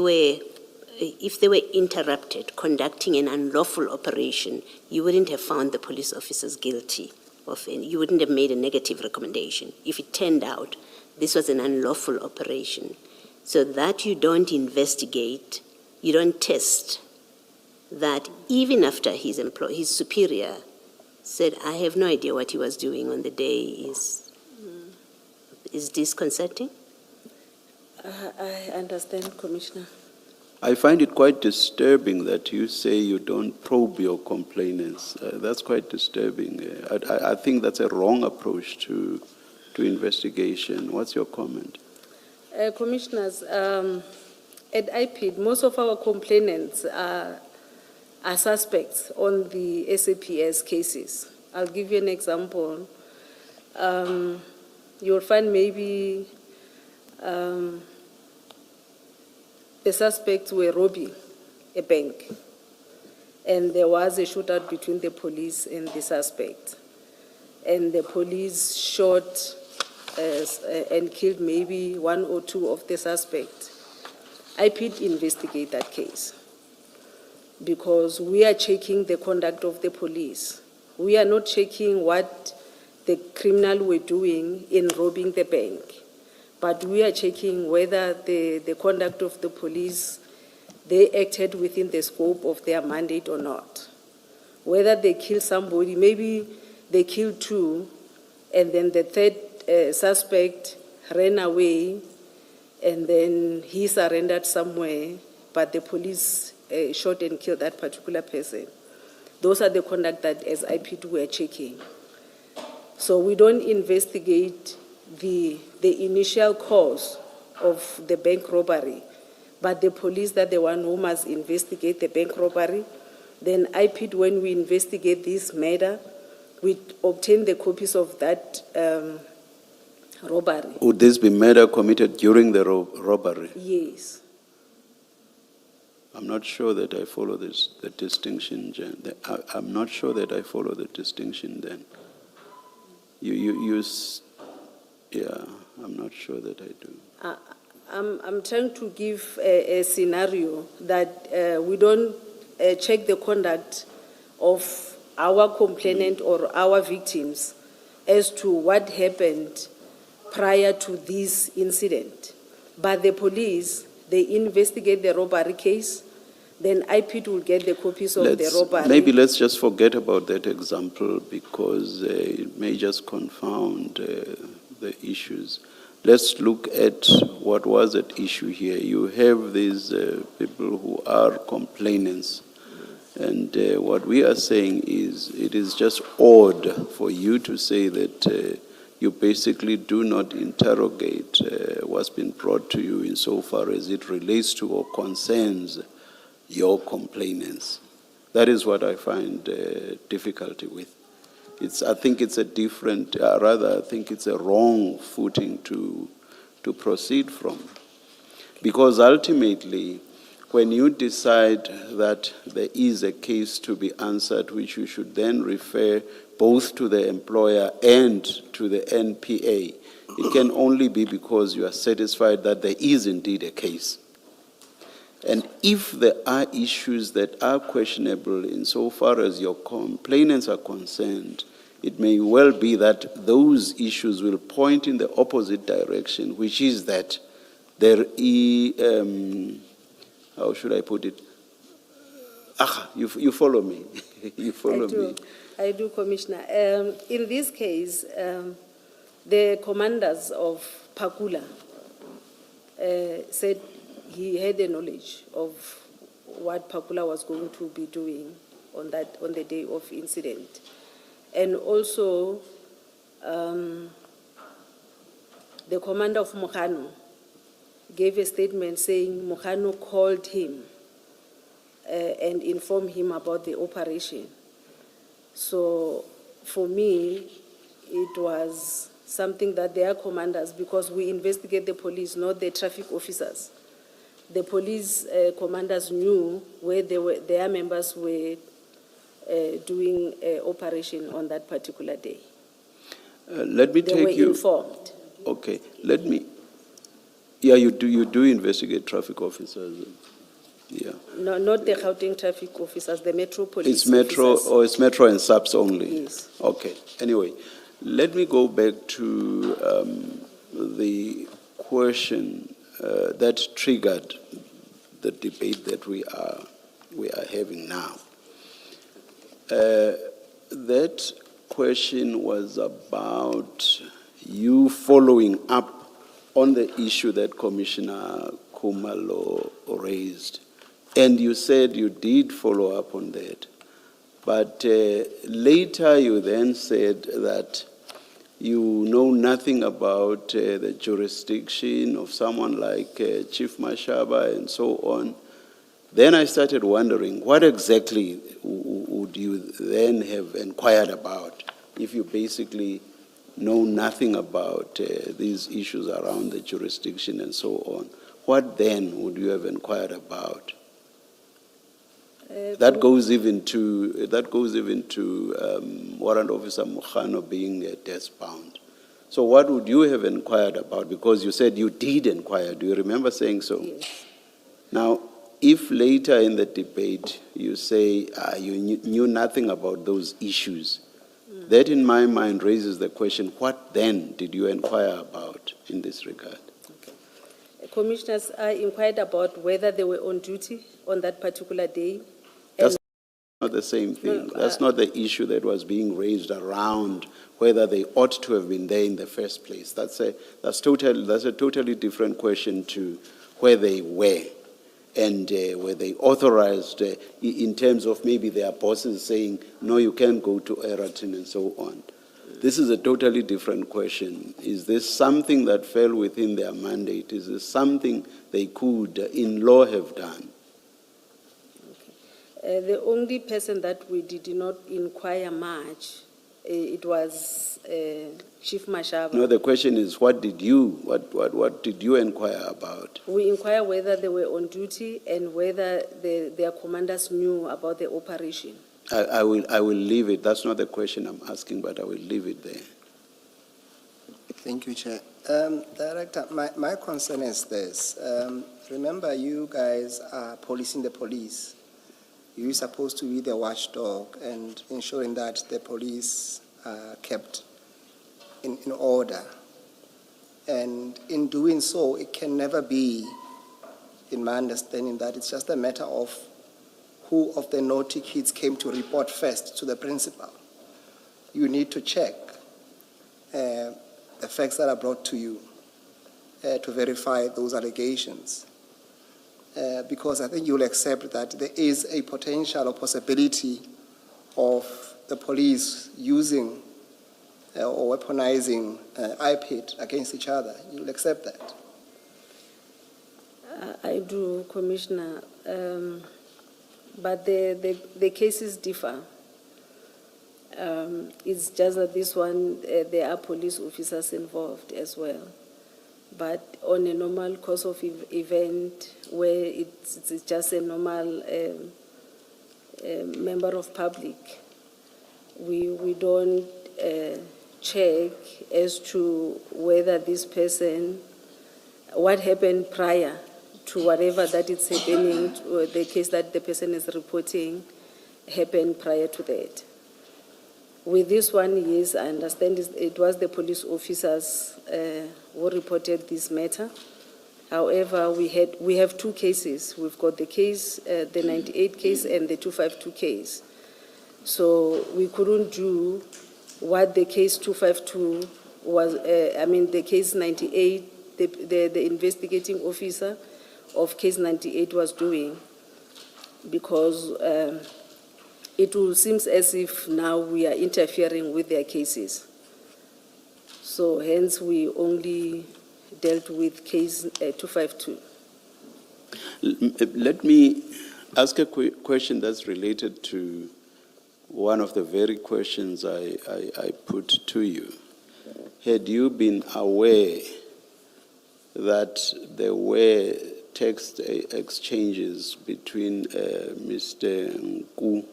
were interrupted conducting an unlawful operation, you wouldn't have found the police officers guilty of any, you wouldn't have made a negative recommendation if it turned out this was an unlawful operation. So that you don't investigate, you don't test, that even after his superior said, I have no idea what he was doing on the day, is disconcerting? I understand, Commissioner. I find it quite disturbing that you say you don't probe your complainants. That's quite disturbing. I think that's a wrong approach to investigation. What's your comment? Commissioners, at IPID, most of our complainants are suspects on the SAPS cases. I'll give you an example. You'll find maybe the suspects were robbing a bank, and there was a shootout between the police and the suspect. And the police shot and killed maybe one or two of the suspects. IPID investigate that case because we are checking the conduct of the police. We are not checking what the criminal were doing in robbing the bank, but we are checking whether the conduct of the police, they acted within the scope of their mandate or not. Whether they killed somebody, maybe they killed two, and then the third suspect ran away, and then he surrendered somewhere, but the police shot and killed that particular person. Those are the conduct that as IPID we are checking. So we don't investigate the initial cause of the bank robbery, but the police that the one who must investigate the bank robbery. Then IPID, when we investigate this matter, we obtain the copies of that robbery. Would this be murder committed during the robbery? Yes. I'm not sure that I follow the distinction, Jen. I'm not sure that I follow the distinction then. Yeah, I'm not sure that I do. I'm trying to give a scenario that we don't check the conduct of our complainant or our victims as to what happened prior to this incident. But the police, they investigate the robbery case, then IPID will get the copies of the robbery. Maybe let's just forget about that example because it may just confound the issues. Let's look at what was at issue here. You have these people who are complainants, And what we are saying is it is just odd for you to say that you basically do not interrogate what's been brought to you insofar as it relates to or concerns your complainants. That is what I find difficulty with. I think it's a different, rather I think it's a wrong footing to proceed from. Because ultimately, when you decide that there is a case to be answered, which you should then refer both to the employer and to the NPA, it can only be because you are satisfied that there is indeed a case. And if there are issues that are questionable insofar as your complainants are concerned, it may well be that those issues will point in the opposite direction, which is that there is, how should I put it? You follow me. You follow me. I do, Commissioner. In this case, the commanders of Pakula said he had the knowledge of what Pakula was going to be doing on the day of incident. And also, the commander of Mokano gave a statement saying Mokano called him and informed him about the operation. So for me, it was something that their commanders, because we investigate the police, not the traffic officers. The police commanders knew where their members were doing operation on that particular day. Let me They were take you. informed. Okay, let me. Yeah, you do investigate traffic officers. Yeah. No, not the Gauteng traffic officers, the Metro Police It's Metro, officers. or it's Metro and subs only? Yes. Okay, anyway, let me go back to the question that triggered the debate that we are having now. That question was about you following up on the issue that Commissioner Khumalo raised. And you said you did follow up on that. But later you then said that you know nothing about the jurisdiction of someone like Chief Mashaba and so on. Then I started wondering, what exactly would you then have inquired about if you basically know nothing about these issues around the jurisdiction and so on? What then would you have inquired about? That goes even to Warrant Officer Mokano being desk-bound. So what would you have inquired about? Because you said you did inquire. Do you remember saying so? Yes. Now, if later in the debate you say you knew nothing about those issues, that in my mind raises the question, what then did you inquire about in this regard? Commissioners, I inquired about whether they were on duty on that particular day. That's not the same thing. That's not the issue that was being raised around whether they ought to have been there in the first place. That's a totally different question to where they were and were they authorized in terms of maybe their bosses saying, no, you can't go to Eratin and so on. This is a totally different question. Is this something that fell within their mandate? Is this something they could, in law, have done? The only person that we did not inquire much, it was Chief Mashaba. No, the question is, what did you inquire about? We inquired whether they were on duty and whether their commanders knew about the operation. I will leave it. That's not the question I'm asking, but I will leave it there. Thank you, Chair. Director, my concern is this. Remember, you guys are policing the police. You're supposed to be the watchdog and ensuring that the police are kept in order. And in doing so, it can never be, in my understanding, that it's just a matter of who of the naughty kids came to report first to the principal. You need to check the facts that are brought to you to verify those allegations. because I think you'll accept that there is a potential or possibility of the police using or weaponizing IPID against each other. You'll accept that? I do, Commissioner, but the cases differ. It's just that this one, there are police officers involved as well. But on a normal course of event where it's just a normal member of public, we don't check as to whether this person, what happened prior to whatever that is happening, or the case that the person is reporting happened prior to that. With this one, yes, I understand it was the police officers who reported this matter. However, we have two cases. We've got the case, the 98 case and the 252 case. So we couldn't do what the case 252 was, the case 98, the investigating officer of case 98 was doing, because it will seem as if now we are interfering with their cases. So hence we only dealt with case 252. Let me ask a question that's related to one of the very questions I put to you. Had you been aware that there were text exchanges between Mr. Nku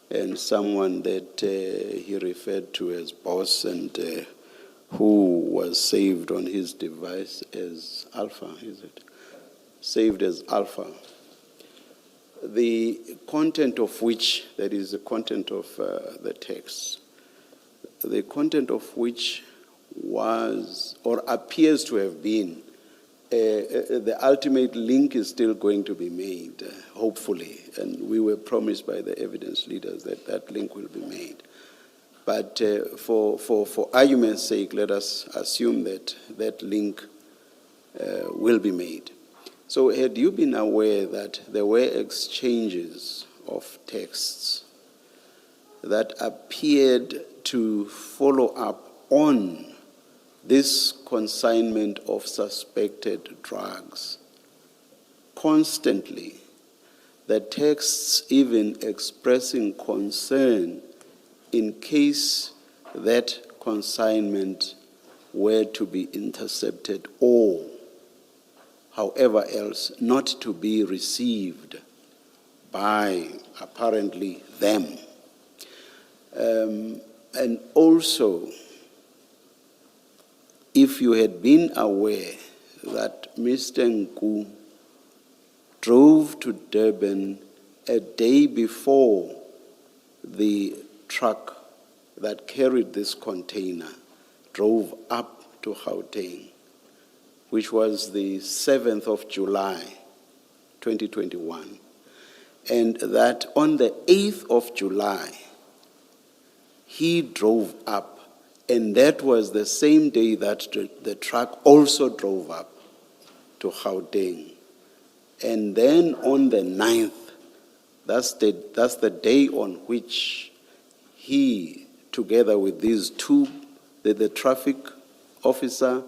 and someone that he referred to as boss, and who was saved on his device as Alpha, is it? Saved as Alpha. The content of which, that is the content of the text, the content of which was or appears to have been, the ultimate link is still going to be made, hopefully, and we were promised by the evidence leaders that that link will be made. But for argument's sake, let us assume that that link will be made. So had you been aware that there were exchanges of texts that appeared to follow up on this consignment of suspected drugs constantly, the texts even expressing concern in case that consignment were to be intercepted or, however else, not to be received by apparently them? And also, if you had been aware that Mr. Nku drove to Durban a day before the truck that carried this container drove up to Gauteng, which was the 7th of July, 2021, and that on the 8th of July, he drove up, and that was the same day that the truck also drove up to Gauteng. And then on the 9th, that's the day on which he, together with these two, the traffic officer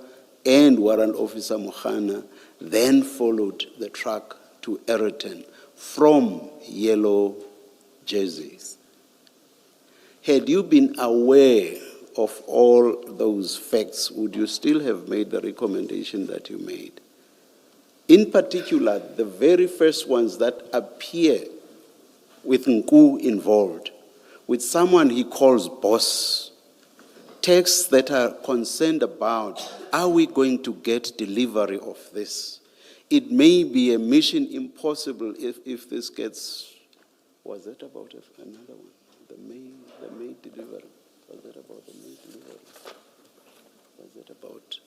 and warrant officer Mohana, then followed the truck to Ayrton from Yellow Jerseys. Had you been aware of all those facts, would you still have made the recommendation that you made? In particular, the very first ones that appear with Nku involved, with someone he calls boss, texts that are concerned about, are we going to get delivery of this? It may be a mission impossible if this gets, was that about another one? The May delivery. Was that about the May delivery? Was that about?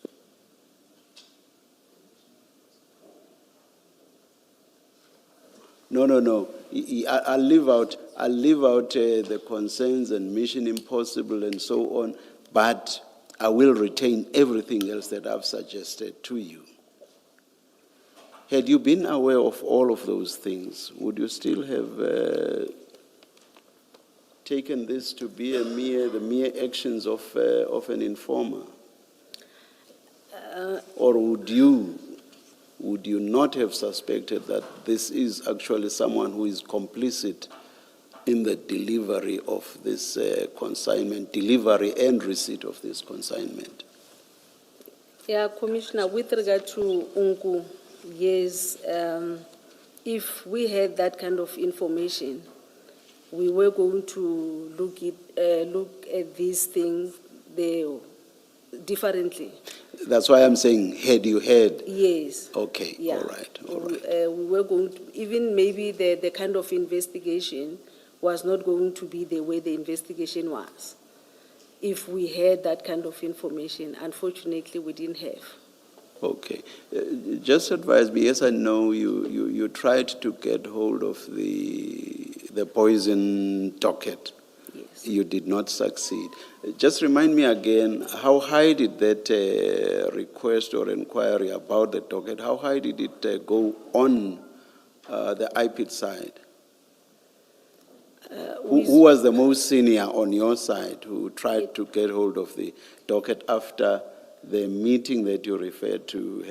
No. I'll leave out the concerns and Mission Impossible and so on, but I will retain everything else that I've suggested to you. Had you been aware of all of those things, would you still have taken this to be the mere actions of an informer? Or would you not have suspected that this is actually someone who is complicit in the delivery of this consignment, delivery and receipt of this consignment? Yeah, Commissioner, with regard to Unku, yes, if we had that kind of information, we were going to look at these things differently. That's why I'm saying, had you had? Yes. Okay, Yeah. all right. We were going to, even maybe the kind of investigation was not going to be the way the investigation was. If we had that kind of information, unfortunately, we didn't have. Okay. Just advise me, yes, I know you tried to get hold of the poison docket. Yes. You did not succeed. Just remind me again, how high did that request or inquiry about the docket, how high did it go on the IPID side? Who was the most senior on your side who tried to get hold of the docket after the meeting that you referred to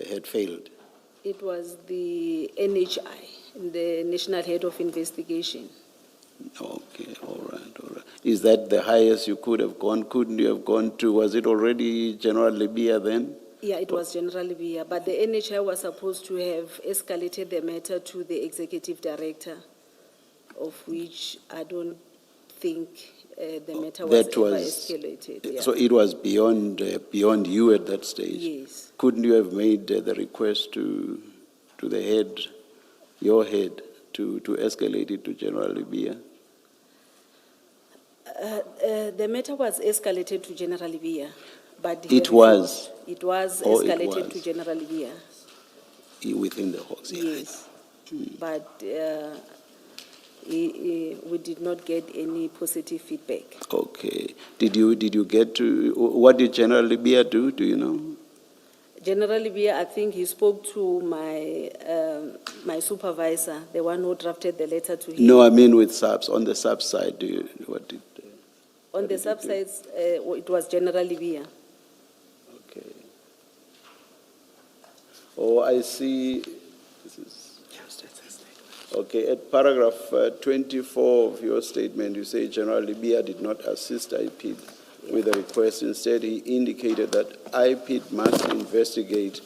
had failed? It was the NHI, the National Head of Investigation. Okay, all right. Is that the highest you could have gone? Couldn't you have gone to, was it already General Libya then? Yeah, it was General Libya, but the NHI was supposed to have escalated the matter to the Executive Director, of which I don't think the matter was ever escalated. Yeah. So it was beyond you at that stage? Yes. Couldn't you have made the request to the head, your head, to escalate it to General Libya? The matter was escalated to General Libya, but It was? It was Oh, it escalated was. to General Libya. Within the Hawks, yeah. Yes, but we did not get any positive feedback. Okay. Did you get to, what did General Libya do? Do you know? General Libya, I think he spoke to my supervisor, the one who drafted the letter to him. No, I mean with subs, on the sub side, what did? On the subsides, it was General Libya. Okay. Oh, I see. This is. Okay, at paragraph 24 of your statement, you say General Libya did not assist IPID with the request. Instead, he indicated that IPID must investigate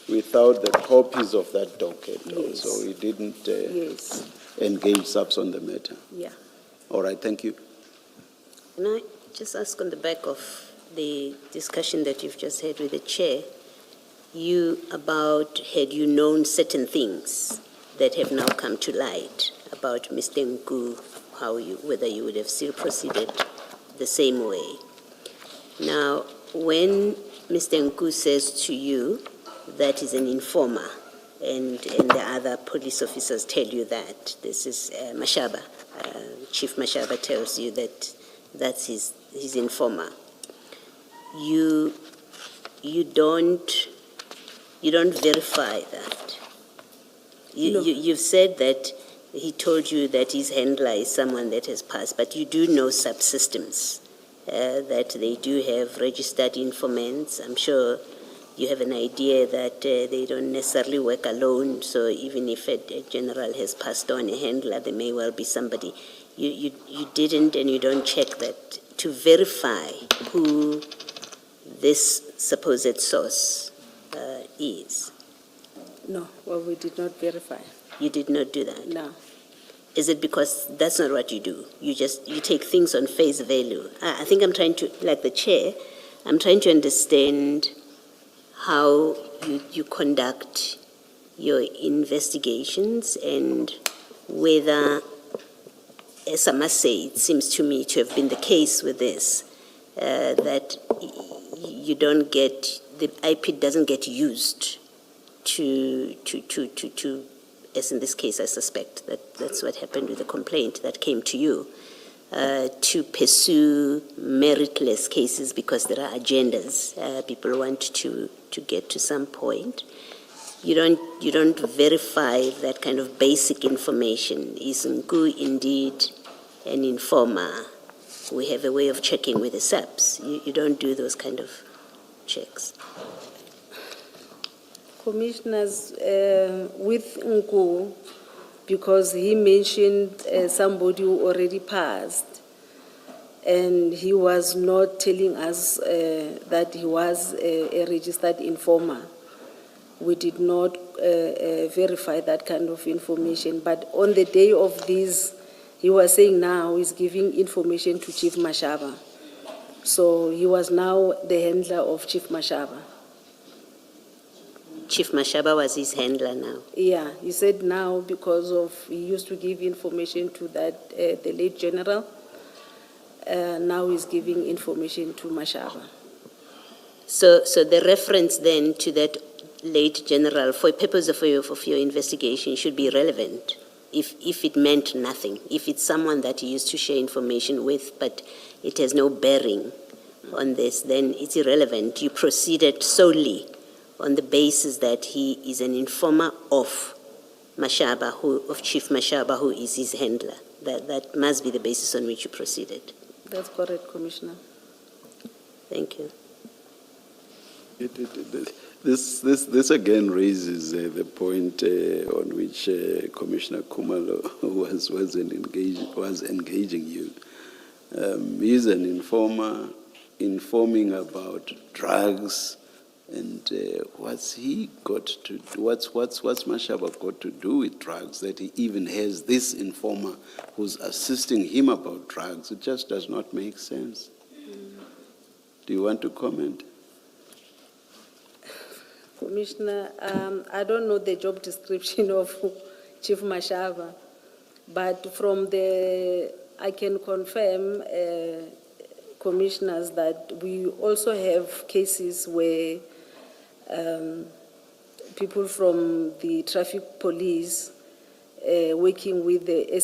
without the copies of that docket. Yes. So he didn't Yes. engage subs on the matter. Yeah. All right, thank you. Can I just ask on the back of the discussion that you've just had with the chair, had you known certain things that have now come to light about Mr. Nku, whether you would have still proceeded the same way? Now, when Mr. Nku says to you that he's an informer, and the other police officers tell you that, this is Mashaba, Chief Mashaba tells you that that's his informer, you don't verify that. You've said that he told you that his handler is someone that has passed, but you do know subsystems, that they do have registered informants. I'm sure you have an idea that they don't necessarily work alone, so even if a general has passed on a handler, there may well be somebody. You didn't, and you don't check that to verify who this supposed source is. No, well, we did not verify. You did not do that? No. Is it because that's not what you do? You take things on face value. I think I'm trying to, like the chair, I'm trying to understand how you conduct your investigations and whether, as I must say, it seems to me to have been the case with this, that you don't get, the IP doesn't get used to, as in this case, I suspect that that's what happened with the complaint that came to you, to pursue meritless cases because there are agendas. People want to get to some point. you don't verify that kind of basic information. Is Nku indeed an informer? We have a way of checking with the SAPs. You don't do those kind of checks. Commissioners, with Nku, because he mentioned somebody who already passed, and he was not telling us that he was a registered informer. We did not verify that kind of information. But on the day of this, he was saying now he's giving information to Chief Mashaba. So he was now the handler of Chief Mashaba. Chief Mashaba was his handler now. Yeah, he said now because of, he used to give information to that, the late general, now he's giving information to Mashaba. So the reference then to that late general, for purpose of your investigation, should be relevant. If it meant nothing, if it's someone that you used to share information with, but it has no bearing on this, then it's irrelevant. You proceeded solely on the basis that he is an informer of Mashaba, of Chief Mashaba, who is his handler. That must be the basis on which you proceeded. That's correct, Commissioner. Thank you. This again raises the point on which Commissioner Kumalo was engaging you. He's an informer, informing about drugs, and what's he got to do? What's Mashaba got to do with drugs? That he even has this informer who's assisting him about drugs? It just does not make sense. Do you want to comment? Commissioner, I don't know the job description of Chief Mashaba, but from I can confirm, commissioners, that we also have cases where people from the traffic police working with the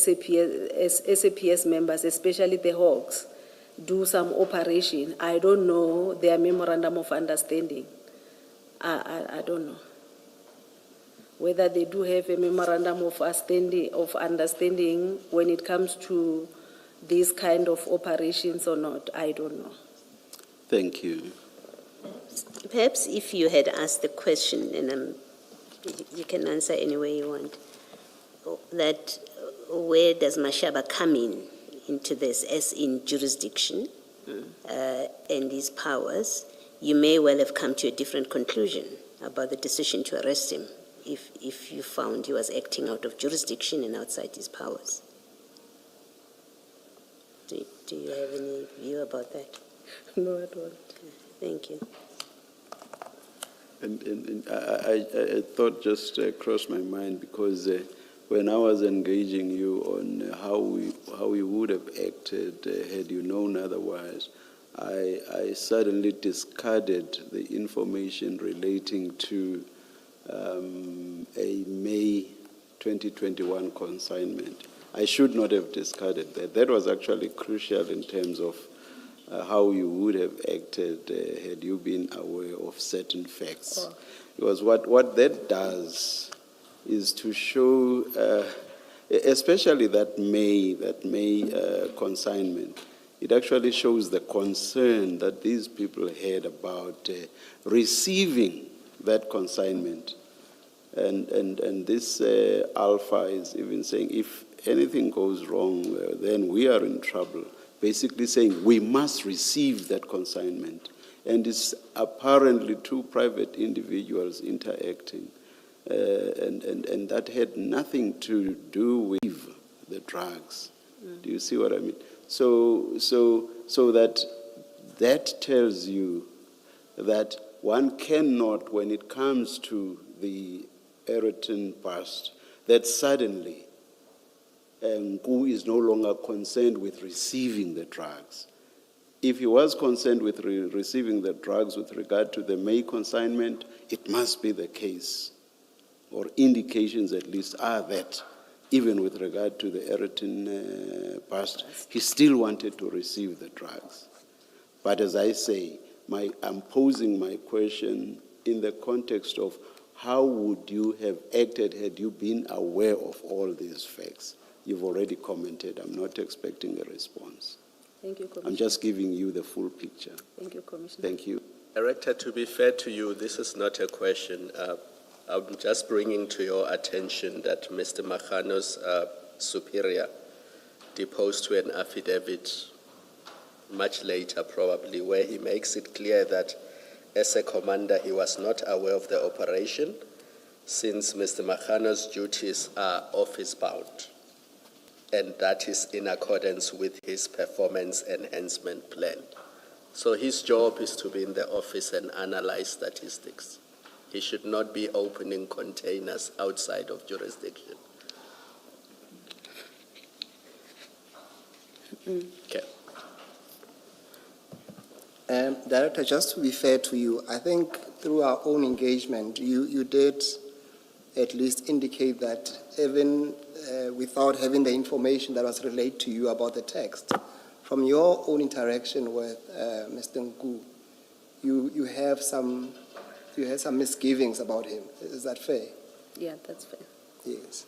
SAPS members, especially the Hawks, do some operation. I don't know their memorandum of understanding. I don't know whether they do have a memorandum of understanding when it comes to these kind of operations or not. I don't know. Thank you. Perhaps if you had asked the question, and you can answer any way you want, that where does Mashaba come into this, as in jurisdiction and his powers, you may well have come to a different conclusion about the decision to arrest him if you found he was acting out of jurisdiction and outside his powers. Do you have any view about that? No, at all. Okay, thank you. And I thought just crossed my mind because when I was engaging you on how we would have acted had you known otherwise, I suddenly discarded the information relating to a May 2021 consignment. I should not have discarded that. That was actually crucial in terms of how you would have acted had you been aware of certain facts. Oh. Because what that does is to show, especially that May consignment, it actually shows the concern that these people had about receiving that consignment. And this Alpha is even saying, if anything goes wrong, then we are in trouble. Basically saying, we must receive that consignment. And it's apparently two private individuals interacting. And that had nothing to do with the drugs. Do you see what I mean? So that tells you that one cannot, when it comes to the Eriton past, that suddenly Nku is no longer concerned with receiving the drugs. If he was concerned with receiving the drugs with regard to the May consignment, it must be the case, or indications at least are that, even with regard to the Eriton past, he still wanted to receive the drugs. But as I say, I'm posing my question in the context of how would you have acted had you been aware of all these facts? You've already commented. I'm not expecting a response. Thank you, I'm Commissioner. just giving you the full picture. Thank you, Commissioner. Thank you. Director, to be fair to you, this is not a question. I'm just bringing to your attention that Mr. Makano's superior deposed to an affidavit much later probably, where he makes it clear that as a commander he was not aware of the operation since Mr. Makano's duties are office bound, and that is in accordance with his performance enhancement plan. So his job is to be in the office and analyze statistics. He should not be opening containers outside of jurisdiction. Okay. Director, just to be fair to you, I think through our own engagement, you did at least indicate that even without having the information that was relayed to you about the text, from your own interaction with Mr. Nku, you had some misgivings about him. Is that fair? Yeah, that's fair. Yes.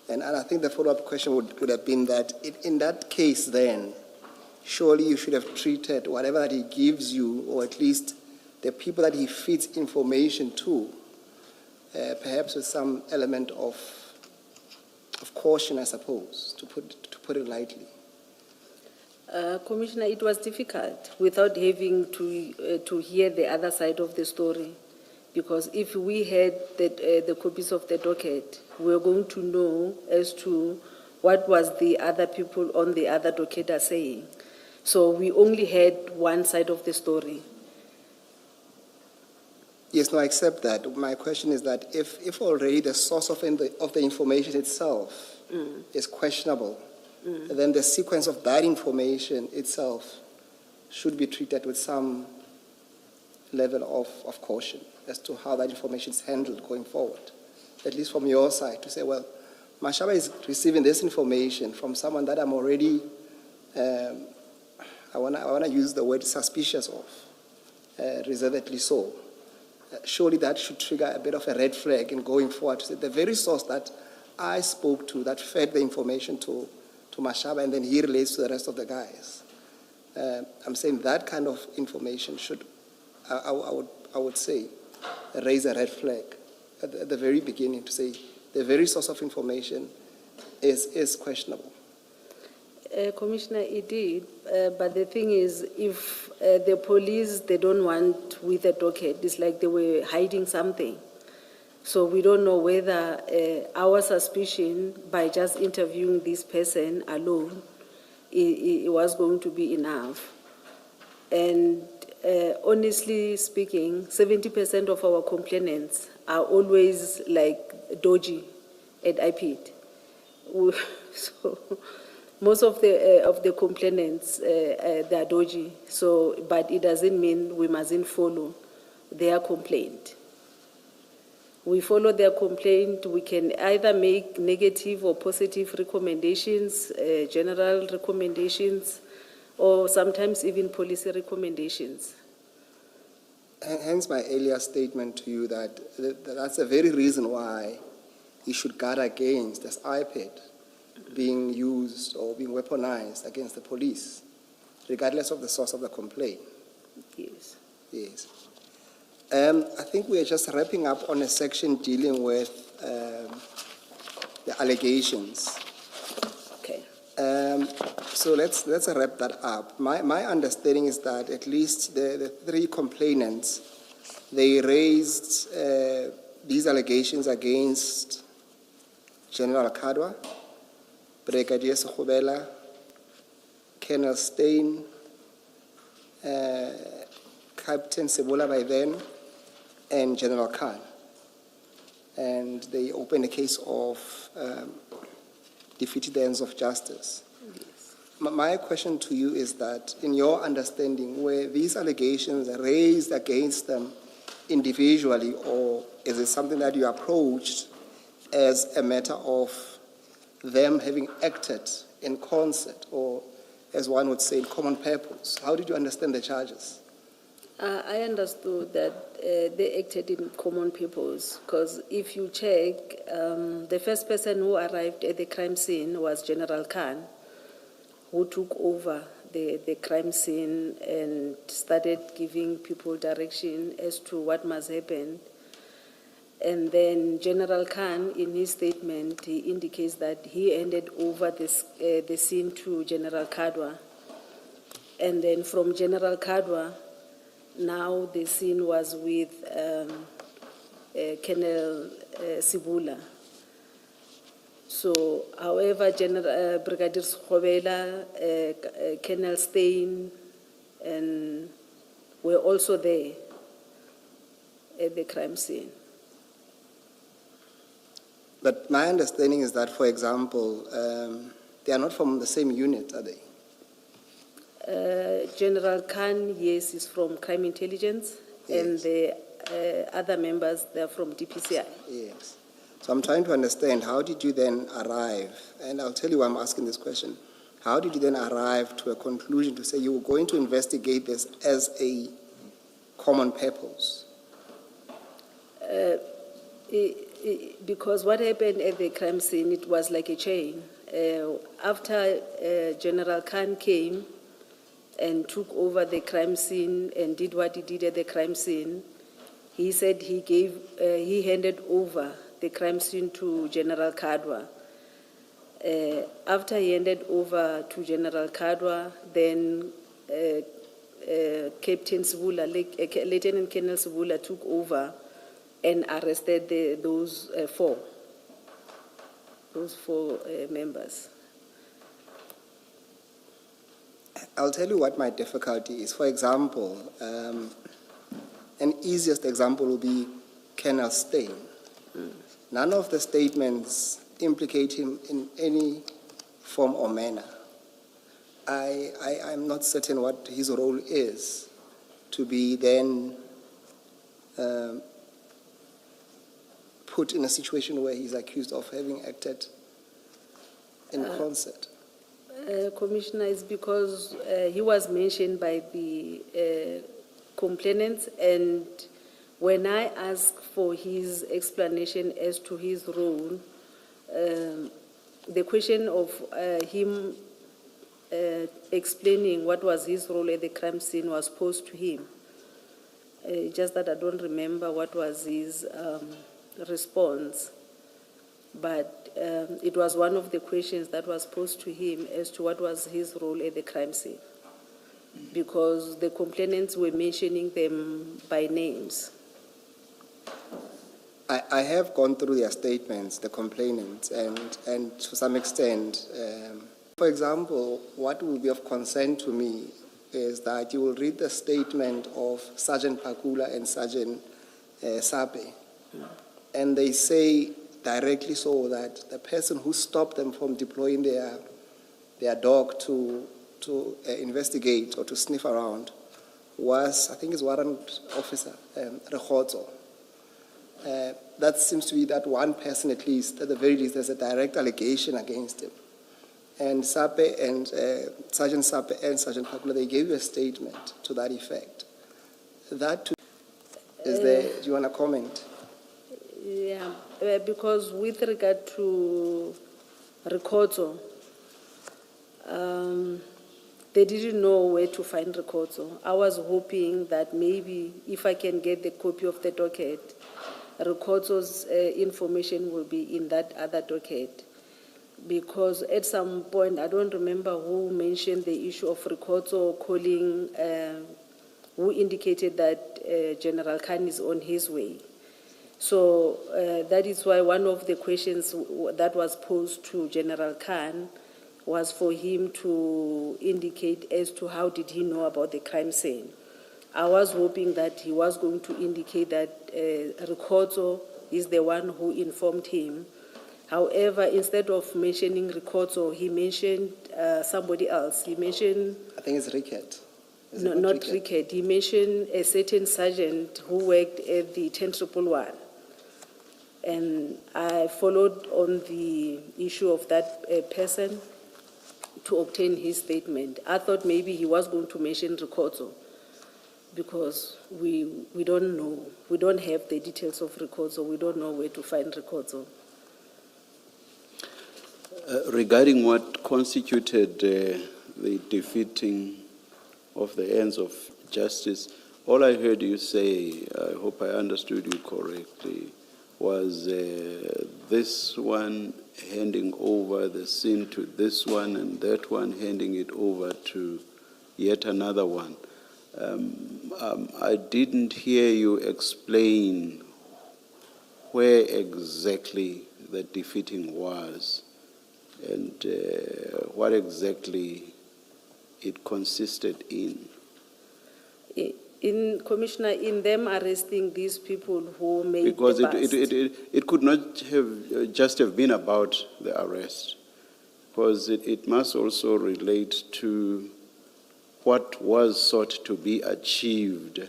And I think the follow-up question would have been that in that case then, surely you should have treated whatever that he gives you, or at least the people that he feeds information to, perhaps with some element of caution, I suppose, to put it lightly. Commissioner, it was difficult without having to hear the other side of the story, because if we had the copies of the docket, we were going to know as to what was the other people on the other docket are saying. So we only had one side of the story. Yes, no, I accept that. My question is that if already the source of the information itself is questionable, then the sequence of that information itself should be treated with some level of caution as to how that information is handled going forward. At least from your side, to say, well, Mashaba is receiving this information from someone that I'm already, I want to use the word suspicious of, reservedly so. Surely that should trigger a bit of a red flag in going forward to say the very source that I spoke to, that fed the information to Mashaba, and then he relates to the rest of the guys. I'm saying that kind of information should, I would say, raise a red flag at the very beginning to say the very source of information is questionable. Commissioner, it did, but the thing is, if the police, they don't want with the docket, it's like they were hiding something. So we don't know whether our suspicion by just interviewing this person alone, it was going to be enough. And honestly speaking, 70% of our complainants are always like dodgy at IPID. So most of the complainants, they are dodgy. So, but it doesn't mean we mustn't follow their complaint. We follow their complaint. We can either make negative or positive recommendations, general recommendations, or sometimes even policy recommendations. Hence my earlier statement to you that that's the very reason why you should guard against this iPad being used or being weaponized against the police, regardless of the source of the complaint. Yes. Yes. I think we are just wrapping up on a section dealing with the allegations. Okay. So let's wrap that up. My understanding is that at least the three complainants, they raised these allegations against General Kadwa, Brigadier Sekhobela, Colonel Stein, Captain Sebola by then, and General Khan. And they opened a case of defeating the ends of justice. Yes. My question to you is that, in your understanding, were these allegations raised against them individually, or is it something that you approached as a matter of them having acted in concert, or as one would say, in common purpose? How did you understand the charges? I understood that they acted in common purpose, because if you check, the first person who arrived at the crime scene was General Khan, who took over the crime scene and started giving people direction as to what must happen. And then General Khan, in his statement, he indicates that he handed over the scene to General Kadwa. And then from General Kadwa, now the scene was with Colonel Sibula. So, however, Brigadier Skobela, Colonel Stein, and were also there at the crime scene. But my understanding is that, for example, they are not from the same unit, are they? General Khan, yes, is from Crime Intelligence, and Yes. the other members, they're from DPCI. Yes. So I'm trying to understand, how did you then arrive, and I'll tell you why I'm asking this question, how did you then arrive to a conclusion to say you were going to investigate this as a common purpose? Because what happened at the crime scene, it was like a chain. After General Khan came and took over the crime scene and did what he did at the crime scene, he said he handed over the crime scene to General Kadwa. After he handed over to General Kadwa, then Captain Sibula, Lieutenant Colonel Sibula took over and arrested those four members. I'll tell you what my difficulty is. For example, an easiest example will be Colonel Stein. None of the statements implicate him in any form or manner. I'm not certain what his role is to be then put in a situation where he's accused of having acted in concert. Commissioner, is because he was mentioned by the complainants, and when I asked for his explanation as to his role, the question of him explaining what was his role at the crime scene was posed to him. Just that I don't remember what was his response, but it was one of the questions that was posed to him as to what was his role at the crime scene, because the complainants were mentioning them by names. I have gone through their statements, the complainants, and to some extent, for example, what will be of concern to me is that you will read the statement of Sergeant Pakula and Sergeant Sape, and they say directly so that the person who stopped them from deploying their dog to investigate or to sniff around was, I think, his warrant officer, Rekhoto. That seems to be that one person, at least, at the very least, there's a direct allegation against him. And Sape and Sergeant Sape and Sergeant Pakula, they gave you a statement to that effect. That too, is there, do you want to comment? Yeah, because with regard to Rekhoto, they didn't know where to find Rekhoto. I was hoping that maybe if I can get the copy of the docket, Rekhoto's information will be in that other docket. Because at some point, I don't remember who mentioned the issue of Rekhoto calling, who indicated that General Khan is on his way. So that is why one of the questions that was posed to General Khan was for him to indicate as to how did he know about the crime scene. I was hoping that he was going to indicate that Rekhoto is the one who informed him. However, instead of mentioning Rekhoto, he mentioned somebody else. He mentioned... I think it's Rickett. No, not Rickett. He mentioned a certain sergeant who worked at the 10111. And I followed on the issue of that person to obtain his statement. I thought maybe he was going to mention Rekhoto. because we don't know, we don't have the details of records, or we don't know where to find records of. Regarding what constituted the defeating of the ends of justice, all I heard you say, I hope I understood you correctly, was this one handing over the scene to this one and that one handing it over to yet another one. I didn't hear you explain where exactly the defeating was and what exactly it consisted in. Commissioner, in them arresting these people who made Because the bust. it could not have just have been about the arrest, because it must also relate to what was sought to be achieved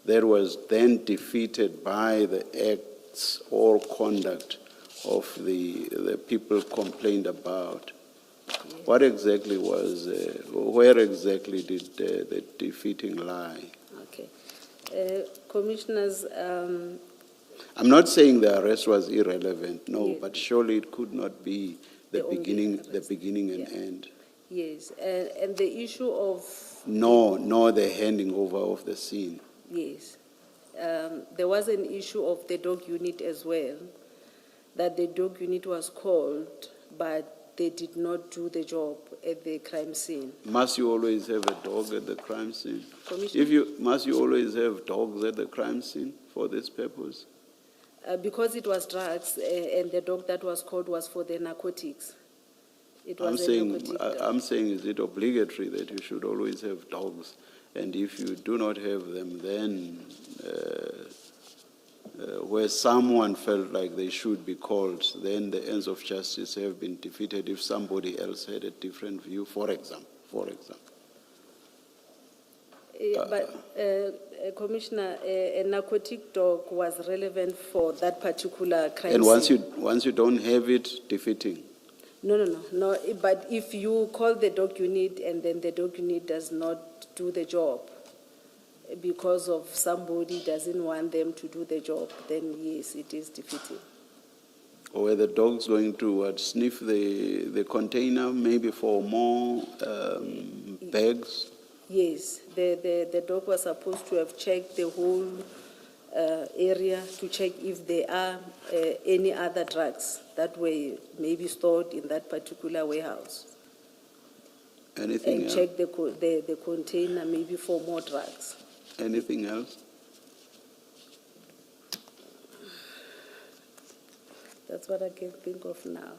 that was then defeated by the acts or conduct of the people complained about. What exactly was, where exactly did the defeating lie? Okay. Commissioners, I'm not saying the arrest was irrelevant, no, Yes. but surely it could not be the The only beginning and Yeah. end. yes, and the issue of, No, the handing over of the scene. yes, there was an issue of the dog unit as well, that the dog unit was called, but they did not do the job at the crime scene. Must you always have a dog at the crime scene? Commissioner? Must you always have dogs at the crime scene for this purpose? Because it was drugs, and the dog that was called was for the narcotics. It was a narcotic dog. I'm saying, is it obligatory that you should always have dogs? And if you do not have them, then where someone felt like they should be called, then the ends of justice have been defeated if somebody else had a different view, for example. But, Commissioner, a narcotic dog was relevant for that particular crime And scene. once you don't have it, defeating. No, but if you call the dog unit and then the dog unit does not do the job because of somebody doesn't want them to do the job, then yes, it is defeating. Or were the dogs going to sniff the container maybe for more bags? Yes, the dog was supposed to have checked the whole area to check if there are any other drugs that were maybe stored in that particular warehouse. Anything And else? check the container maybe for more drugs. Anything else? That's what I can think of now.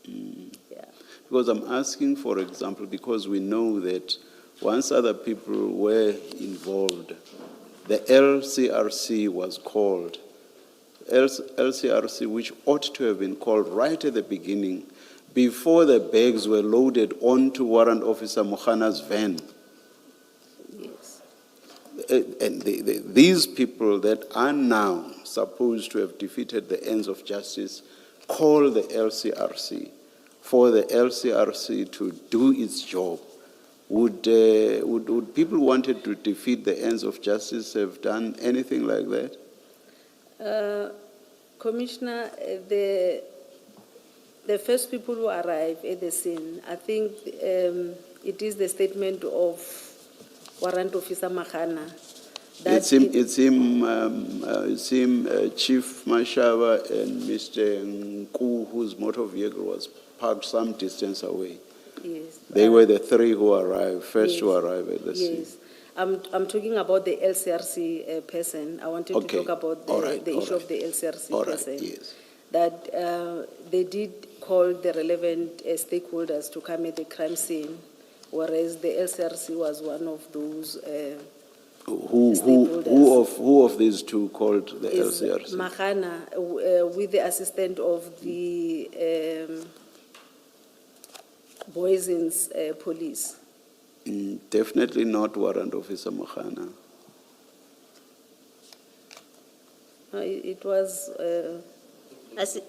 Yeah. Because I'm asking, for example, because we know that once other people were involved, the LCRC was called. LCRC, which ought to have been called right at the beginning, before the bags were loaded onto Warrant Officer Mohana's van. Yes. And these people that are now supposed to have defeated the ends of justice call the LCRC for the LCRC to do its job. Would people wanted to defeat the ends of justice have done anything like that? Commissioner, the first people who arrive at the scene, I think it is the statement of Warrant Officer Mahana. It's him, Chief Mashava and Mr. Nku, whose motor vehicle was parked some distance away. Yes. They were the three who arrived, first yes, to arrive at the scene. Yes. I'm talking about the LCRC person. I wanted to talk about the issue of the LCRC person. Yes. That they did call the relevant stakeholders to come at the crime scene, whereas the LCRC was one of those stakeholders. Who of these two called the Is LCRC? Mahana, with the assistant of the Boysen's police. Definitely not Warrant Officer Mohana. It was...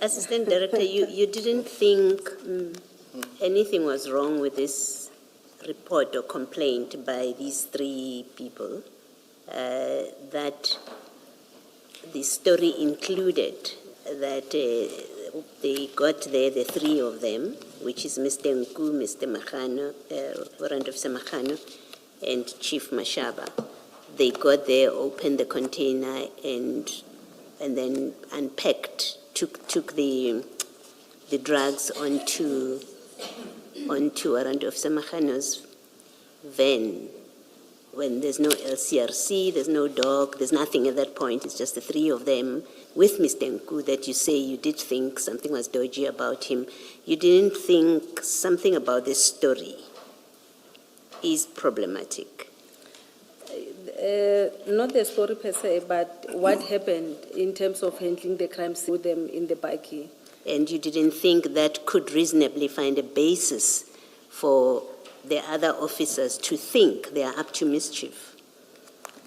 Assistant Director, you didn't think anything was wrong with this report or complaint by these three people? that the story included that they got there, the three of them, which is Mr. Nku, Mr. Mahano, Warrant Officer Mahano, and Chief Mashaba. They got there, opened the container, and then unpacked, took the drugs onto Warrant Officer Mahano's van. When there's no LCRC, there's no dog, there's nothing at that point. It's just the three of them with Mr. Nku that you say you did think something was dodgy about him. You didn't think something about this story is problematic. Not the story per se, but what happened in terms of handling the crime scene with them in the buggy. And you didn't think that could reasonably find a basis for the other officers to think they are up to mischief.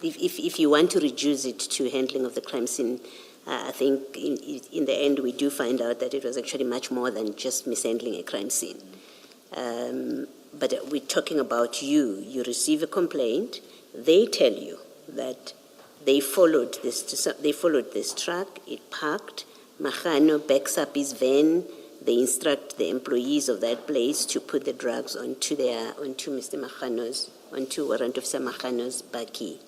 If you want to reduce it to handling of the crime scene, I think in the end we do find out that it was actually much more than just mishandling a crime scene. But we're talking about you. You receive a complaint. They tell you that they followed this truck. It parked. Mahano backs up his van. They instruct the employees of that place to put the drugs onto Mr. Mahano's, onto Warrant Officer Mahano's buggy.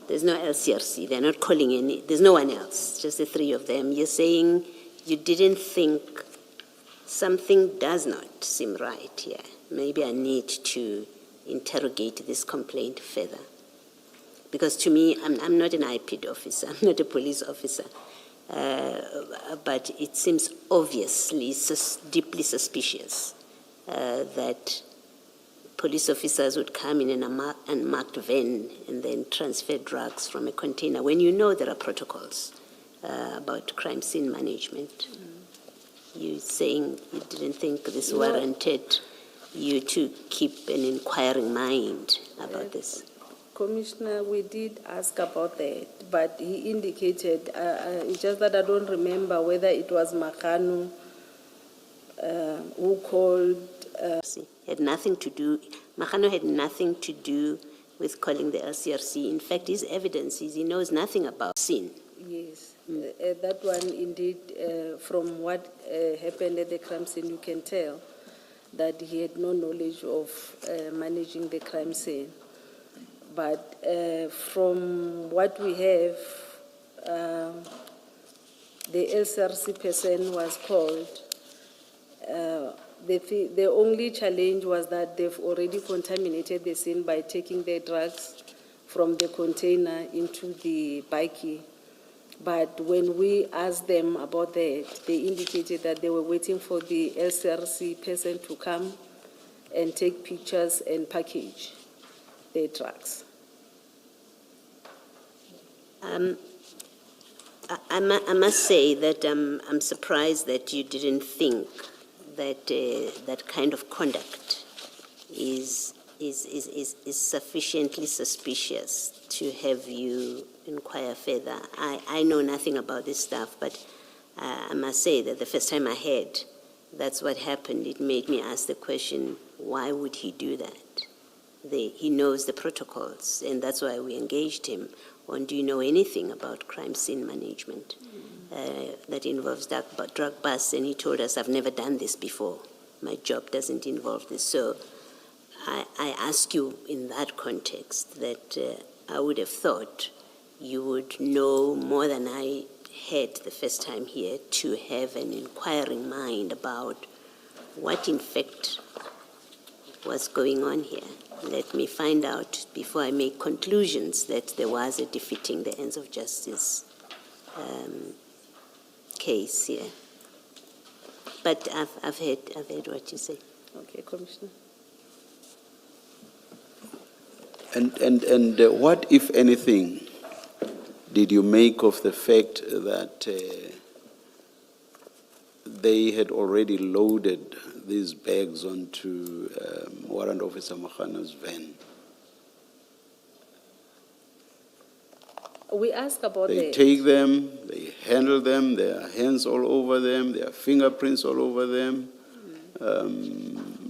There's no LCRC. They're not calling any. There's no one else. Just the three of them. You're saying you didn't think something does not seem right here. Maybe I need to interrogate this complaint further. Because to me, I'm not an IPID officer. I'm not a police officer. But it seems obviously deeply suspicious that police officers would come in an unmarked van and then transfer drugs from a container when you know there are protocols about crime scene management. You're saying you didn't think this warranted you to keep an inquiring mind about this. Commissioner, we did ask about that, but he indicated, it's just that I don't remember whether it was Mahano who called. Had nothing to do, Mahano had nothing to do with calling the LCRC. In fact, his evidence is he knows nothing about sin. Yes, that one indeed, from what happened at the crime scene, you can tell that he had no knowledge of managing the crime scene. But from what we have, the LCRC person was called. The only challenge was that they've already contaminated the scene by taking the drugs from the container into the buggy. But when we asked them about that, they indicated that they were waiting for the LCRC person to come and take pictures and package the drugs. I must say that I'm surprised that you didn't think that that kind of conduct is sufficiently suspicious to have you inquire further. I know nothing about this stuff, but I must say that the first time I heard that's what happened, it made me ask the question, why would he do that? He knows the protocols, and that's why we engaged him on, do you know anything about crime scene management that involves drug busts? And he told us, I've never done this before. My job doesn't involve this. So I ask you in that context that I would have thought you would know more than I had the first time here to have an inquiring mind about what in fact was going on here. Let me find out before I make conclusions that there was a defeating the ends of justice case here. But I've heard what you say. Okay, Commissioner. And what, if anything, did you make of the fact that they had already loaded these bags onto Warrant Officer Mahano's van? We asked about They that. take them, they handle them, there are hands all over them, there are fingerprints all over them.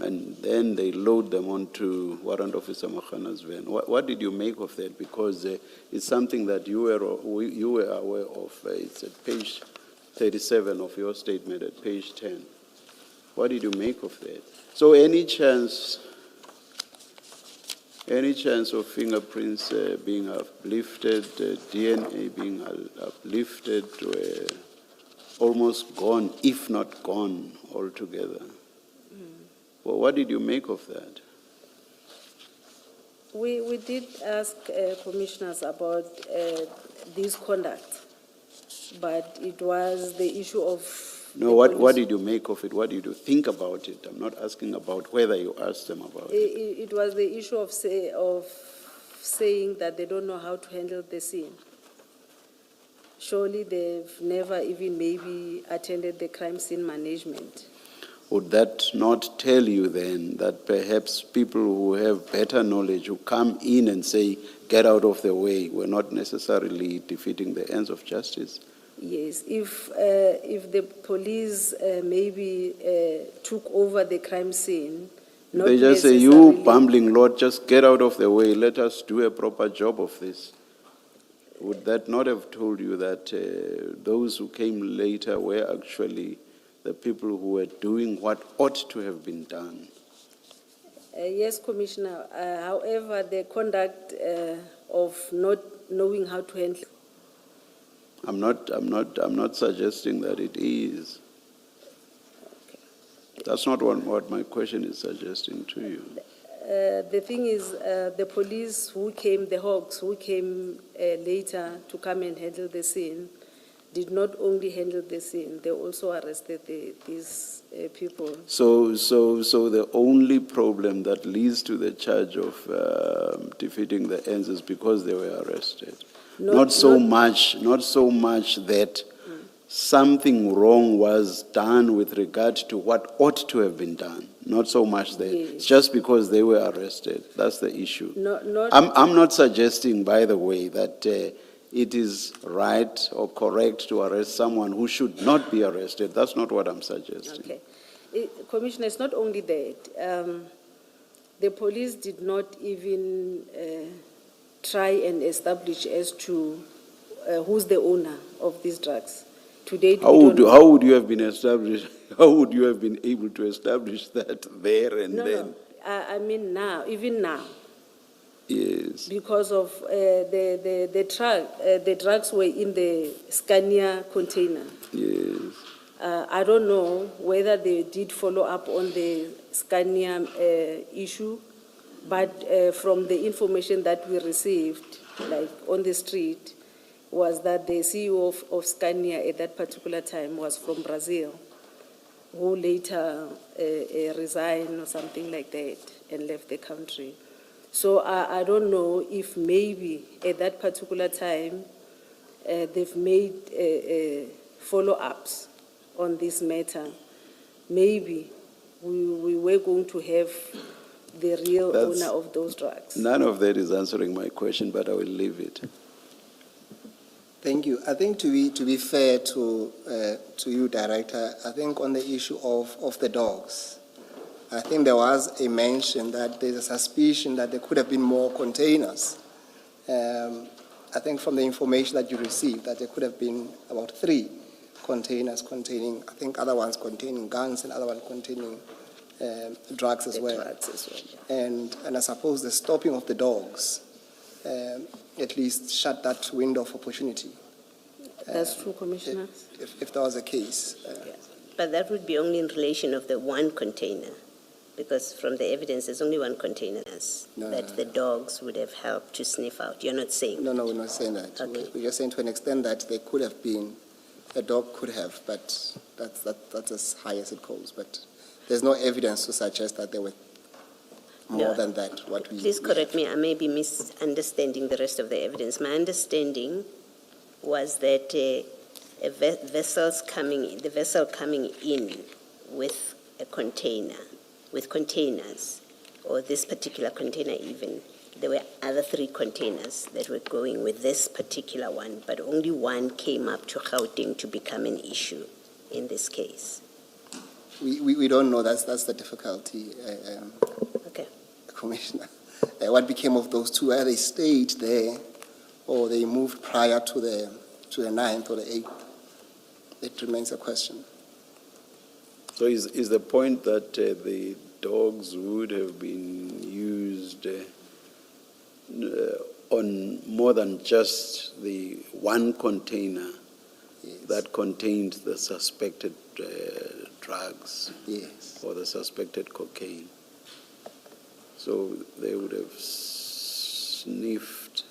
and then they load them onto Warrant Officer Mokhana's van. What did you make of that? Because it's something that you were aware of. It's at page 37 of your statement, at page 10. What did you make of that? So any chance of fingerprints being uplifted, DNA being uplifted, were almost gone, if not gone altogether? Well, what did you make of that? We did ask commissioners about this conduct, but it was the issue of. No, the what police- did you make of it? What did you think about it? I'm not asking about whether you asked them about it. It was the issue of saying that they don't know how to handle the scene. Surely they've never even maybe attended the crime scene management. Would that not tell you then that perhaps people who have better knowledge, who come in and say, get out of the way, were not necessarily defeating the ends of justice? Yes, if the police maybe took over the crime scene, not They just say, you necessarily- bumbling Lord, just get out of the way, let us do a proper job of this. Would that not have told you that those who came later were actually the people who were doing what ought to have been done? Yes, Commissioner. However, the conduct of not knowing how to handle. I'm not suggesting that it is. That's not what my question is suggesting to you. The thing is, the police who came, the Hawks who came later to come and handle the scene, did not only handle the scene, they also arrested these people. So the only problem that leads to the charge of defeating the ends is because they were arrested. Not so much that something wrong was done with regard to what ought to have been done. Not so much that. Yes. It's just because they were arrested. That's the issue. Not I'm not suggesting, by the way, that it is right or correct to arrest someone who should not be arrested. That's not what I'm suggesting. Okay. Commissioner, it's not only that. The police did not even try and establish as to who's the owner of these drugs. Today, How would you have been established? How would you have been able to establish that there and then? No. I mean now, even now. Yes. Because of the drugs were in the Scania container. Yes. I don't know whether they did follow up on the Scania issue, but from the information that we received, like on the street, was that the CEO of Scania at that particular time was from Brazil, who later resigned or something like that and left the country. So I don't know if maybe at that particular time they've made follow-ups on this matter. Maybe we were going to have the real owner of those drugs. None of that is answering my question, but I will leave it. Thank you. I think to be fair to you, Director, I think on the issue of the dogs, I think there was a mention that there's a suspicion that there could have been more containers. I think from the information that you received, that there could have been about 3 containers containing, I think other ones containing guns and other ones containing drugs as well. Drugs as well. And I suppose the stopping of the dogs at least shut that window of opportunity. That's true, Commissioner. If that was the case. But that would be only in relation of the one container, because from the evidence, there's only one container that the dogs would have helped to sniff out. You're not saying? No, we're not saying that. Okay. We're just saying to an extent that there could have been, a dog could have, but that's as high as it goes. But there's no evidence to suggest that there were more than that. Please correct me, I may be misunderstanding the rest of the evidence. My understanding was that the vessel coming in with a container, with containers, or this particular container even, there were other 3 containers that were going with this particular one, but only one came up to Gauteng to become an issue in this case. We don't know. That's the difficulty, Okay. Commissioner. What became of those two? Whether they stayed there or they moved prior to the 9th or the 8th? It remains a question. So is the point that the dogs would have been used on more than just the one container that contained the suspected drugs Yes. or the suspected cocaine? So they would have sniffed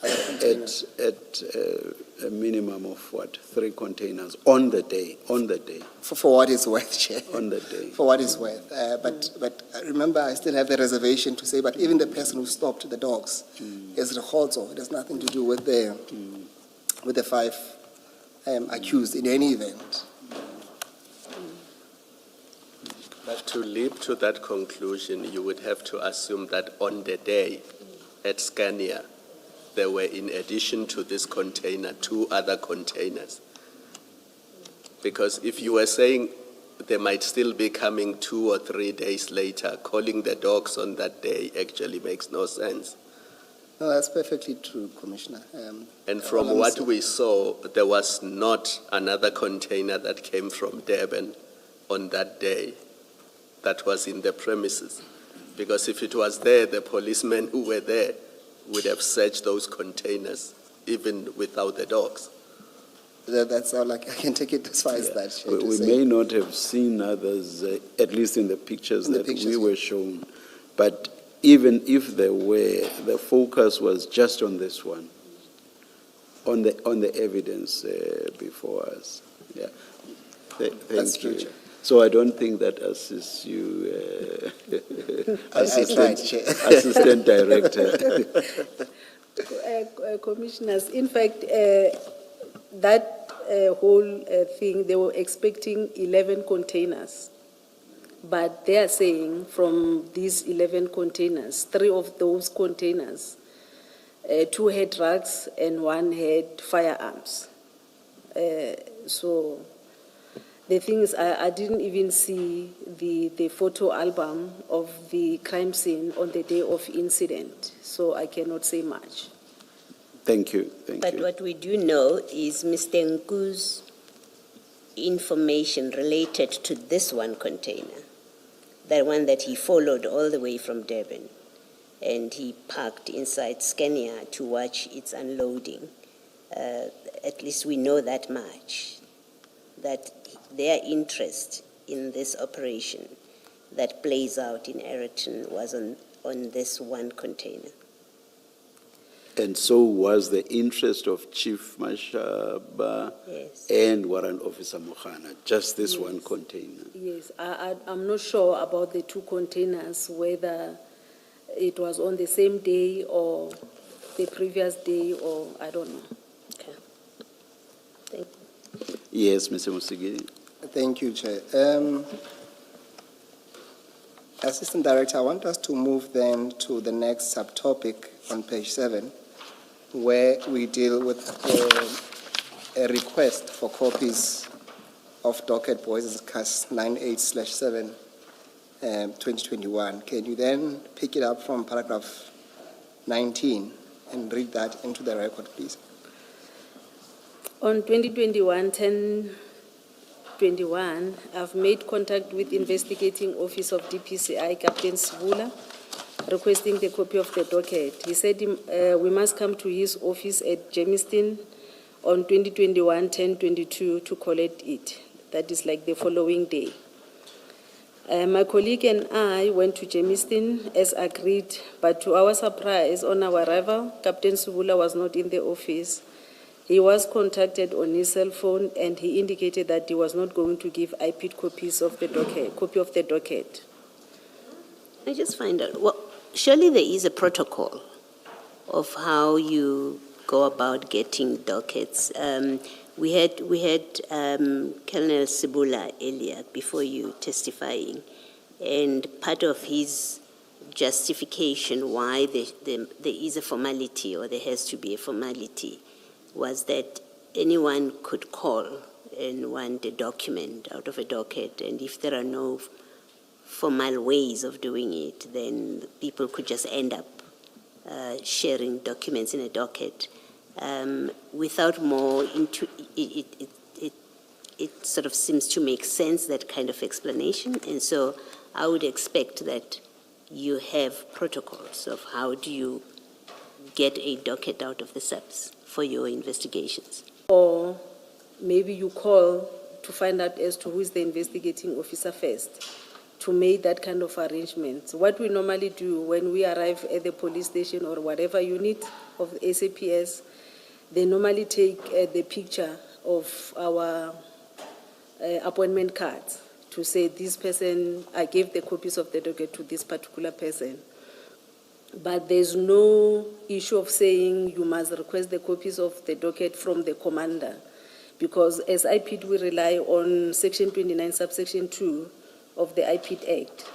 at a minimum of what, 3 containers on the day, For what it's worth, Chair. on the day. For what it's worth. But remember, I still have the reservation to say, but even the person who stopped the dogs is Rekhozo. It has nothing to do with the 5 accused in any event. But to leap to that conclusion, you would have to assume that on the day at Scania, there were, in addition to this container, 2 other containers. Because if you were saying they might still be coming 2 or 3 days later, calling the dogs on that day actually makes no sense. No, that's perfectly true, Commissioner. And from what we saw, there was not another container that came from Durban on that day that was in the premises. Because if it was there, the policemen who were there would have searched those containers, even without the dogs. That's all I can take it as far as that. Chair, to We say. may not have seen others, at least in the pictures In the that pictures, we yeah. were shown. But even if there were, the focus was just on this one, on the evidence before us. Yeah. That's Thank true, you. Chair. So I don't think that assists you, I tried, Chair. Assistant Director. Commissioners, in fact, that whole thing, they were expecting 11 containers. But they are saying from these 11 containers, 3 of those containers, 2 had drugs and 1 had firearms. So the thing is, I didn't even see the photo album of the crime scene on the day of incident, so I cannot say much. Thank you. Thank But you. what we do know is Mr. Nku's information related to this one container, the one that he followed all the way from Durban, and he parked inside Scania to watch its unloading. At least we know that much, that their interest in this operation that plays out in Ayrton was on this one container. And so was the interest of Chief Mashaba Yes. and Warrant Officer Mokhana, just this Yes. one container. Yes, I'm not sure about the 2 containers, whether it was on the same day or the previous day, or I don't know. Okay. Thank you. Yes, Mr. Musigiri. Thank you, Chair. Assistant Director, I want us to move then to the next subtopic on page 7, where we deal with a request for copies of docket Boys Cast 98/7, 2021. Can you then pick it up from paragraph 19 and read that into the record, please? On 2021-10-21, I've made contact with Investigating Office of DPCI Captain Sibula, requesting the copy of the docket. He said we must come to his office at Germiston on 2021-10-22 to collect it. That is like the following day. My colleague and I went to Germiston as agreed, but to our surprise, on our arrival, Captain Sibula was not in the office. He was contacted on his cell phone, and he indicated that he was not going to give IP copies of the docket, copy of the docket. I just find out, well, surely there is a protocol of how you go about getting dockets. We had Colonel Sibula earlier before you testifying, and part of his justification why there is a formality or there has to be a formality was that anyone could call and want a document out of a docket, and if there are no formal ways of doing it, then people could just end up sharing documents in a docket without more into it sort of seems to make sense, that kind of explanation. And so I would expect that you have protocols of how do you get a docket out of the SAPS for your investigations. Or maybe you call to find out as to who is the investigating officer first, to make that kind of arrangement. What we normally do when we arrive at the police station or whatever unit of the SAPS, they normally take the picture of our appointment cards to say this person, I gave the copies of the docket to this particular person. But there's no issue of saying you must request the copies of the docket from the commander, because as IPID we rely on Section 29, subsection 2 of the IPID Act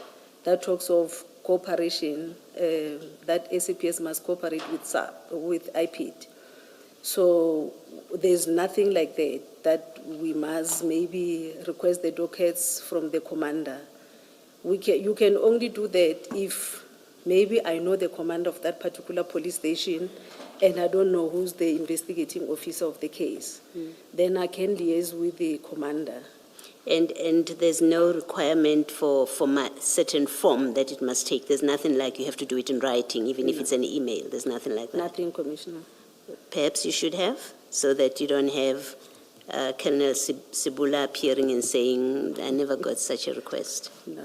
that talks of cooperation, that SAPS must cooperate with IPID. So there's nothing like that we must maybe request the dockets from the commander. You can only do that if maybe I know the commander of that particular police station and I don't know who's the investigating officer of the case. Then I can liaise with the commander. And there's no requirement for certain form that it must take. There's nothing like you have to do it in writing, even if it's an email. There's nothing like that. Nothing, Commissioner. Perhaps you should have, so that you don't have Colonel Sibula appearing and saying, I never got such a request. No.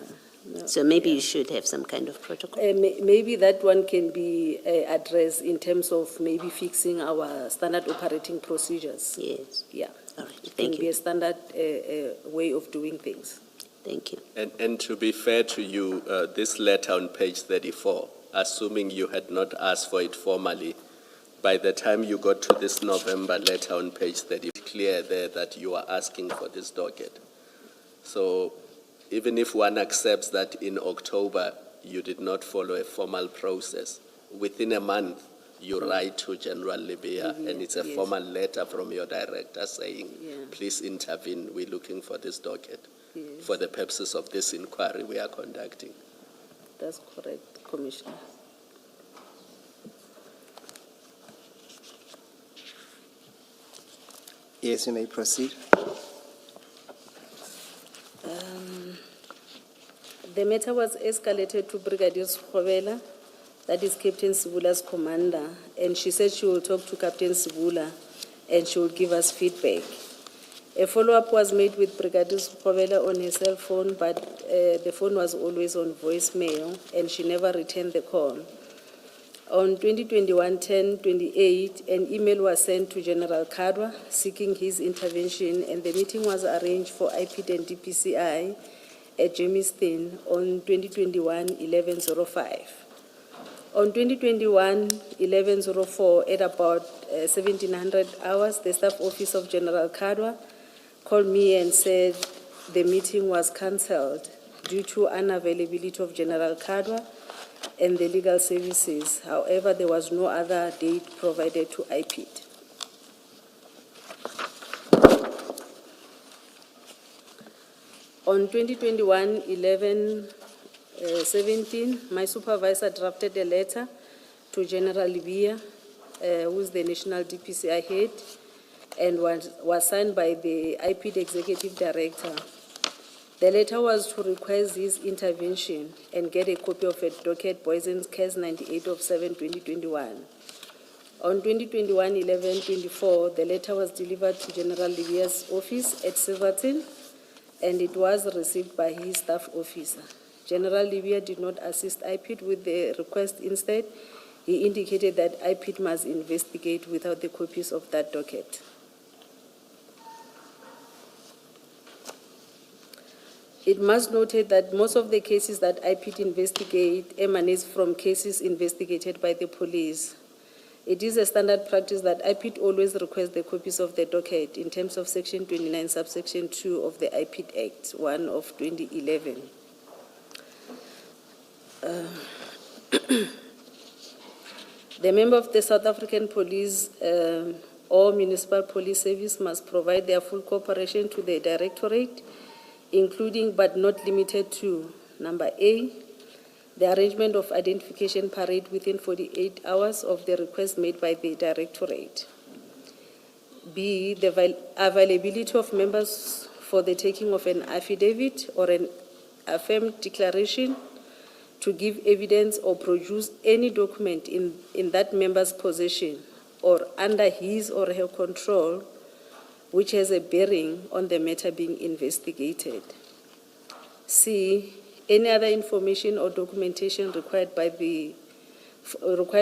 So maybe you should have some kind of protocol. Maybe that one can be addressed in terms of maybe fixing our standard operating procedures. Yes. Yeah. All right. It Thank can be you. a standard way of doing things. Thank you. And to be fair to you, this letter on page 34, assuming you had not asked for it formally, by the time you got to this November letter on page 30, it's clear there that you are asking for this docket. So even if one accepts that in October you did not follow a formal process, within a month you write to General Libya and it's a Yes. formal letter from your director saying, Yeah. please intervene, we're looking for this docket Yes. for the purposes of this inquiry we are conducting. That's correct, Commissioner. Yes, you may proceed. The matter was escalated to Brigadier Skhobela, that is Captain Sibula's commander, and she said she will talk to Captain Sibula and she will give us feedback. A follow-up was made with Brigadier Skhobela on her cell phone, but the phone was always on voicemail and she never returned the call. On 2021-10-28, an email was sent to General Kadwa seeking his intervention, and the meeting was arranged for IPID and DPCI at Jamestown on 2021-11-05. On 2021-11-04, at about 1700 hours, the staff office of General Kadwa called me and said the meeting was cancelled due to unavailability of General Kadwa and the legal services. However, there was no other date provided to IPID. On 2021-11-17, my supervisor drafted a letter to General Libya, who is the National DPCI head, and was signed by the IPID Executive Director. The letter was to request his intervention and get a copy of a docket Poison's Case 98 of 7/2021. On 2021-11-24, the letter was delivered to General Libya's office at Silverton, and it was received by his staff officer. General Libya did not assist IPID with the request. Instead, he indicated that IPID must investigate without the copies of that docket. It must noted that most of the cases that IPID investigate emanates from cases investigated by the police. It is a standard practice that IPID always requests the copies of the docket in terms of Section 29, subsection 2 of the IPID Act 1 of 2011. The member of the South African Police or municipal police service must provide their full cooperation to the directorate, including but not limited to, number A, the arrangement of identification parade within 48 hours of the request made by the directorate. B, the availability of members for the taking of an affidavit or an affirmed declaration to give evidence or produce any document in that member's possession or under his or her control which has a bearing on the matter being investigated. C, any other information or documentation required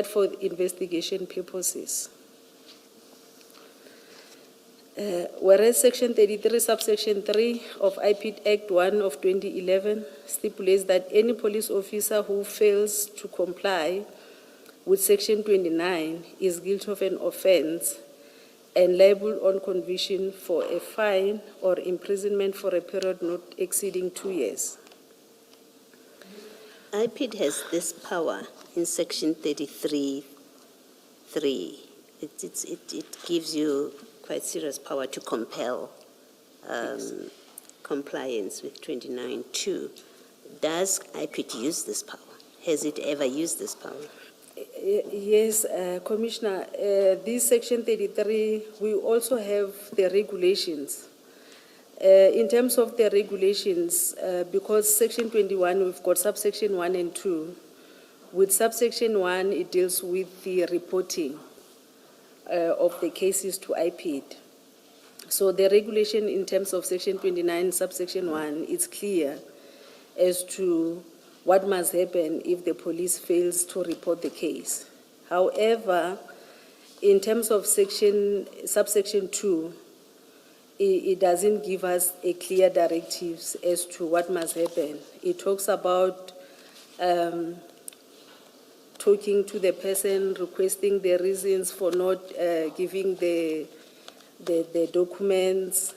for investigation purposes. Whereas Section 33, subsection 3 of IPID Act 1 of 2011 stipulates that any police officer who fails to comply with Section 29 is guilty of an offense and liable on conviction for a fine or imprisonment for a period not exceeding 2 years. IPID has this power in Section 33(3). It gives you quite serious power to compel compliance with 29(2). Does IPID use this power? Has it ever used this power? Yes, Commissioner, this Section 33, we also have the regulations. In terms of the regulations, because Section 21, we've got subsection 1 and 2. With subsection 1, it deals with the reporting of the cases to IPID. So the regulation in terms of Section 29, subsection 1, is clear as to what must happen if the police fails to report the case. However, in terms of subsection 2, it doesn't give us a clear directives as to what must happen. It talks about talking to the person, requesting the reasons for not giving the documents,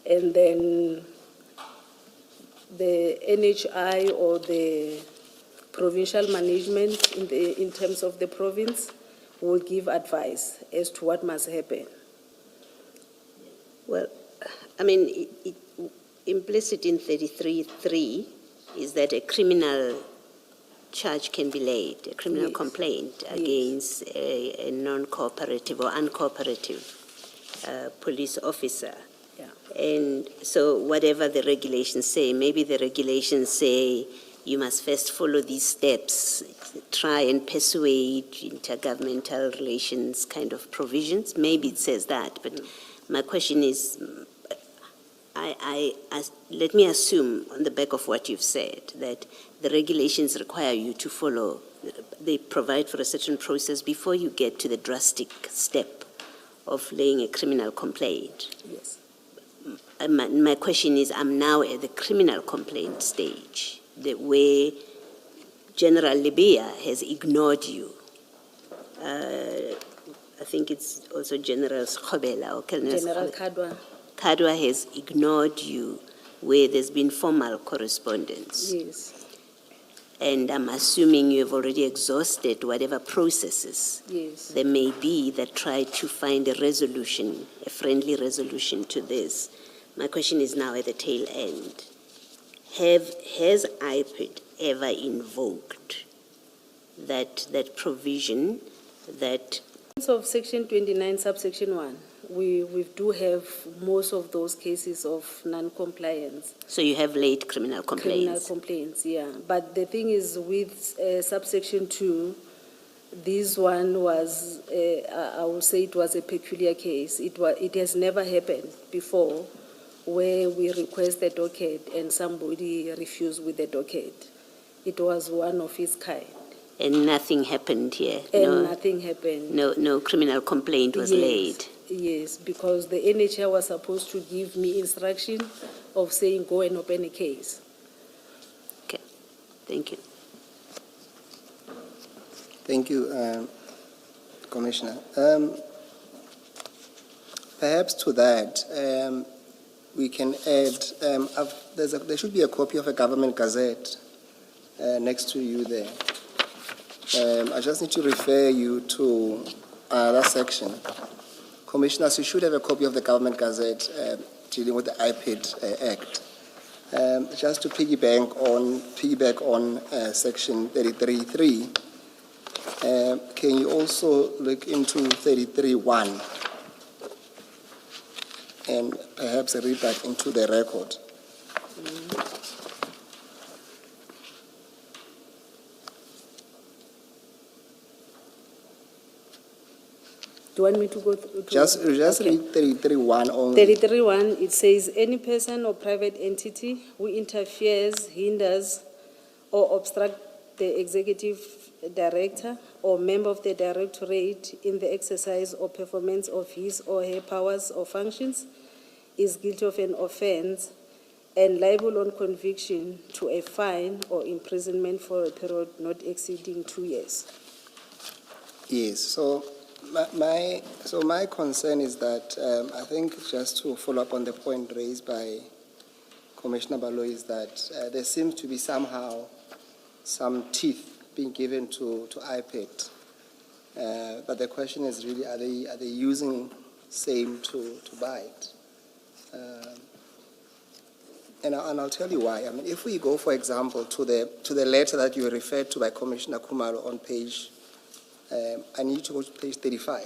and then the NHI or the provincial management in terms of the province will give advice as to what must happen. Well, I mean, implicit in 33(3) is that a criminal charge can be laid, a criminal complaint against a non-cooperative or uncooperative police officer. Yeah. And so whatever the regulations say, maybe the regulations say you must first follow these steps, try and persuade intergovernmental relations kind of provisions. Maybe it says that, but my question is, let me assume on the back of what you've said that the regulations require you to follow, they provide for a certain process before you get to the drastic step of laying a criminal complaint. Yes. My question is, I'm now at the criminal complaint stage, where General Libya has ignored you. I think it's also General Schobela or Colonel General Kadwa. Kadwa has ignored you where there's been formal correspondence. Yes. And I'm assuming you have already exhausted whatever processes Yes. there may be that try to find a resolution, a friendly resolution to this. My question is now at the tail end. Has IPID ever invoked that provision that... In terms of Section 29, subsection 1, we do have most of those cases of non-compliance. So you have laid criminal complaints? Criminal complaints, yeah. But the thing is with subsection 2, this one was, I would say it was a peculiar case. It has never happened before where we request a docket and somebody refused with the docket. It was one of its kind. And nothing happened here? And nothing happened. No criminal complaint was laid? Yes, because the NHR was supposed to give me instruction of saying go and open a case. Okay, thank you. Thank you, Commissioner. Perhaps to that, we can add, there should be a copy of a government gazette next to you there. I just need to refer you to another section Commissioners, you should have a copy of the Government Gazette dealing with the IPID Act. Just to piggyback on Section 33.3, can you also look into 33.1 and perhaps read that into the record? Do you want me to go through? Just Okay. read 33.1 only. 33.1, it says, any person or private entity who interferes, hinders, or obstructs the executive director or member of the directorate in the exercise or performance of his or her powers or functions is guilty of an offense and liable on conviction to a fine or imprisonment for a period not exceeding 2 years. Yes, so my concern is that, I think just to follow up on the point raised by Commissioner Balo is that there seems to be somehow some teeth being given to IPID. But the question is really, are they using same to bite? And I'll tell you why. I mean, if we go, for example, to the letter that you referred to by Commissioner Kumalo on page, I need to go to page 35.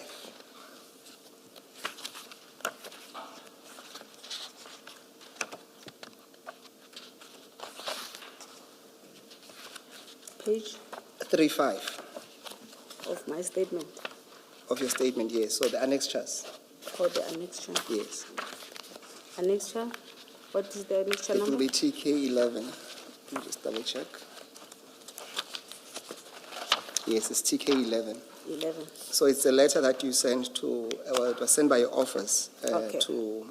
Page 35 of my statement, of your statement, yes. So the annexures, or the annexure. yes. Annexure, what is the annexure It will number? be TK 11. Let me just double check. Yes, it's TK 11. 11. So it's a letter that you sent to, well, it was sent by your office Okay. to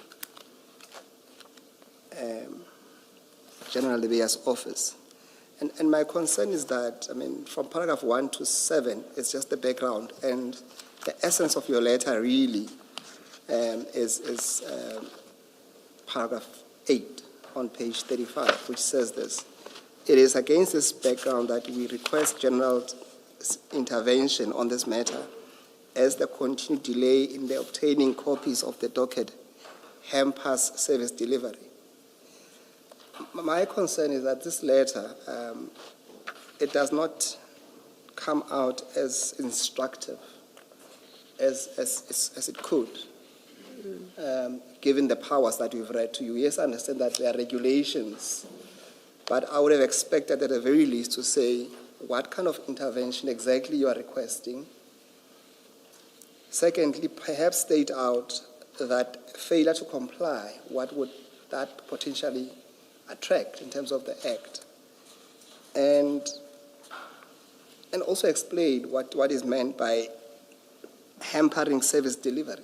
General Lebeya's office. And my concern is that, I mean, from paragraph 1 to 7, it's just the background. And the essence of your letter really is paragraph 8 on page 35, which says this. It is against this background that we request general intervention on this matter, as the continued delay in the obtaining copies of the docket hampers service delivery. My concern is that this letter, it does not come out as instructive as it could, given the powers that we've read to you. Yes, I understand that there are regulations, but I would have expected at the very least to say what kind of intervention exactly you are requesting. Secondly, perhaps state out that failure to comply, what would that potentially attract in terms of the act? And also explain what is meant by hampering service delivery.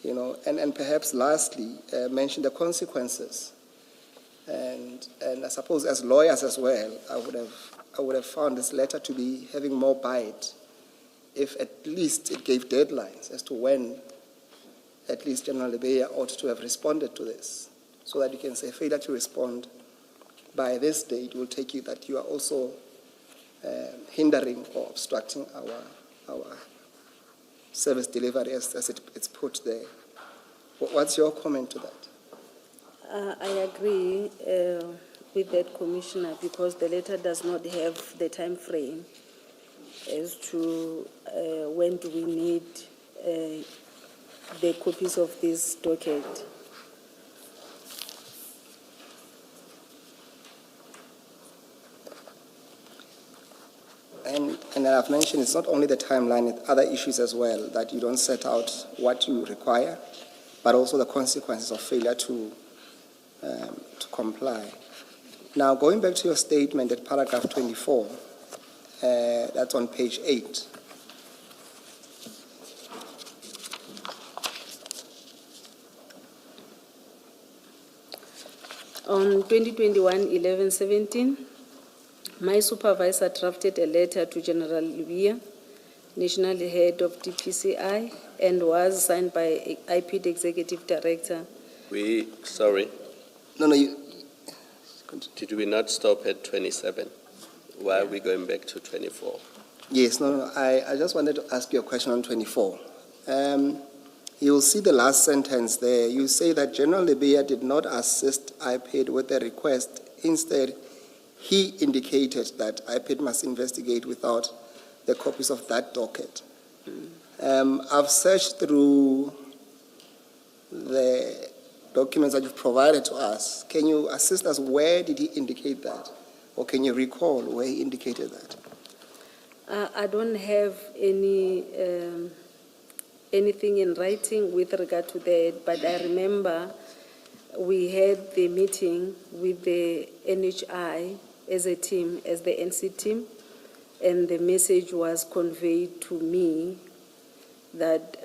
You know, and perhaps lastly, mention the consequences. And I suppose as lawyers as well, I would have found this letter to be having more bite if at least it gave deadlines as to when at least General Lebeya ought to have responded to this, so that you can say failure to respond by this date will take you that you are also hindering or obstructing our service delivery as it's put there. What's your comment to that? I agree with that, Commissioner, because the letter does not have the time frame as to when do we need the copies of this docket. And I've mentioned it's not only the timeline, it's other issues as well, that you don't set out what you require, but also the consequences of failure to comply. Now, going back to your statement at paragraph 24, that's on page 8. On 2021-11-17, my supervisor drafted a letter to General Lebeya, National Head of DPCI, and was signed by IPID Executive Director. Sorry, No, you. did we not stop at 27? Why are we going back to 24? Yes, no. I just wanted to ask you a question on 24. you'll see the last sentence there. You say that General Lebeya did not assist IPID with the request. Instead, he indicated that IPID must investigate without the copies of that docket. I've searched through the documents that you've provided to us. Can you assist us? Where did he indicate that? Or can you recall where he indicated that? I don't have anything in writing with regard to that, but I remember we had the meeting with the NHI as a team, as the NC team, and the message was conveyed to me that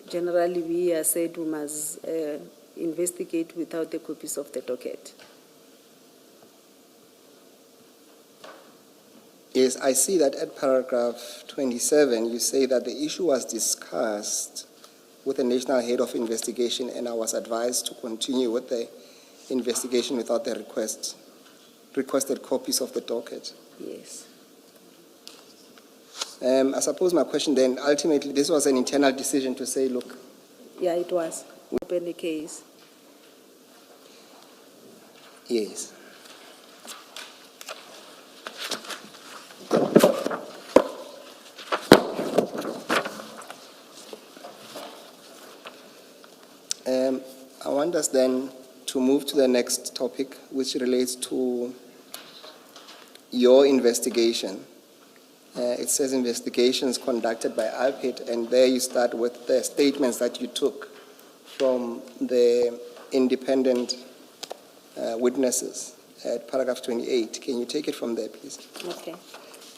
General Lebeya said we must investigate without the copies of the docket. Yes, I see that at paragraph 27, you say that the issue was discussed with the National Head of Investigation, and I was advised to continue with the investigation without the requested copies of the docket. Yes. I suppose my question then, ultimately, this was an internal decision to say, look, Yeah, it was. Open the case. yes. I want us then to move to the next topic, which relates to your investigation. It says investigations conducted by IPID, and there you start with the statements that you took from the independent witnesses at paragraph 28. Can you take it from there, please? Okay.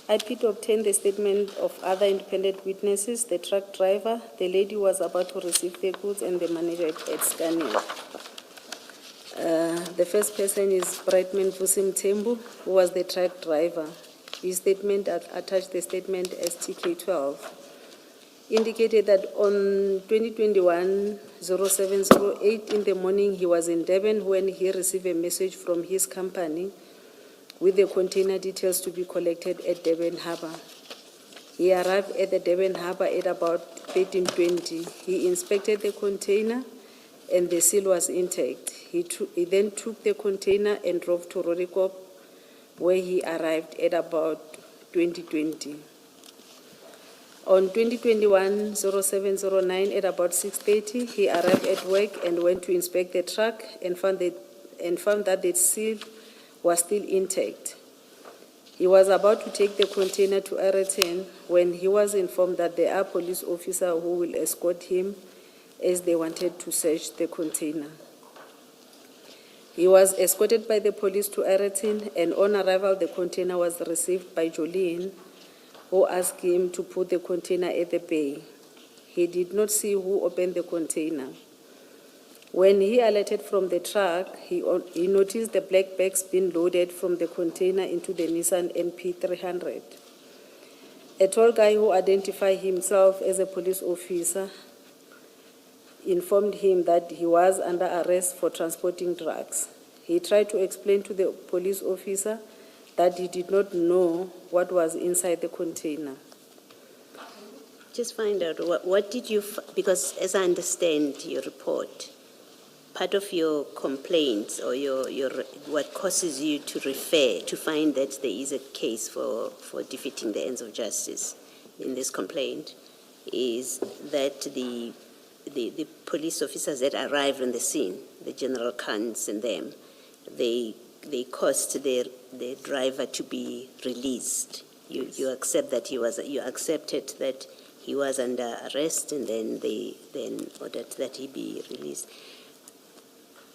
IPID obtained the statement of other independent witnesses, the truck driver, the lady who was about to receive the goods, and the manager at Scania. The first person is Brightman Vusim Tembu, who was the truck driver. His statement attached the statement STK12 indicated that on 2021-0708 in the morning he was in Durban when he received a message from his company with the container details to be collected at Durban Harbour. He arrived at the Durban Harbour at about 13:20. He inspected the container and the seal was intact. He then took the container and drove to Rorikop, where he arrived at about 20:20. On 2021-0709 at about 6:30, he arrived at work and went to inspect the truck and found that the seal was still intact. He was about to take the container to Ayrton when he was informed that there are police officers who will escort him as they wanted to search the container. He was escorted by the police to Ayrton, and on arrival, the container was received by Jolene, who asked him to put the container at the bay. He did not see who opened the container. When he alighted from the truck, he noticed the black bags being loaded from the container into the Nissan NP300. A tall guy who identified himself as a police officer informed him that he was under arrest for transporting drugs. He tried to explain to the police officer that he did not know what was inside the container. Just find out, what did you, because as I understand your report, part of your complaints or your what causes you to refer, to find that there is a case for defeating the ends of justice in this complaint, is that the police officers that arrived on the scene, the General Khans and them, they caused the driver to be released. You accept that you accepted that he was under arrest, and then they ordered that he be released.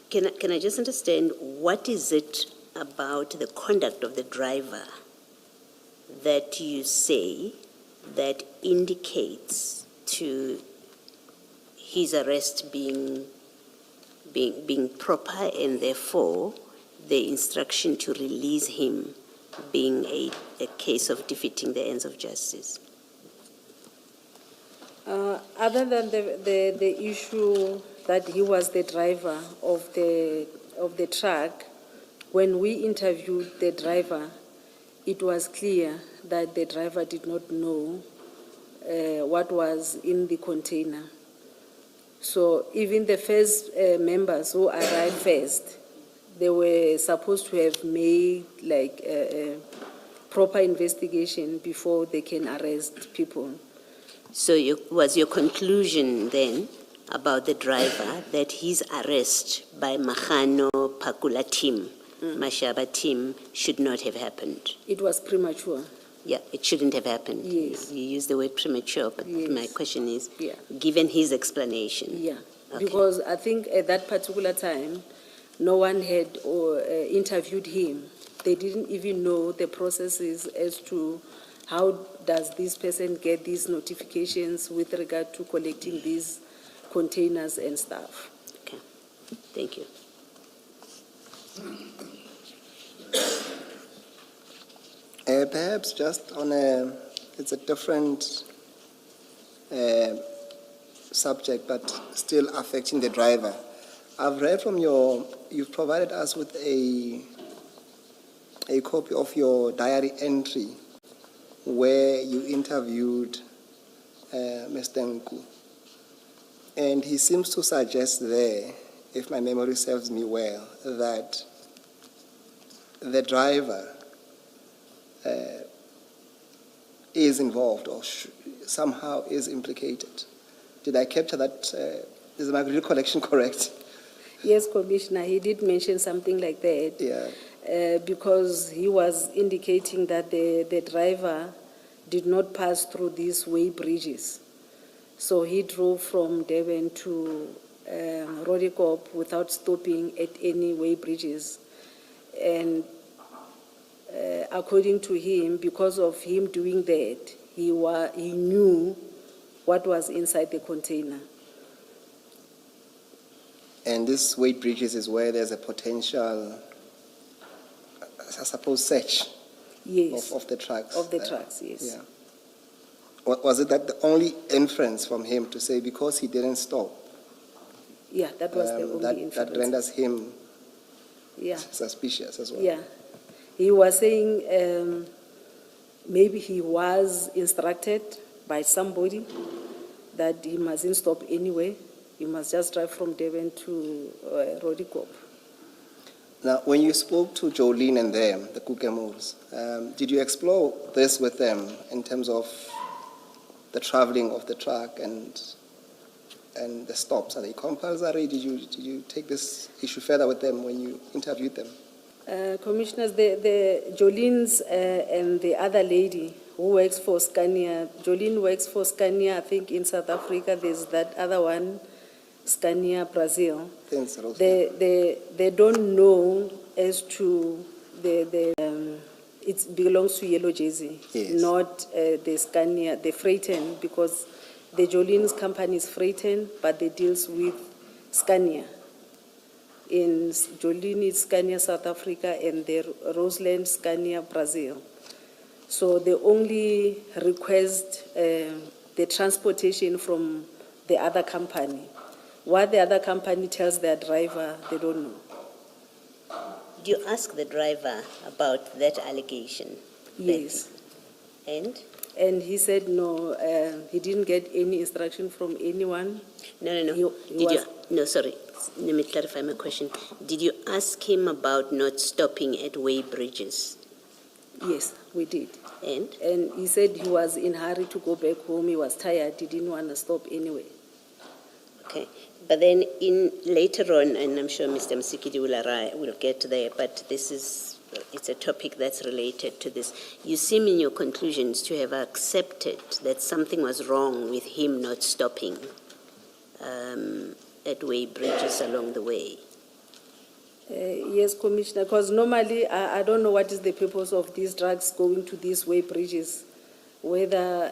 Can I just understand, what is it about the conduct of the driver that you say that indicates to his arrest being proper, and therefore the instruction to release him being a case of defeating the ends of justice? Other than the issue that he was the driver of the truck, when we interviewed the driver, it was clear that the driver did not know what was in the container. So even the first members who arrived first, they were supposed to have made like a proper investigation before they can arrest people. So was your conclusion then about the driver that his arrest by Mahano Pakula team, Mashaba team, should not have happened? It was premature. Yeah, it shouldn't have happened. Yes. You used the word premature, but Yes. my question is, Yeah. given his explanation. Yeah, Okay. because I think at that particular time, no one had interviewed him. They didn't even know the processes as to how does this person get these notifications with regard to collecting these containers and stuff. Okay, thank you. Perhaps just on it's a different subject, but still affecting the driver. I've read from you've provided us with a copy of your diary entry where you interviewed Mr. Nku. And he seems to suggest there, if my memory serves me well, that the driver is involved or somehow is implicated. Did I capture that? Is my recollection correct? Yes, Commissioner, he did mention something like that. Yeah. Because he was indicating that the driver did not pass through these way bridges. So he drove from Durban to Rodikop without stopping at any way bridges. And according to him, because of him doing that, he knew what was inside the container. And this weight bridges is where there's a potential, I suppose, search Yes. of the trucks. Of the trucks, yes. Yeah. Was it that the only inference from him to say because he didn't stop, Yeah, that was the only that inference. renders him Yeah. suspicious as well? Yeah. He was saying maybe he was instructed by somebody that he mustn't stop anywhere. He must just drive from Durban to Rodikop. Now, when you spoke to Jolene and them, the Kukemurs, did you explore this with them in terms of the traveling of the truck and the stops? Are they compulsory? Did you take this issue further with them when you interviewed them? Commissioners, the Jolene's and the other lady who works for Scania, Jolene works for Scania, I think in South Africa. There's that other one, Scania Brazil. Thanks, Rose. They don't know as to it belongs to Yellow Jersey, Yes. not the Scania, the Freighten, because the Jolene's company is Freighten, but they deals with Scania. In Jolene is Scania South Africa and the Roseland Scania Brazil. So they only request the transportation from the other company. What the other company tells their driver, they don't know. Do you ask the driver about that allegation? Yes. And? And he said no, he didn't get any instruction from anyone. No. No, sorry. Let me clarify my question. Did you ask him about not stopping at way bridges? Yes, we did. And? And he said he was in a hurry to go back home. He was tired. He didn't want to stop anyway. Okay. But then later on, and I'm sure Mr. Msikidi will get there, but it's a topic that's related to this. You seem in your conclusions to have accepted that something was wrong with him not stopping at way bridges along the way. Yes, Commissioner, because normally I don't know what is the purpose of these drugs going to these way bridges, whether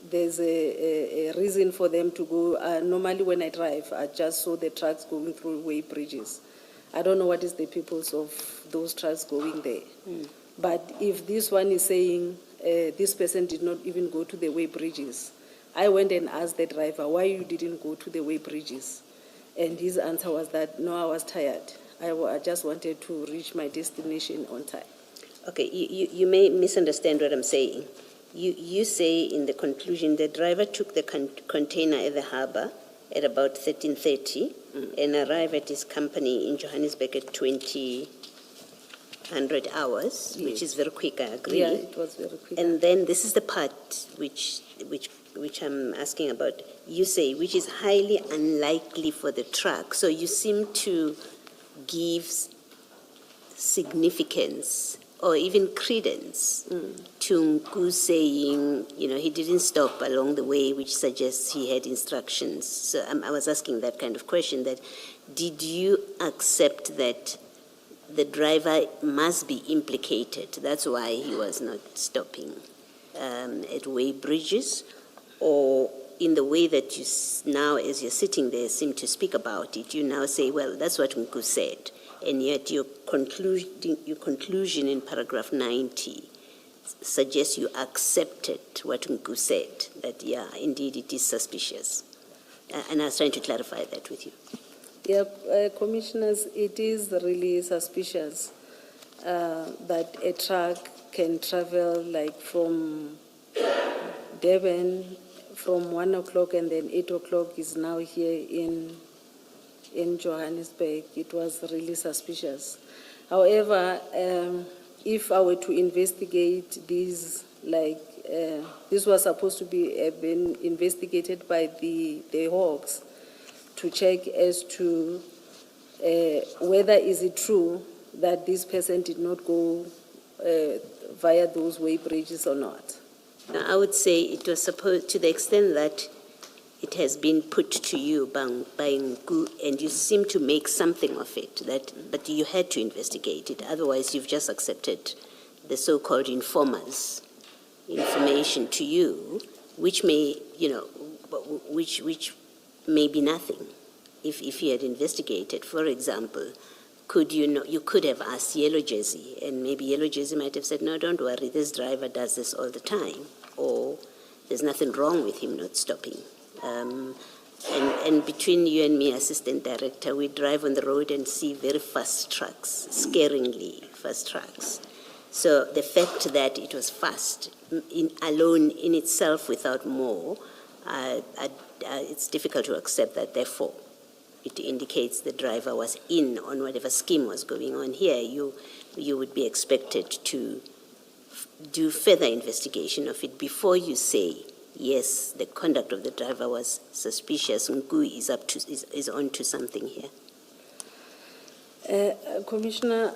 there's a reason for them to go. Normally when I drive, I just saw the trucks going through way bridges. I don't know what is the purpose of those trucks going there. But if this one is saying this person did not even go to the way bridges, I went and asked the driver, why you didn't go to the way bridges? And his answer was that, no, I was tired. I just wanted to reach my destination on time. Okay, you may misunderstand what I'm saying. You say in the conclusion the driver took the container at the harbor at about 13:30 and arrive at his company in Johannesburg at 2000 hours, which is very quick, I agree. Yeah, it was very quick. And then this is the part which I'm asking about. You say, which is highly unlikely for the truck. So you seem to give significance or even credence to Nku saying, he didn't stop along the way, which suggests he had instructions. So I was asking that kind of question, that did you accept that the driver must be implicated? That's why he was not stopping at way bridges, or in the way that you now, as you're sitting there, seem to speak about it, you now say, well, that's what Nku said. And yet your conclusion in paragraph 90 suggests you accepted what Nku said, that, yeah, indeed it is suspicious. And I was trying to clarify that with you. Yep, Commissioners, it is really suspicious that a truck can travel like from Durban from 1 o'clock and then 8 o'clock is now here in Johannesburg. It was really suspicious. However, if I were to investigate these, this was supposed to be been investigated by the Hawks to check as to whether is it true that this person did not go via those way bridges or not. Now, I would say it was supposed, to the extent that it has been put to you by Nku, and you seem to make something of it, but you had to investigate it. Otherwise, you've just accepted the so-called informers' information to you, which may, which may be nothing. If you had investigated, for example, you could have asked Yellow Jersey, and maybe Yellow Jersey might have said, no, don't worry, this driver does this all the time, or there's nothing wrong with him not stopping. And between you and me, Assistant Director, we drive on the road and see very fast trucks, scaringly fast trucks. So the fact that it was fast, alone in itself without more, it's difficult to accept that, therefore. It indicates the driver was in on whatever scheme was going on here. You would be expected to do further investigation of it before you say, yes, the conduct of the driver was suspicious. Nku is on to something here. Commissioner,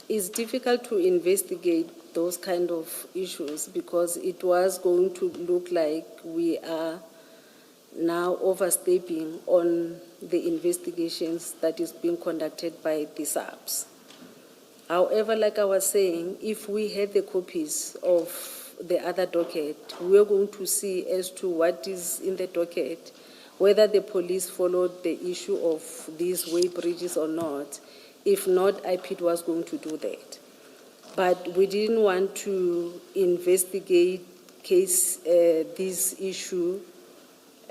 it's difficult to investigate those kind of issues because it was going to look like we are now overstepping on the investigations that is being conducted by the SAPS. However, like I was saying, if we had the copies of the other docket, we are going to see as to what is in the docket, whether the police followed the issue of these way bridges or not. If not, IPID was going to do that. But we didn't want to investigate this issue.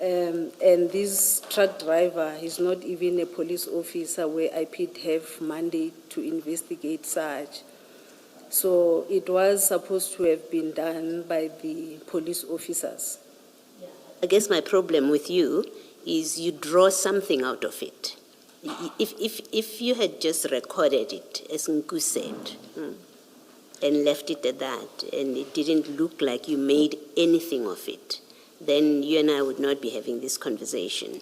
And this truck driver is not even a police officer where IPID have mandate to investigate such. So it was supposed to have been done by the police officers. I guess my problem with you is you draw something out of it. If you had just recorded it, as Nku said, and left it at that, and it didn't look like you made anything of it, then you and I would not be having this conversation.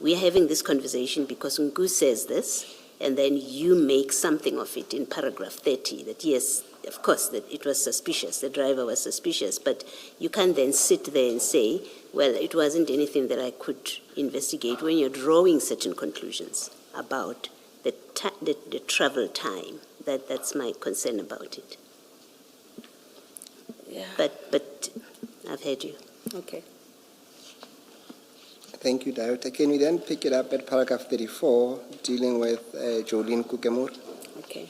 We are having this conversation because Nku says this, and then you make something of it in paragraph 30, that yes, of course, that it was suspicious, the driver was suspicious, but you can't then sit there and say, well, it wasn't anything that I could investigate when you're drawing certain conclusions about the travel time. That's my concern about it. Yeah. But I've heard you. Okay. Thank you, Director. Can we then pick it up at paragraph 34, dealing with Jolene Kukemur? Okay.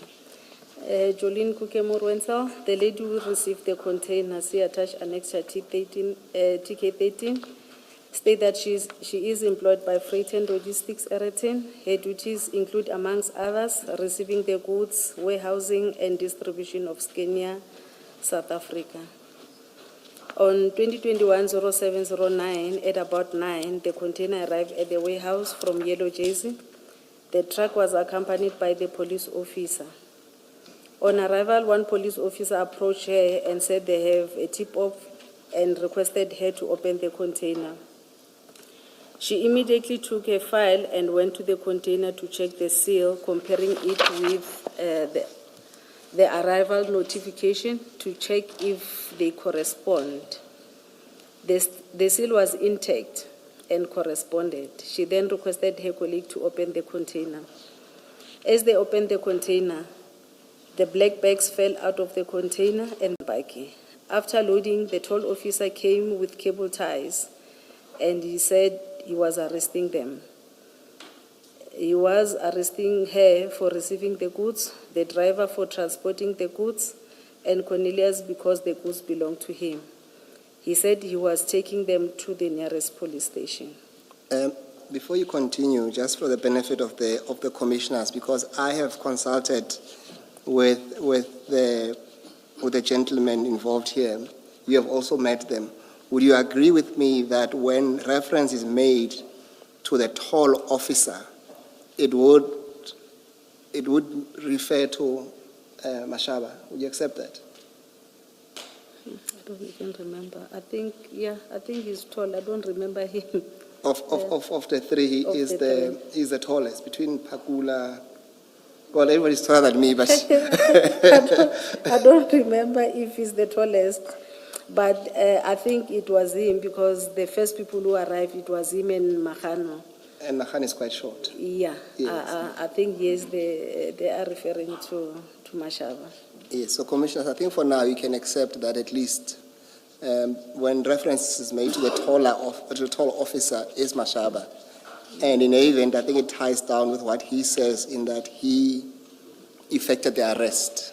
Jolene Kukemur-Wenzel, the lady who received the container, see attached annexure TK13, state that she is employed by Freight and Logistics Eretin. Her duties include, amongst others, receiving the goods, warehousing, and distribution of Scania, South Africa. On 2021-0709, at about 9, the container arrived at the warehouse from Yellow Jersey. The truck was accompanied by the police officer. On arrival, one police officer approached her and said they have a tip-off and requested her to open the container. She immediately took a file and went to the container to check the seal, comparing it with the arrival notification to check if they correspond. The seal was intact and corresponded. She then requested her colleague to open the container. As they opened the container, the black bags fell out of the container and the baggie. After loading, the toll officer came with cable ties and he said he was arresting them. He was arresting her for receiving the goods, the driver for transporting the goods, and Cornelius because the goods belonged to him. He said he was taking them to the nearest police station. Before you continue, just for the benefit of the commissioners, because I have consulted with the gentlemen involved here, you have also met them. Would you agree with me that when reference is made to the toll officer, it would refer to Mashaba? Would you accept that? I don't even remember. I think he's tall. I don't remember him. Of the three, he Of is the he's the tallest between Pakula. Well, everybody's taller than me, but I don't remember if he's the tallest, but I think it was him because the first people who arrived, it was him and Mahano. and Mahan is quite short. Yeah, Yes. I think yes, they are referring to Mashaba. Yes, so commissioners, I think for now you can accept that at least when reference is made to the toll officer is Mashaba. And in any event, I think it ties down with what he says in that he effected the arrest.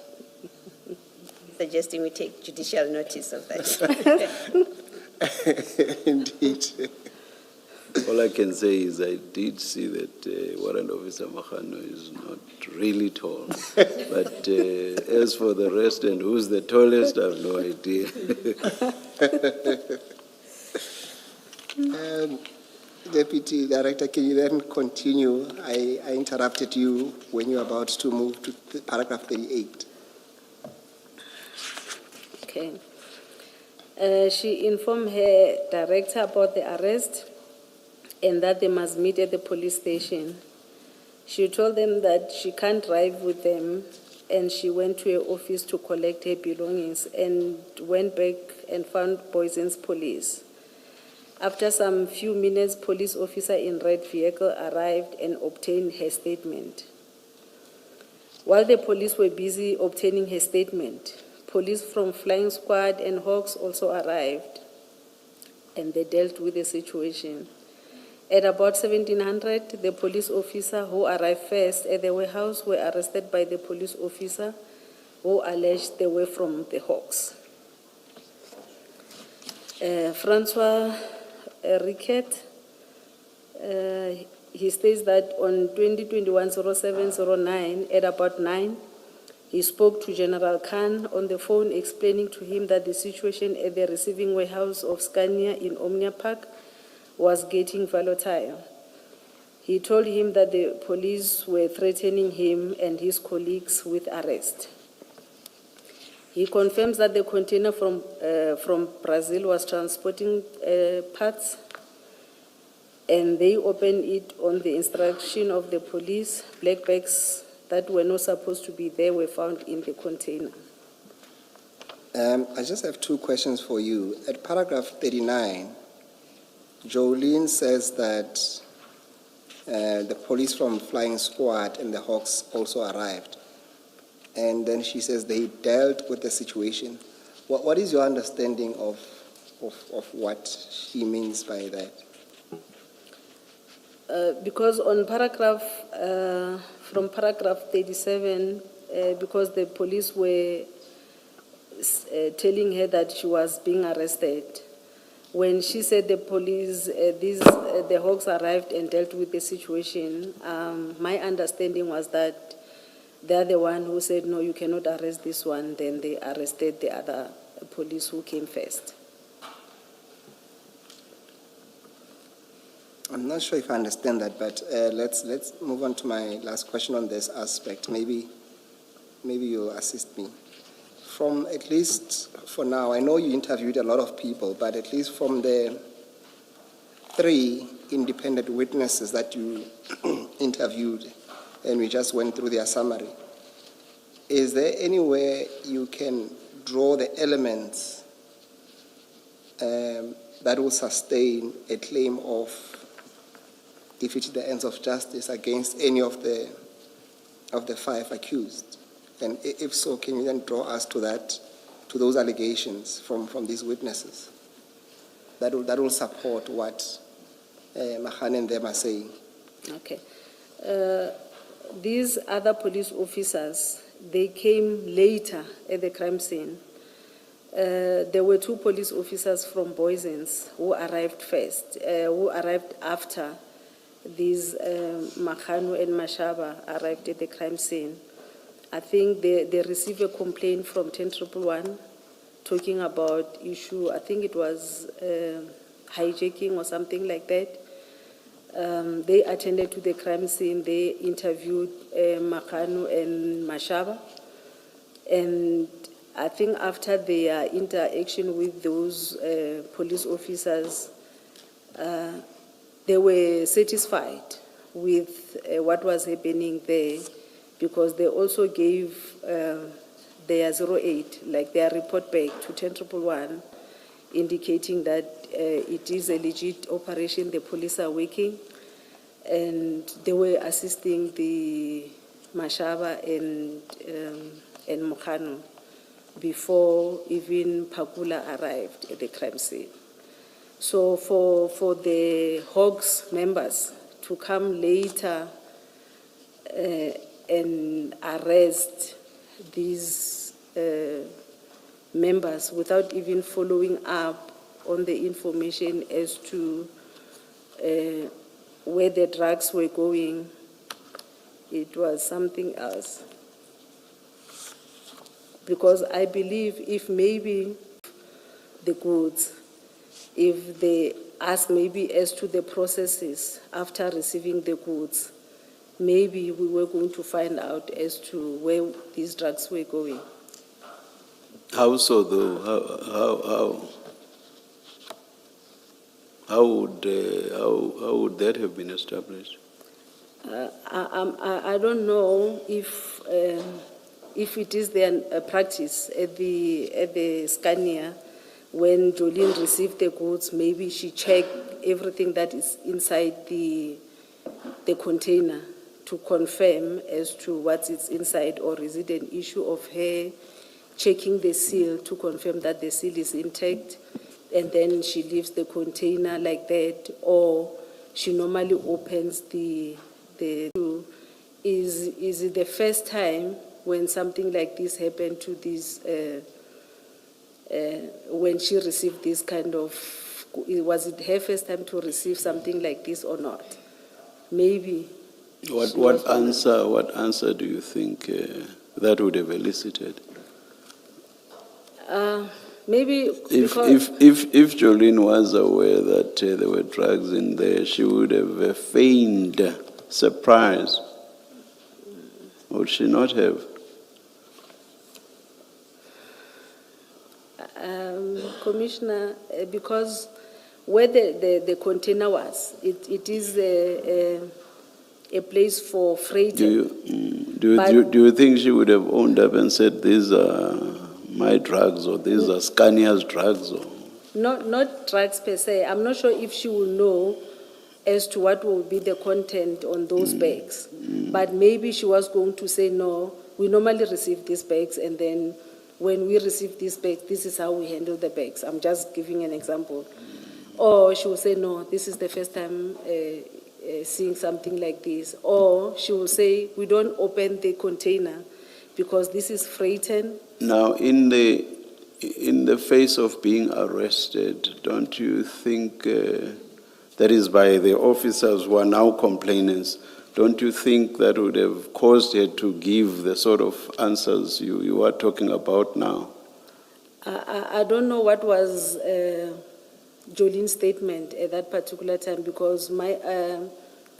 Suggesting we take judicial notice of that. Indeed. All I can say is I did see that Warrant Officer Mahano is not really tall. But as for the rest and who's the tallest, I have no idea. Deputy Director, can you then continue? I interrupted you when you were about to move to paragraph 38. Okay. She informed her director about the arrest and that they must meet at the police station. She told them that she can't drive with them, and she went to her office to collect her belongings and went back and found Boysen's police. After some few minutes, police officer in red vehicle arrived and obtained her statement. While the police were busy obtaining her statement, police from Flying Squad and Hawks also arrived, and they dealt with the situation. At about 1700, the police officer who arrived first at the warehouse were arrested by the police officer who alleged they were from the Hawks. Francois Riquet, he states that on 2021-07-09, at about 9, he spoke to General Khan on the phone explaining to him that the situation at the receiving warehouse of Scania in Omnia Park was getting volatile. He told him that the police were threatening him and his colleagues with arrest. He confirms that the container from Brazil was transporting parts, and they opened it on the instruction of the police. Black bags that were not supposed to be there were found in the container. I just have two questions for you. At paragraph 39, Jolene says that the police from Flying Squad and the Hawks also arrived. And then she says they dealt with the situation. What is your understanding of what she means by that? Because on from paragraph 37, because the police were telling her that she was being arrested, when she said the police, the Hawks arrived and dealt with the situation, my understanding was that they're the one who said, no, you cannot arrest this one. Then they arrested the other police who came first. I'm not sure if I understand that, but let's move on to my last question on this aspect. Maybe you'll assist me. From at least for now, I know you interviewed a lot of people, but at least from the 3 independent witnesses that you interviewed, and we just went through their summary, is there anywhere you can draw the elements that will sustain a claim of defeat the ends of justice against any of the 5 accused? And if so, can you then draw us to those allegations from these witnesses that will support what Mahan and them are saying? Okay. These other police officers, they came later at the crime scene. There were 2 police officers from Boysens who arrived first, who arrived after these Makhanu and Mashaba arrived at the crime scene. I think they received a complaint from 10111 talking about issue, I think it was hijacking or something like that. They attended to the crime scene, they interviewed Makhanu and Mashaba, and I think after their interaction with those police officers, they were satisfied with what was happening there, because they also gave their 08, like their report back to 10111, indicating that it is a legit operation, the police are working, and they were assisting the Mashaba and Mokhano before even Pakula arrived at the crime scene. So for the Hawks members to come later and arrest these members without even following up on the information as to where the drugs were going, it was something else. Because I believe if maybe the goods, if they ask maybe as to the processes after receiving the goods, maybe we were going to find out as to where these drugs were going. How so, though? How would that have been established? I don't know if it is their practice at the Scania, when Jolene received the goods, maybe she checked everything that is inside the container to confirm as to what is inside, or is it an issue of her checking the seal to confirm that the seal is intact, and then she leaves the container like that, or she normally opens the is it the first time when something like this happened to this, when she received this kind of, was it her first time to receive something like this or not? Maybe. What answer do you think that would have elicited? Maybe If Jolene was aware that there were drugs in there, she would have feigned surprise. Would she not have? Commissioner, because where the container was, it is a place for freighting. Do you think she would have owned up and said, these are my drugs, or these are Scania's drugs? Or? Not drugs per se. I'm not sure if she will know as to what will be the content on those bags. But maybe she was going to say, no, we normally receive these bags, and then when we receive these bags, this is how we handle the bags. I'm just giving an example. Or she will say, no, this is the first time seeing something like this. Or she will say, we don't open the container because this is freighted. Now, in the face of being arrested, don't you think, that is by the officers who are now complainants, don't you think that would have caused her to give the sort of answers you are talking about now? I don't know what was Jolene's statement at that particular time because I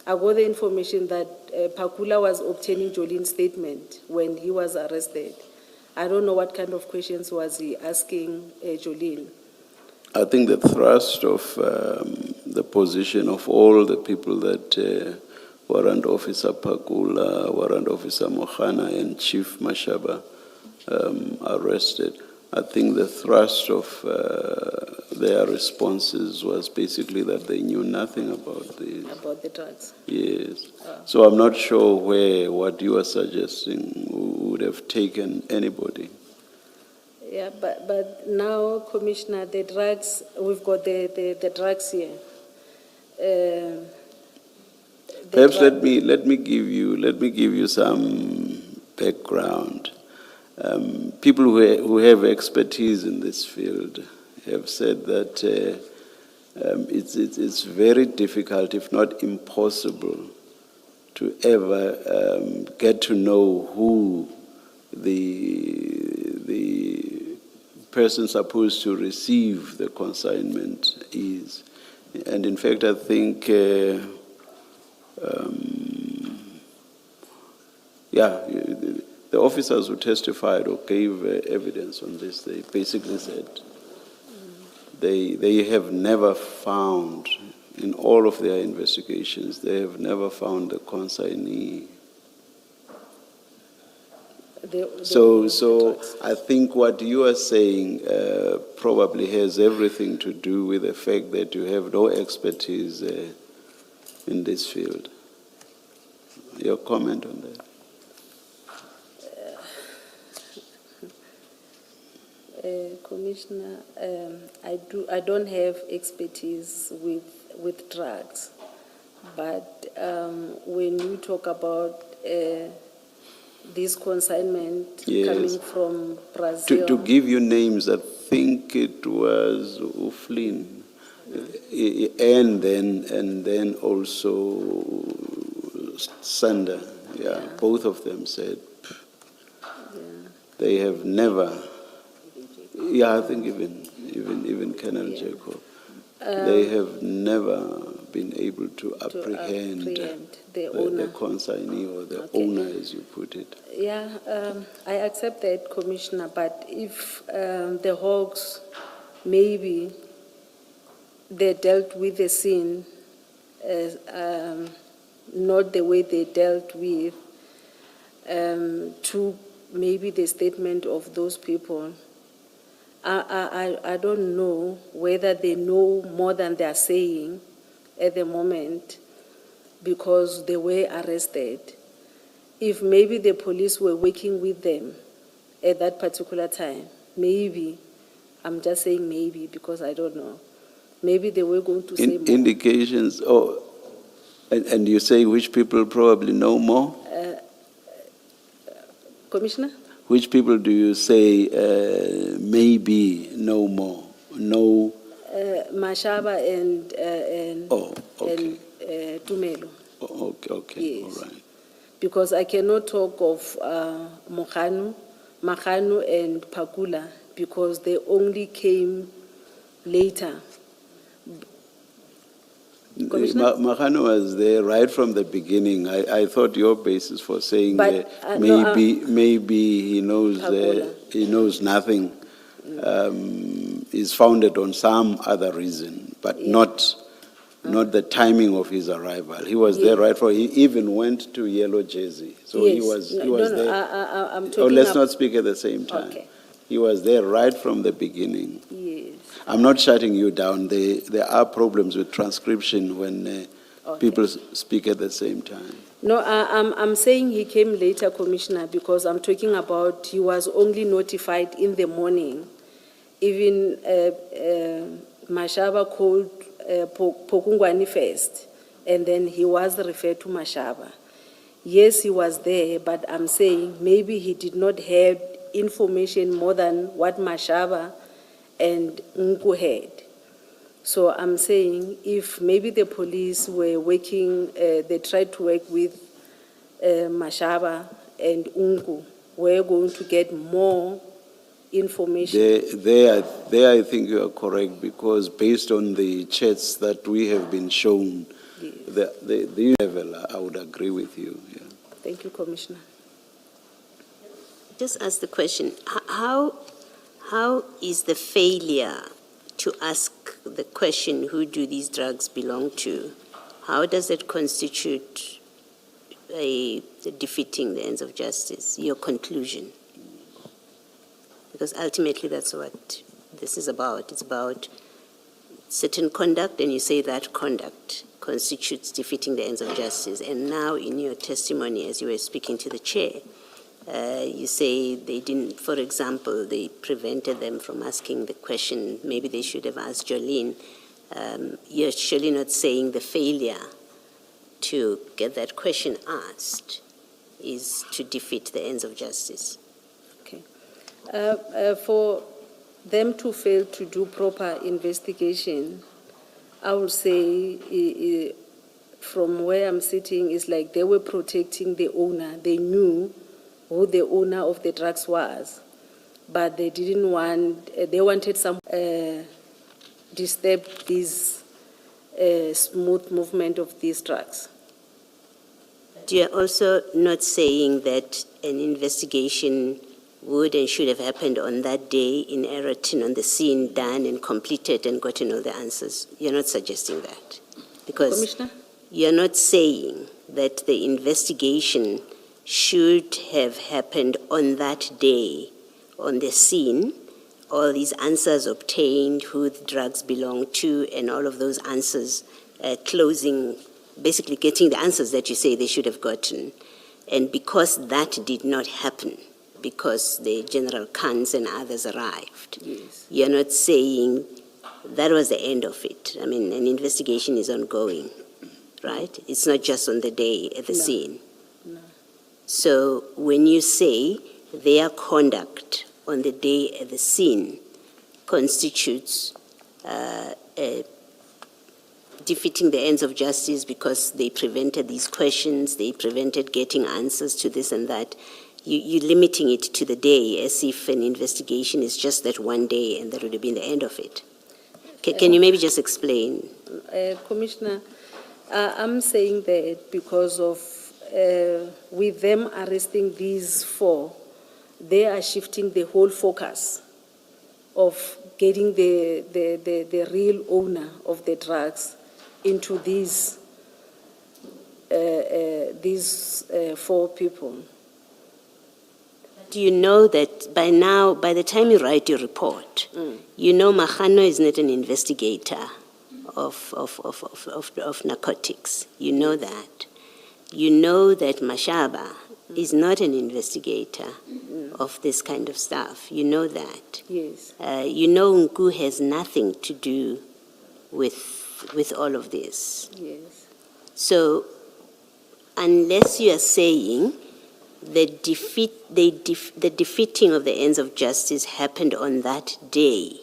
got the information that Pakula was obtaining Jolene's statement when he was arrested. I don't know what kind of questions was he asking Jolene. I think the thrust of the position of all the people that Warrant Officer Pakula, Warrant Officer Mohana, and Chief Mashaba arrested, I think the thrust of their responses was basically that they knew nothing about this. About the drugs. Yes. So I'm not sure where what you are suggesting would have taken anybody. Yeah, but now, Commissioner, the drugs, we've got the drugs here. Perhaps let me give you some background. People who have expertise in this field have said that it's very difficult, if not impossible, to ever get to know who the person supposed to receive the consignment is. And in fact, I think, the officers who testified or gave evidence on this, they basically said they have never found, in all of their investigations, they have never found the consignee. So I think what you are saying probably has everything to do with the fact that you have no expertise in this field. Your comment on that? Commissioner, I don't have expertise with drugs, but when you talk about this consignment Yes. coming from Brazil. To give you names, I think it was Uflin, and then also Sander. Yeah, both of them said they have never. Yeah, I think even Colonel Jacob, they have never been able to apprehend the consignee or the owner, as you put it. Yeah, I accept that, Commissioner, but if the Hawks, maybe they dealt with the scene not the way they dealt with to maybe the statement of those people, I don't know whether they know more than they are saying at the moment because they were arrested. If maybe the police were working with them at that particular time, maybe, I'm just saying maybe because I don't know, maybe they were going to say more. Indications, and you say which people probably know more? Commissioner? Which people do you say maybe know more? No. Mashaba and Tumelo. Okay, Yes. all right. Because I cannot talk of Mahanu and Pakula because they only came later. Commissioner? Mahano was there right from the beginning. I thought your basis for saying But, maybe he knows he knows nothing is founded on some other reason, but not the timing of his arrival. He was there right from. He even went to Yellow Jersey, so he was there. I'm talking let's not speak at the same time. Okay. He was there right from the beginning. Yes. I'm not shutting you down. There are problems with transcription when people speak at the same time. No, I'm saying he came later, Commissioner, because I'm talking about he was only notified in the morning. Even Mashaba called Pokungwani first, and then he was referred to Mashaba. Yes, he was there, but I'm saying maybe he did not have information more than what Mashaba and Nku had. So I'm saying if maybe the police were working, they tried to work with Mashaba and Nku, we're going to get more information. There, I think you are correct, because based on the chats that we have been shown, Yes. the level, I would agree with you, yeah. Thank you, Commissioner. Just ask the question, how is the failure to ask the question, who do these drugs belong to, how does it constitute defeating the ends of justice, your conclusion? Because ultimately that's what this is about. It's about certain conduct, and you say that conduct constitutes defeating the ends of justice. And now in your testimony, as you were speaking to the chair, you say they didn't, for example, they prevented them from asking the question, maybe they should have asked Jolene. You're surely not saying the failure to get that question asked is to defeat the ends of justice. Okay. For them to fail to do proper investigation, I would say from where I'm sitting is like they were protecting the owner. They knew who the owner of the drugs was, but they didn't want, they wanted some disturb this smooth movement of these drugs. You're also not saying that an investigation would and should have happened on that day in Eraton, on the scene, done and completed and gotten all the answers. You're not suggesting that. Because Commissioner? you're not saying that the investigation should have happened on that day, on the scene, all these answers obtained, who the drugs belong to, and all of those answers closing, basically getting the answers that you say they should have gotten. And because that did not happen, because the General Khans and others arrived, Yes. you're not saying that was the end of it. I mean, an investigation is ongoing, right? It's not just on the day at the No. scene. No. So when you say their conduct on the day at the scene constitutes defeating the ends of justice because they prevented these questions, they prevented getting answers to this and that, you're limiting it to the day as if an investigation is just that one day and that would have been the end of it. Can you maybe just explain? Commissioner, I'm saying that because of, with them arresting these four, they are shifting the whole focus of getting the real owner of the drugs into these four people. Do you know that by now, by the time you write your report, you know Mahano is not an investigator of narcotics. You know that. You know that Mashaba is not an investigator of this kind of stuff. You know that. Yes. You know Nku has nothing to do with all of this. Yes. So unless you are saying the defeating of the ends of justice happened on that day,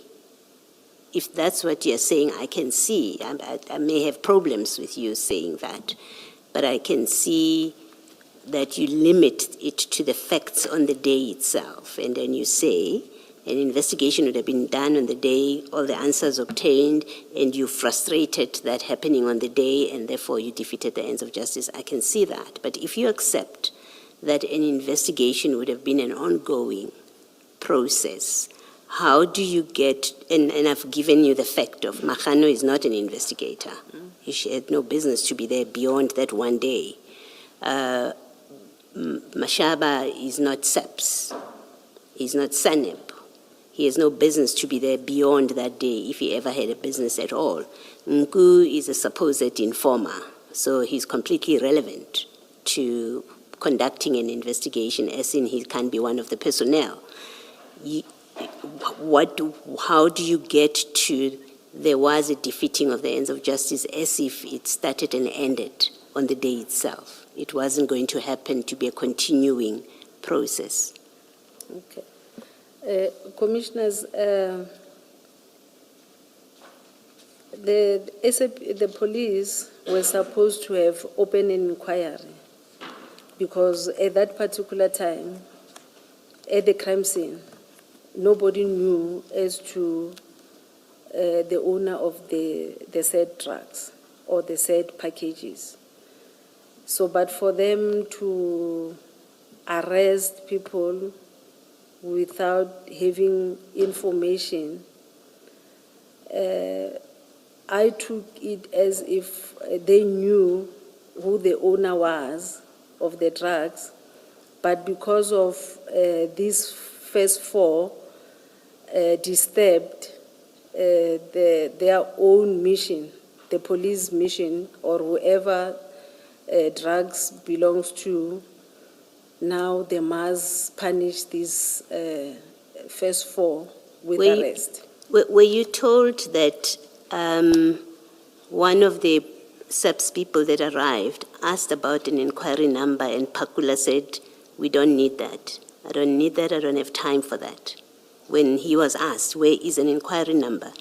if that's what you're saying, I can see. I may have problems with you saying that, but I can see that you limit it to the facts on the day itself. And then you say an investigation would have been done on the day, all the answers obtained, and you frustrated that happening on the day, and therefore you defeated the ends of justice. I can see that. But if you accept that an investigation would have been an ongoing process, how do you get, and I've given you the fact of Mahano is not an investigator. He had no business to be there beyond that one day. Mashaba is not SEPS. He's not SANEP. He has no business to be there beyond that day if he ever had a business at all. Nku is a supposed informer, so he's completely irrelevant to conducting an investigation, as in he can't be one of the personnel. How do you get to there was a defeating of the ends of justice as if it started and ended on the day itself? It wasn't going to happen to be a continuing process. Okay. Commissioners, the police were supposed to have opened an inquiry because at that particular time, at the crime scene, nobody knew as to the owner of the said drugs or the said packages. So, but for them to arrest people without having information, I took it as if they knew who the owner was of the drugs, but because of these first four disturbed their own mission, the police mission, or whoever drugs belongs to, now they must punish these first four with Were you- arrest. Were you told that one of the SAPS people that arrived asked about an inquiry number and Pakula said, "We don't need that. I don't need that. I don't have time for that." When he was asked, where is an inquiry number?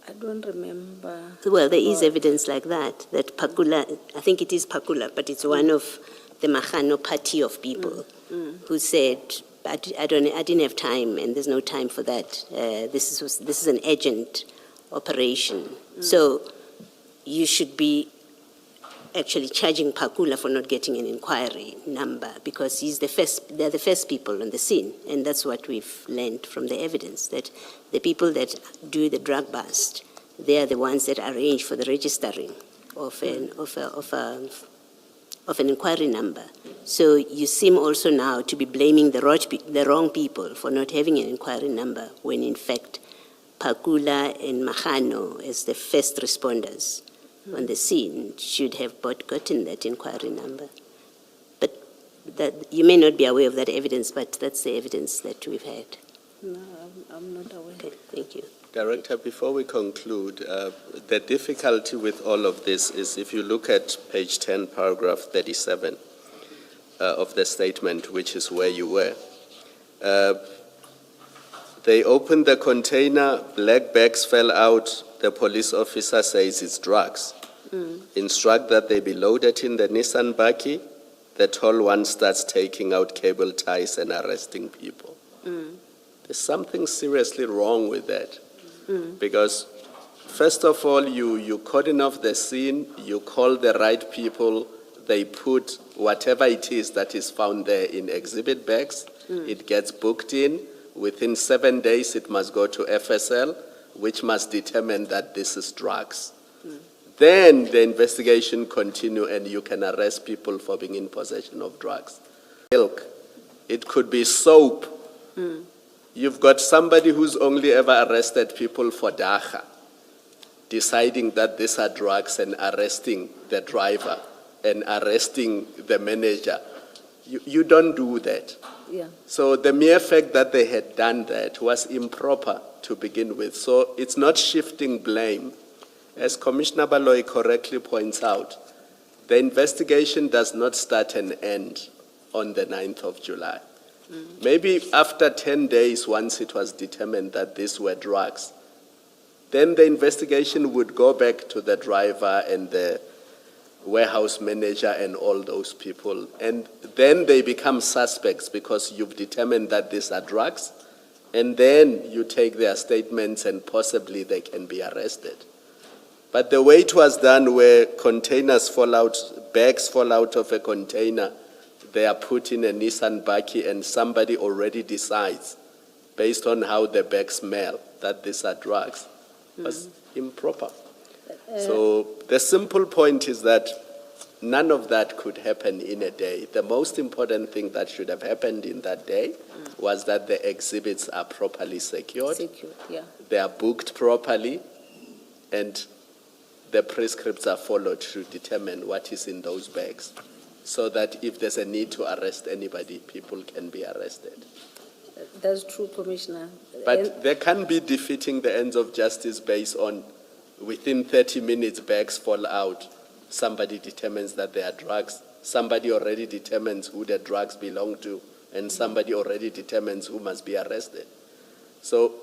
I don't remember. Well, there is evidence like that Pakula, I think it is Pakula, but it's one of the Mahano party of people who said, I didn't have time and there's no time for that. This is an urgent operation. So you should be actually charging Pakula for not getting an inquiry number because they're the first people on the scene. And that's what we've learned from the evidence, that the people that do the drug bust, they are the ones that arrange for the registering of an inquiry number. So you seem also now to be blaming the wrong people for not having an inquiry number, when in fact Pakula and Mahano, as the first responders on the scene, should have gotten that inquiry number. But that you may not be aware of that evidence, but that's the evidence that we've had. No, I'm not aware. Okay, thank you. Director, before we conclude, the difficulty with all of this is if you look at page 10, paragraph 37 of the statement, which is where you were, they opened the container, black bags fell out, the police officer says it's drugs. Instruct that they be loaded in the Nissan Baki, the tall one starts taking out cable ties and arresting people. There's something seriously wrong with that. Because first of all, you cordon off the scene, you call the right people, they put whatever it is that is found there in exhibit bags, it gets booked in, within 7 days it must go to FSL, which must determine that this is drugs. Then the investigation continue and you can arrest people for being in possession of drugs. Milk, it could be soap. You've got somebody who's only ever arrested people for dacha, deciding that these are drugs and arresting the driver and arresting the manager. You don't do that. Yeah. So the mere fact that they had done that was improper to begin with. So it's not shifting blame. As Commissioner Baloy correctly points out, the investigation does not start and end on the 9th of July. Maybe after 10 days, once it was determined that these were drugs, then the investigation would go back to the driver and the warehouse manager and all those people. And then they become suspects because you've determined that these are drugs. And then you take their statements and possibly they can be arrested. But the way it was done, where containers fall out, bags fall out of a container, they are put in a Nissan Baki and somebody already decides, based on how the bags smell, that these are drugs, was improper. So the simple point is that none of that could happen in a day. The most important thing that should have happened in that day was that the exhibits are properly secured, Yeah. they are booked properly, and the prescripts are followed to determine what is in those bags, so that if there's a need to arrest anybody, people can be arrested. That's true, Commissioner. But there can be defeating the ends of justice based on within 30 minutes bags fall out, somebody determines that they are drugs, somebody already determines who the drugs belong to, and somebody already determines who must be arrested. So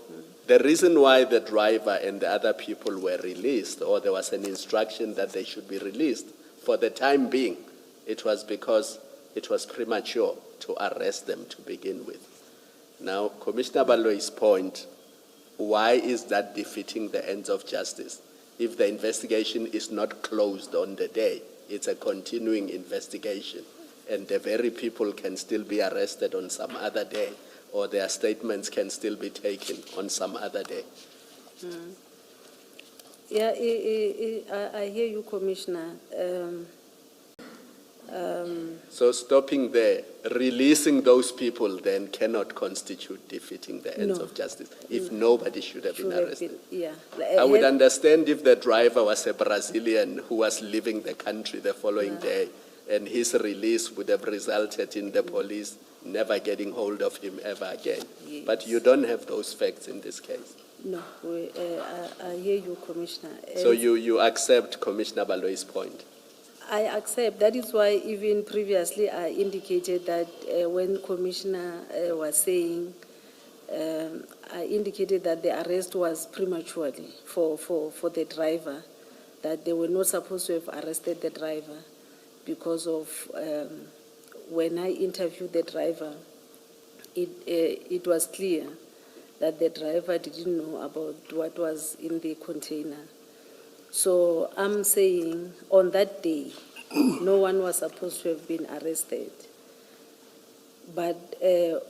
the reason why the driver and the other people were released, or there was an instruction that they should be released for the time being, it was because it was premature to arrest them to begin with. Now, Commissioner Baloy's point, why is that defeating the ends of justice? If the investigation is not closed on the day, it's a continuing investigation, and the very people can still be arrested on some other day, or their statements can still be taken on some other day. Yeah, I hear you, Commissioner. So stopping there, releasing those people then cannot constitute defeating the ends No. of justice, if nobody should have been Should have arrested. been- Yeah. I would understand if the driver was a Brazilian who was leaving the country the following day, and his release would have resulted in the police never getting hold of him ever again. But you don't have those facts in this case. No, I hear you, Commissioner. So And you accept Commissioner Baloy's point? I accept. That is why even previously I indicated that when Commissioner was saying, I indicated that the arrest was prematurely for the driver, that they were not supposed to have arrested the driver because of when I interviewed the driver, it was clear that the driver didn't know about what was in the container. So I'm saying on that day, no one was supposed to have been arrested. But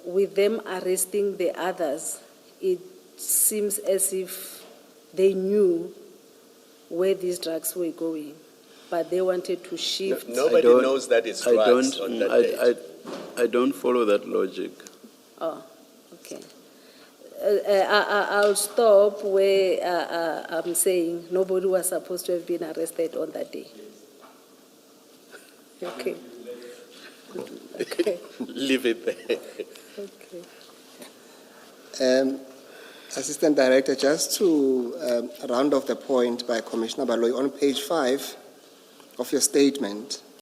with them arresting the others, it seems as if they knew where these drugs were going, but they wanted to shift. Nobody don't- knows that it's I drugs don't, on that day. I don't follow that logic. Oh, okay. I'll stop where I'm saying nobody was supposed to have been arrested on that day. Okay. Okay. Leave it there. Okay. Assistant Director, just to round off the point by Commissioner Baloy, on page 5 of your statement,